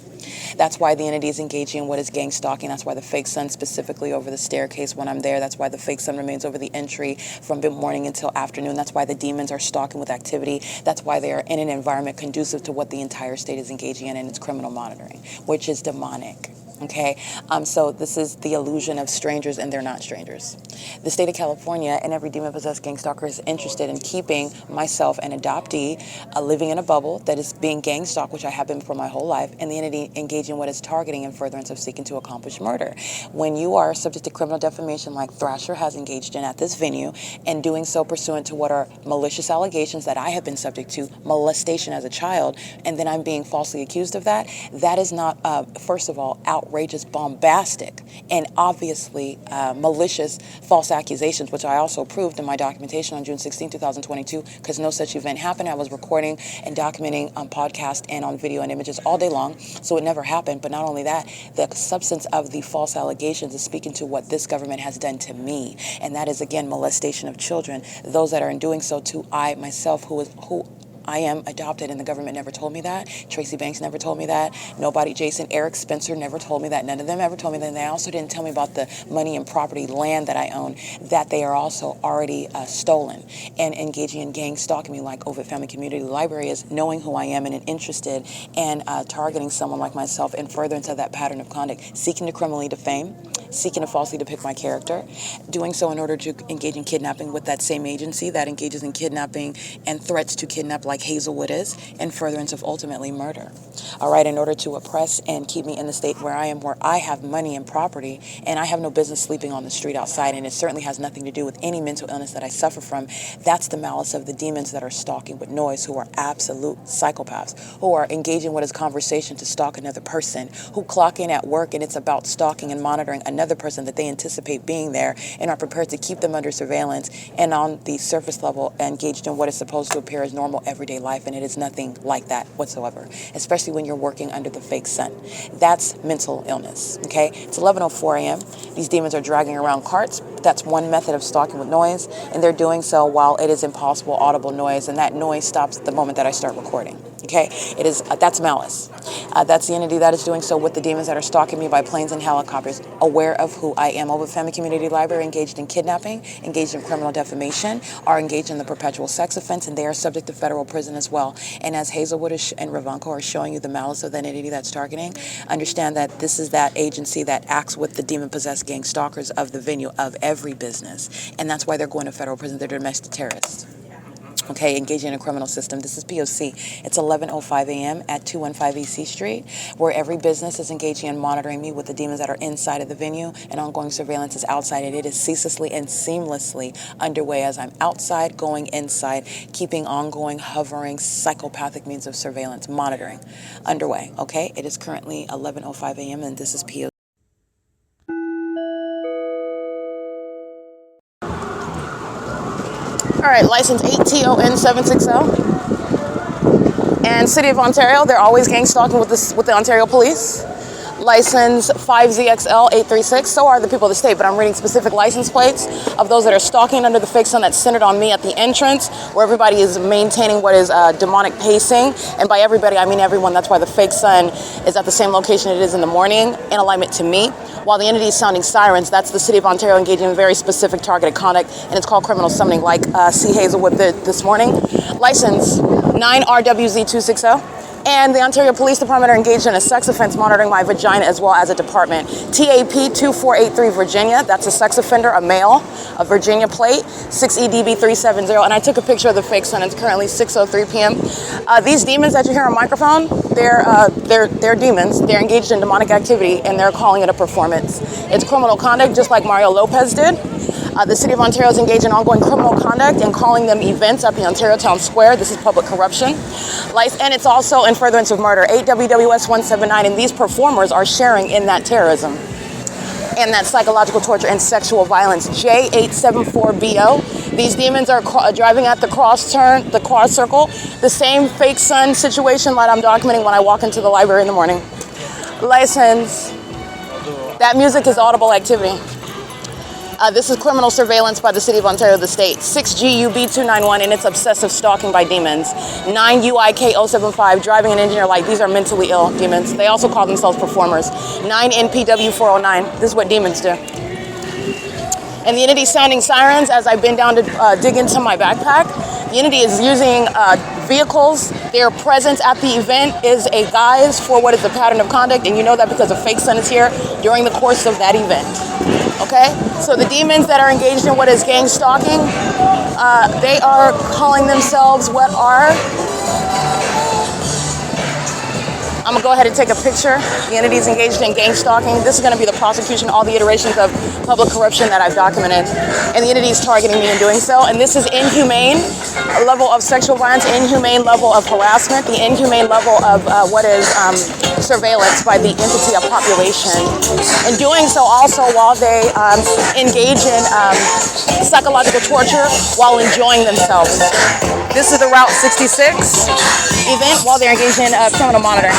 That's why the entity is engaging in what is gang stalking. That's why the fake sun specifically over the staircase when I'm there. That's why the fake sun remains over the entry from mid-morning until afternoon. That's why the demons are stalking with activity. That's why they are in an environment conducive to what the entire state is engaging in its criminal monitoring, which is demonic. Okay, so this is the illusion of strangers, and they're not strangers. The state of California and every demon-possessed gang stalker is interested in keeping myself, an adoptee, living in a bubble that is being gang stalked, which I have been for my whole life, and the entity engaging what is targeting and furtherance of seeking to accomplish murder. When you are subject to criminal defamation like Thrasher has engaged in at this venue, and doing so pursuant to what are malicious allegations that I have been subject to, molestation as a child, and then I'm being falsely accused of that, that is not, first of all, outrageous, bombastic, and obviously malicious false accusations, which I also proved in my documentation on June 16, 2022, because no such event happened. I was recording and documenting on podcast and on video and images all day long, so it never happened. But not only that, the substance of the false allegations is speaking to what this government has done to me, and that is, again, molestation of children. Those that are in doing so to I myself, who I am adopted, and the government never told me that. Tracy Banks never told me that. Nobody, Eric Spencer never told me that. None of them ever told me that. And they also didn't tell me about the money and property, land that I own, that they are also already stolen, and engaging in gang stalking me like OVITT Family Community Library is knowing who I am and interested and targeting someone like myself in furtherance of that pattern of conduct, seeking to criminally defame, seeking to falsely depict my character, doing so in order to engage in kidnapping with that same agency that engages in kidnapping and threats to kidnap like Hazelwood is, and furtherance of ultimately murder. All right, in order to oppress and keep me in the state where I am, where I have money and property, and I have no business sleeping on the street outside, and it certainly has nothing to do with any mental illness that I suffer from. That's the malice of the demons that are stalking with noise, who are absolute psychopaths, who are engaging what is conversation to stalk another person, who clock in at work and it's about stalking and monitoring another person that they anticipate being there and are prepared to keep them under surveillance and on the surface level engaged in what is supposed to appear as normal everyday life, and it is nothing like that whatsoever, especially when you're working under the fake sun. That's mental illness, okay? It's 11:04 a.m. These demons are dragging around carts. That's one method of stalking with noise, and they're doing so while it is impossible audible noise, and that noise stops at the moment that I start recording. Okay, it is that's malice. That's the entity that is doing so with the demons that are stalking me by planes and helicopters, aware of who I am. OVITT Family Community Library engaged in kidnapping, engaged in criminal defamation, are engaged in the perpetual sex offense, and they are subject to federal prison as well. And as Hazelwood and Ravanko are showing you the malice of that entity that's targeting, understand that this is that agency that acts with the demon-possessed gang stalkers of the venue of every business, and that's why they're going to federal prison. They're domestic terrorists. Okay, engaging in a criminal system. This is P.O.C. It's 11:05 a.m. at 215 E.C. Street, where every business is engaging in monitoring me with the demons that are inside of the venue, and ongoing surveillance is outside, and it is ceaselessly and seamlessly underway as I'm outside, going inside, keeping ongoing, hovering, psychopathic means of surveillance, monitoring underway. Okay, it is currently 11:05 a.m. and this is P.O.C. All right, license 8TON760. And City of Ontario, they're always gang stalking with the Ontario Police. License 5ZXL836, so are the people of the state, but I'm reading specific license plates of those that are stalking under the fake sun that's centered on me at the entrance, where everybody is maintaining what is demonic pacing. And by everybody, I mean everyone. That's why the fake sun is at the same location it is in the morning, in alignment to me. While the entity is sounding sirens, that's the City of Ontario engaging in very specific targeted conduct, and it's called criminal summoning, like C. Hazelwood did this morning. License 9RWZ260. And the Ontario Police Department are engaged in a sex offense monitoring my vagina as well as a department. TAP 2483 Virginia, that's a sex offender, a male, a Virginia plate, 6EDB370. And I took a picture of the fake sun. It's currently 6:03 p.m. These demons that you hear on microphone, they're demons. They're engaged in demonic activity, and they're calling it a performance. It's criminal conduct, just like Mario Lopez did. The City of Ontario is engaged in ongoing criminal conduct and calling them events at the Ontario Town Square. This is public corruption. And it's also in furtherance of murder. 8WWS179, and these performers are sharing in that terrorism and that psychological torture and sexual violence. J874BO. These demons are driving at the cross circle, the same fake sun situation that I'm documenting when I walk into the library in the morning. License. That music is audible activity. This is criminal surveillance by the City of Ontario, the state. 6GUB291, and it's obsessive stalking by demons. 9UIK075, driving an engineer like. These are mentally ill demons. They also call themselves performers. 9NPW409. This is what demons do. And the entity sounding sirens as I bend down to dig into my backpack. The entity is using vehicles. Their presence at the event is a guise for what is the pattern of conduct, and you know that because a fake sun is here during the course of that event. Okay? So the demons that are engaged in what is gang stalking, they are calling themselves what are... I'm gonna go ahead and take a picture. The entity is engaged in gang stalking. This is gonna be the prosecution, all the iterations of public corruption that I've documented. And the entity is targeting me in doing so. And this is inhumane level of sexual violence, inhumane level of harassment, the inhumane level of what is surveillance by the entity of population. And doing so also while they engage in psychological torture while enjoying themselves. This is the Route 66 event while they're engaged in criminal monitoring.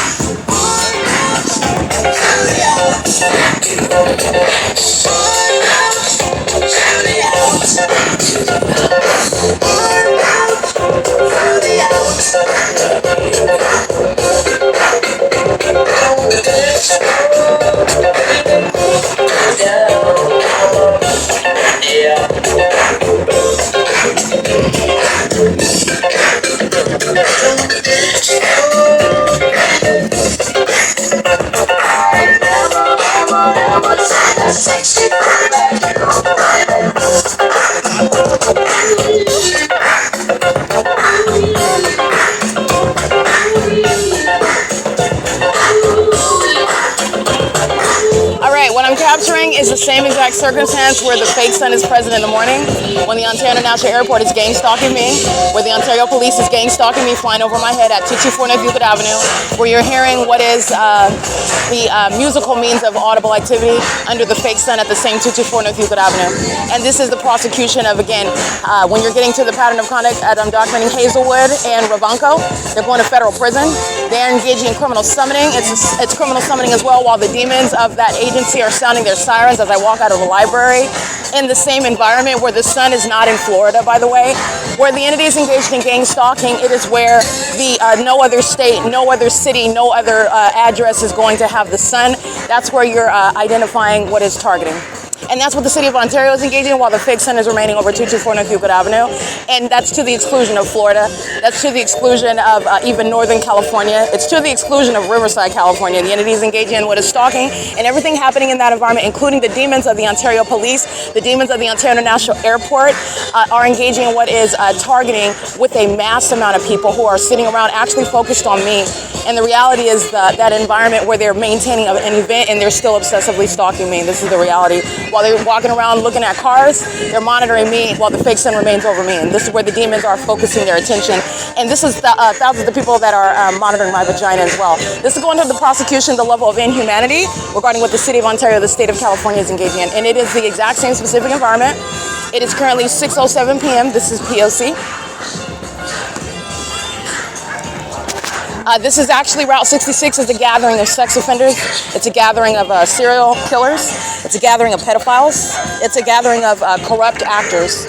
same exact circumstance where the fake sun is present in the morning, when the Ontario International Airport is gang stalking me, where the Ontario Police is gang stalking me, flying over my head at 224 North Euclid Avenue, where you're hearing what is the musical means of audible activity under the fake sun at the same 224 North Euclid Avenue. And this is the prosecution of, again, when you're getting to the pattern of conduct that I'm documenting Hazelwood and Ravanco, they're going to federal prison. They're engaging in criminal summoning. It's criminal summoning as well, while the demons of that agency are sounding their sirens as I walk out of the library in the same environment where the sun is not in Florida, by the way, where the entity is engaged in gang stalking. It is where the no other state, no other city, no other address is going to have the sun. That's where you're identifying what is targeting. And that's what the city of Ontario is engaging in, while the fake sun is remaining over 224 North Euclid Avenue. And that's to the exclusion of Florida. That's to the exclusion of even Northern California. It's to the exclusion of Riverside, California. The entity is engaging in what is stalking, and everything happening in that environment, including the demons of the Ontario Police, the demons of the Ontario International Airport, are engaging in what is targeting with a mass amount of people who are sitting around actually focused on me. And the reality is that environment where they're maintaining an event and they're still obsessively stalking me. This is the reality. While they're walking around looking at cars, they're monitoring me while the fake sun remains over me. And this is where the demons are focusing their attention. And this is thousands of people that are monitoring my vagina as well. This is going to the prosecution, the level of inhumanity regarding what the city of Ontario, the state of California is engaging in. And it is the exact same specific environment. It is currently 6:07 p.m. This is P.O.C. This is actually Route 66. Is a gathering of sex offenders. It's a gathering of serial killers. It's a gathering of pedophiles. It's a gathering of corrupt actors,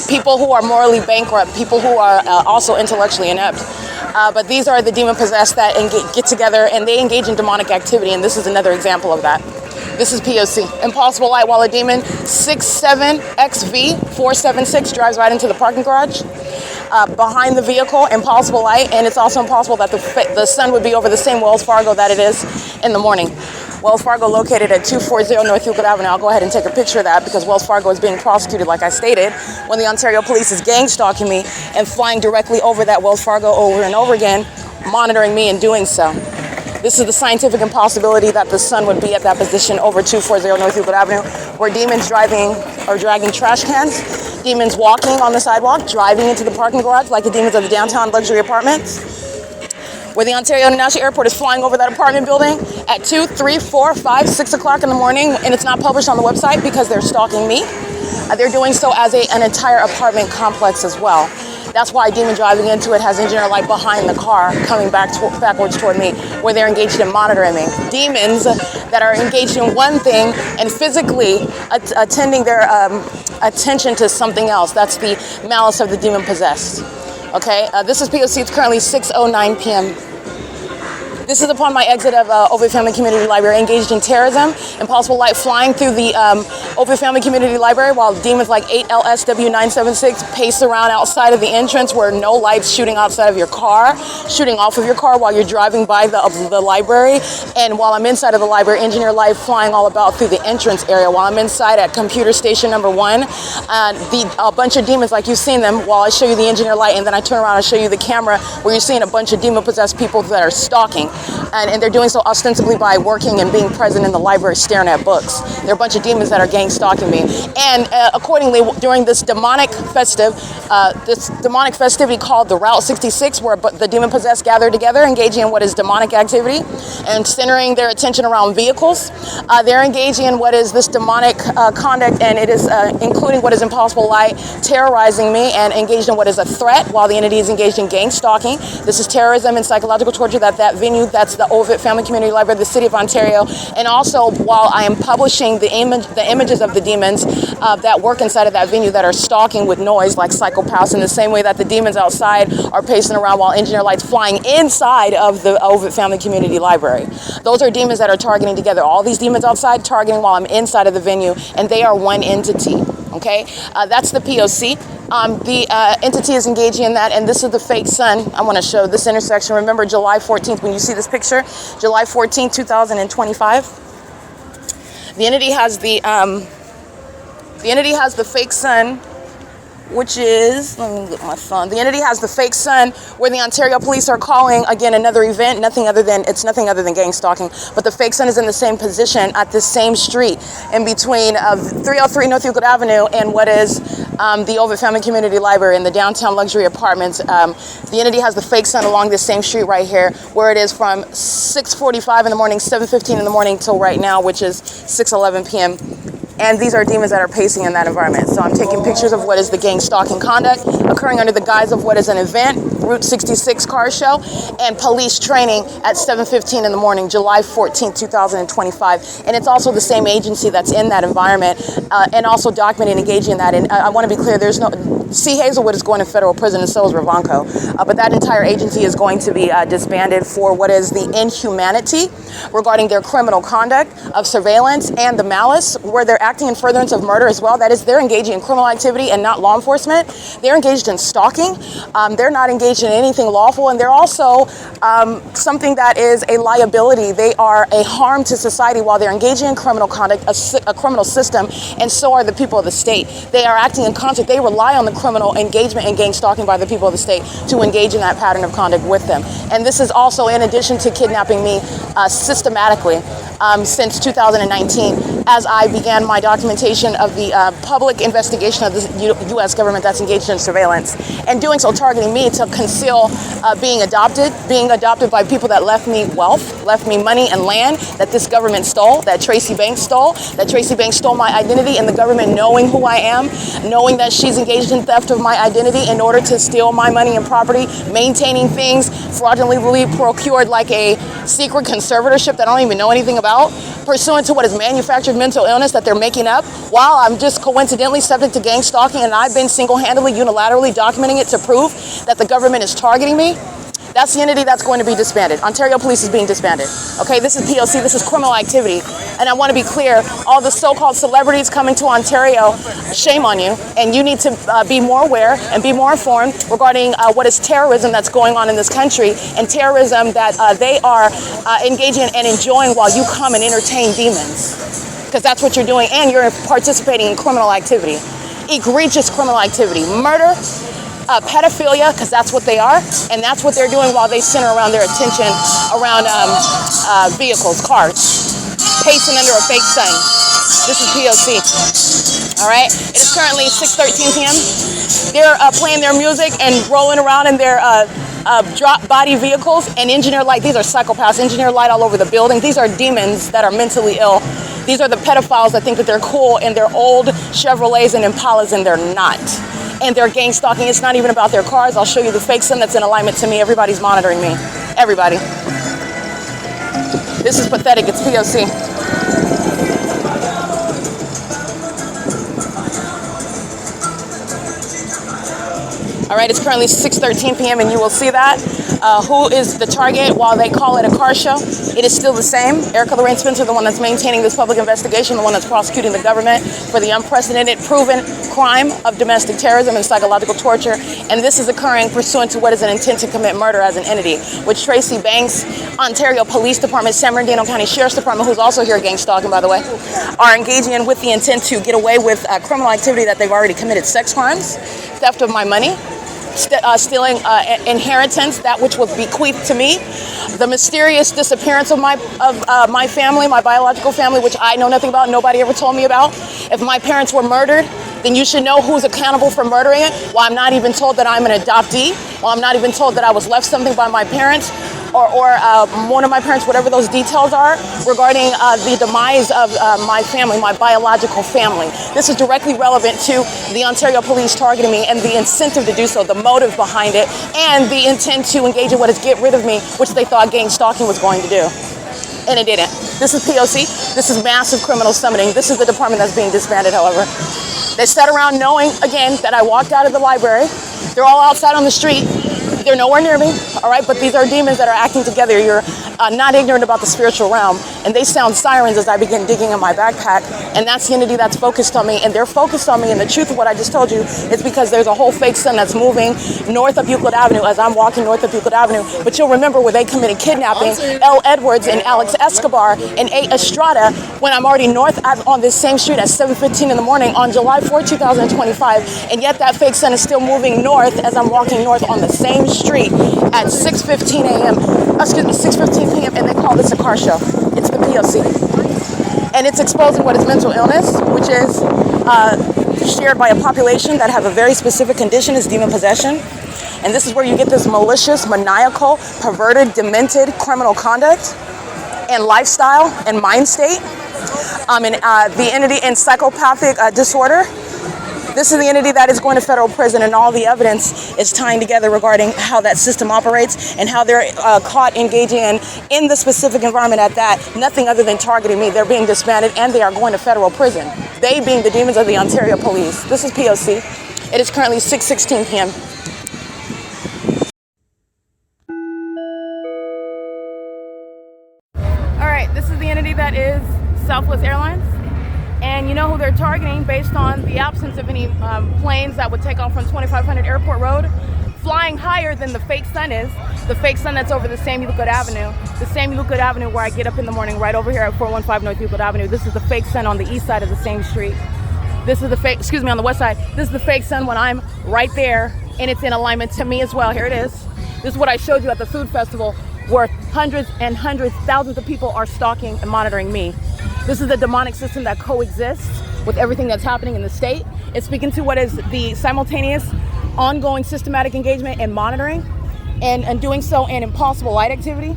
people who are morally bankrupt, people who are also intellectually inept. But these are the demon-possessed that get together and they engage in demonic activity, and this is another example of that. This is P.O.C. Impossible Light, while a demon 67XV476 drives right into the parking garage. Behind the vehicle, impossible light, and it's also impossible that the sun would be over the same Wells Fargo that it is in the morning. Wells Fargo located at 240 North Euclid Avenue. I'll go ahead and take a picture of that because Wells Fargo is being prosecuted, like I stated, when the Ontario Police is gang stalking me and flying directly over that Wells Fargo over and over again, monitoring me and doing so. This is the scientific impossibility that the sun would be at that position over 240 North Euclid Avenue, where demons driving or dragging trash cans, demons walking on the sidewalk, driving into the parking garage like the demons of the downtown luxury apartments, where the Ontario International Airport is flying over that apartment building at 2, 3, 4, 5, 6 o'clock in the morning, and it's not published on the website because they're stalking me. They're doing so as an entire apartment complex as well. That's why demon driving into it has engineer light behind the car coming backwards toward me, where they're engaged in monitoring me. Demons that are engaged in one thing and physically attending their attention to something else. That's the malice of the demon possessed. Okay, this is P.O.C. It's currently 6:09 p.m. This is upon my exit of OVITT Family Community Library, engaged in terrorism. Impossible light flying through the OVITT Family Community Library while demons like 8LSW976 pace around outside of the entrance where no lights shooting outside of your car, shooting off of your car while you're driving by the library. And while I'm inside of the library, engineer light flying all about through the entrance area. While I'm inside at computer station number 1, a bunch of demons like you've seen them while I show you the engineer light, and then I turn around and show you the camera where you're seeing a bunch of demon-possessed people that are stalking. And they're doing so ostensibly by working and being present in the library staring at books. There are a bunch of demons that are gang stalking me. And accordingly, during this demonic festivity called the Route 66, where the demon-possessed gather together, engaging in what is demonic activity and centering their attention around vehicles, they're engaging in what is this demonic conduct, and it is including what is impossible light, terrorizing me, and engaged in what is a threat while the entity is engaged in gang stalking. This is terrorism and psychological torture that venue, that's the OVITT Family Community Library, the City of Ontario. And also, while I am publishing the images of the demons that work inside of that venue that are stalking with noise like psychopaths, in the same way that the demons outside are pacing around while engineer lights flying inside of the OVITT Family Community Library. Those are demons that are targeting together. All these demons outside targeting while I'm inside of the venue, and they are one entity. Okay, that's the P.O.C. The entity is engaging in that, and this is the fake sun. I want to show this intersection. Remember July 14th, when you see this picture, July 14th, 2025. The entity has the fake sun which is, let me look at my phone. The entity has the fake sun, where the Ontario police are calling, again, another event, it's nothing other than gang stalking. But the fake sun is in the same position at the same street in between 303 North Euclid Avenue and what is the OVITT Family Community Library in the downtown luxury apartments. The entity has the fake sun along this same street right here, where it is from 6:45 in the morning, 7:15 in the morning till right now, which is 6:11 p.m. And these are demons that are pacing in that environment. So I'm taking pictures of what is the gang stalking conduct occurring under the guise of what is an event, Route 66 car show, and police training at 7:15 in the morning, July 14, 2025. And it's also the same agency that's in that environment and also documenting and engaging in that. And I want to be clear, there's no, C. Hazelwood is going to federal prison and so is Ravanco. But that entire agency is going to be disbanded for what is the inhumanity regarding their criminal conduct of surveillance and the malice, where they're acting in furtherance of murder as well. That is, they're engaging in criminal activity and not law enforcement. They're engaged in stalking. They're not engaged in anything lawful, and they're also something that is a liability. They are a harm to society while they're engaging in criminal conduct, a criminal system, and so are the people of the state. They are acting in concert. They rely on the criminal engagement and gang stalking by the people of the state to engage in that pattern of conduct with them. And this is also in addition to kidnapping me systematically since 2019, as I began my documentation of the public investigation of the U.S. government that's engaged in surveillance, and doing so targeting me to conceal being adopted by people that left me wealth, left me money and land that this government stole, that Tracy Banks stole my identity, and the government knowing who I am, knowing that she's engaged in theft of my identity in order to steal my money and property, maintaining things fraudulently procured like a secret conservatorship that I don't even know anything about, pursuant to what is manufactured mental illness that they're making up, while I'm just coincidentally subject to gang stalking, and I've been single-handedly, unilaterally documenting it to prove that the government is targeting me. That's the entity that's going to be disbanded. Ontario Police is being disbanded. Okay, this is P.O.C., this is criminal activity. And I want to be clear, all the so-called celebrities coming to Ontario, shame on you. And you need to be more aware and be more informed regarding what is terrorism that's going on in this country, and terrorism that they are engaging in and enjoying while you come and entertain demons. Because that's what you're doing, and you're participating in criminal activity. Egregious criminal activity. Murder, pedophilia, because that's what they are, and that's what they're doing while they center around their attention around vehicles, cars, pacing under a fake sun. This is P.O.C. All right, it is currently 6:13 p.m. They're playing their music and rolling around in their drop body vehicles and engineer light. These are psychopaths, engineer light all over the building. These are demons that are mentally ill. These are the pedophiles that think that they're cool in their old Chevrolets and Impalas, and they're not. And they're gang stalking. It's not even about their cars. I'll show you the fake sun that's in alignment to me. Everybody's monitoring me. Everybody. This is pathetic. It's P.O.C. All right, it's currently 6:13 p.m. and you will see that. Who is the target while they call it a car show? It is still the same. Erica Lorraine Spencer, the one that's maintaining this public investigation, the one that's prosecuting the government for the unprecedented proven crime of domestic terrorism and psychological torture. And this is occurring pursuant to what is an intent to commit murder as an entity, which Tracy Banks, Ontario Police Department, San Bernardino County Sheriff's Department, who's also here gang stalking, by the way, are engaging in with the intent to get away with criminal activity that they've already committed: sex crimes, theft of my money, stealing inheritance, that which was bequeathed to me, the mysterious disappearance of my family, my biological family, which I know nothing about, nobody ever told me about. If my parents were murdered, then you should know who's accountable for murdering it. While I'm not even told that I'm an adoptee, while I'm not even told that I was left something by my parents, or one of my parents, whatever those details are, regarding the demise of my family, my biological family. This is directly relevant to the Ontario Police targeting me and the incentive to do so, the motive behind it, and the intent to engage in what is get rid of me, which they thought gang stalking was going to do. And it didn't. This is P.O.C. This is massive criminal summoning. This is the department that's being disbanded, however. They sat around knowing, again, that I walked out of the library. They're all outside on the street. They're nowhere near me, all right? But these are demons that are acting together. You're not ignorant about the spiritual realm. and they sound sirens as I begin digging in my backpack, and that's the entity that's focused on me, and they're focused on me, and the truth of what I just told you is because there's a whole fake sun that's moving north of Euclid Avenue as I'm walking north of Euclid Avenue. But you'll remember where they committed kidnapping, L. Edwards and Alex Escobar and A. Estrada, when I'm already north on this same street at 7:15 in the morning on July 4, 2025, and yet that fake sun is still moving north as I'm walking north on the same street at 6:15 p.m., and they call this a car show. It's the P.O.C. And it's exposing what is mental illness, which is shared by a population that have a very specific condition, is demon possession. And this is where you get this malicious, maniacal, perverted, demented criminal conduct and lifestyle and mind state. The entity in psychopathic disorder. This is the entity that is going to federal prison, and all the evidence is tying together regarding how that system operates and how they're caught engaging in the specific environment at that, nothing other than targeting me. They're being disbanded, and they are going to federal prison. They being the demons of the Ontario Police. This is P.O.C. It is currently 6:16 p.m. All right, this is the entity that is Southwest Airlines. And you know who they're targeting based on the absence of any planes that would take off from 2500 Airport Road, flying higher than the fake sun is. The fake sun that's over the same Euclid Avenue. The same Euclid Avenue where I get up in the morning right over here at 415 North Euclid Avenue. This is the fake sun on the east side of the same street. This is the fake, on the west side. This is the fake sun when I'm right there, and it's in alignment to me as well. Here it is. This is what I showed you at the food festival, where hundreds and hundreds, thousands of people are stalking and monitoring me. This is the demonic system that coexists with everything that's happening in the state. It's speaking to what is the simultaneous, ongoing, systematic engagement and monitoring, and doing so in impossible light activity.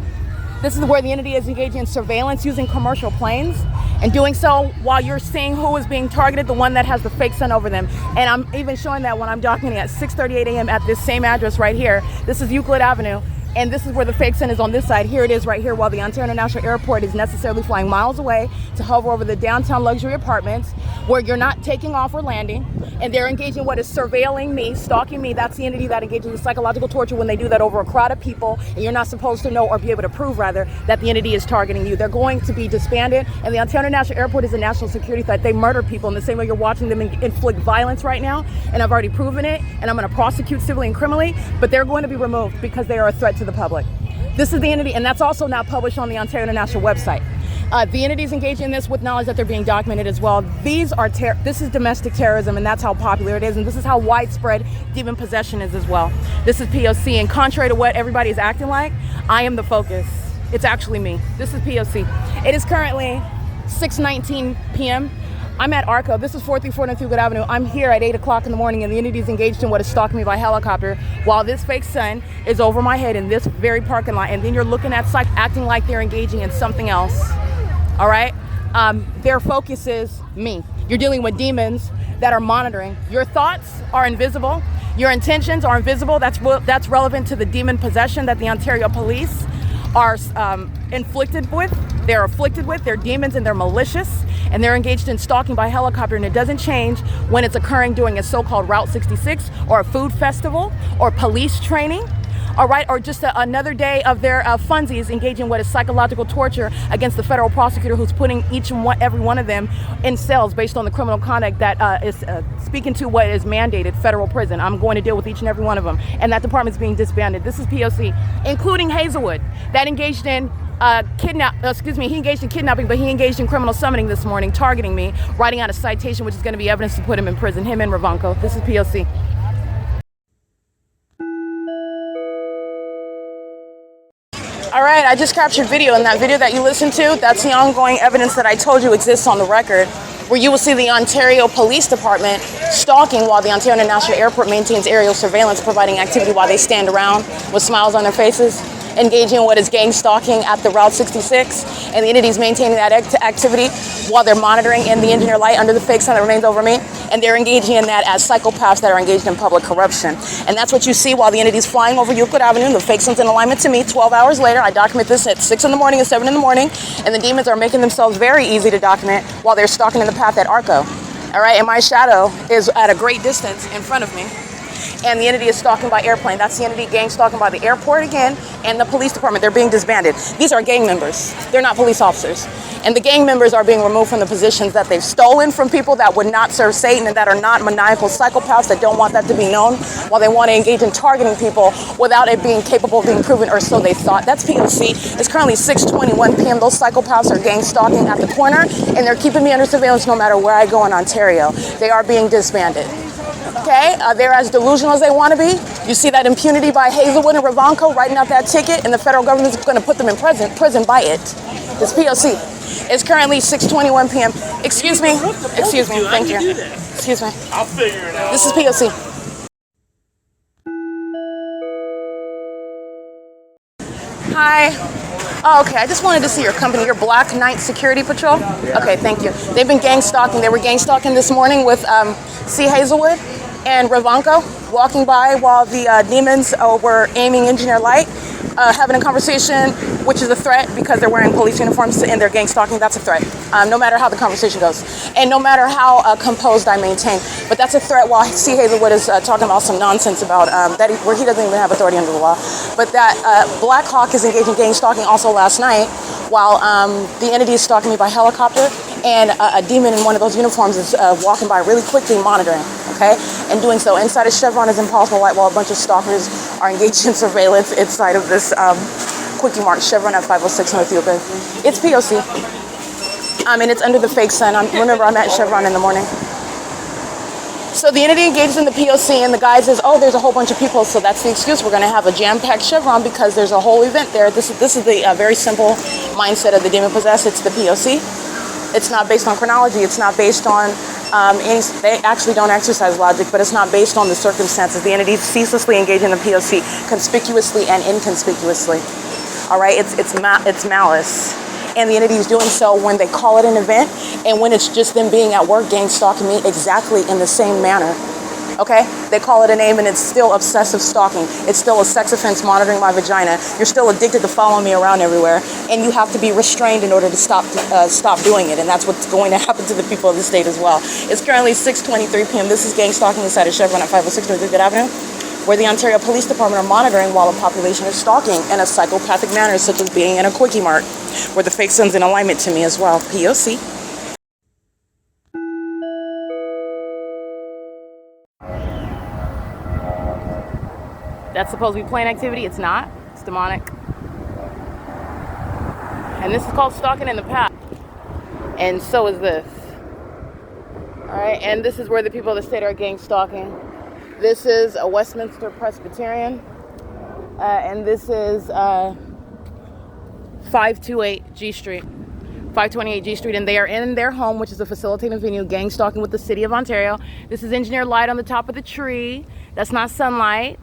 This is where the entity is engaging in surveillance using commercial planes, and doing so while you're seeing who is being targeted, the one that has the fake sun over them. And I'm even showing that when I'm documenting at 6:38 a.m. at this same address right here. This is Euclid Avenue. And this is where the fake sun is on this side. Here it is right here, while the Ontario International Airport is necessarily flying miles away to hover over the downtown luxury apartments where you're not taking off or landing. And they're engaging what is surveilling me, stalking me. That's the entity that engages in psychological torture when they do that over a crowd of people. And you're not supposed to know, or be able to prove rather, that the entity is targeting you. They're going to be disbanded. And the Ontario International Airport is a national security threat. They murder people in the same way you're watching them inflict violence right now. And I've already proven it. And I'm going to prosecute civilly and criminally. But they're going to be removed because they are a threat to the public. This is the entity, and that's also now published on the Ontario International website. The entities engaging in this with knowledge that they're being documented as well. This is domestic terrorism, and that's how popular it is, and this is how widespread demon possession is as well. This is P.O.C., and contrary to what everybody is acting like, I am the focus. It's actually me. This is P.O.C. It is currently 6:19 p.m. I'm at ARCO. This is 434 North Euclid Avenue. I'm here at 8 o'clock in the morning, and the entity is engaged in what is stalking me by helicopter while this fake sun is over my head in this very parking lot. And then you're looking at acting like they're engaging in something else. All right? Their focus is me. You're dealing with demons that are monitoring. Your thoughts are invisible. Your intentions are invisible. That's relevant to the demon possession that the Ontario Police are inflicted with. They're afflicted with. They're demons and they're malicious, and they're engaged in stalking by helicopter, and it doesn't change when it's occurring during a so-called Route 66 or a food festival or police training, all right, or just another day of their funsies engaging in what is psychological torture against the federal prosecutor who's putting every one of them in cells based on the criminal conduct that is speaking to what is mandated federal prison. I'm going to deal with each and every one of them, and that department's being disbanded. This is P.O.C., including Hazelwood, that engaged in he engaged in kidnapping, but he engaged in criminal summoning this morning, targeting me, writing out a citation, which is going to be evidence to put him in prison, him and Ravanko. This is P.O.C. All right, I just captured video, and that video that you listened to, that's the ongoing evidence that I told you exists on the record, where you will see the Ontario Police Department stalking while the Ontario International Airport maintains aerial surveillance, providing activity while they stand around with smiles on their faces, engaging in what is gang stalking at the Route 66, and the entities maintaining that activity while they're monitoring in the engineer light under the fake sun that remains over me, and they're engaging in that as psychopaths that are engaged in public corruption. And that's what you see while the entity's flying over Euclid Avenue. The fake sun's in alignment to me. 12 hours later, I document this at 6 in the morning and 7 in the morning, and the demons are making themselves very easy to document while they're stalking in the path at ARCO. All right, and my shadow is at a great distance in front of me. and the entity is stalking by airplane. That's the entity gang stalking by the airport again, and the police department. They're being disbanded. These are gang members. They're not police officers. And the gang members are being removed from the positions that they've stolen from people that would not serve Satan and that are not maniacal psychopaths that don't want that to be known, while they want to engage in targeting people without it being capable of being proven, or so they thought. That's P.O.C. It's currently 6:21 p.m. Those psychopaths are gang stalking at the corner, and they're keeping me under surveillance no matter where I go in Ontario. They are being disbanded. Okay, they're as delusional as they want to be. You see that impunity by Hazelwood and Ravanco writing out that ticket, and the federal government is going to put them in prison by it. It's P.O.C. It's currently 6:21 p.m. Excuse me. Excuse me. Thank you. Excuse me. I'll figure it out. This is P.O.C. Hi. Oh, okay. I just wanted to see your company, your Black Knight Security Patrol. Yeah. Okay, thank you. They've been gang stalking. They were gang stalking this morning with C. Hazelwood and Ravanco, walking by while the demons were aiming engineer light, having a conversation, which is a threat because they're wearing police uniforms and they're gang stalking. That's a threat, no matter how the conversation goes, and no matter how composed I maintain. But that's a threat while C. Hazelwood is talking about some nonsense about where he doesn't even have authority under the law. But that Black Hawk is engaged in gang stalking also last night while the entity is stalking me by helicopter, and a demon in one of those uniforms is walking by really quickly monitoring, okay? And doing so inside of Chevron is impossible light while a bunch of stalkers are engaged in surveillance inside of this quickie mark Chevron at 506 North Euclid. It's P.O.C. And it's under the fake sun. Remember, I'm at Chevron in the morning. So the entity engaged in the P.O.C. and the guy says, oh, there's a whole bunch of people, so that's the excuse. We're going to have a jam-packed Chevron because there's a whole event there. This is the very simple mindset of the demon-possessed. It's the P.O.C. It's not based on chronology. It's not based on they actually don't exercise logic, but it's not based on the circumstances. The entity ceaselessly engaged in the P.O.C. conspicuously and inconspicuously. All right, it's malice. And the entity is doing so when they call it an event and when it's just them being at work gang stalking me exactly in the same manner. Okay? They call it a name and it's still obsessive stalking. It's still a sex offense monitoring my vagina. You're still addicted to following me around everywhere. And you have to be restrained in order to stop doing it. And that's what's going to happen to the people of the state as well. It's currently 6:23 p.m. This is gang stalking inside of Chevron at 506 North Euclid Avenue, where the Ontario Police Department are monitoring while a population is stalking in a psychopathic manner, such as being in a quickie mart, where the fake sun's in alignment to me as well. P.O.C. That's supposed to be plane activity. It's not. It's demonic. And this is called stalking in the past. And so is this. All right. And this is where the people of the state are gang stalking. This is a Westminster Presbyterian. And this is 528 G Street. 528 G Street, and they are in their home, which is a facilitating venue, gang stalking with the city of Ontario. This is engineered light on the top of the tree. That's not sunlight.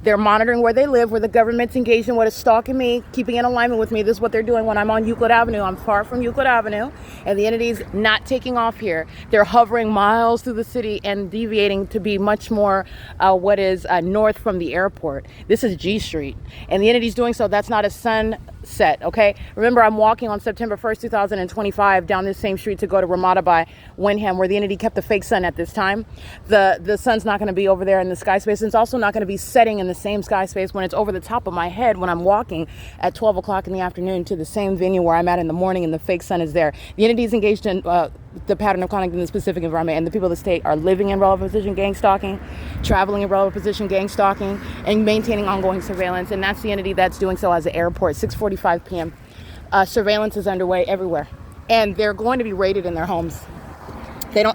They're monitoring where they live, where the government's engaged in what is stalking me, keeping in alignment with me. This is what they're doing when I'm on Euclid Avenue. I'm far from Euclid Avenue, and the entity's not taking off here. They're hovering miles through the city and deviating to be much more what is north from the airport. This is G Street, and the entity's doing so. That's not a sunset, okay? Remember, I'm walking on September 1st, 2025 down this same street to go to RAMADA by WYNDHAM, where the entity kept the fake sun at this time. The sun's not going to be over there in the sky space. It's also not going to be setting in the same sky space when it's over the top of my head when I'm walking at 12 o'clock in the afternoon to the same venue where I'm at in the morning and the fake sun is there. The entity is engaged in the pattern of conduct in the specific environment, and the people of the state are living in relevant position gang stalking, traveling in relevant position gang stalking, and maintaining ongoing surveillance. And that's the entity that's doing so as the airport. 6:45 p.m. Surveillance is underway everywhere, and they're going to be raided in their homes.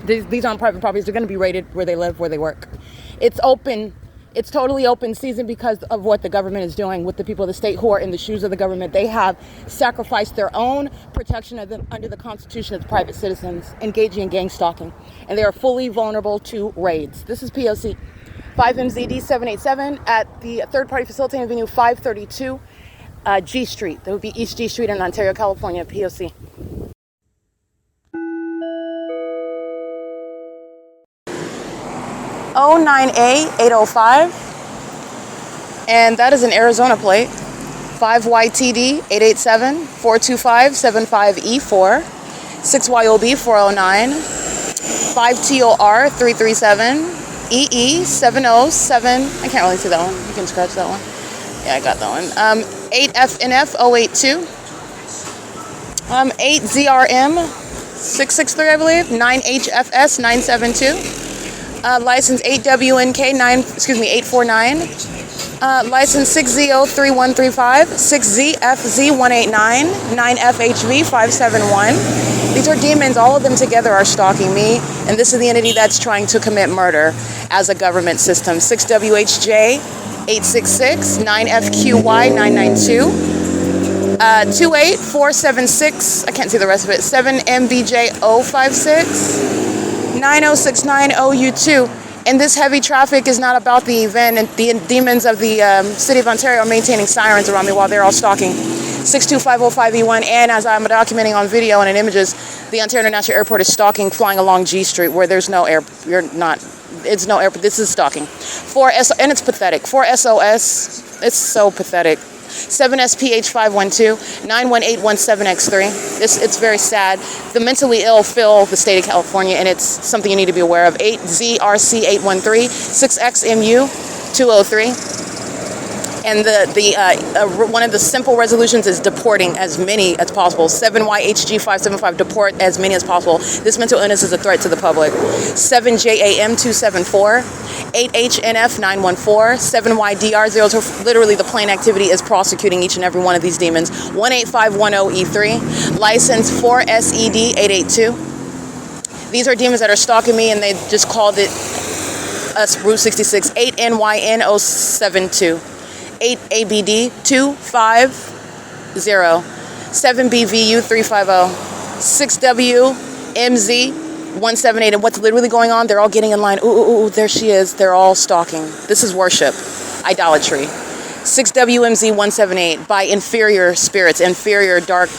These aren't private properties. They're going to be raided where they live, where they work. It's open. It's totally open season because of what the government is doing with the people of the state who are in the shoes of the government. They have sacrificed their own protection of them under the Constitution as private citizens engaging in gang stalking, and they are fully vulnerable to raids. This is P.O.C. 5MZD 787 at the third-party facilitating venue 532 G Street. That would be East G Street in Ontario, California, P.O.C. O9A805, and that is an Arizona plate. 5YTD 887-425-75E4, 6YOB 409, 5TOR 337, EE707. I can't really see that one. You can scratch that one. Yeah, I got that one. 8FNF082. 8ZRM 663, I believe. 9HFS 972. License 849. License 6ZO3135, 6ZFZ189, 9FHV571. These are demons. All of them together are stalking me, and this is the entity that's trying to commit murder as a government system. 6WHJ866, 9FQY992, 28476, I can't see the rest of it, 7MBJ056, 90690U2. And this heavy traffic is not about the event, and the demons of the city of Ontario are maintaining sirens around me while they're all stalking. 62505E1, and as I'm documenting on video and in images, the Ontario International Airport is stalking, flying along G Street where there's no air. It's no airport. This is stalking. And it's pathetic. 4 SOS. It's so pathetic. 7SPH512, 91817X3. It's very sad. The mentally ill fill the state of California, and it's something you need to be aware of. 8ZRC813, 6XMU203. And one of the simple resolutions is deporting as many as possible. 7YHG575, deport as many as possible. This mental illness is a threat to the public. 7JAM274, 8HNF914, 7YDR02. Literally, the plain activity is prosecuting each and every one of these demons. 18510E3, license 4SED882. These are demons that are stalking me, and they just called it us Route 66. 8NYN072. 8ABD250, 7BVU350, 6WMZ178. And what's literally going on? They're all getting in line. Ooh, there she is. They're all stalking. This is worship, idolatry. 6WMZ178 by inferior spirits, inferior dark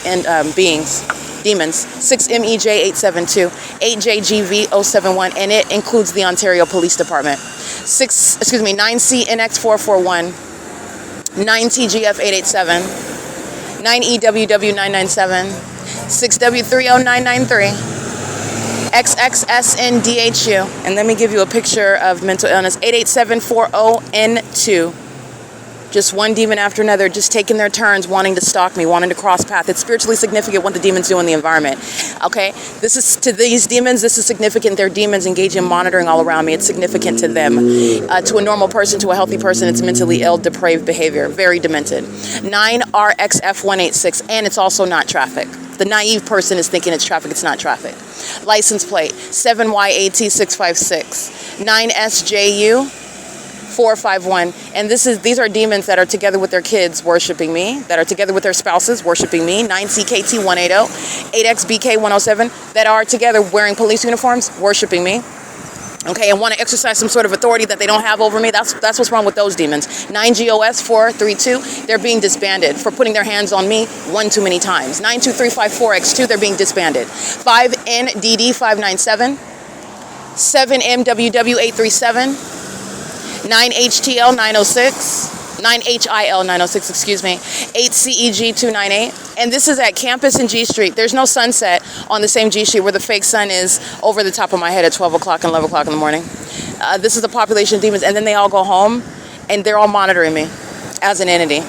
beings, demons. 6MEJ872, 8JGV071, and it includes the Ontario Police Department. 9CNX441. 9TGF887, 9EWW997, 6W30993, XXSNDHU, and let me give you a picture of mental illness, 88740N2. Just one demon after another, just taking their turns, wanting to stalk me, wanting to cross path. It's spiritually significant what the demons do in the environment. Okay? To these demons, this is significant. They're demons engaging in monitoring all around me. It's significant to them. To a normal person, to a healthy person, it's mentally ill, depraved behavior. Very demented. 9RXF186, and it's also not traffic. The naive person is thinking it's traffic. It's not traffic. License plate, 7YAT656, 9SJU451, and these are demons that are together with their kids worshiping me, that are together with their spouses worshiping me. 9CKT180, 8XBK107, that are together wearing police uniforms worshiping me. Okay, and want to exercise some sort of authority that they don't have over me. That's what's wrong with those demons. 9GOS432, they're being disbanded for putting their hands on me one too many times. 92354X2, they're being disbanded. 5NDD597, 7MWW837, 9HTL906, 9HIL906, excuse me, 8CEG298, and this is at campus in G Street. There's no sunset on the same G Street where the fake sun is over the top of my head at 12 o'clock and 11 o'clock in the morning. This is a population of demons, and then they all go home, and they're all monitoring me as an entity.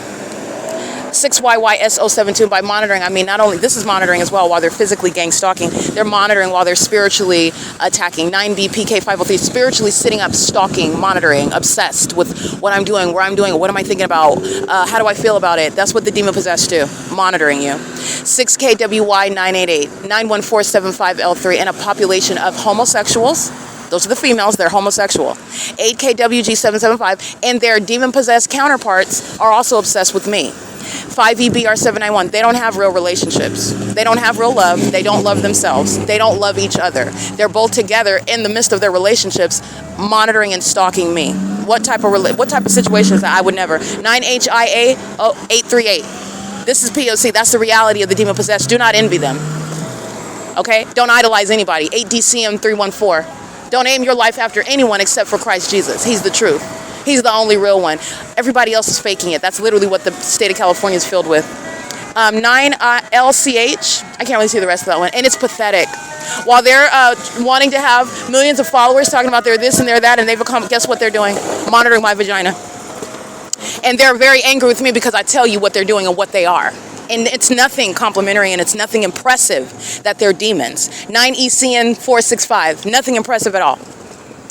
6YYS072, by monitoring, I mean not only, this is monitoring as well while they're physically gang stalking, they're monitoring while they're spiritually attacking. 9BPK503, spiritually sitting up, stalking, monitoring, obsessed with what I'm doing, where I'm doing it, what am I thinking about, how do I feel about it. That's what the demon-possessed do, monitoring you. 6KWY988, 91475L3, and a population of homosexuals. Those are the females, they're homosexual. 8KWG775, and their demon-possessed counterparts are also obsessed with me. 5EBR791, they don't have real relationships. They don't have real love. They don't love themselves. They don't love each other. They're both together in the midst of their relationships, monitoring and stalking me. What type of situations that I would never. 9HIA838. This is P.O.C. That's the reality of the demon-possessed. Do not envy them. Okay? Don't idolize anybody. 8DCM314. Don't aim your life after anyone except for Christ Jesus. He's the truth. He's the only real one. Everybody else is faking it. That's literally what the state of California is filled with. 9LCH. I can't really see the rest of that one. And it's pathetic. While they're wanting to have millions of followers talking about they're this and they're that, and they've become, guess what they're doing? Monitoring my vagina. And they're very angry with me because I tell you what they're doing and what they are. And it's nothing complimentary and it's nothing impressive that they're demons. 9ECN465, nothing impressive at all.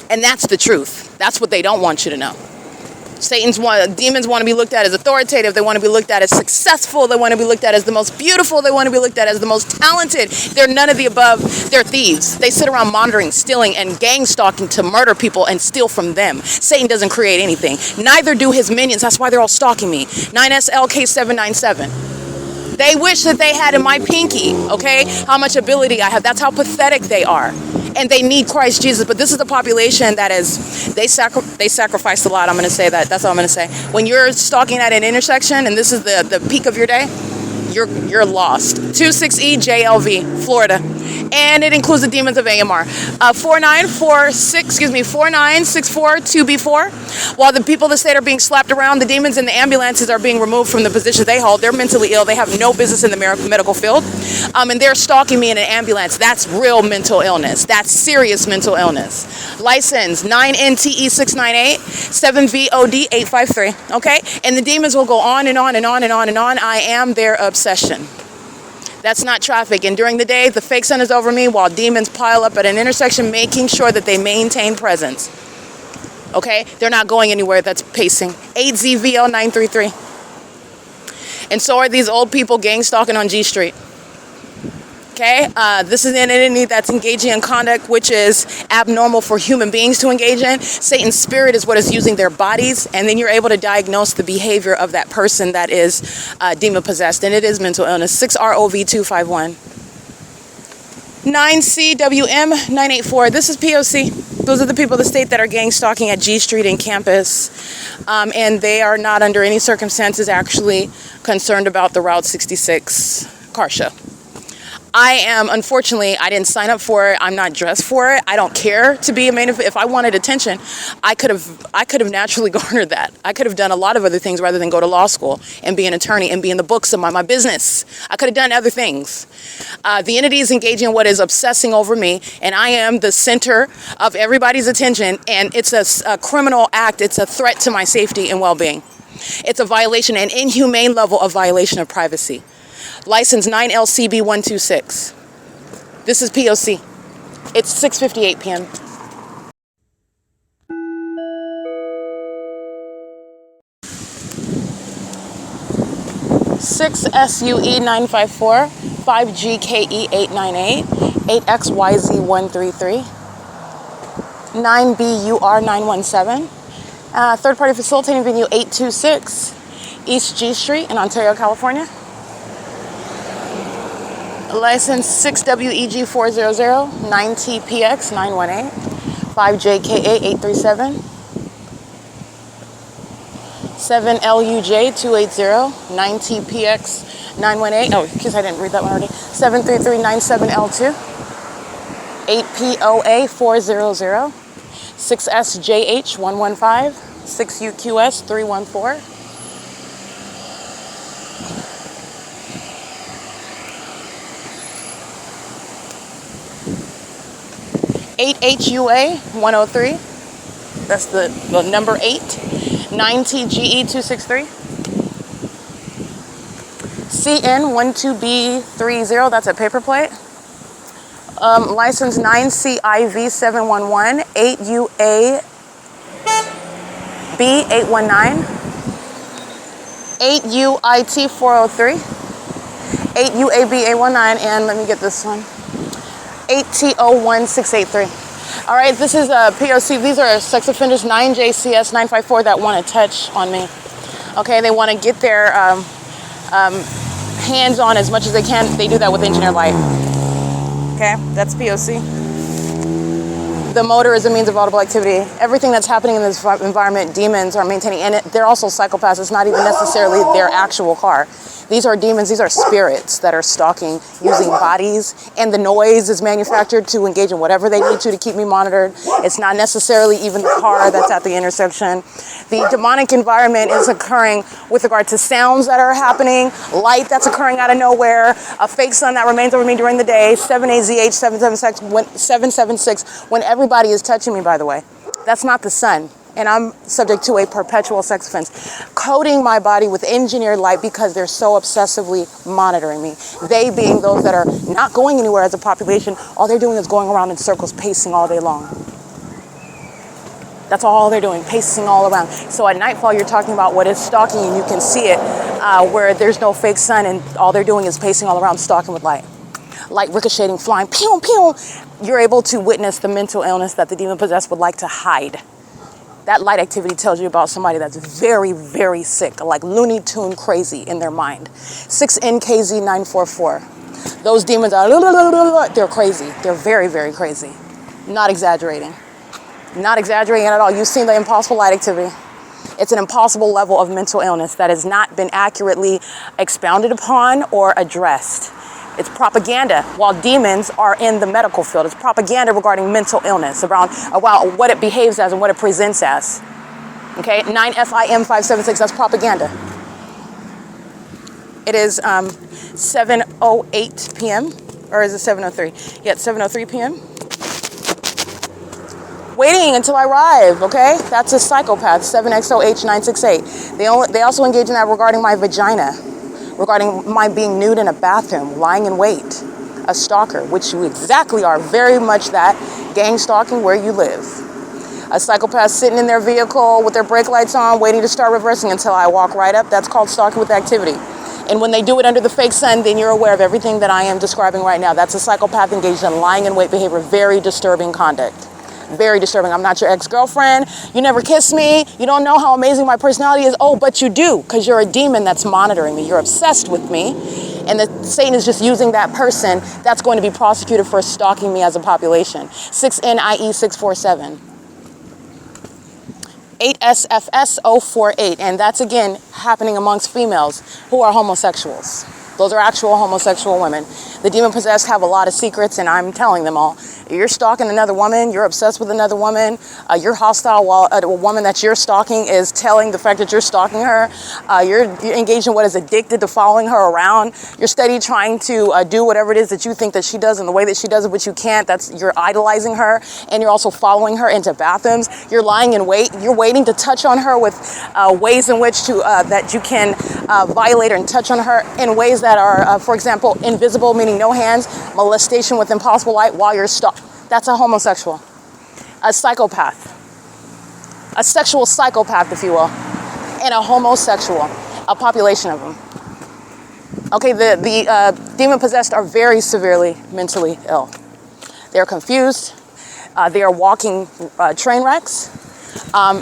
And that's the truth. That's what they don't want you to know. Demons want to be looked at as authoritative. They want to be looked at as successful. They want to be looked at as the most beautiful. They want to be looked at as the most talented. They're none of the above. They're thieves. They sit around monitoring, stealing, and gang stalking to murder people and steal from them. Satan doesn't create anything. Neither do his minions. That's why they're all stalking me. 9SLK797. They wish that they had in my pinky, okay, how much ability I have. That's how pathetic they are. And they need Christ Jesus. But this is the population that is, they sacrifice a lot. I'm going to say that. That's all I'm going to say. When you're stalking at an intersection and this is the peak of your day, you're lost. 26EJLV, Florida. And it includes the demons of AMR. 49642B4. While the people of the state are being slapped around, the demons in the ambulances are being removed from the positions they hold. They're mentally ill. They have no business in the medical field. And they're stalking me in an ambulance. That's real mental illness. That's serious mental illness. License 9NTE698, 7VOD853. Okay? And the demons will go on and on and on and on and on. I am their obsession. That's not traffic. And during the day, the fake sun is over me while demons pile up at an intersection, making sure that they maintain presence. Okay? They're not going anywhere. That's pacing. 8ZVL933. And so are these old people gang stalking on G Street. Okay? This is an entity that's engaging in conduct which is abnormal for human beings to engage in. Satan's spirit is what is using their bodies, and then you're able to diagnose the behavior of that person that is demon-possessed, and it is mental illness. 6ROV251. 9CWM984. This is P.O.C. Those are the people of the state that are gang stalking at G Street and campus, and they are not under any circumstances actually concerned about the Route 66 car show. I am, unfortunately, I didn't sign up for it. I'm not dressed for it. I don't care to be a main event. If I wanted attention, I could have naturally garnered that. I could have done a lot of other things rather than go to law school and be an attorney and be in the books of my business. I could have done other things. The entity is engaging in what is obsessing over me, and I am the center of everybody's attention, and it's a criminal act. It's a threat to my safety and well-being. It's a violation, an inhumane level of violation of privacy. License 9LCB126. This is P.O.C. It's 6:58 p.m. (6SUE954), 5GKE898, 8XYZ133, 9BUR917, third-party facilitating venue 826, East G Street in Ontario, California. License 6WEG400, 9TPX918, 5JKA837, 7LUJ280, 9TPX918. Oh, in case I didn't read that one already. 73397L2, 8POA400, 6SJH115, 6UQS314. 8HUA103, that's the number 8, 9TGE263, CN12B30, that's a paper plate, license 9CIV711, 8UAB819, 8UIT403, 8UAB819, and let me get this one. 8TO1683. All right, this is a P.O.C. These are sex offenders 9JCS954 that want to touch on me. Okay, they want to get their hands on as much as they can. They do that with engineered light. Okay, that's P.O.C. The motor is a means of audible activity. Everything that's happening in this environment, demons are maintaining, and they're also psychopaths. It's not even necessarily their actual car. These are demons, these are spirits that are stalking using bodies, and the noise is manufactured to engage in whatever they need to keep me monitored. It's not necessarily even the car that's at the intersection. The demonic environment is occurring with regard to sounds that are happening, light that's occurring out of nowhere, a fake sun that remains over me during the day, 7AZH, 776, when everybody is touching me, by the way. That's not the sun. And I'm subject to a perpetual sex offense. Coating my body with engineered light because they're so obsessively monitoring me. They being those that are not going anywhere as a population, all they're doing is going around in circles, pacing all day long. That's all they're doing, pacing all around. So at nightfall, you're talking about what is stalking, and you can see it where there's no fake sun, and all they're doing is pacing all around, stalking with light. Light ricocheting, flying, pew, pew. You're able to witness the mental illness that the demon possessed would like to hide. That light activity tells you about somebody that's very, very sick, like Looney Tune crazy in their mind. 6NKZ944. Those demons are, they're crazy. They're very, very crazy. Not exaggerating. Not exaggerating at all. You've seen the impossible light activity. It's an impossible level of mental illness that has not been accurately expounded upon or addressed. It's propaganda, while demons are in the medical field. It's propaganda regarding mental illness, around what it behaves as and what it presents as. Okay, 9FIM576, that's propaganda. It is 7:08 p.m., or is it 7:03? Yeah, it's 7:03 p.m. Waiting until I arrive, okay? That's a psychopath, 7XOH968. They also engage in that regarding my vagina, regarding my being nude in a bathroom, lying in wait, a stalker, which you exactly are, very much that, gang stalking where you live. A psychopath sitting in their vehicle with their brake lights on, waiting to start reversing until I walk right up, that's called stalking with activity. And when they do it under the fake sun, then you're aware of everything that I am describing right now. That's a psychopath engaged in lying in wait behavior, very disturbing conduct. Very disturbing. I'm not your ex-girlfriend. You never kissed me. You don't know how amazing my personality is. Oh, but you do, because you're a demon that's monitoring me. You're obsessed with me. And that Satan is just using that person that's going to be prosecuted for stalking me as a population. 6NIE647. 8SFS048. And that's, again, happening amongst females who are homosexuals. Those are actual homosexual women. The demon-possessed have a lot of secrets, and I'm telling them all. You're stalking another woman. You're obsessed with another woman. You're hostile while a woman that you're stalking is telling the fact that you're stalking her. You're engaged in what is addicted to following her around. You're steady trying to do whatever it is that you think that she does in the way that she does it, but you can't. You're idolizing her, and you're also following her into bathrooms. You're lying in wait. You're waiting to touch on her with ways in which that you can violate her and touch on her in ways that are, for example, invisible, meaning no hands, molestation with impossible light while you're stalking. That's a homosexual, a psychopath, a sexual psychopath, if you will, and a homosexual, a population of them. Okay, the demon-possessed are very severely mentally ill. They're confused. They are walking train wrecks.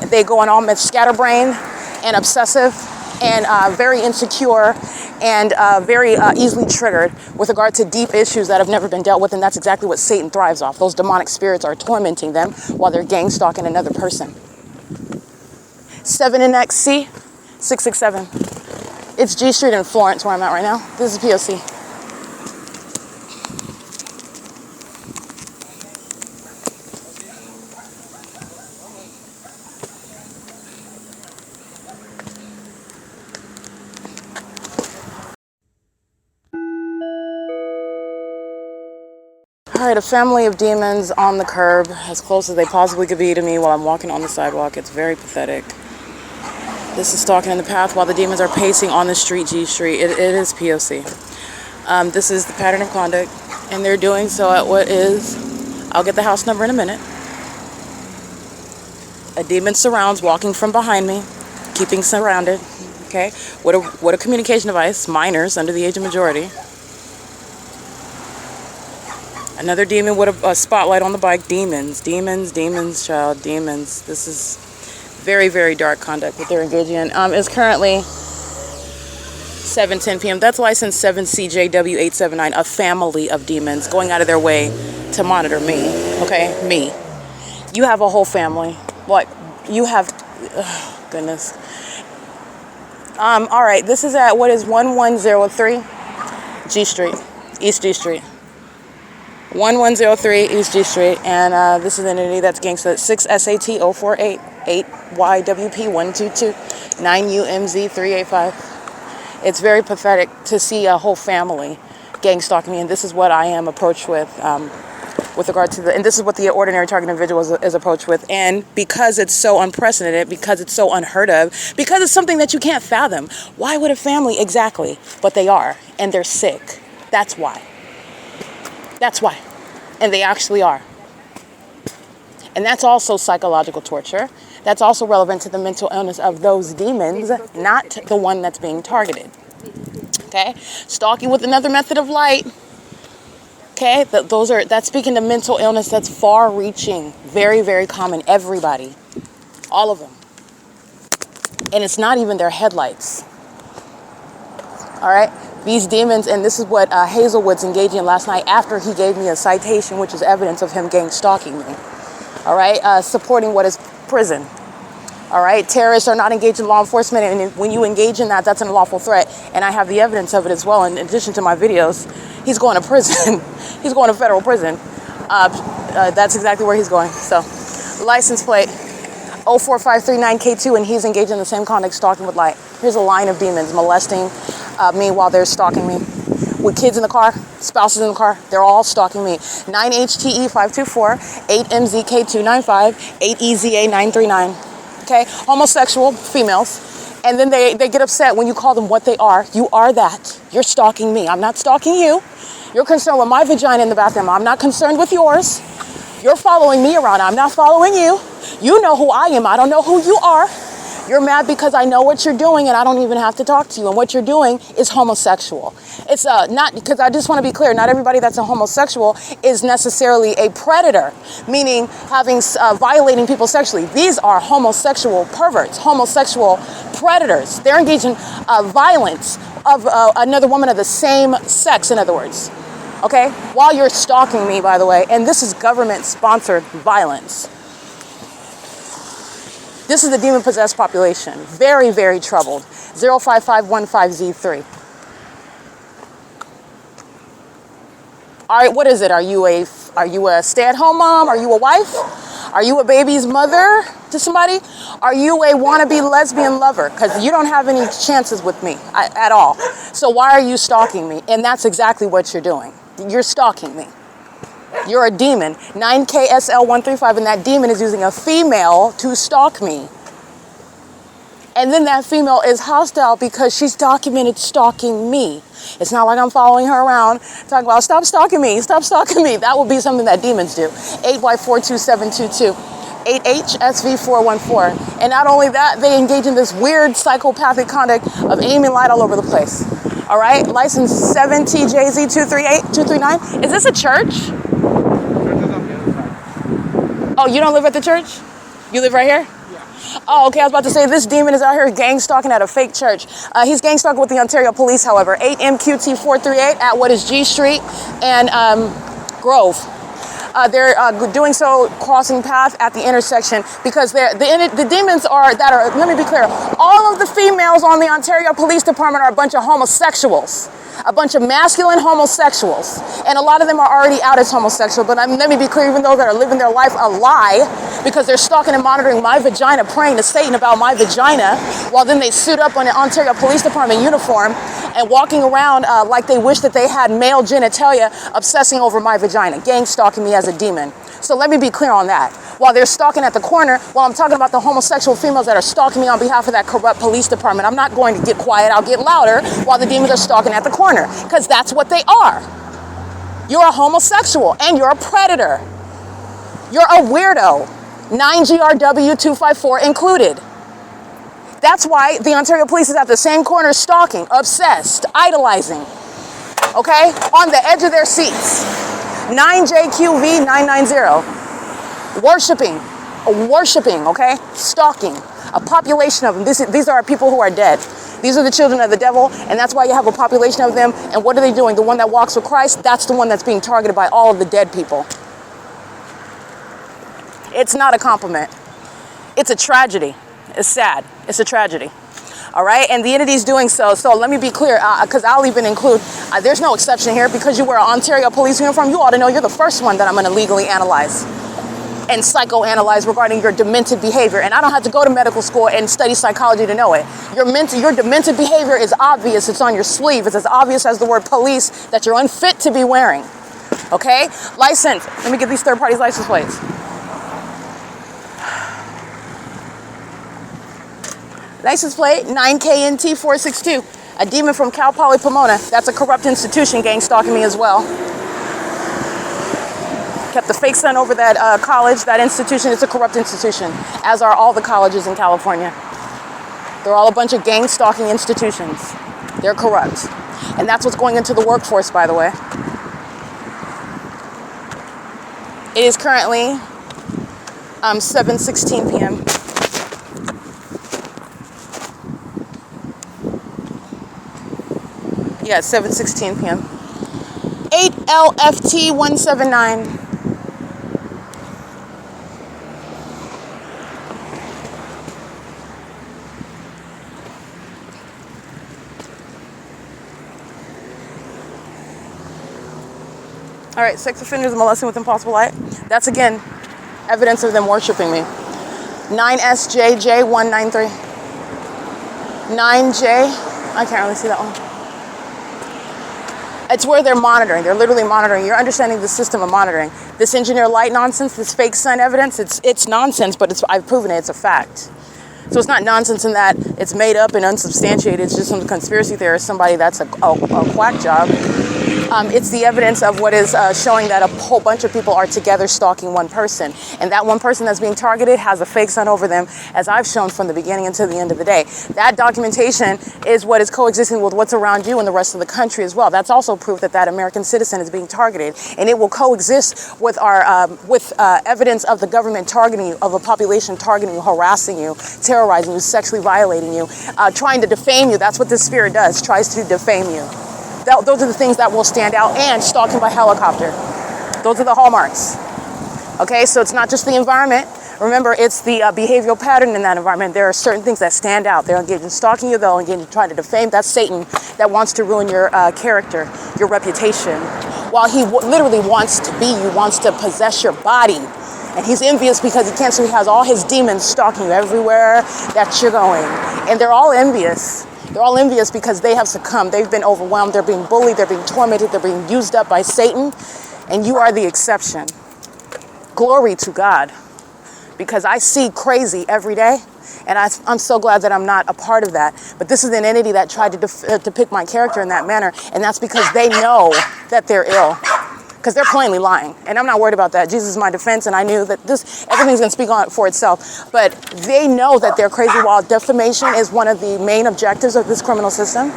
They go on all scatterbrained and obsessive and very insecure and very easily triggered with regard to deep issues that have never been dealt with, and that's exactly what Satan thrives off. Those demonic spirits are tormenting them while they're gang stalking another person. 7NXC 667. It's G Street in Florence where I'm at right now. This is P.O.C. All right, a family of demons on the curb, as close as they possibly could be to me while I'm walking on the sidewalk. It's very pathetic. This is stalking in the path while the demons are pacing on the street, G Street. It is P.O.C. This is the pattern of conduct, and they're doing so at what is, I'll get the house number in a minute. A demon surrounds, walking from behind me, keeping surrounded, okay? What a communication device, minors under the age of majority. Another demon with a spotlight on the bike. Demons, child, demons. This is very, very dark conduct that they're engaging in. It's currently 7:10 p.m. That's license 7CJW879, a family of demons going out of their way to monitor me, okay? Me. You have a whole family. What? You have, oh, goodness. All right, this is at what is 1103 G Street, East G Street. 1103 East G Street, and this is an entity that's gangsta 6SAT 048 8YWP 122 9UMZ 385. It's very pathetic to see a whole family gang stalking me, and this is what I am approached with regard to and this is what the ordinary target individual is approached with. And because it's so unprecedented, because it's so unheard of, because it's something that you can't fathom, why would a family exactly? But they are, and they're sick. That's why. That's why. And they actually are. And that's also psychological torture. That's also relevant to the mental illness of those demons, not the one that's being targeted. Okay? Stalking with another method of light. Okay? That's speaking to mental illness that's far-reaching. Very, very common. Everybody. All of them. And it's not even their headlights. All right? These demons, and this is what Hazelwood's engaging in last night after he gave me a citation, which is evidence of him gang stalking me. All right, supporting what is prison. All right, terrorists are not engaged in law enforcement, and when you engage in that, that's an unlawful threat. And I have the evidence of it as well. In addition to my videos, he's going to prison. He's going to federal prison. That's exactly where he's going. So, license plate 04539K2, and he's engaged in the same conduct, stalking with light. Here's a line of demons molesting me while they're stalking me. With kids in the car, spouses in the car, they're all stalking me. 9HTE524, 8MZK295, 8EZA939. Okay, homosexual females. And then they get upset when you call them what they are. You are that. You're stalking me. I'm not stalking you. You're concerned with my vagina in the bathroom. I'm not concerned with yours. You're following me around. I'm not following you. You know who I am. I don't know who you are. You're mad because I know what you're doing and I don't even have to talk to you. And what you're doing is homosexual. It's not, because I just want to be clear, not everybody that's a homosexual is necessarily a predator, meaning violating people sexually. These are homosexual perverts, homosexual predators. They're engaged in violence of another woman of the same sex, in other words. Okay? While you're stalking me, by the way, and this is government-sponsored violence. This is the demon-possessed population. Very, very troubled. 05515Z3. All right, what is it? Are you a stay-at-home mom? Are you a wife? Are you a baby's mother to somebody? Are you a wannabe lesbian lover? Because you don't have any chances with me at all. So why are you stalking me? And that's exactly what you're doing. You're stalking me. You're a demon. 9KSL135, and that demon is using a female to stalk me. And then that female is hostile because she's documented stalking me. It's not like I'm following her around talking about, stop stalking me, stop stalking me. That would be something that demons do. 8Y42722. 8HSV414. And not only that, they engage in this weird psychopathic conduct of aiming light all over the place. All right? License 7TJZ238239. Is this a church? Oh, you don't live at the church? You live right here? Yeah. Oh, okay. I was about to say this demon is out here gang stalking at a fake church. He's gang stalking with the Ontario Police, however. 8MQT438 at what is G Street and Grove. They're doing so crossing path at the intersection because the demons let me be clear, all of the females on the Ontario Police Department are a bunch of homosexuals. A bunch of masculine homosexuals. And a lot of them are already out as homosexual, but let me be clear, even though they're living their life a lie, because they're stalking and monitoring my vagina, praying to Satan about my vagina, while then they suit up on an Ontario Police Department uniform and walking around like they wish that they had male genitalia, obsessing over my vagina, gang stalking me as a demon. So let me be clear on that. While they're stalking at the corner, while I'm talking about the homosexual females that are stalking me on behalf of that corrupt police department, I'm not going to get quiet, I'll get louder while the demons are stalking at the corner, because that's what they are. You're a homosexual and you're a predator. You're a weirdo. 9GRW254 included. That's why the Ontario Police is at the same corner stalking, obsessed, idolizing, okay? On the edge of their seats. 9JQV990. Worshipping, okay? Stalking, a population of them. These are people who are dead. These are the children of the devil, and that's why you have a population of them. And what are they doing? The one that walks with Christ, that's the one that's being targeted by all of the dead people. It's not a compliment. It's a tragedy. It's sad. It's a tragedy. All right, and the entity is doing so. So let me be clear, because I'll even include, there's no exception here. Because you wear an Ontario police uniform, you ought to know you're the first one that I'm going to legally analyze and psychoanalyze regarding your demented behavior. And I don't have to go to medical school and study psychology to know it. Your demented behavior is obvious. It's on your sleeve. It's as obvious as the word police that you're unfit to be wearing. Okay? License. Let me get these third parties' license plates. License plate 9KNT462. A demon from Cal Poly Pomona. That's a corrupt institution gang stalking me as well. Kept the fake sun over that college, that institution. It's a corrupt institution, as are all the colleges in California. They're all a bunch of gang stalking institutions. They're corrupt. And that's what's going into the workforce, by the way. It is currently 7:16 p.m. Yeah, it's 7:16 p.m. 8LFT179. All right, sex offenders molesting with impossible light. That's, again, evidence of them worshiping me. 9SJJ193. 9J, I can't really see that one. It's where they're monitoring. They're literally monitoring. You're understanding the system of monitoring. This engineer light nonsense, this fake sun evidence, it's nonsense, but I've proven it. It's a fact. So it's not nonsense in that it's made up and unsubstantiated. It's just some conspiracy theorist, somebody that's a quack job. It's the evidence of what is showing that a whole bunch of people are together stalking one person. And that one person that's being targeted has a fake sun over them, as I've shown from the beginning until the end of the day. That documentation is what is coexisting with what's around you and the rest of the country as well. That's also proof that that American citizen is being targeted. And it will coexist with our evidence of the government targeting you, of a population targeting you, harassing you, terrorizing you, sexually violating you, trying to defame you. That's what this spirit does, tries to defame you. Those are the things that will stand out, and stalking by helicopter. Those are the hallmarks. Okay, so it's not just the environment. Remember, it's the behavioral pattern in that environment. There are certain things that stand out. They're engaged in stalking you, they'll engage in trying to defame. That's Satan that wants to ruin your character, your reputation. While he literally wants to be you, wants to possess your body. And he's envious because he can't, so he has all his demons stalking you everywhere that you're going. And they're all envious. They're all envious because they have succumbed. They've been overwhelmed. They're being bullied. They're being tormented. They're being used up by Satan. And you are the exception. Glory to God. Because I see crazy every day. And I'm so glad that I'm not a part of that. But this is an entity that tried to depict my character in that manner. And that's because they know that they're ill. Because they're plainly lying. And I'm not worried about that. Jesus is my defense, and I knew that everything's going to speak on it for itself. But they know that they're crazy, while defamation is one of the main objectives of this criminal system.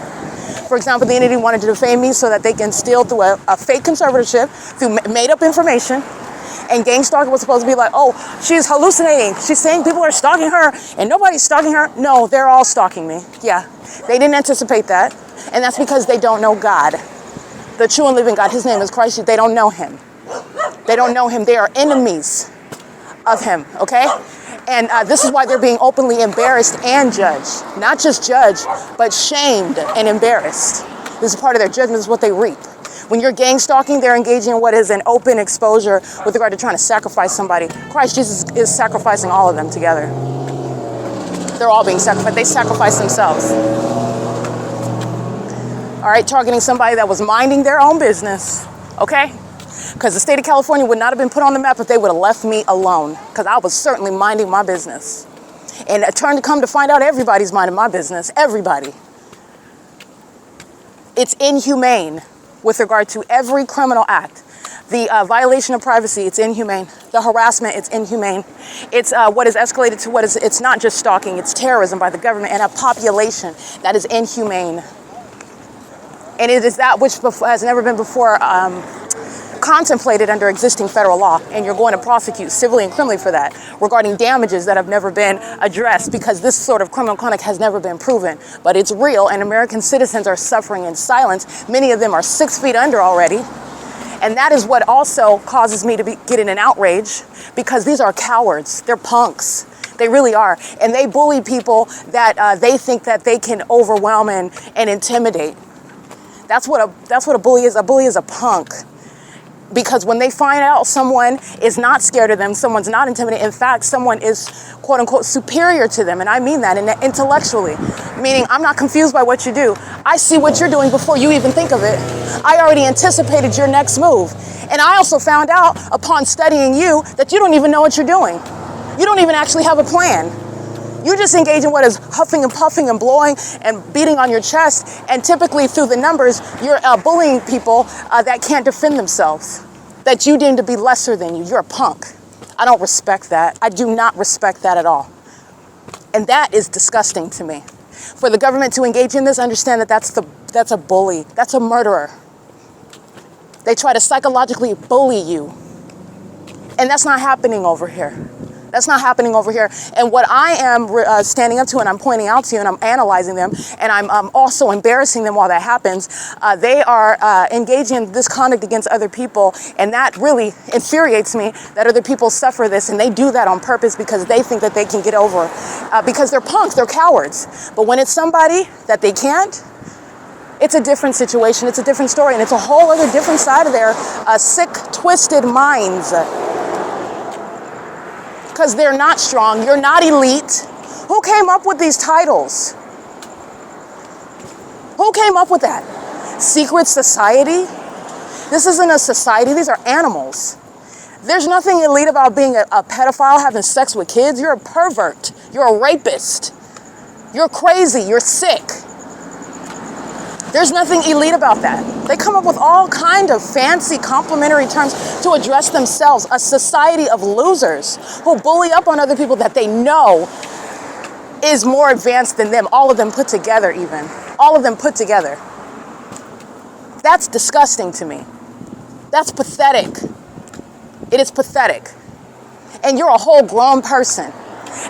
For example, the entity wanted to defame me so that they can steal through a fake conservatorship, through made-up information. And gang stalking was supposed to be like, oh, she's hallucinating. She's saying people are stalking her, and nobody's stalking her. No, they're all stalking me. Yeah, they didn't anticipate that. And that's because they don't know God. The true and living God, his name is Christ. They don't know him. They don't know him. They are enemies of him, okay? And this is why they're being openly embarrassed and judged. Not just judged, but shamed and embarrassed. This is part of their judgment. This is what they reap. When you're gang stalking, they're engaging in what is an open exposure with regard to trying to sacrifice somebody. Christ Jesus is sacrificing all of them together. They're all being sacrificed. They sacrifice themselves. All right, targeting somebody that was minding their own business, okay? Because the state of California would not have been put on the map if they would have left me alone, because I was certainly minding my business. And it turned to come to find out everybody's minding my business, everybody. It's inhumane with regard to every criminal act. The violation of privacy, it's inhumane. The harassment, it's inhumane. It's what is escalated to it's not just stalking, it's terrorism by the government and a population that is inhumane. And it is that which has never been before contemplated under existing federal law. And you're going to prosecute civilly and criminally for that, regarding damages that have never been addressed, because this sort of criminal conduct has never been proven. But it's real, and American citizens are suffering in silence. Many of them are 6 feet under already. And that is what also causes me to get in an outrage, because these are cowards. They're punks. They really are. And they bully people that they think that they can overwhelm and intimidate. That's what a bully is. A bully is a punk. Because when they find out someone is not scared of them, someone's not intimidated, in fact, someone is quote unquote superior to them, and I mean that intellectually, meaning I'm not confused by what you do. I see what you're doing before you even think of it. I already anticipated your next move. And I also found out upon studying you that you don't even know what you're doing. You don't even actually have a plan. You just engage in what is huffing and puffing and blowing and beating on your chest. And typically through the numbers, you're bullying people that can't defend themselves, that you deem to be lesser than you. You're a punk. I don't respect that. I do not respect that at all. And that is disgusting to me. For the government to engage in this, understand that that's a bully. That's a murderer. They try to psychologically bully you. And that's not happening over here. That's not happening over here. And what I am standing up to and I'm pointing out to you and I'm analyzing them and I'm also embarrassing them while that happens, they are engaging in this conduct against other people. And that really infuriates me that other people suffer this, and they do that on purpose because they think that they can get over because they're punks, they're cowards. But when it's somebody that they can't, it's a different situation, it's a different story, and it's a whole other different side of their sick, twisted minds. Because they're not strong, you're not elite. Who came up with these titles? Who came up with that? Secret society? This isn't a society, these are animals. There's nothing elite about being a pedophile, having sex with kids. You're a pervert, you're a rapist. You're crazy, you're sick. There's nothing elite about that. They come up with all kind of fancy complimentary terms to address themselves, a society of losers who bully up on other people that they know is more advanced than them, all of them put together even. All of them put together. That's disgusting to me. That's pathetic. It is pathetic. And you're a whole grown person.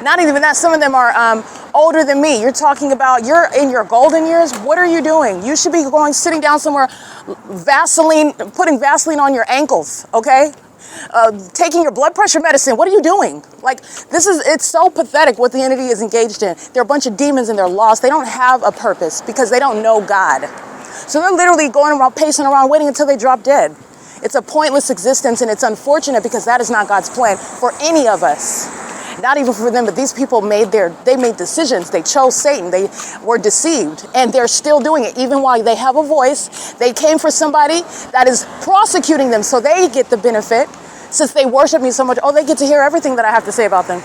Not even that, some of them are older than me. You're talking about, you're in your golden years. What are you doing? You should be sitting down somewhere, putting Vaseline on your ankles, okay? Taking your blood pressure medicine. What are you doing? Like, it's so pathetic what the entity is engaged in. They're a bunch of demons and they're lost. They don't have a purpose because they don't know God. So they're literally going around, pacing around, waiting until they drop dead. It's a pointless existence, and it's unfortunate because that is not God's plan for any of us. Not even for them, but these people made decisions. They chose Satan. They were deceived, and they're still doing it. Even while they have a voice, they came for somebody that is prosecuting them so they get the benefit. Since they worship me so much, they get to hear everything that I have to say about them.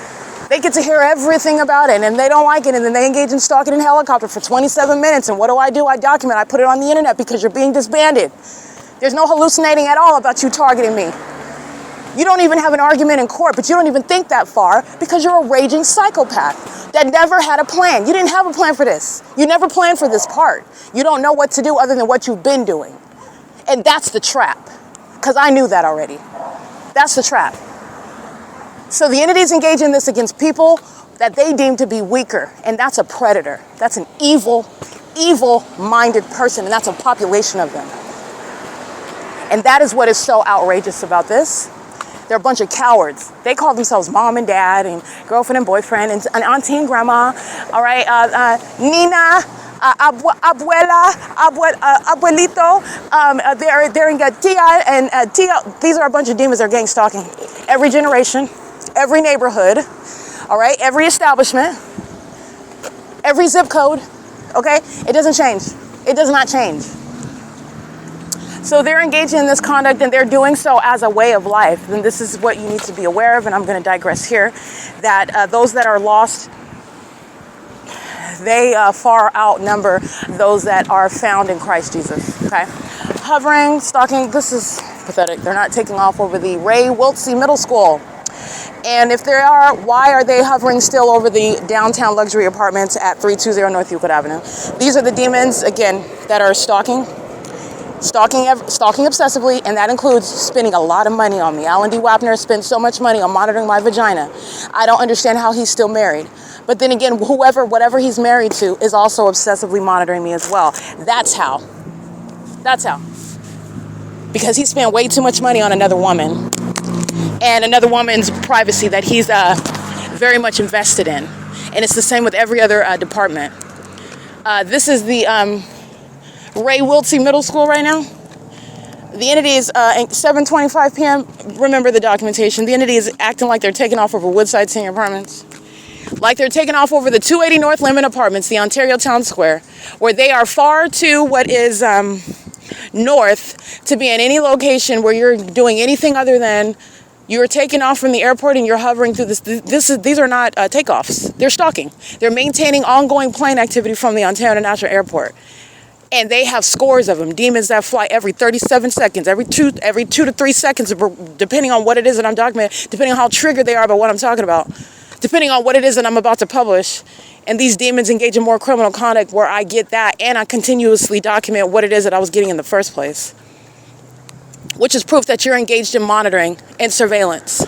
They get to hear everything about it, and they don't like it, and then they engage in stalking in helicopter for 27 minutes, and what do? I document. I put it on the internet because you're being disbanded. There's no hallucinating at all about you targeting me. You don't even have an argument in court, but you don't even think that far because you're a raging psychopath that never had a plan. You didn't have a plan for this. You never planned for this part. You don't know what to do other than what you've been doing. And that's the trap, because I knew that already. That's the trap. So the entities engage in this against people that they deem to be weaker, and that's a predator. That's an evil-minded person, and that's a population of them. And that is what is so outrageous about this. They're a bunch of cowards. They call themselves mom and dad and girlfriend and boyfriend and auntie and grandma. All right, Nina, abuela, abuelito. They're in tia and tia. These are a bunch of demons that are gang stalking every generation, every neighborhood. All right, every establishment, every zip code. Okay, it doesn't change. It does not change. So they're engaging in this conduct, and they're doing so as a way of life. And this is what you need to be aware of, and I'm going to digress here, that those that are lost, they far outnumber those that are found in Christ Jesus, okay? Hovering, stalking, this is pathetic. They're not taking off over the Ray Wiltsey Middle School. And if they are, why are they hovering still over the downtown luxury apartments at 320 North Euclid Avenue? These are the demons, again, that are stalking obsessively, and that includes spending a lot of money on me. Alan D. WAPNER spent so much money on monitoring my vagina. I don't understand how he's still married. But then again, whatever he's married to is also obsessively monitoring me as well. That's how. Because he spent way too much money on another woman and another woman's privacy that he's very much invested in. And it's the same with every other department. This is the Ray Wiltsey Middle School right now. The entity is 7:25 p.m. Remember the documentation. The entity is acting like they're taking off over Woodside Senior Apartments. Like they're taking off over the 280 North Lemon Apartments, the Ontario Town Square, where they are far to what is north to be in any location where you're doing anything other than you're taking off from the airport and you're hovering through this. These are not takeoffs. They're stalking. They're maintaining ongoing plane activity from the Ontario International Airport. And they have scores of them, demons that fly every 37 seconds, every two to 3 seconds, depending on what it is that I'm documenting, depending on how triggered they are about what I'm talking about, depending on what it is that I'm about to publish. And these demons engage in more criminal conduct where I get that and I continuously document what it is that I was getting in the first place, which is proof that you're engaged in monitoring and surveillance.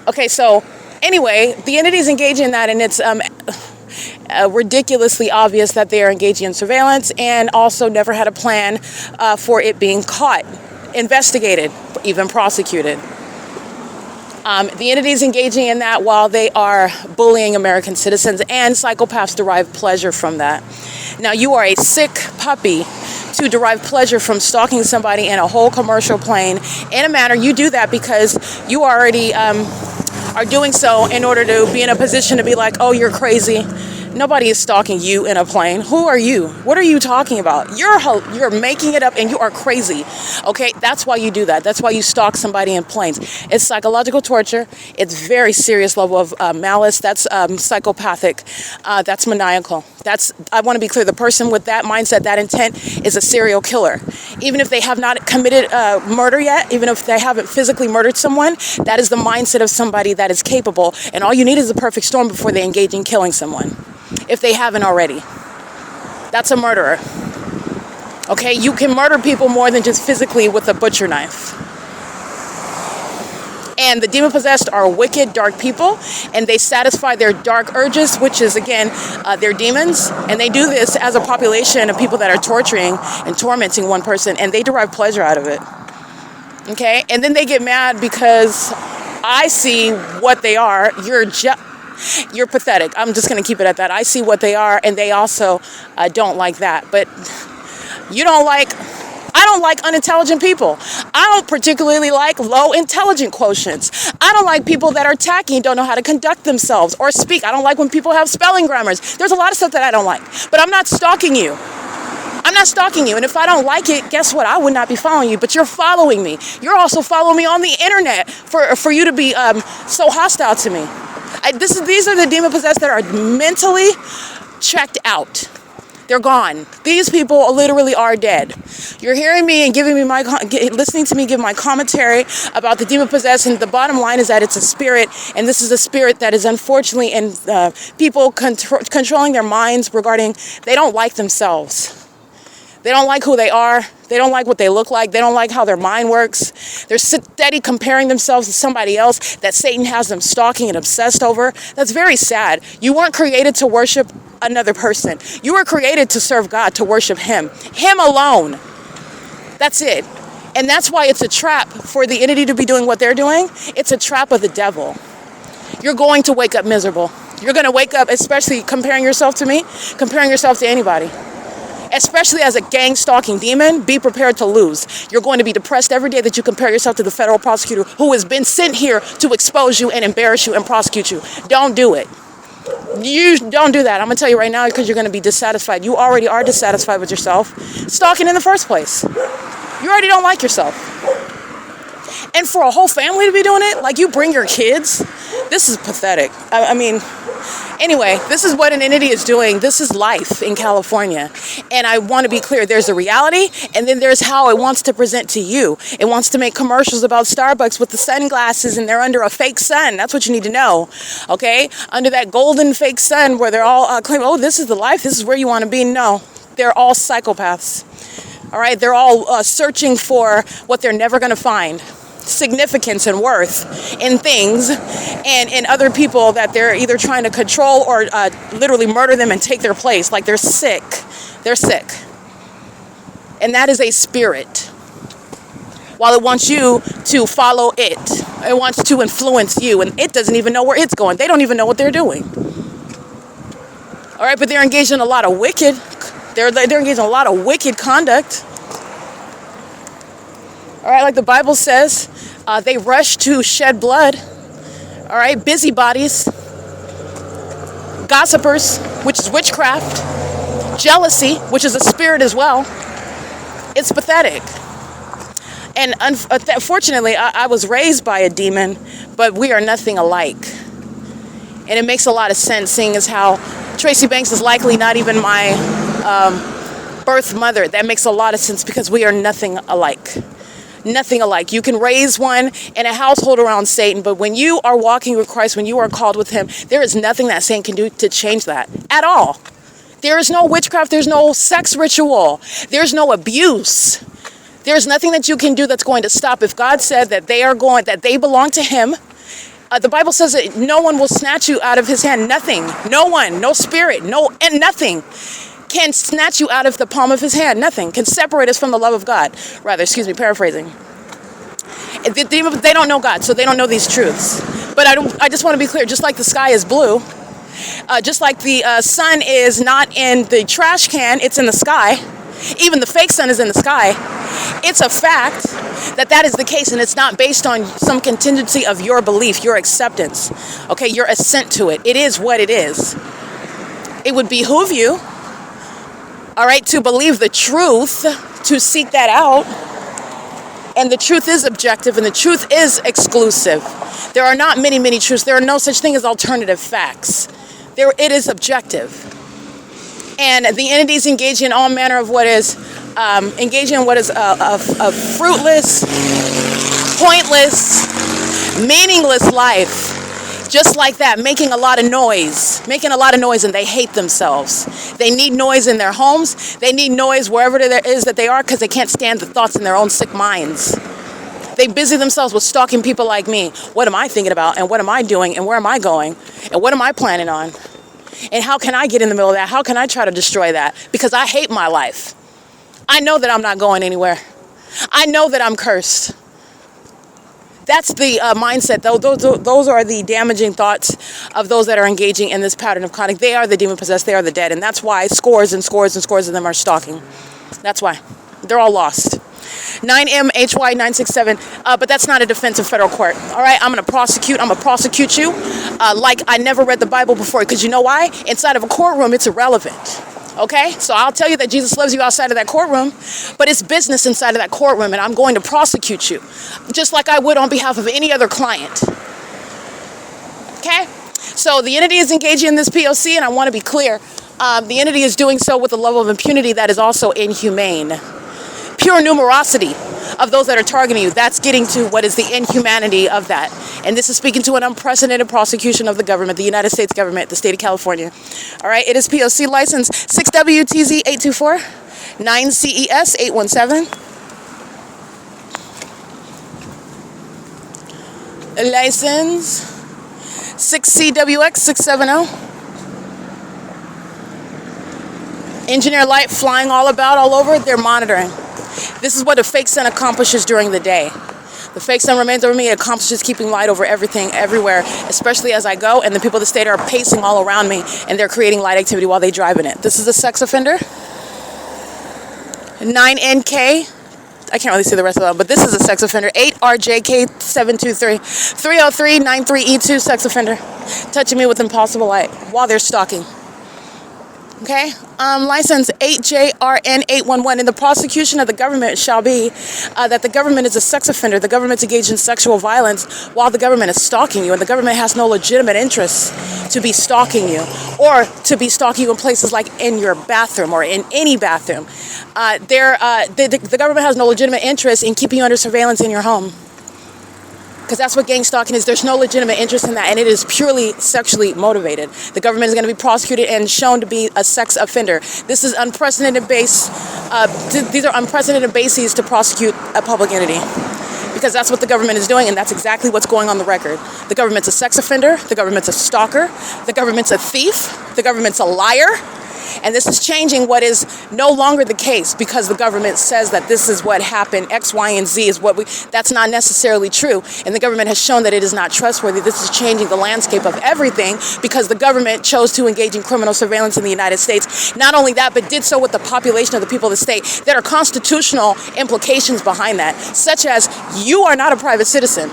Okay, so anyway, the entity is engaging in that, and it's ridiculously obvious that they are engaging in surveillance and also never had a plan for it being caught, investigated, even prosecuted. The entity is engaging in that while they are bullying American citizens, and psychopaths derive pleasure from that. Now, you are a sick puppy to derive pleasure from stalking somebody in a whole commercial plane in a manner. You do that because you already are doing so in order to be in a position to be like, oh, you're crazy. Nobody is stalking you in a plane. Who are you? What are you talking about? You're making it up and you are crazy. Okay, that's why you do that. That's why you stalk somebody in planes. It's psychological torture. It's very serious level of malice. That's psychopathic. That's maniacal. I want to be clear. The person with that mindset, that intent, is a serial killer. Even if they have not committed murder yet, even if they haven't physically murdered someone, that is the mindset of somebody that is capable. And all you need is a perfect storm before they engage in killing someone, if they haven't already. That's a murderer. Okay, you can murder people more than just physically with a butcher knife. And the demon-possessed are wicked, dark people, and they satisfy their dark urges, which is, again, their demons. And they do this as a population of people that are torturing and tormenting one person, and they derive pleasure out of it. Okay? And then they get mad because I see what they are. You're pathetic. I'm just going to keep it at that. I see what they are, and they also don't like that. But I don't like unintelligent people. I don't particularly like low intelligent quotients. I don't like people that are tacky and don't know how to conduct themselves or speak. I don't like when people have spelling grammars. There's a lot of stuff that I don't like. But I'm not stalking you. I'm not stalking you. And if I don't like it, guess what? I would not be following you. But you're following me. You're also following me on the internet for you to be so hostile to me. These are the demon-possessed that are mentally checked out. They're gone. These people literally are dead. You're hearing me and listening to me give my commentary about the demon-possessed, and the bottom line is that it's a spirit, and this is a spirit that is unfortunately in people controlling their minds regarding they don't like themselves. They don't like who they are. They don't like what they look like. They don't like how their mind works. They're steady comparing themselves to somebody else that Satan has them stalking and obsessed over. That's very sad. You weren't created to worship another person. You were created to serve God, to worship Him. Him alone. That's it. And that's why it's a trap for the entity to be doing what they're doing. It's a trap of the devil. You're going to wake up miserable. You're going to wake up, especially comparing yourself to me, comparing yourself to anybody. Especially as a gang stalking demon, be prepared to lose. You're going to be depressed every day that you compare yourself to the federal prosecutor who has been sent here to expose you and embarrass you and prosecute you. Don't do it. You don't do that. I'm going to tell you right now, because you're going to be dissatisfied. You already are dissatisfied with yourself. Stalking in the first place. You already don't like yourself. And for a whole family to be doing it, like you bring your kids, this is pathetic. I mean, anyway, this is what an entity is doing. This is life in California. And I want to be clear, there's a reality, and then there's how it wants to present to you. It wants to make commercials about Starbucks with the sunglasses, and they're under a fake sun. That's what you need to know, okay? Under that golden fake sun where they're all claiming, oh, this is the life, this is where you want to be. No, they're all psychopaths, all right? They're all searching for what they're never going to find. Significance and worth in things and in other people that they're either trying to control or literally murder them and take their place. Like they're sick. They're sick. And that is a spirit. While it wants you to follow it. It wants to influence you, and it doesn't even know where it's going. They don't even know what they're doing. All right, but they're engaged in a lot of wicked. They're engaged in a lot of wicked conduct. All right, like the Bible says, they rush to shed blood. All right, busybodies, gossipers, which is witchcraft, jealousy, which is a spirit as well. It's pathetic. And unfortunately, I was raised by a demon, but we are nothing alike. And it makes a lot of sense, seeing as how Tracy Banks is likely not even my birth mother. That makes a lot of sense because we are nothing alike. Nothing alike. You can raise one in a household around Satan, but when you are walking with Christ, when you are called with him, there is nothing that Satan can do to change that at all. There is no witchcraft. There's no sex ritual. There's no abuse. There's nothing that you can do that's going to stop. If God said that they belong to him, the Bible says that no one will snatch you out of his hand. Nothing. No one. No spirit. And nothing can snatch you out of the palm of his hand. Nothing can separate us from the love of God. Paraphrasing. They don't know God, so they don't know these truths. But I just want to be clear, just like the sky is blue, just like the sun is not in the trash can, it's in the sky. Even the fake sun is in the sky. It's a fact that is the case, and it's not based on some contingency of your belief, your acceptance, okay, your assent to it. It is what it is. It would behoove you, all right, to believe the truth, to seek that out. And the truth is objective, and the truth is exclusive. There are not many truths. There are no such thing as alternative facts. It is objective. And the entities engaging in all manner of what is a fruitless, pointless, meaningless life. Just like that, making a lot of noise, and they hate themselves. They need noise in their homes. They need noise wherever it is that they are, because they can't stand the thoughts in their own sick minds. They busy themselves with stalking people like me. What am I thinking about, and what am I doing, and where am I going, and what am I planning on? And how can I get in the middle of that? How can I try to destroy that? Because I hate my life. I know that I'm not going anywhere. I know that I'm cursed. That's the mindset. Those are the damaging thoughts of those that are engaging in this pattern of conduct. They are the demon-possessed. They are the dead. And that's why scores and scores and scores of them are stalking. That's why. They're all lost. 9MHY967. But that's not a defense in federal court. All right? I'm going to prosecute you like I never read the Bible before. Because you know why? Inside of a courtroom, it's irrelevant. Okay? So I'll tell you that Jesus loves you outside of that courtroom, but it's business inside of that courtroom, and I'm going to prosecute you, just like I would on behalf of any other client. Okay? So the entity is engaging in this P.O.C, and I want to be clear. The entity is doing so with a level of impunity that is also inhumane. Pure numerosity of those that are targeting you. That's getting to what is the inhumanity of that. And this is speaking to an unprecedented prosecution of the government, the United States government, the state of California. All right, it is P.O.C. license 6WTZ824, 9CES817. License 6CWX670. Engineer light flying all over. They're monitoring. This is what a fake sun accomplishes during the day. The fake sun remains over me. It accomplishes keeping light over everything, everywhere, especially as I go, and the people of the state are pacing all around me, and they're creating light activity while they drive in it. This is a sex offender. 9NK. I can't really see the rest of them, but this is a sex offender. 8RJK723. 30393E2 sex offender. Touching me with impossible light while they're stalking. Okay, license 8JRN811. In the prosecution of the government shall be that the government is a sex offender. The government's engaged in sexual violence while the government is stalking you, and the government has no legitimate interest to be stalking you or to be stalking you in places like in your bathroom or in any bathroom. The government has no legitimate interest in keeping you under surveillance in your home. Because that's what gang stalking is. There's no legitimate interest in that, and it is purely sexually motivated. The government is going to be prosecuted and shown to be a sex offender. This is unprecedented these are unprecedented bases to prosecute a public entity. Because that's what the government is doing, and that's exactly what's going on the record. The government's a sex offender. The government's a stalker. The government's a thief. The government's a liar. And this is changing what is no longer the case because the government says that this is what happened, X, Y, and Z is what that's not necessarily true. And the government has shown that it is not trustworthy. This is changing the landscape of everything because the government chose to engage in criminal surveillance in the United States. Not only that, but did so with the population of the people of the state. There are constitutional implications behind that, such as you are not a private citizen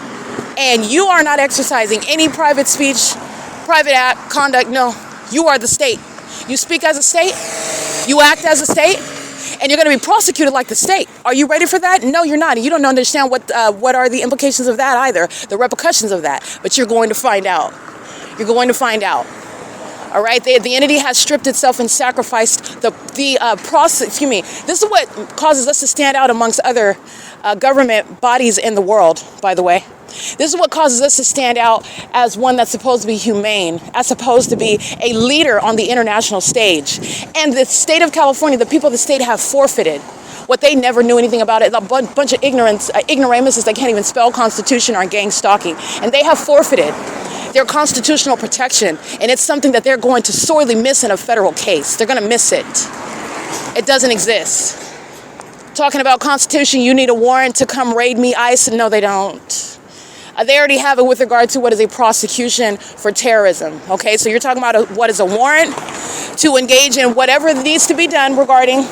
and you are not exercising any private speech, private act, conduct. No, you are the state. You speak as a state, you act as a state, and you're going to be prosecuted like the state. Are you ready for that? No, you're not. And you don't understand what are the implications of that either, the repercussions of that. But you're going to find out. You're going to find out. All right, the entity has stripped itself and sacrificed the process. Excuse me. This is what causes us to stand out amongst other government bodies in the world, by the way. This is what causes us to stand out as one that's supposed to be humane, as supposed to be a leader on the international stage. And the state of California, the people of the state have forfeited what they never knew anything about it. A bunch of ignoramuses that can't even spell Constitution or gang stalking. And they have forfeited their constitutional protection. And it's something that they're going to sorely miss in a federal case. They're going to miss it. It doesn't exist. Talking about Constitution, you need a warrant to come raid me, I.I.S. No, they don't. They already have it with regard to what is a prosecution for terrorism. Okay, so you're talking about what is a warrant to engage in whatever needs to be done regarding,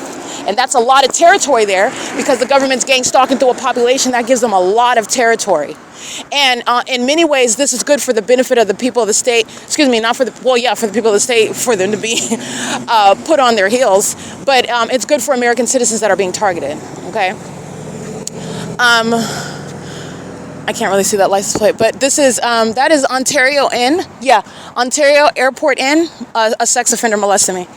and that's a lot of territory there because the government's gang stalking through a population that gives them a lot of territory. And in many ways, this is good for the benefit of the people of the state. Excuse me, not for the, well, yeah, for the people of the state, for them to be put on their heels. But it's good for American citizens that are being targeted. Okay. I can't really see that license plate, but this is, that is Ontario Inn. Yeah, Ontario Airport Inn, a sex offender molested me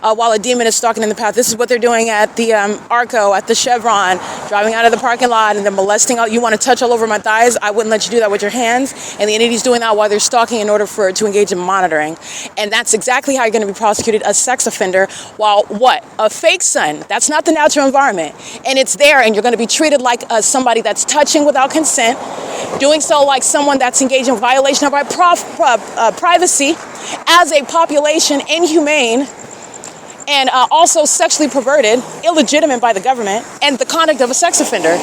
while a demon is stalking in the path. This is what they're doing at the ARCO, at the Chevron, driving out of the parking lot, and they're molesting. You want to touch all over my thighs? I wouldn't let you do that with your hands. And the entity's doing that while they're stalking in order to engage in monitoring. And that's exactly how you're going to be prosecuted, a sex offender, while what? A fake son. That's not the natural environment. And it's there, and you're going to be treated like somebody that's touching without consent, doing so like someone that's engaged in violation of our privacy as a population, inhumane, and also sexually perverted, illegitimate by the government, and the conduct of a sex offender.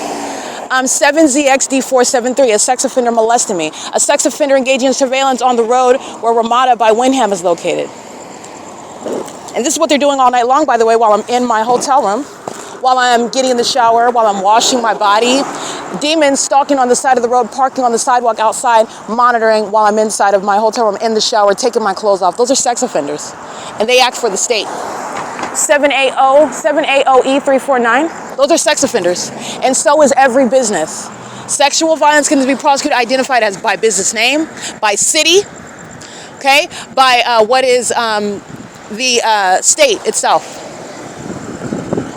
7ZXD473, a sex offender molested me. A sex offender engaging in surveillance on the road where RAMADA by WYNDHAM is located. And this is what they're doing all night long, by the way, while I'm in my hotel room, while I'm getting in the shower, while I'm washing my body. Demons stalking on the side of the road, parking on the sidewalk outside, monitoring while I'm inside of my hotel room in the shower, taking my clothes off. Those are sex offenders, and they act for the state. 780E349, those are sex offenders, and so is every business. Sexual violence can be prosecuted, identified as by business name, by city, okay, by what is the state itself.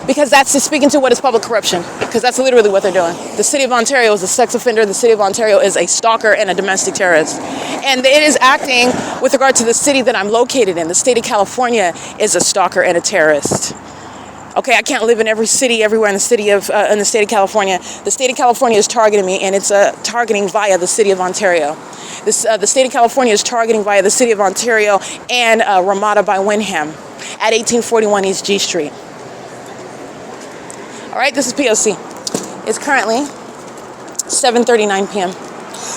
Because that's just speaking to what is public corruption, because that's literally what they're doing. The city of Ontario is a sex offender. The city of Ontario is a stalker and a domestic terrorist. And it is acting with regard to the city that I'm located in. The state of California is a stalker and a terrorist. Okay, I can't live in every city, everywhere in the state of California. The state of California is targeting me, and it's targeting via the city of Ontario. The state of California is targeting via the city of Ontario and RAMADA by WYNDHAM at 1841 East G Street. All right, this is P.O.C. It's currently 7:39 p.m.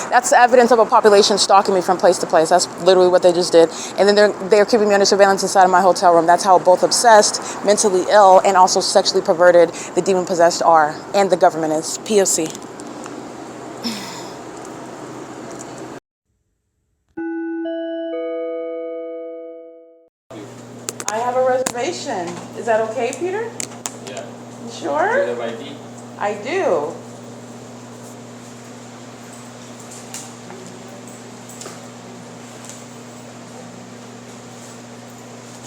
That's the evidence of a population stalking me from place to place. That's literally what they just did. And then they're keeping me under surveillance inside of my hotel room. That's how both obsessed, mentally ill, and also sexually perverted the demon-possessed are. And the government is. P.O.C. I have a reservation. Is that okay, Peter? Yeah. You sure? Do you have ID? I do.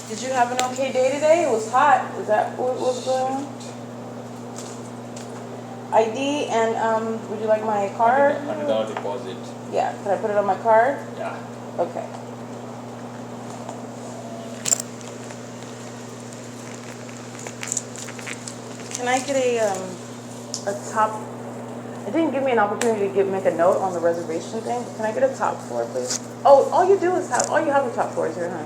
Did you have an okay day today? It was hot. Is that what was going on? ID and would you like my card? $100 deposit. Yeah. Can I put it on my card? Yeah. Okay. Can I get a top? It didn't give me an opportunity to make a note on the reservation thing. Can I get a top floor, please? Oh, all you have a top floor is here, huh?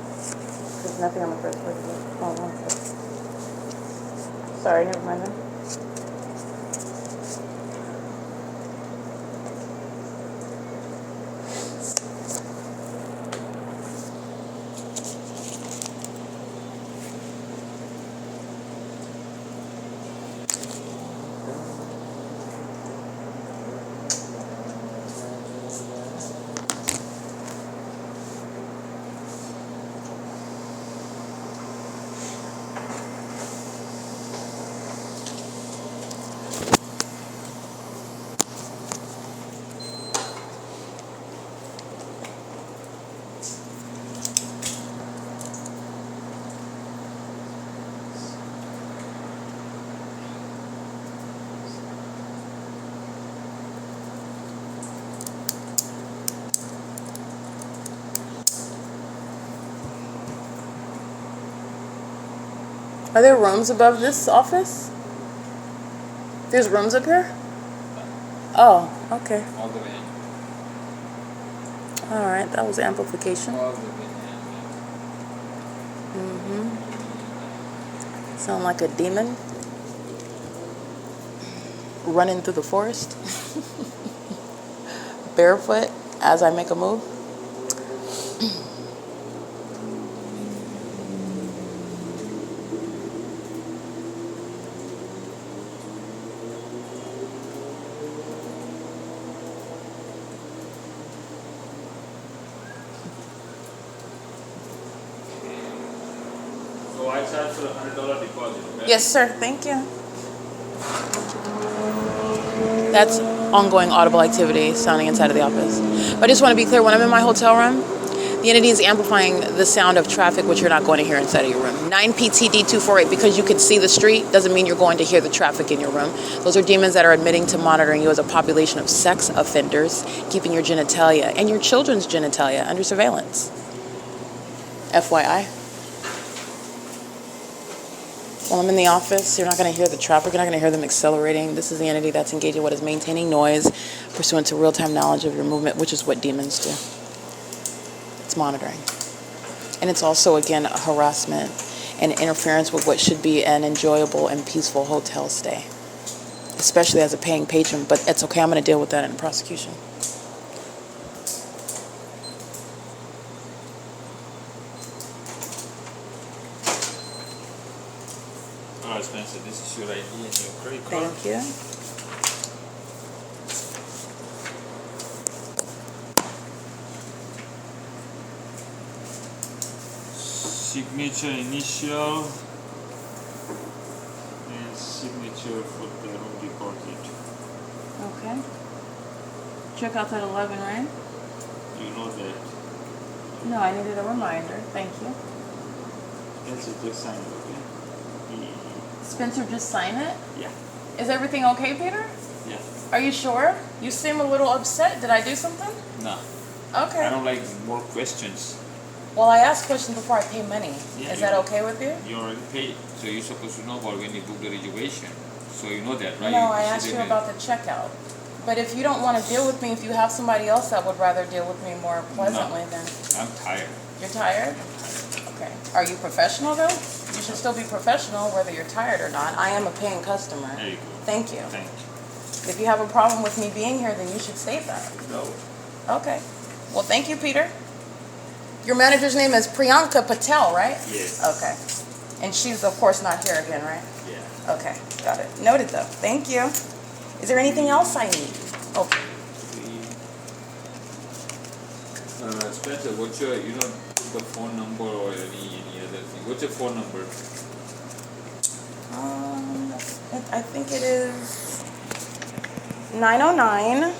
There's nothing on the first page. Oh, one second. Sorry, never mind then. Are there rooms above this office? There's rooms up here? Oh, okay. All the way. All right, that was amplification. All the way. Sound like a demon running through the forest, barefoot as I make a move. So I charge for $100 deposit, okay? Yes, sir. Thank you. That's ongoing audible activity sounding inside of the office. But I just want to be clear, when I'm in my hotel room, the entity is amplifying the sound of traffic, which you're not going to hear inside of your room. 9PTD248, because you can see the street, doesn't mean you're going to hear the traffic in your room. Those are demons that are admitting to monitoring you as a population of sex offenders, keeping your genitalia and your children's genitalia under surveillance. FYI. While I'm in the office, you're not going to hear the traffic. You're not going to hear them accelerating. This is the entity that's engaged in what is maintaining noise pursuant to real-time knowledge of your movement, which is what demons do. It's monitoring. And it's also, again, a harassment and interference with what should be an enjoyable and peaceful hotel stay, especially as a paying patron. But it's okay. I'm going to deal with that in the prosecution. Alright, Spencer, this is your ID and your credit card. Thank you. Signature initial and signature for the room deposit. Okay. Checkout's at 11, right? You know that. No, I needed a reminder. Thank you. Spencer, just sign it, okay? Spencer, just sign it? Yeah. Is everything okay, Peter? Yeah. Are you sure? You seem a little upset. Did I do something? No. Okay. I don't like more questions. Well, I ask questions before I pay money. Yeah, Is that okay with you? You already paid, so you're supposed to know about when you book the reservation. So you know that, right? No, I asked you about the checkout. But if you don't want to deal with me, if you have somebody else that would rather deal with me more pleasantly, then I'm tired. you're tired? Okay. Are you professional though? You should still be professional whether you're tired or not. I am a paying customer. There you go. Thank you. Thank you. If you have a problem with me being here, then you should state that. No. Okay. Well, thank you, Peter. Your manager's name is Priyanka Patel, right? Yes. Okay. And she's, of course, not here again, right? Yeah. Okay. Got it. Noted, though. Thank you. Is there anything else I need? Okay. Spencer, what's your, you don't put the phone number or any other thing. What's your phone number? I think it is 909.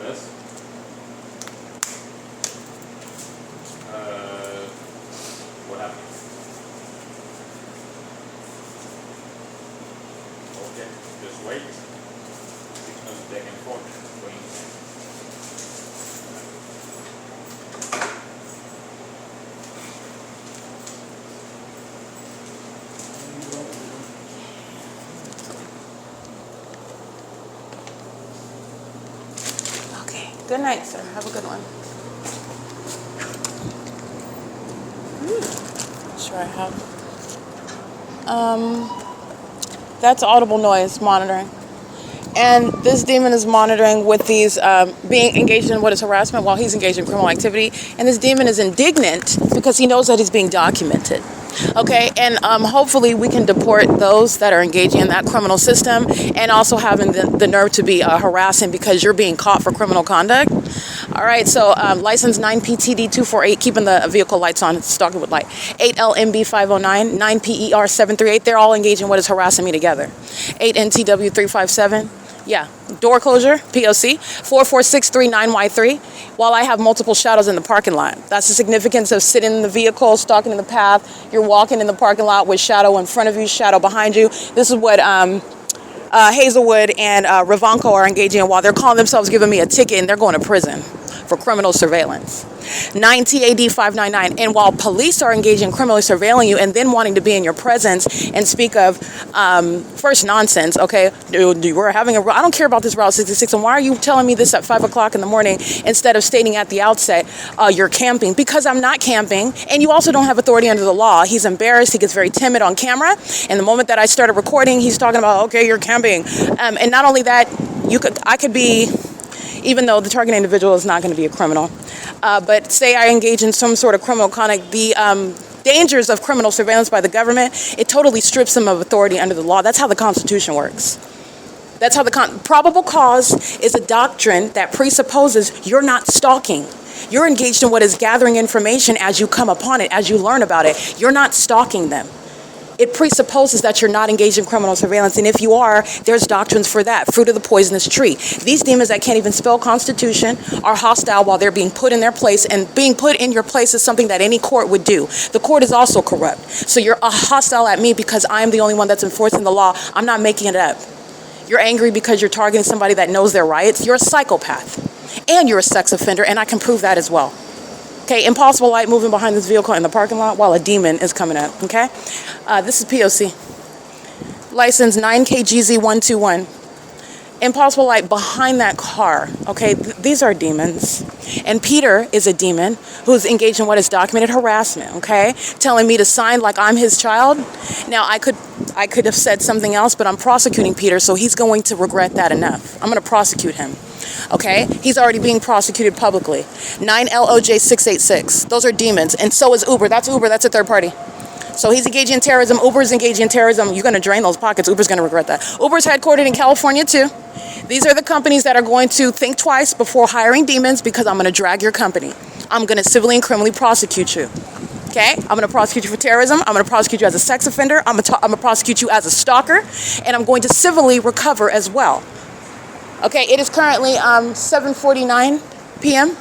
Yes. What happened? Okay, just wait. Signals back and forth. Going. Good night, sir. Have a good one. Sure, I have. That's audible noise monitoring. And this demon is monitoring with these, being engaged in what is harassment while he's engaged in criminal activity. And this demon is indignant because he knows that he's being documented. Okay, and hopefully we can deport those that are engaging in that criminal system and also having the nerve to be harassing because you're being caught for criminal conduct. All right, so license 9PTD248, keeping the vehicle lights on, stalking with light. 8LMB509, 9PER738, they're all engaging in what is harassing me together. 8NTW357. Yeah, door closure, P.O.C. 44639Y3, while I have multiple shadows in the parking lot. That's the significance of sitting in the vehicle, stalking in the path. You're walking in the parking lot with shadow in front of you, shadow behind you. This is what Hazelwood and Rivanco are engaging in while they're calling themselves giving me a ticket and they're going to prison for criminal surveillance. 9TAD599, and while police are engaged in criminally surveilling you and then wanting to be in your presence and speak of first nonsense, okay, we're having a, I don't care about this Route 66, and why are you telling me this at 5 o'clock in the morning instead of stating at the outset you're camping? Because I'm not camping, and you also don't have authority under the law. He's embarrassed, he gets very timid on camera, and the moment that I started recording, he's talking about, okay, you're camping, and not only that, I could be, even though the target individual is not going to be a criminal, but say I engage in some sort of criminal conduct, the dangers of criminal surveillance by the government, it totally strips them of authority under the law. That's how the Constitution works. That's how probable cause is a doctrine that presupposes you're not stalking. You're engaged in what is gathering information as you come upon it, as you learn about it. You're not stalking them. It presupposes that you're not engaged in criminal surveillance, and if you are, there's doctrines for that. Fruit of the poisonous tree. These demons that can't even spell Constitution are hostile while they're being put in their place, and being put in your place is something that any court would do. The court is also corrupt. So you're hostile at me because I'm the only one that's enforcing the law. I'm not making it up. You're angry because you're targeting somebody that knows their rights. You're a psychopath, and you're a sex offender, and I can prove that as well. Okay, impossible light moving behind this vehicle in the parking lot while a demon is coming up, okay? This is P.O.C. License 9KGZ121. Impossible light behind that car, okay? These are demons. And Peter is a demon who's engaged in what is documented harassment, okay? Telling me to sign like I'm his child. Now, I could have said something else, but I'm prosecuting Peter, so he's going to regret that enough. I'm going to prosecute him. Okay, he's already being prosecuted publicly. 9LOJ686. Those are demons, and so is Uber. That's Uber. That's a third party. So he's engaging in terrorism. Uber's engaging in terrorism. You're going to drain those pockets. Uber's going to regret that. Uber's headquartered in California too. These are the companies that are going to think twice before hiring demons because I'm going to drag your company. I'm going to civilly and criminally prosecute you. Okay, I'm going to prosecute you for terrorism. I'm going to prosecute you as a sex offender. I'm going to prosecute you as a stalker, and I'm going to civilly recover as well. Okay, it is currently 7:49 p.m.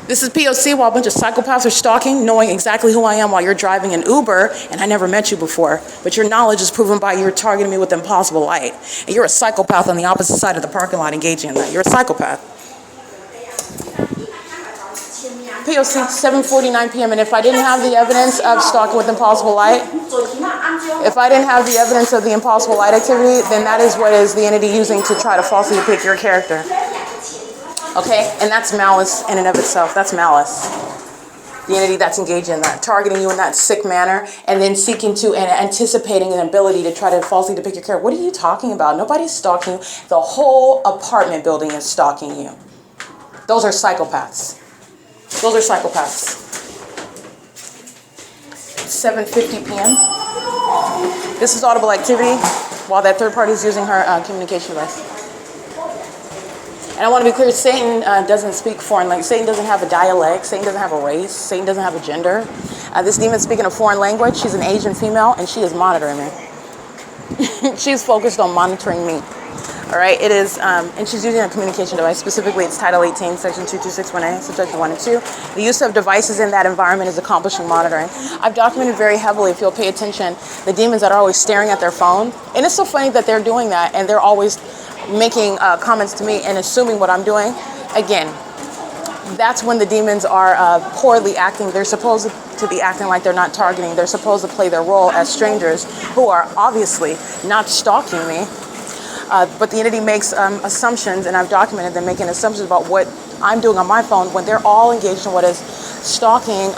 This is P.O.C. while a bunch of psychopaths are stalking, knowing exactly who I am while you're driving an Uber, and I never met you before. But your knowledge is proven by you're targeting me with impossible light. And you're a psychopath on the opposite side of the parking lot engaging in that. You're a psychopath. P.O.C. 7:49 p.m. And if I didn't have the evidence of stalking with impossible light, if I didn't have the evidence of the impossible light activity, then that is what is the entity using to try to falsely depict your character. Okay? And that's malice in and of itself. That's malice. The entity that's engaged in that, targeting you in that sick manner, and then seeking to and anticipating an ability to try to falsely depict your character. What are you talking about? Nobody's stalking you. The whole apartment building is stalking you. Those are psychopaths. Those are psychopaths. 7:50 p.m. This is audible activity while that third party is using her communication device. And I want to be clear, Satan doesn't speak foreign language. Satan doesn't have a dialect. Satan doesn't have a race. Satan doesn't have a gender. This demon is speaking a foreign language. She's an Asian female, and she is monitoring me. She's focused on monitoring me. All right, it is, and she's using a communication device. Specifically, it's Title 18, Section 2261A, Subsection 1 and 2. The use of devices in that environment is accomplishing monitoring. I've documented very heavily, if you'll pay attention, the demons that are always staring at their phone. And it's so funny that they're doing that, and they're always making comments to me and assuming what I'm doing. Again, that's when the demons are poorly acting. They're supposed to be acting like they're not targeting. They're supposed to play their role as strangers who are obviously not stalking me. But the entity makes assumptions, and I've documented them making assumptions about what I'm doing on my phone when they're all engaged in what is stalking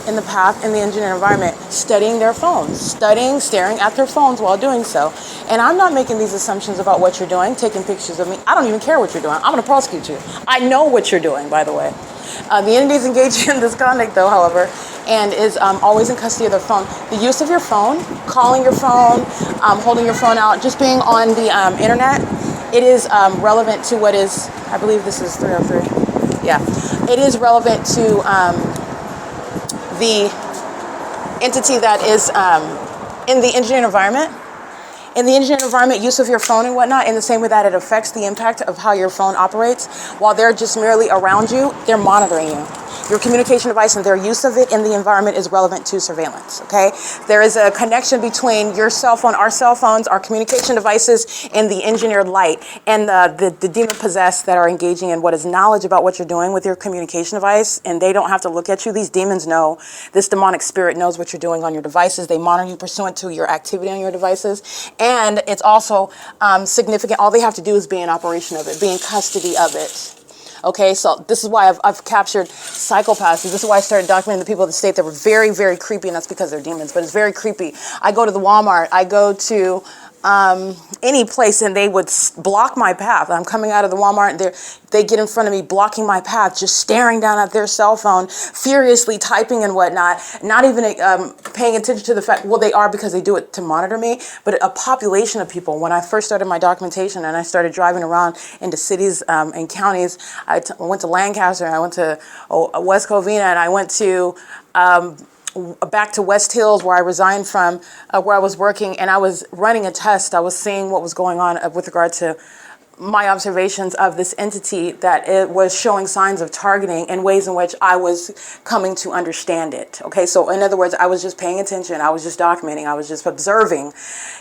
in the path in the engineered environment, studying their phones, staring at their phones while doing so. And I'm not making these assumptions about what you're doing, taking pictures of me. I don't even care what you're doing. I'm going to prosecute you. I know what you're doing, by the way. The entity is engaged in this conduct, though, however, and is always in custody of their phone. The use of your phone, calling your phone, holding your phone out, just being on the internet, it is relevant to what is, I believe this is 303. Yeah, it is relevant to the entity that is in the engineered environment. In the engineered environment, use of your phone and whatnot, in the same way that it affects the impact of how your phone operates, while they're just merely around you, they're monitoring you. Your communication device and their use of it in the environment is relevant to surveillance, okay? There is a connection between your cell phone, our cell phones, our communication devices, and the engineered light, and the demon-possessed that are engaging in what is knowledge about what you're doing with your communication device, and they don't have to look at you. These demons know, this demonic spirit knows what you're doing on your devices. They monitor you pursuant to your activity on your devices, and it's also significant. All they have to do is be in operation of it, be in custody of it. Okay, so this is why I've captured psychopaths. This is why I started documenting the people of the state that were very, very creepy, and that's because they're demons, but it's very creepy. I go to the Walmart, I go to any place, and they would block my path. I'm coming out of the Walmart, and they get in front of me, blocking my path, just staring down at their cell phone, furiously typing and whatnot, not even paying attention to the fact, well, they are, because they do it to monitor me, but a population of people. When I first started my documentation and I started driving around into cities and counties, I went to Lancaster, and I went to West Covina, and I went to back to West Hills, where I resigned from, where I was working, and I was running a test. I was seeing what was going on with regard to my observations of this entity, that it was showing signs of targeting in ways in which I was coming to understand it. Okay, so in other words, I was just paying attention, I was just documenting, I was just observing,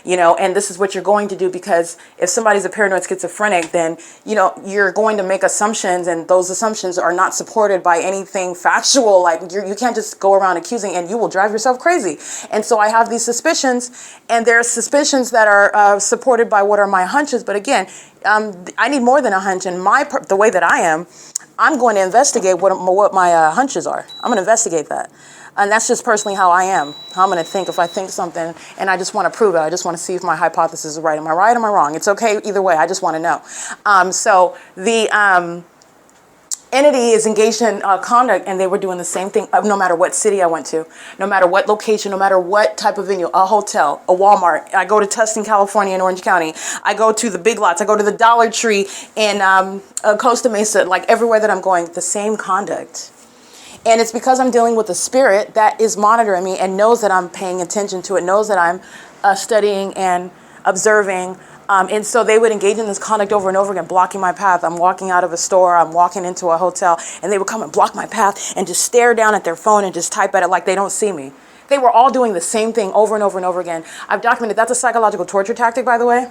you know, and this is what you're going to do, because if somebody's a paranoid schizophrenic, then, you know, you're going to make assumptions, and those assumptions are not supported by anything factual. Like, you can't just go around accusing, and you will drive yourself crazy. And so I have these suspicions, and there's suspicions that are supported by what are my hunches, but again, I need more than a hunch, and the way that I am, I'm going to investigate what my hunches are. I'm going to investigate that. And that's just personally how I am. How I'm going to think if I think something, and I just want to prove it. I just want to see if my hypothesis is right. Am I right? Am I wrong? It's okay either way. I just want to know. So the entity is engaged in conduct, and they were doing the same thing no matter what city I went to, no matter what location, no matter what type of venue, a hotel, a Walmart. I go to Tustin, California in Orange County. I go to the Big Lots. I go to the Dollar Tree in Costa Mesa, like everywhere that I'm going, the same conduct. And it's because I'm dealing with a spirit that is monitoring me and knows that I'm paying attention to it, knows that I'm studying and observing. And so they would engage in this conduct over and over again, blocking my path. I'm walking out of a store, I'm walking into a hotel, and they would come and block my path and just stare down at their phone and just type at it like they don't see me. They were all doing the same thing over and over and over again. I've documented, that's a psychological torture tactic, by the way.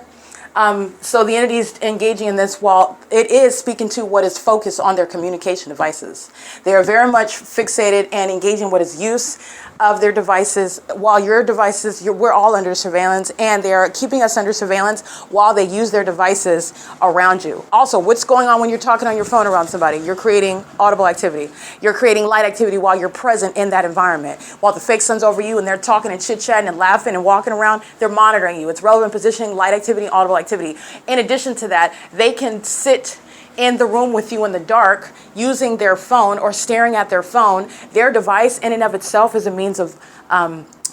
So the entity is engaging in this while it is speaking to what is focused on their communication devices. They are very much fixated and engaging what is use of their devices, while your devices, we're all under surveillance, and they are keeping us under surveillance while they use their devices around you. Also, what's going on when you're talking on your phone around somebody? You're creating audible activity. You're creating light activity while you're present in that environment. While the fake sun's over you and they're talking and chit-chatting and laughing and walking around, they're monitoring you. It's relevant positioning, light activity, audible activity. In addition to that, they can sit in the room with you in the dark using their phone or staring at their phone. Their device in and of itself is a means of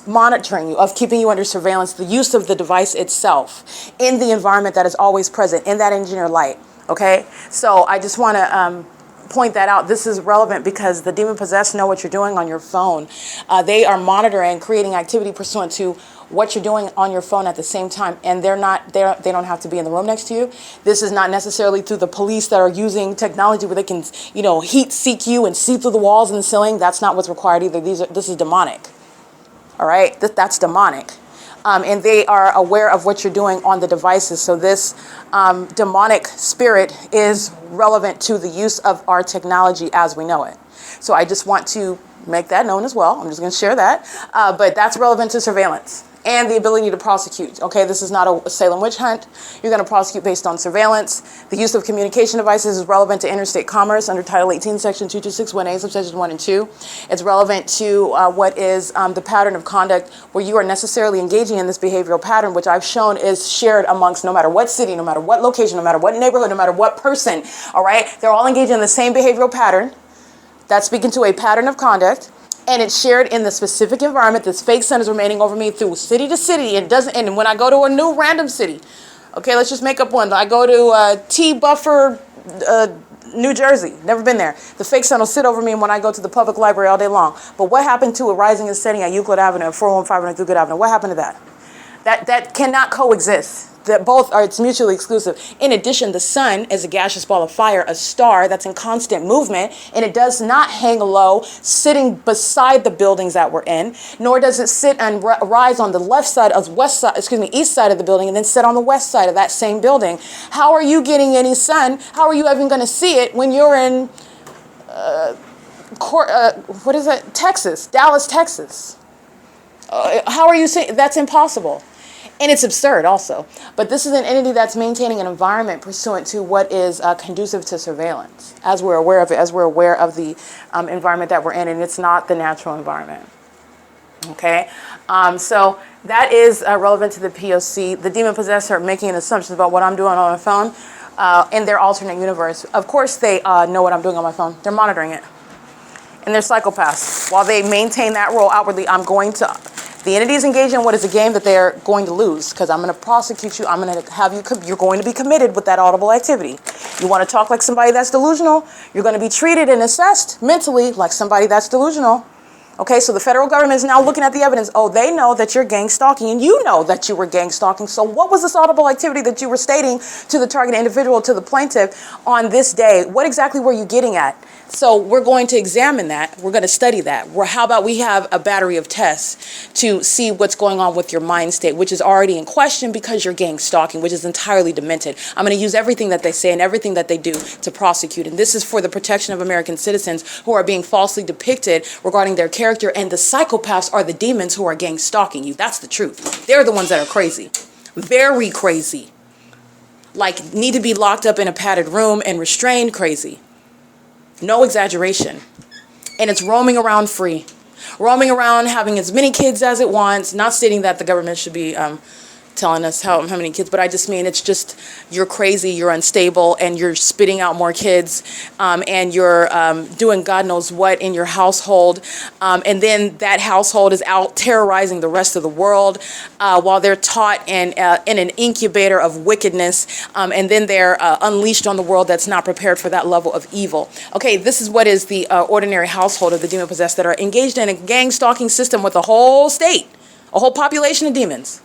monitoring you, of keeping you under surveillance, the use of the device itself in the environment that is always present, in that engineer light, okay? So I just want to point that out. This is relevant because the demon-possessed know what you're doing on your phone. They are monitoring, creating activity pursuant to what you're doing on your phone at the same time, and they don't have to be in the room next to you. This is not necessarily through the police that are using technology where they can, you know, heat seek you and see through the walls and the ceiling. That's not what's required either. This is demonic. All right, that's demonic. And they are aware of what you're doing on the devices. So this demonic spirit is relevant to the use of our technology as we know it. So I just want to make that known as well. I'm just going to share that. But that's relevant to surveillance. and the ability to prosecute. Okay, this is not a Salem witch hunt. You're going to prosecute based on surveillance. The use of communication devices is relevant to interstate commerce under Title 18, Section 2261A, subsections 1 and 2. It's relevant to what is the pattern of conduct where you are necessarily engaging in this behavioral pattern, which I've shown is shared amongst no matter what city, no matter what location, no matter what neighborhood, no matter what person, all right? They're all engaging in the same behavioral pattern. That's speaking to a pattern of conduct. And it's shared in the specific environment. This fake sun is remaining over me through city to city. It doesn't, and when I go to a new random city, okay, let's just make up one. I go to T. Buffer, New Jersey. Never been there. The fake sun will sit over me when I go to the public library all day long. But what happened to a rising and setting at Euclid Avenue, 415 and Euclid Avenue? What happened to that? That cannot coexist. That both are, it's mutually exclusive. In addition, the sun is a gaseous ball of fire, a star that's in constant movement, and it does not hang low, sitting beside the buildings that we're in, nor does it sit and rise on the left side of east side of the building, and then sit on the west side of that same building. How are you getting any sun? How are you even going to see it when you're in, Texas, Dallas, Texas? How are you saying that's impossible? And it's absurd also. But this is an entity that's maintaining an environment pursuant to what is conducive to surveillance, as we're aware of it, as we're aware of the environment that we're in, and it's not the natural environment. Okay? So that is relevant to the P.O.C. The demon possessor making assumptions about what I'm doing on my phone in their alternate universe. Of course they know what I'm doing on my phone. They're monitoring it. And they're psychopaths. While they maintain that role outwardly, the entity is engaged in what is a game that they're going to lose, because I'm going to prosecute you. I'm going to have you, you're going to be committed with that audible activity. You want to talk like somebody that's delusional, you're going to be treated and assessed mentally like somebody that's delusional. Okay, so the federal government is now looking at the evidence. Oh, they know that you're gang stalking, and you know that you were gang stalking. So what was this audible activity that you were stating to the target individual, to the plaintiff on this day? What exactly were you getting at? So we're going to examine that. We're going to study that. How about we have a battery of tests to see what's going on with your mind state, which is already in question because you're gang stalking, which is entirely demented. I'm going to use everything that they say and everything that they do to prosecute. And this is for the protection of American citizens who are being falsely depicted regarding their character. And the psychopaths are the demons who are gang stalking you. That's the truth. They're the ones that are crazy. Very crazy. Like, need to be locked up in a padded room and restrained crazy. No exaggeration. And it's roaming around free. Roaming around, having as many kids as it wants. Not stating that the government should be telling us how many kids, but I just mean it's just, you're crazy, you're unstable, and you're spitting out more kids, and you're doing God knows what in your household, and then that household is out terrorizing the rest of the world while they're taught in an incubator of wickedness, and then they're unleashed on the world that's not prepared for that level of evil. Okay, this is what is the ordinary household of the demon-possessed that are engaged in a gang stalking system with a whole state, a whole population of demons.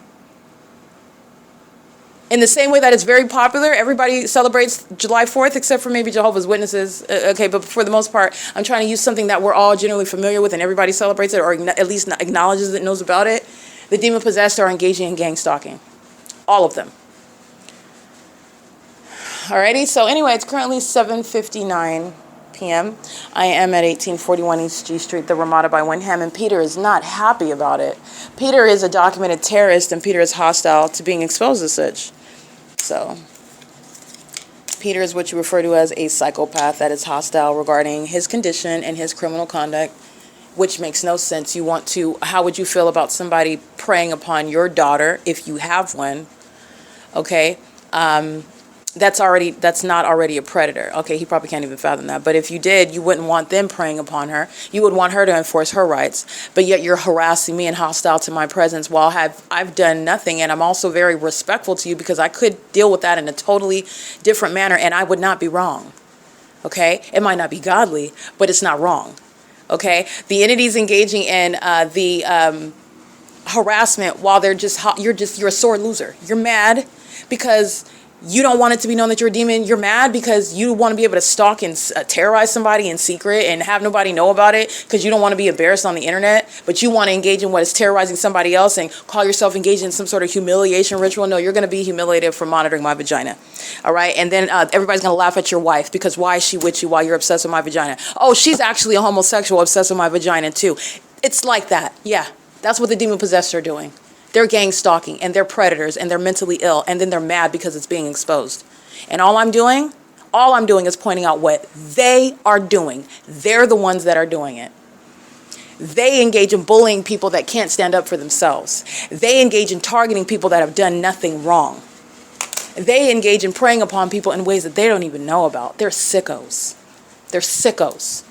In the same way that it's very popular, everybody celebrates July 4th, except for maybe Jehovah's Witnesses. Okay, but for the most part, I'm trying to use something that we're all generally familiar with and everybody celebrates it, or at least acknowledges it, knows about it. The demon-possessed are engaging in gang stalking. All of them. Alrighty, so anyway, it's currently 7:59 p.m. I am at 1841 East G Street, the Ramada by WYNDHAM, and Peter is not happy about it. Peter is a documented terrorist, and Peter is hostile to being exposed as such. So, Peter is what you refer to as a psychopath that is hostile regarding his condition and his criminal conduct, which makes no sense. How would you feel about somebody preying upon your daughter, if you have one? Okay, that's not already a predator. Okay, he probably can't even fathom that. But if you did, you wouldn't want them preying upon her. You would want her to enforce her rights. But yet you're harassing me and hostile to my presence while I've done nothing. And I'm also very respectful to you because I could deal with that in a totally different manner and I would not be wrong. Okay, it might not be godly, but it's not wrong. Okay, the entities engaging in the harassment while you're a sore loser. You're mad because you don't want it to be known that you're a demon. You're mad because you want to be able to stalk and terrorize somebody in secret and have nobody know about it because you don't want to be embarrassed on the internet, but you want to engage in what is terrorizing somebody else and call yourself engaged in some sort of humiliation ritual. No, you're going to be humiliated for monitoring my vagina. All right? And then everybody's going to laugh at your wife because why is she with you while you're obsessed with my vagina? Oh, she's actually a homosexual obsessed with my vagina too. It's like that. Yeah, that's what the demon-possessed are doing. They're gang stalking, and they're predators, and they're mentally ill, and then they're mad because it's being exposed. And all I'm doing is pointing out what they are doing. They're the ones that are doing it. They engage in bullying people that can't stand up for themselves. They engage in targeting people that have done nothing wrong. They engage in preying upon people in ways that they don't even know about. They're sickos. They're sickos.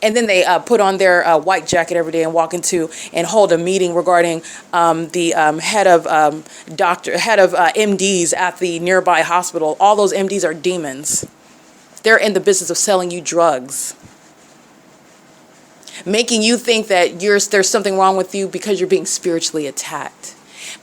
And then they put on their white jacket every day and walk into and hold a meeting regarding the head of MDs at the nearby hospital. All those MDs are demons. They're in the business of selling you drugs, making you think that there's something wrong with you because you're being spiritually attacked.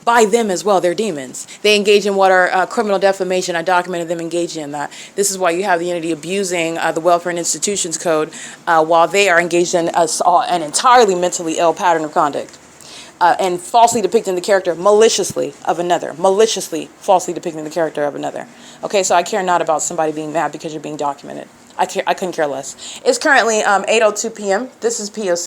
By them as well, they're demons. They engage in what are criminal defamation. I documented them engaging in that. This is why you have the entity abusing the Welfare and Institutions Code while they are engaged in an entirely mentally ill pattern of conduct and falsely depicting the character maliciously of another. Maliciously, falsely depicting the character of another. Okay, so I care not about somebody being mad because you're being documented. I couldn't care less. It's currently 8:02 p.m. This is P.O.C.